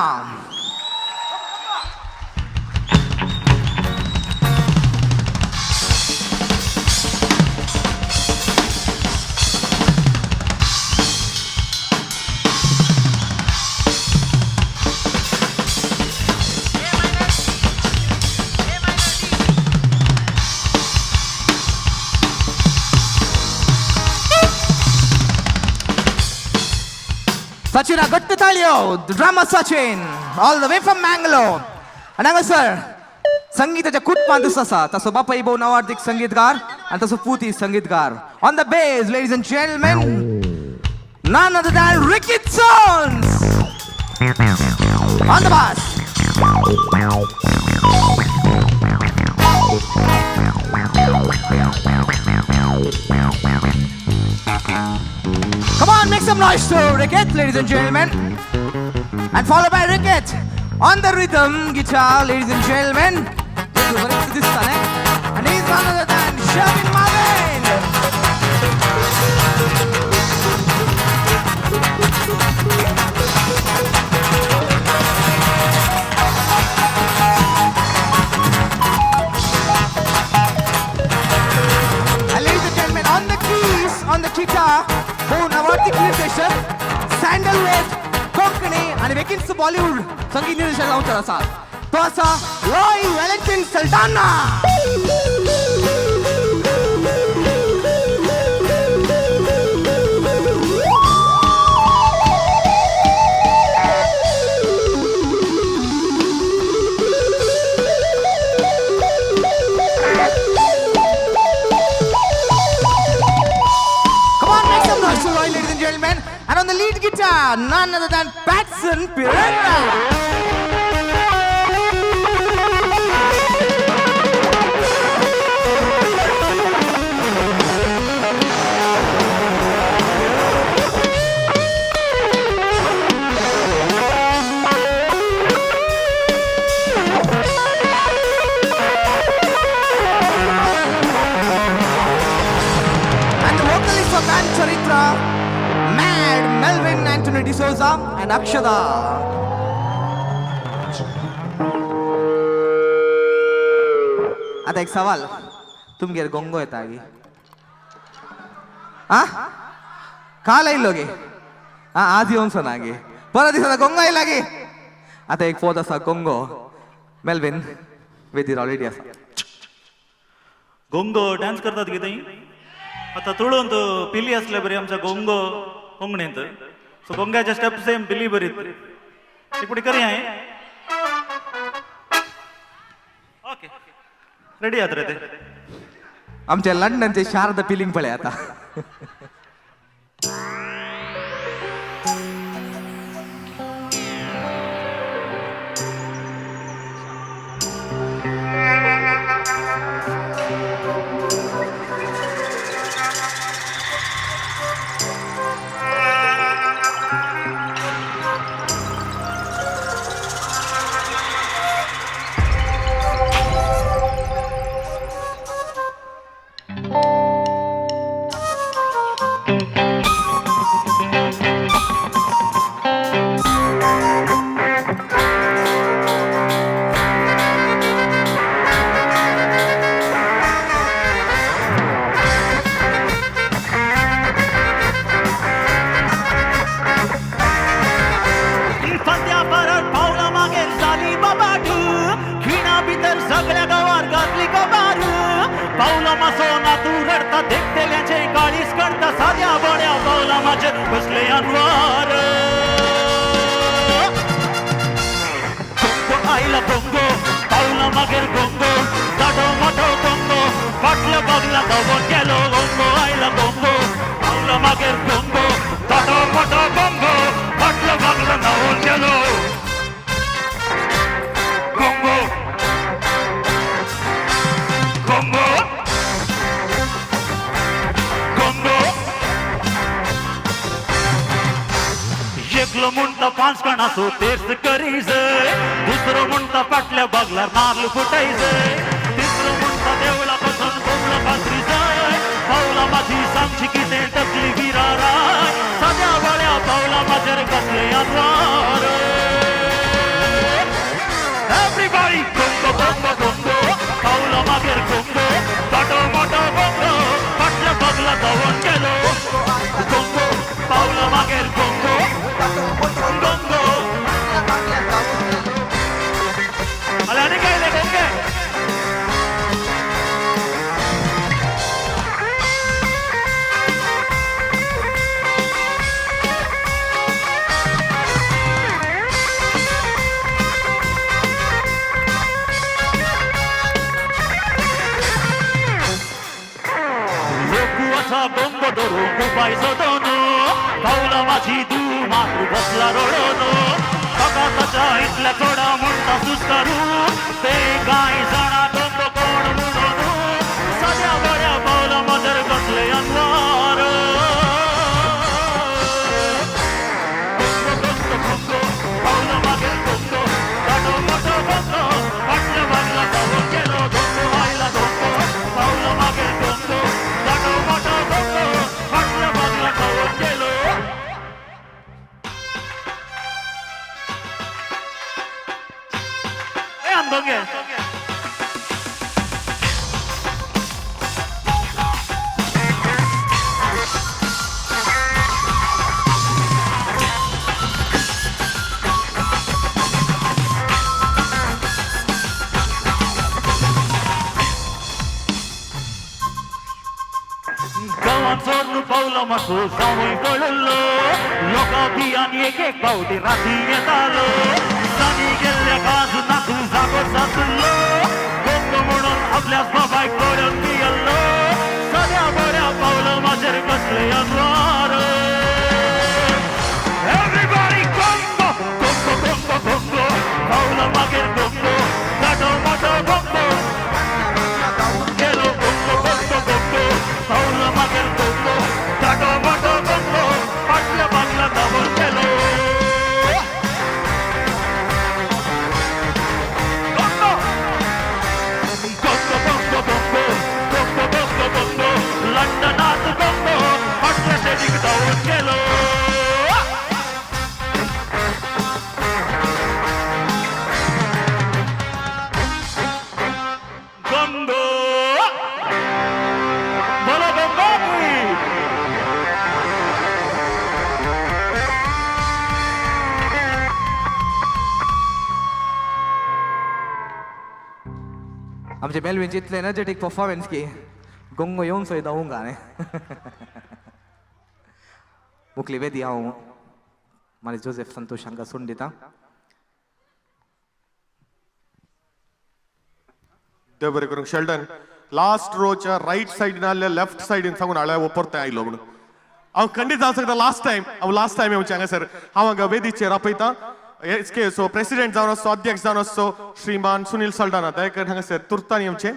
S20: Sachin, a good talio, the drummer Sachin, all the way from Mangalore. And हांगा सर संगीताच्या खूप माणूस आसा तसो बापाई भाऊ नावार्थीक संगीतकार आणि तसो पुती संगीतकार on the base ladies and gentleman none other than Ricky Jones on the bass. Come on, make some noise to Ricket, ladies and gentlemen. And followed by Ricket on the rhythm guitar, ladies and gentlemen. And he's none other than Sherwin Marvin. And ladies and gentlemen, on the keys, on the guitar, नवार्थीक निर्देशक सॅन्डलवूड कोंकणी आणि वेकिन्स बॉलिवूड संगीत निर्देशक लावता आसा तो आसा Roy व्हॅलेंटिन सल्टाना. And on the lead guitar, none other than Patson Piranga. And the vocalist of band Charitra, Melvin Anthony D'Souza and Akshada. आता एक सवाल तुमगेर गोंगो येता गी काल आयलो गे आज येवंक ना गे परत दिसा गोंगो आयला गे आता एक पोत आसा गोंगो मेलविन वेदीर ऑलरेडी आसा
S9: गोंगो डान्स करतात गे थंय आता तुळून पिली असले बरी आमच्या गोंगो कोंकणींत सो गोंग्याच्या स्टेप सेम पिली बरी ती पुढे करी हांवें ओके रेडी आहात रे ते
S20: आमच्या लंडनचे शारदा पिलिंग पळय आता
S5: कसले अनवार गोंगो आयला गोंगो पावला मागेर गोंगो दाटो मोठो गोंगो फाटल्या बागला धांवून गेलो गोंगो आयला गोंगो पावला मागेर गोंगो दाटो मोठो गोंगो फाटल्या बागला धांवून गेलो गोंगो गोंगो गोंगो एकलो म्हणटा पांच कणाचो तेच करीज दुसरो म्हणटा फाटल्या बागलार नाल्ल फुटायज तिसरो म्हणटा देवळा पासून बोमला पात्री जाय पावला माझी सांगची कितें टकली विराराय सद्या वळ्या पावला माझेर कसले अनवार एवरीबॉडी गोंगो गोंगो गोंगो पावला मागेर गोंगो दाटो मोठो गोंगो फाटल्या बागला धांवून गेलो गोंगो पावला मागेर गोंगो गोंगो अरे आनी काय गोंगे गोंगो धरून कुपायचो दोनो पावला माझी दू मातृ बसला रडोनो ताका ताच्या इतल्या चोडा म्हणटा सुस्कारू ते कांय जाणा गोंगो कोण म्हणून सद्या बऱ्या पावला माझेर कसले अनवार गोंगो गोंगो गोंगो पावला मागेर गोंगो दाटो मोठो गोंगो फाटल्या बागला धांवून गेलो गोंगो आयला गोंगो पावला मागेर गोंगो दाटो मोठो गोंगो फाटल्या बागला धांवून गेलो ए आंदोंगे गावात चोरून पावला मासो जावय कळलो लोका बियान एक एक बावटी राती येतालो सानी गेल्ल्या काजू नाकू जागो जातलो गोंगो म्हणून आपल्याच बाबाय कळून पियल्लो सद्या बऱ्या पावलो माझेर कसले अनवार एवरीबॉडी गोंगो गोंगो गोंगो गोंगो पावलो मागेर गोंगो दाटो मोठो गोंगो गेलो गोंगो गोंगो गोंगो पावलो मागेर गोंगो दाटो मोठो गोंगो फाटल्या बागला धांवून गेलो गोंगो गोंगो गोंगो गोंगो गोंगो गोंगो गोंगो लंडनात गोंगो फाटल्या स्टेजीक धांवून गेलो गोंगो बोलो गोंगो की
S20: आमचे मेलविनचे इतले एनर्जेटिक परफॉर्मन्स की गोंगो येवन सोय धांवूंक न्ही मुखली वेदी हांव मारी जोसेफ संतोश हांकां सोडून दिता
S16: देव बरें करूंक शेल्डन लास्ट रोच्या राईट सायडीन आसल्या लेफ्ट सायडीन सांगून हांव परते आयलो म्हणून हांव खंडीत जावंक शकता लास्ट टायम येवचें हांगासर हांव हांगा वेदीचेर आपयतां एसके सो प्रेसिडेंट जावन आसचो अध्यक्ष जावन आसचो श्रीमान सुनील सल्डाना दयकर हांगासर तुर्तान येवचें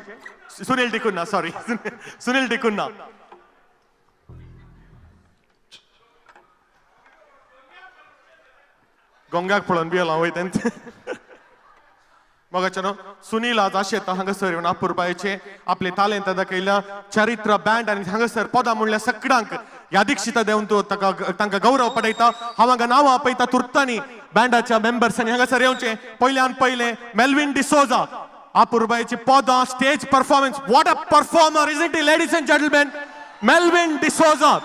S16: सुनील टिकुन्ना सॉरी सुनील टिकुन्ना गोंग्याक पळोवन बी हांव वयता मोगाच्यानो सुनील आज आशेता हांगासर येवन आपुरबायेचे आपले तालेंत दाखयल्या चरित्र बँड आनी हांगासर पदां म्हणल्या सगळ्यांक ह्या दीक्षिता देवन तूं तांकां गौरव पडयता हांव हांगा नांवां आपयता तुर्तांनी बँडाच्या मेंबर्सांनी हांगासर येवचें पयल्यान पयलें मेल्विन डिसोजा आपुरबायेची पदां stage performance what a performer is it ladies and gentleman Melvin D'Souza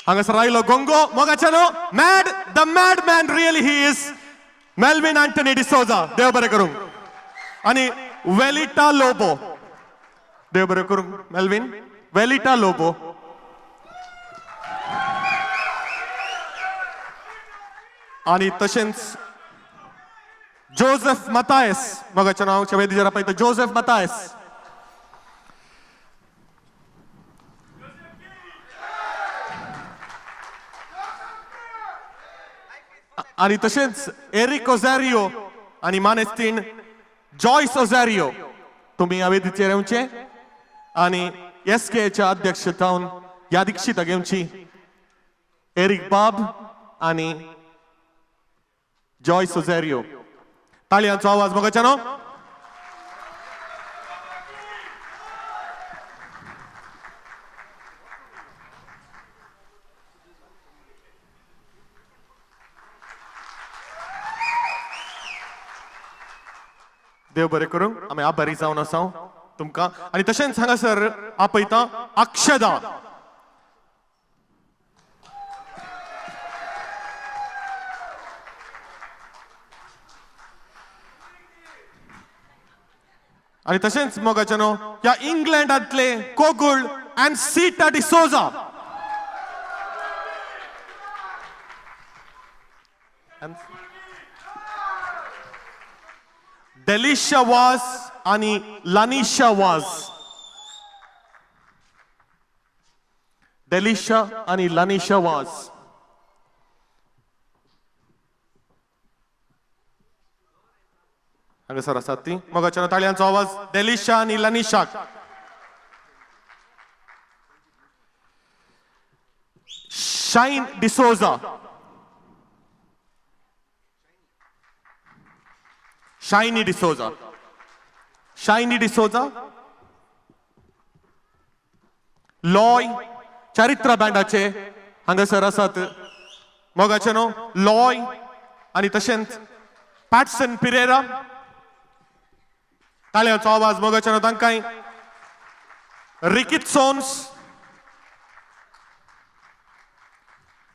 S16: हांगासर आयलो गोंगो मोगाच्यानो mad the mad man really he is Melvin Antony D'Souza देव बरें करूंक आनी वेलिटा लोबो देव बरें करूंक मेल्विन वेलिटा लोबो, आणि तशेंच जोसेफ मतायस, मगाच्या नावाच्या वेदीचेर पळयता जोसेफ मतायस, आणि तशेंच एरिक ओझॅरियो आणि मानेस्तीन जॉयस ओझॅरियो, तुम्ही ह्या वेदीचेर येवचे आणि एसकेच्या अध्यक्षतावन ह्या दीक्षिता घेवची. एरिक बाब आणि जॉयस ओझॅरियो. ताळयांचो आवाज मगाच्यानो. देव बरें करूं. आमी आभारी जावन आसा तुमकां. आनी तशेंच हांगासर आपयता अक्षदा. आणि तशेंच मोगाच्यानो ह्या इंग्लंडांतले कोगुळ अँड सीटा डिसोजा. डेलिशा वाज आणि लानिशा वाज. डेलिशा आणि लानिशा वाज. हांगासर आसात ती. मोगाच्यानो ताळयांचो आवाज डेलिशा आणि लानिशाक. Shine D'Souza. Shiny D'Souza. Shiny D'Souza. Loy Charitra बँडाचे हांगासर आसात. मोगाच्यानो लॉय आणि तशेंच पॅटसन पिरेरा. ताळयांचो आवाज मोगाच्यानो तांकांय. रिकित सोन्स,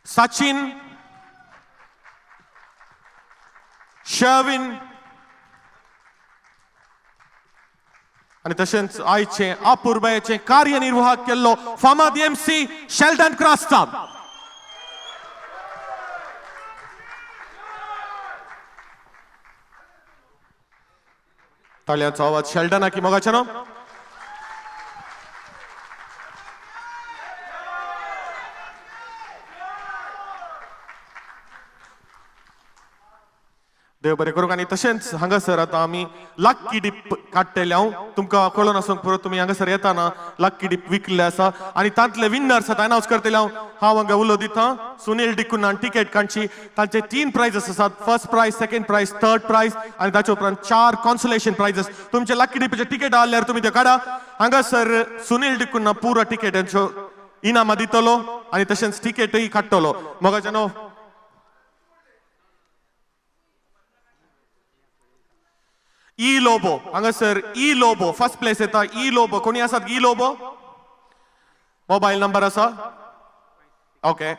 S16: सचिन, शर्विन आणि तशेंच आयचे अपूर्वयाचे कार्यनिर्वाहक केल्लो फामाद एमसी शेल्डन क्रास्ता. ताळयांचो आवाज शेल्डना की मोगाच्यानो. देव बरें करूं. आनी तशेंच हांगासर आतां आमी लक्की डीप काडटले. हांव तुमकां कळोवन आसूंक पुरो तुमी हांगासर येताना लक्की डीप विकले आसा आनी तांतले विनर्स आतां अनावन्स करतले. हांव हांगा उलो दिता. सुनील डिकुनान टिकेट काडची. तांचे 3 प्रायझस आसात. First prize, second prize, third prize आनी ताचे उपरांत 4 कॉन्सोलेशन प्रायझस. तुमचे लक्की डीपचे टिकेट आसल्यार तुमी ते काडा. हांगासर सुनील डिकुना पुरो टिकेटांच्यो इनामां दितलो आनी तशेंच टिकेटूय काडटलो. मोगाच्यानो ई लोबो हांगासर ई लोबो फर्स्ट प्लेस येता. ई लोबो कोणी आसात? ई लोबो मोबाईल नंबर आसा. Okay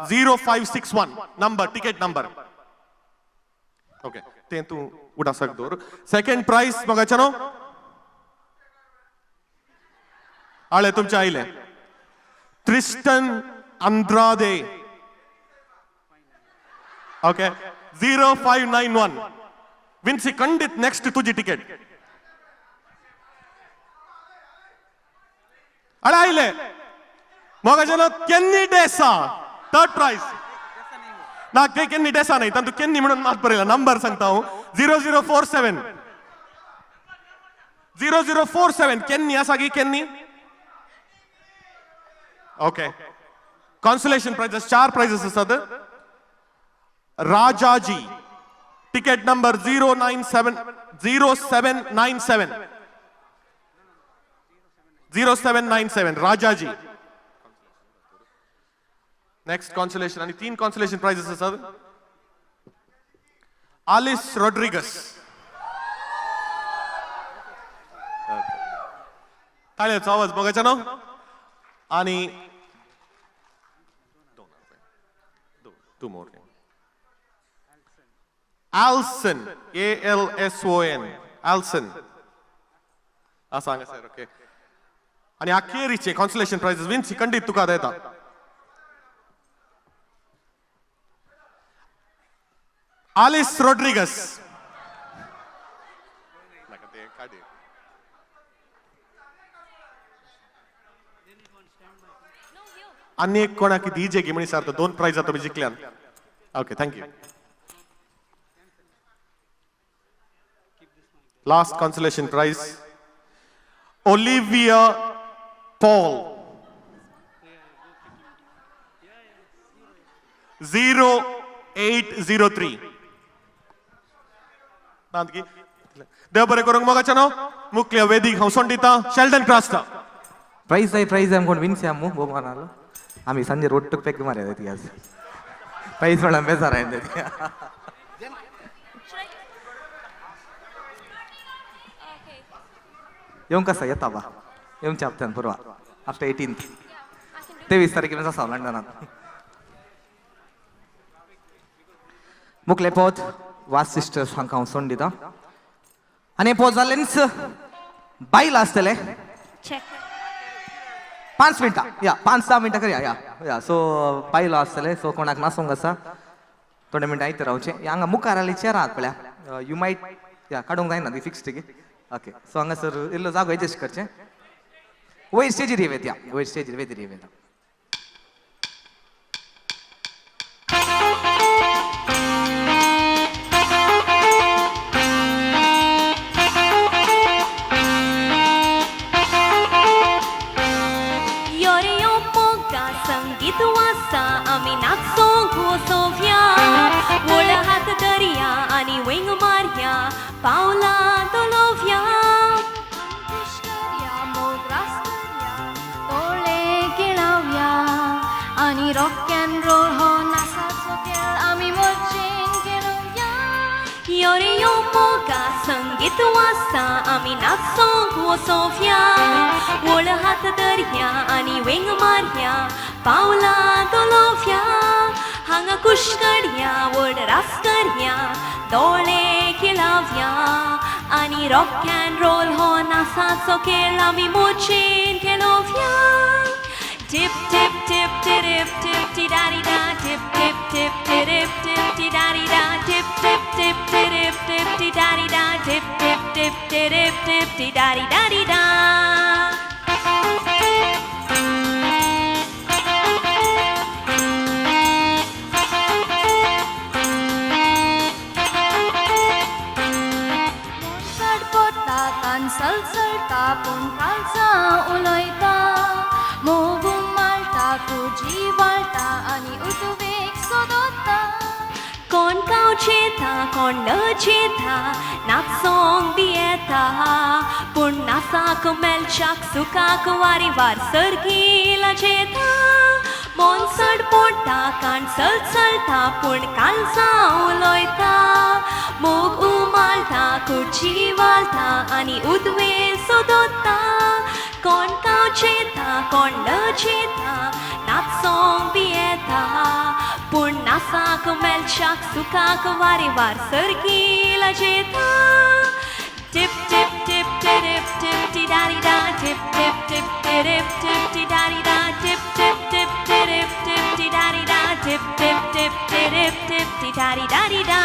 S16: 0561 number ticket number. Okay ते तूं उडासाक दवर. सेकंड प्राइज मोगाच्यानो आळे तुमचे आयले. ट्रिस्टन अंद्रादे. ओके 0591 विन्सी खंडित नेक्स्ट तुझी टिकेट. अरे आयले मोगाच्यानो केन्नी डेसा थर्ड प्राइज. ना केन्नी डेसा नाही तू केन्नी म्हणून मात बरयला. नंबर सांगता हांव 0047 0047 केन्नी आसा की Kenny. Okay consolation prices 4 prices आसात. Rajaji ticket number 0797 0797 Rajaji. Next consolation आणि 3 कॉन्सोलेशन प्राइजेस आसात. आलिस रॉड्रिगस. ताळ्याचो आवाज बघायचा ना. आणि two more. Alson, ALSON, Alson. सांगा सर. ओके आणि अखेरीचे कॉन्सलेशन प्राइजेस विन्स खंडित तुका देता. आलिस रॉड्रिगस. आणि एक कोणाकी दीजे की म्हणी सारतो 2 प्राइज तुम्ही जिंकल्यान. Okay thank you. Last consolation prize Olivia Paul 0803. देव बरें करूंक मोगाचें न्हू मुख्य वेदीक हांव सोंडिता शेल्डन क्रास्टा.
S20: ಪ್ರೈಸ್ ಅನ್ಕೊಂಡು ವಿನ್ಸ್ಯಾಮು ಬಹುಮಾನಾಲು ಆಮಿ ಸಂಜೆ ರೊಟ್ಟು ಪೆಕ್ ಮಾರ್ಯಾದೈತಿ आज ಪ್ರೈಸ್ ಒಳ ಬೇಸಾರ ಆಯ್ತೈತಿ. येऊन कसा येता बा येऊन चापत्यान परवा आफ्टर 18th 23 तारखेला असा लंडनात मुकले पोत वास सिस्टर्स हांका हांव सोंड दिता आनी पोत जालेन्स बायला आसतले 5 मिनटां या 5-6 मिनटां करूया या सो बायला आसतले सो कोणाक नासोंक आसा थोडे मिनटां आयत रावचे हांगा मुखार आली चेर आहात पळया यू मायट या काडूंक जायना ती फिक्स टिकी. ओके सो हांगासर इल्लो जागो एडजस्ट करचें. वयर स्टेजीर येवेत या वयर स्टेजीर वेदीर येवेत.
S4: संगीत वाजता आम्ही नाचतो घोसोव्या ओळ हात दर्या आणि वेंग मारया पावला दोलोव्या तोळे गिळाव्या आणि रॉक अँड रोल हो नाचाचो खेळ आम्ही मजेन केलोव्या. यो रे यो मोगा संगीत वाजता आम्ही नाचतो घोसोव्या ओळ हात दर्या आणि वेंग मारया पावला दोलोव्या हांगा कुशकड्या वड रास्कर्या दोळे खिळाव्या आणि रॉक अँड रोल हो नाचाचो खेळ आमी मोचेन केलोव्या. टिप टिप टिप टिरिप टिप टिडारी डा टिप टिप टिप टिरिप टिप टिडारी डा टिप टिप टिप टिरिप टिप टिडारी डा टिप टिप टिप टिरिप टिप टिडारी डारी डा. सलसलता पूण कालचा उलयता मोगून माळटा तुजी वाळटा आनी उतवेक सोदता कोण कावचेता कोण नचेता नाचोंक बी येता पूण नाचाक मेलच्याक सुकाक वारी वार सर्गीला जेता. मोन चड पोडटा काण सलसलता पूण कालचा उलयता मोग उमाळटा खुर्ची वालता आनी उदवे सोदता कोण कावचेता कोण नचेता नाचोंक बी येता पूण नाचाक मेलच्याक सुकाक वारे वार सर्गीला जेता. टिप टिप टिप टिरिप टिप टिडारी डा टिप टिप टिप टिरिप टिप टिडारी डा टिप टिप टिप टिरिप टिप टिडारी डा टिप टिप टिप टिरिप टिप टिडारी डारी डा.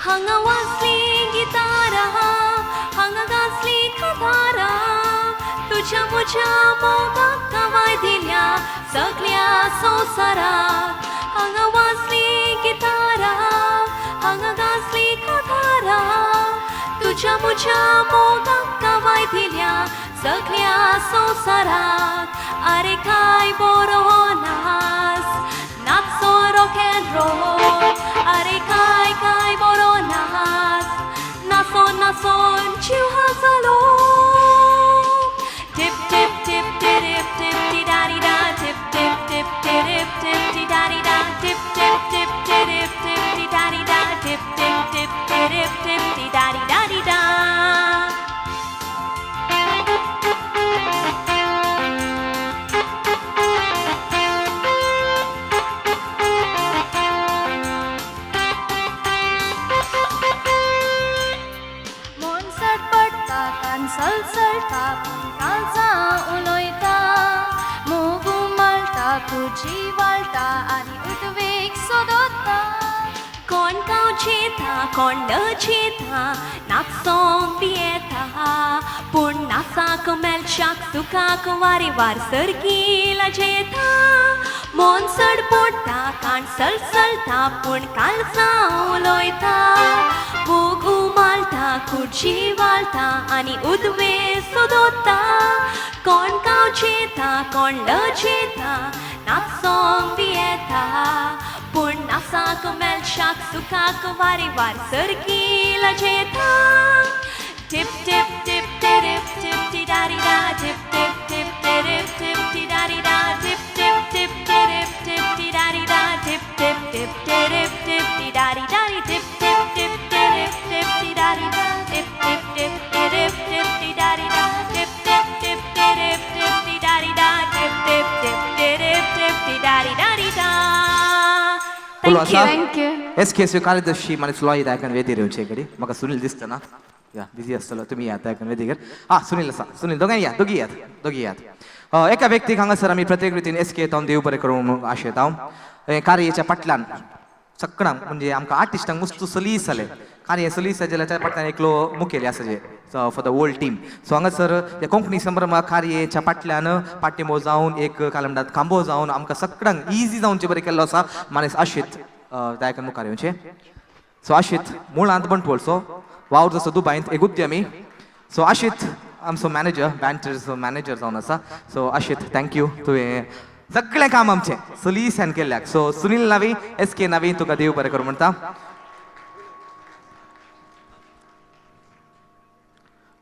S4: हांगा वाजली गितारा हांगा गाजली खतारा तुझ्या म्हज्या मोगाक कवाय दिल्या सगळ्या संवसाराक. हांगा वाजली गितारा हांगा गाजली खतारा तुझ्या म्हज्या मोगाक कवाय दिल्या सगळ्या संवसाराक. आरे काय बरो नाच नाचो रॉक अँड रोल आरे काय काय बरो नाच नाचोन नाचोन जीव हा जालो. टिप टिप टिप टिरिप टिप टिडारी डा टिप टिप टिप टिरिप टिप टिडारी डा टिप टिप टिप टिरिप टिप टिडारी डा कान सलसलता काळजा उलोयता मोग उमलता खुर्ची वाळटा आनी उद्वेग सोदता कोण गांवचेता कोण नचेता नाचोंक बी येता पूण नाचाक मेलशाक सुखाक वारे वार सरकी लाजेता मोन चड पडटा कान सलसलता पूण काळजां उलोयता मोग उमालता खुर्ची वाळटा आनी उदवे सोदता कोण गांवचेता कोण लजेता नाचोंक बी येता पूण नाचाक मेलशाक सुखाक वारे वार सरकी लाजेता टिप टिप टिप टिप टिप टी दारी दा टिप टिप टिप टिप टिप टी दारी दा टिप टिप टिप टिप टिप टी दारी दा टिप टिप टिप टिप टिप टी दारी दारी टिप टिप टिप टिप टिप टी दारी दा टिप टिप टिप टिप टिप टी दारी दा टिप टिप टिप टिप टिप टी दारी दा टिप टिप टिप टिप टिप टी दारी दारी दा
S21: Thank you.
S20: SKSU कार्यदर्शी मला सुलॉई दायकन वेदी रेवचे कडे म्हाका सुनील दिसता ना या बिझी आसतलो तुम्ही या दायकन वेदीकर सुनील आसा सुनील दोगी यात एका व्यक्तीक हांगासर आमी प्रत्येक रितीन SK तावन देव बरें करूंक आशेत हांव कार्याच्या फाटल्यान सगळ्यांक म्हणजे आमकां आर्टिस्टांक मस्त सलीस जालें कार्य सलीस जाल्यार त्या फाटल्यान एकलो मुखेली आसा जे for the whole team so हांगासर ह्या कोंकणी संभ्रमाक कार्याच्या फाटल्यान पाट्यमो जावन एक काय म्हणटात खांबो जावन आमकां सगळ्यांक इजी जावनचे बरें केल्लो आसा मानेस आशीत दायकन मुखार येवचे सो आशीत मुळांत बंटवळचो वावर जसो दुबायंत एक उद्यमी सो आशीत आमचो मॅनेजर बँटर्स मॅनेजर जावन आसा सो आशीत थँक्यू तुवें सगळें काम आमचें सलीसान केल्ल्याक सो सुनील नावी SK नावी तुका देव बरें करूं म्हणटा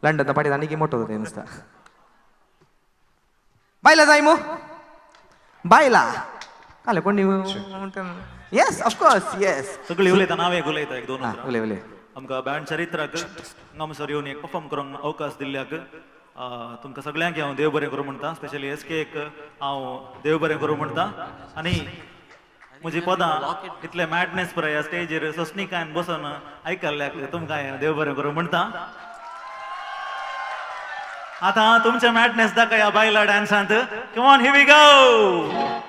S20: लंडन पाटी आनी की मोठो जाता नुसता बायला जाय मो बायला काले कोण येस ऑफकोर्स येस
S9: सगळी उलयता नावे उलयता एक दोन
S20: उलय
S9: आमकां बँड चरित्राक हांगासर येवन एक परफॉर्म करूंक अवकाश दिल्ल्याक तुमकां सगळ्यांक हांव देव बरें करूं म्हणटा स्पेशली SKक हांव देव बरें करूं म्हणटा आनी म्हजी पदां इतले मॅडनेस पळय ह्या स्टेजीर सस्निकायन बसून आयकल्ल्याक तुमकां देव बरें करूं म्हणटा आता तुमचे मॅडनेस दाखया बायला डान्सांत come on here we go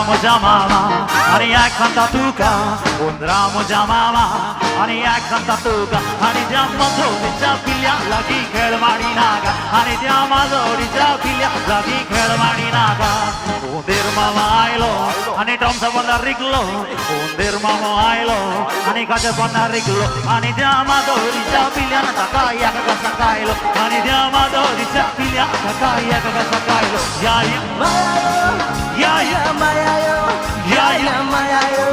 S5: म्हज्या मामा आनी एक सांगता तुका उंदरा म्हज्या मामा आनी एक सांगता तुका आनी त्या मजोडीच्या पिल्या लागीं खेळ माडी नाका आनी त्या मजोडीच्या पिल्या लागीं खेळ माडी नाका उंदीर मामा आयलो आनी टॉमचा बंदार रिगलो उंदीर मामा आयलो आनी काच्या बंदार रिगलो आनी त्या मजोडीच्या पिल्यान ताका एक कसा कायलो आनी त्या मजोडीच्या पिल्या ताका एक कसा कायलो या Mayayo, Yaya Mayayo,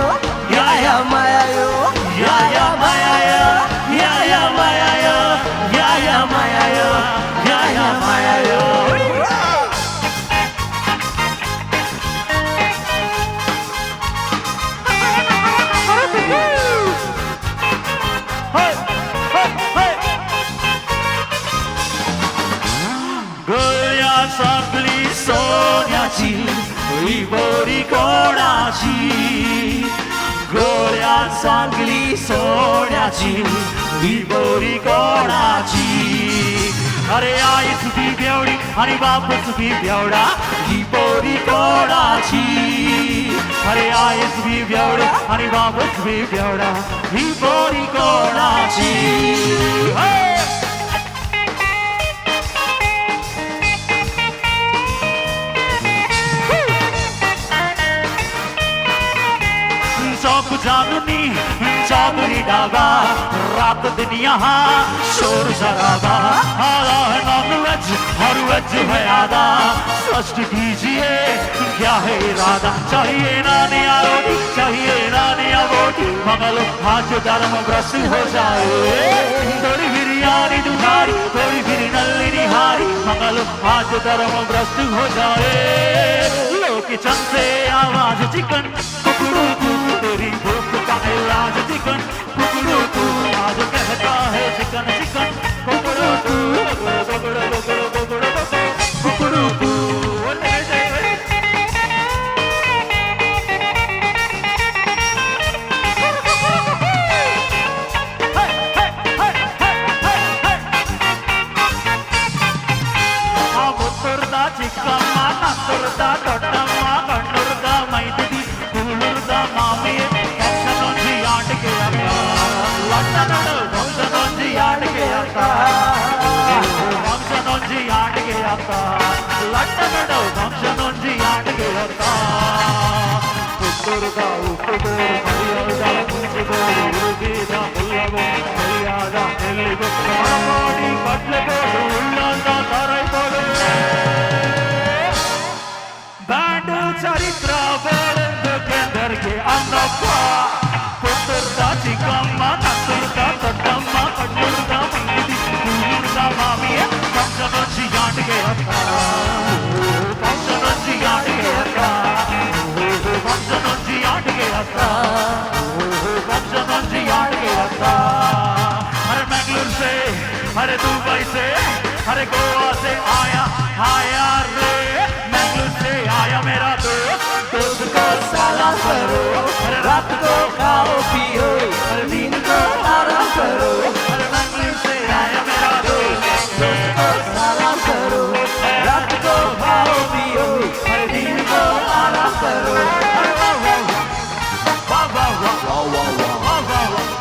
S5: Yaya Mayayo, Yaya Mayayo, Yaya Mayayo, Yaya Mayayo, Yaya Mayayo. Goya Sabli Soniaci Libori कोणाची गोऱ्या सांगली सोन्याची लिबोरी कोणाची अरे आई सुधी बेवडी आणि बाप सुधी बेवडा लिबोरी कोणाची अरे आई सुधी बेवडी आणि बाप सुधी बेवडा लिबोरी कोणाची जादुनी डागा रात दिन यहाँ शोर शराबा आला है नॉनवेज और वेज है आधा स्पष्ट कीजिए क्या है इरादा चाहिए ना नया रोटी चाहिए ना नया बोटी मगल आज धर्म ग्रस्त हो जाए थोड़ी बिरयानी दुधारी थोड़ी फिर नल्ली निहारी मगल आज धर्म ग्रस्त हो जाए किचन से आवाज चिकन कुकड़ू कू तेरी भूख का इलाज चिकन कुकड़ू कू आज कहता है चिकन चिकन कुकड़ू कू कुकड़ू कुकड़ू कुकड़ू कुकड़ू कू ಚಿಕ್ಕಮ್ಮ ನತ್ತುರ್ದ ದೊಡ್ಡಮ್ಮ ಕಣ್ಣುರ್ದ ಮೈದಿದಿ ಕೂಳುರ್ದ ಮಾಮಿಯೇ ವಂಶದೊಂಜಿ ಆಟಿಕೆ ಅಕ್ಕ ಲಟ್ಟನಡು ವಂಶದೊಂಜಿ ಆಟಿಕೆ ಅಕ್ಕ ವಂಶದೊಂಜಿ ಆಟಿಕೆ ಅಕ್ಕ ಲಟ್ಟನಡು ವಂಶದೊಂಜಿ ಆಟಿಕೆ ಅಕ್ಕ ಪುತ್ತೂರ್ದ ಉಪ್ಪುಗೋರು ಮರಿಯಲ್ದ ಮುಂಚುಗೋರು ಉರುಗಿದ ಮುಲ್ಲಗೋ ಮರಿಯಾದ ನೆಲ್ಲಿಗೋ ಕಾಡಿ ಕಟ್ಲೆಗೋಡು ಉಳ್ಳಂದ ತರೈಗೋಡು ಬ್ಯಾಂಡ್ ಚರಿತ್ರ ಬೇಳೆಂದು ಕೆಂದರ್ಗೆ ಅನ್ನಪ್ಪ ಪುತ್ತೂರ್ದ ಚಿಕ್ಕಮ್ಮ ನತ್ತುರ್ದ ದೊಡ್ಡಮ್ಮ ಕಣ್ಣುರ್ದ ಮಂದಿದಿ ಕೂಳುರ್ದ ಮಾಮಿಯೇ ವಂಶದೊಂಜಿ ಆಟಿಕೆ ಅಕ್ಕ ವಂಶದೊಂಜಿ ಆಟಿಕೆ ಅಕ್ಕ ವಂಶದೊಂಜಿ ಆಟಿಕೆ ಅಕ್ಕ ವಂಶದೊಂಜಿ ಆಟಿಕೆ ಅಕ್ಕ अरे मैंगलोर से अरे दुबई से अरे गोवा से आया रे मैंगलोर से आया मेरा दोस्त को सलाम करो अरे रात को खाओ पियो अरे दिन को आराम करो अरे मैंगलोर से आया मेरा दोस्त को सलाम करो रात को खाओ पियो अरे दिन को आराम करो वाह वाह वाह वाह वाह वाह वाह वाह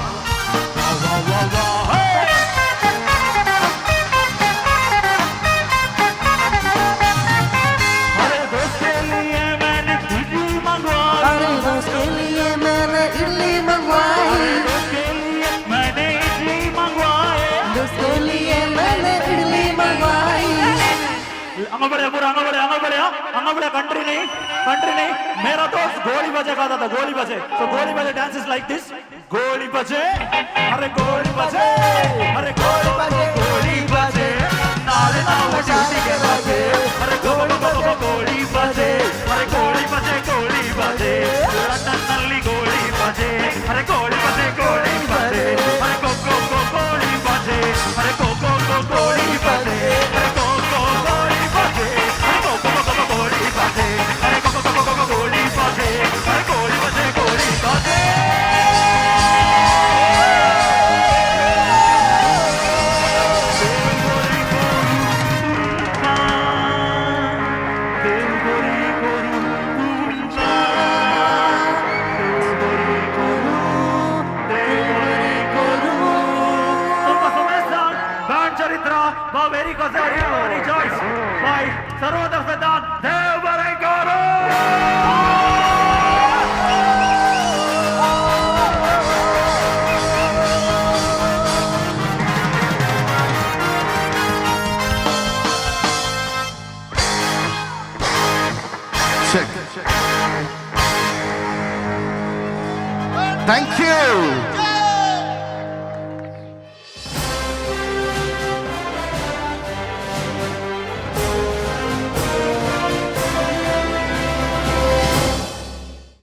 S5: अंगबड़े कंट्री नहीं मेरा दोस्त गोली बजे खाता था गोली बजे तो गोली बजे डांस इज लाइक दिस गोली बजे अरे गोली बजे अरे गोली बजे गोली बजे नाले नाव शादी के बजे अरे गोली बजे गोली बजे अरे गोली बजे गोली बजे लंदन नल्ली गोली बजे अरे गोली बजे गोली बजे अरे को गोली बजे अरे को गोली बजे अरे को गोली बजे अरे को गोली बजे अरे को गोली बजे अरे गोली बजे गोली बजे Very Kozaria, Joyce, by Sarodar Vedan, Devarekaro!
S18: Thank you.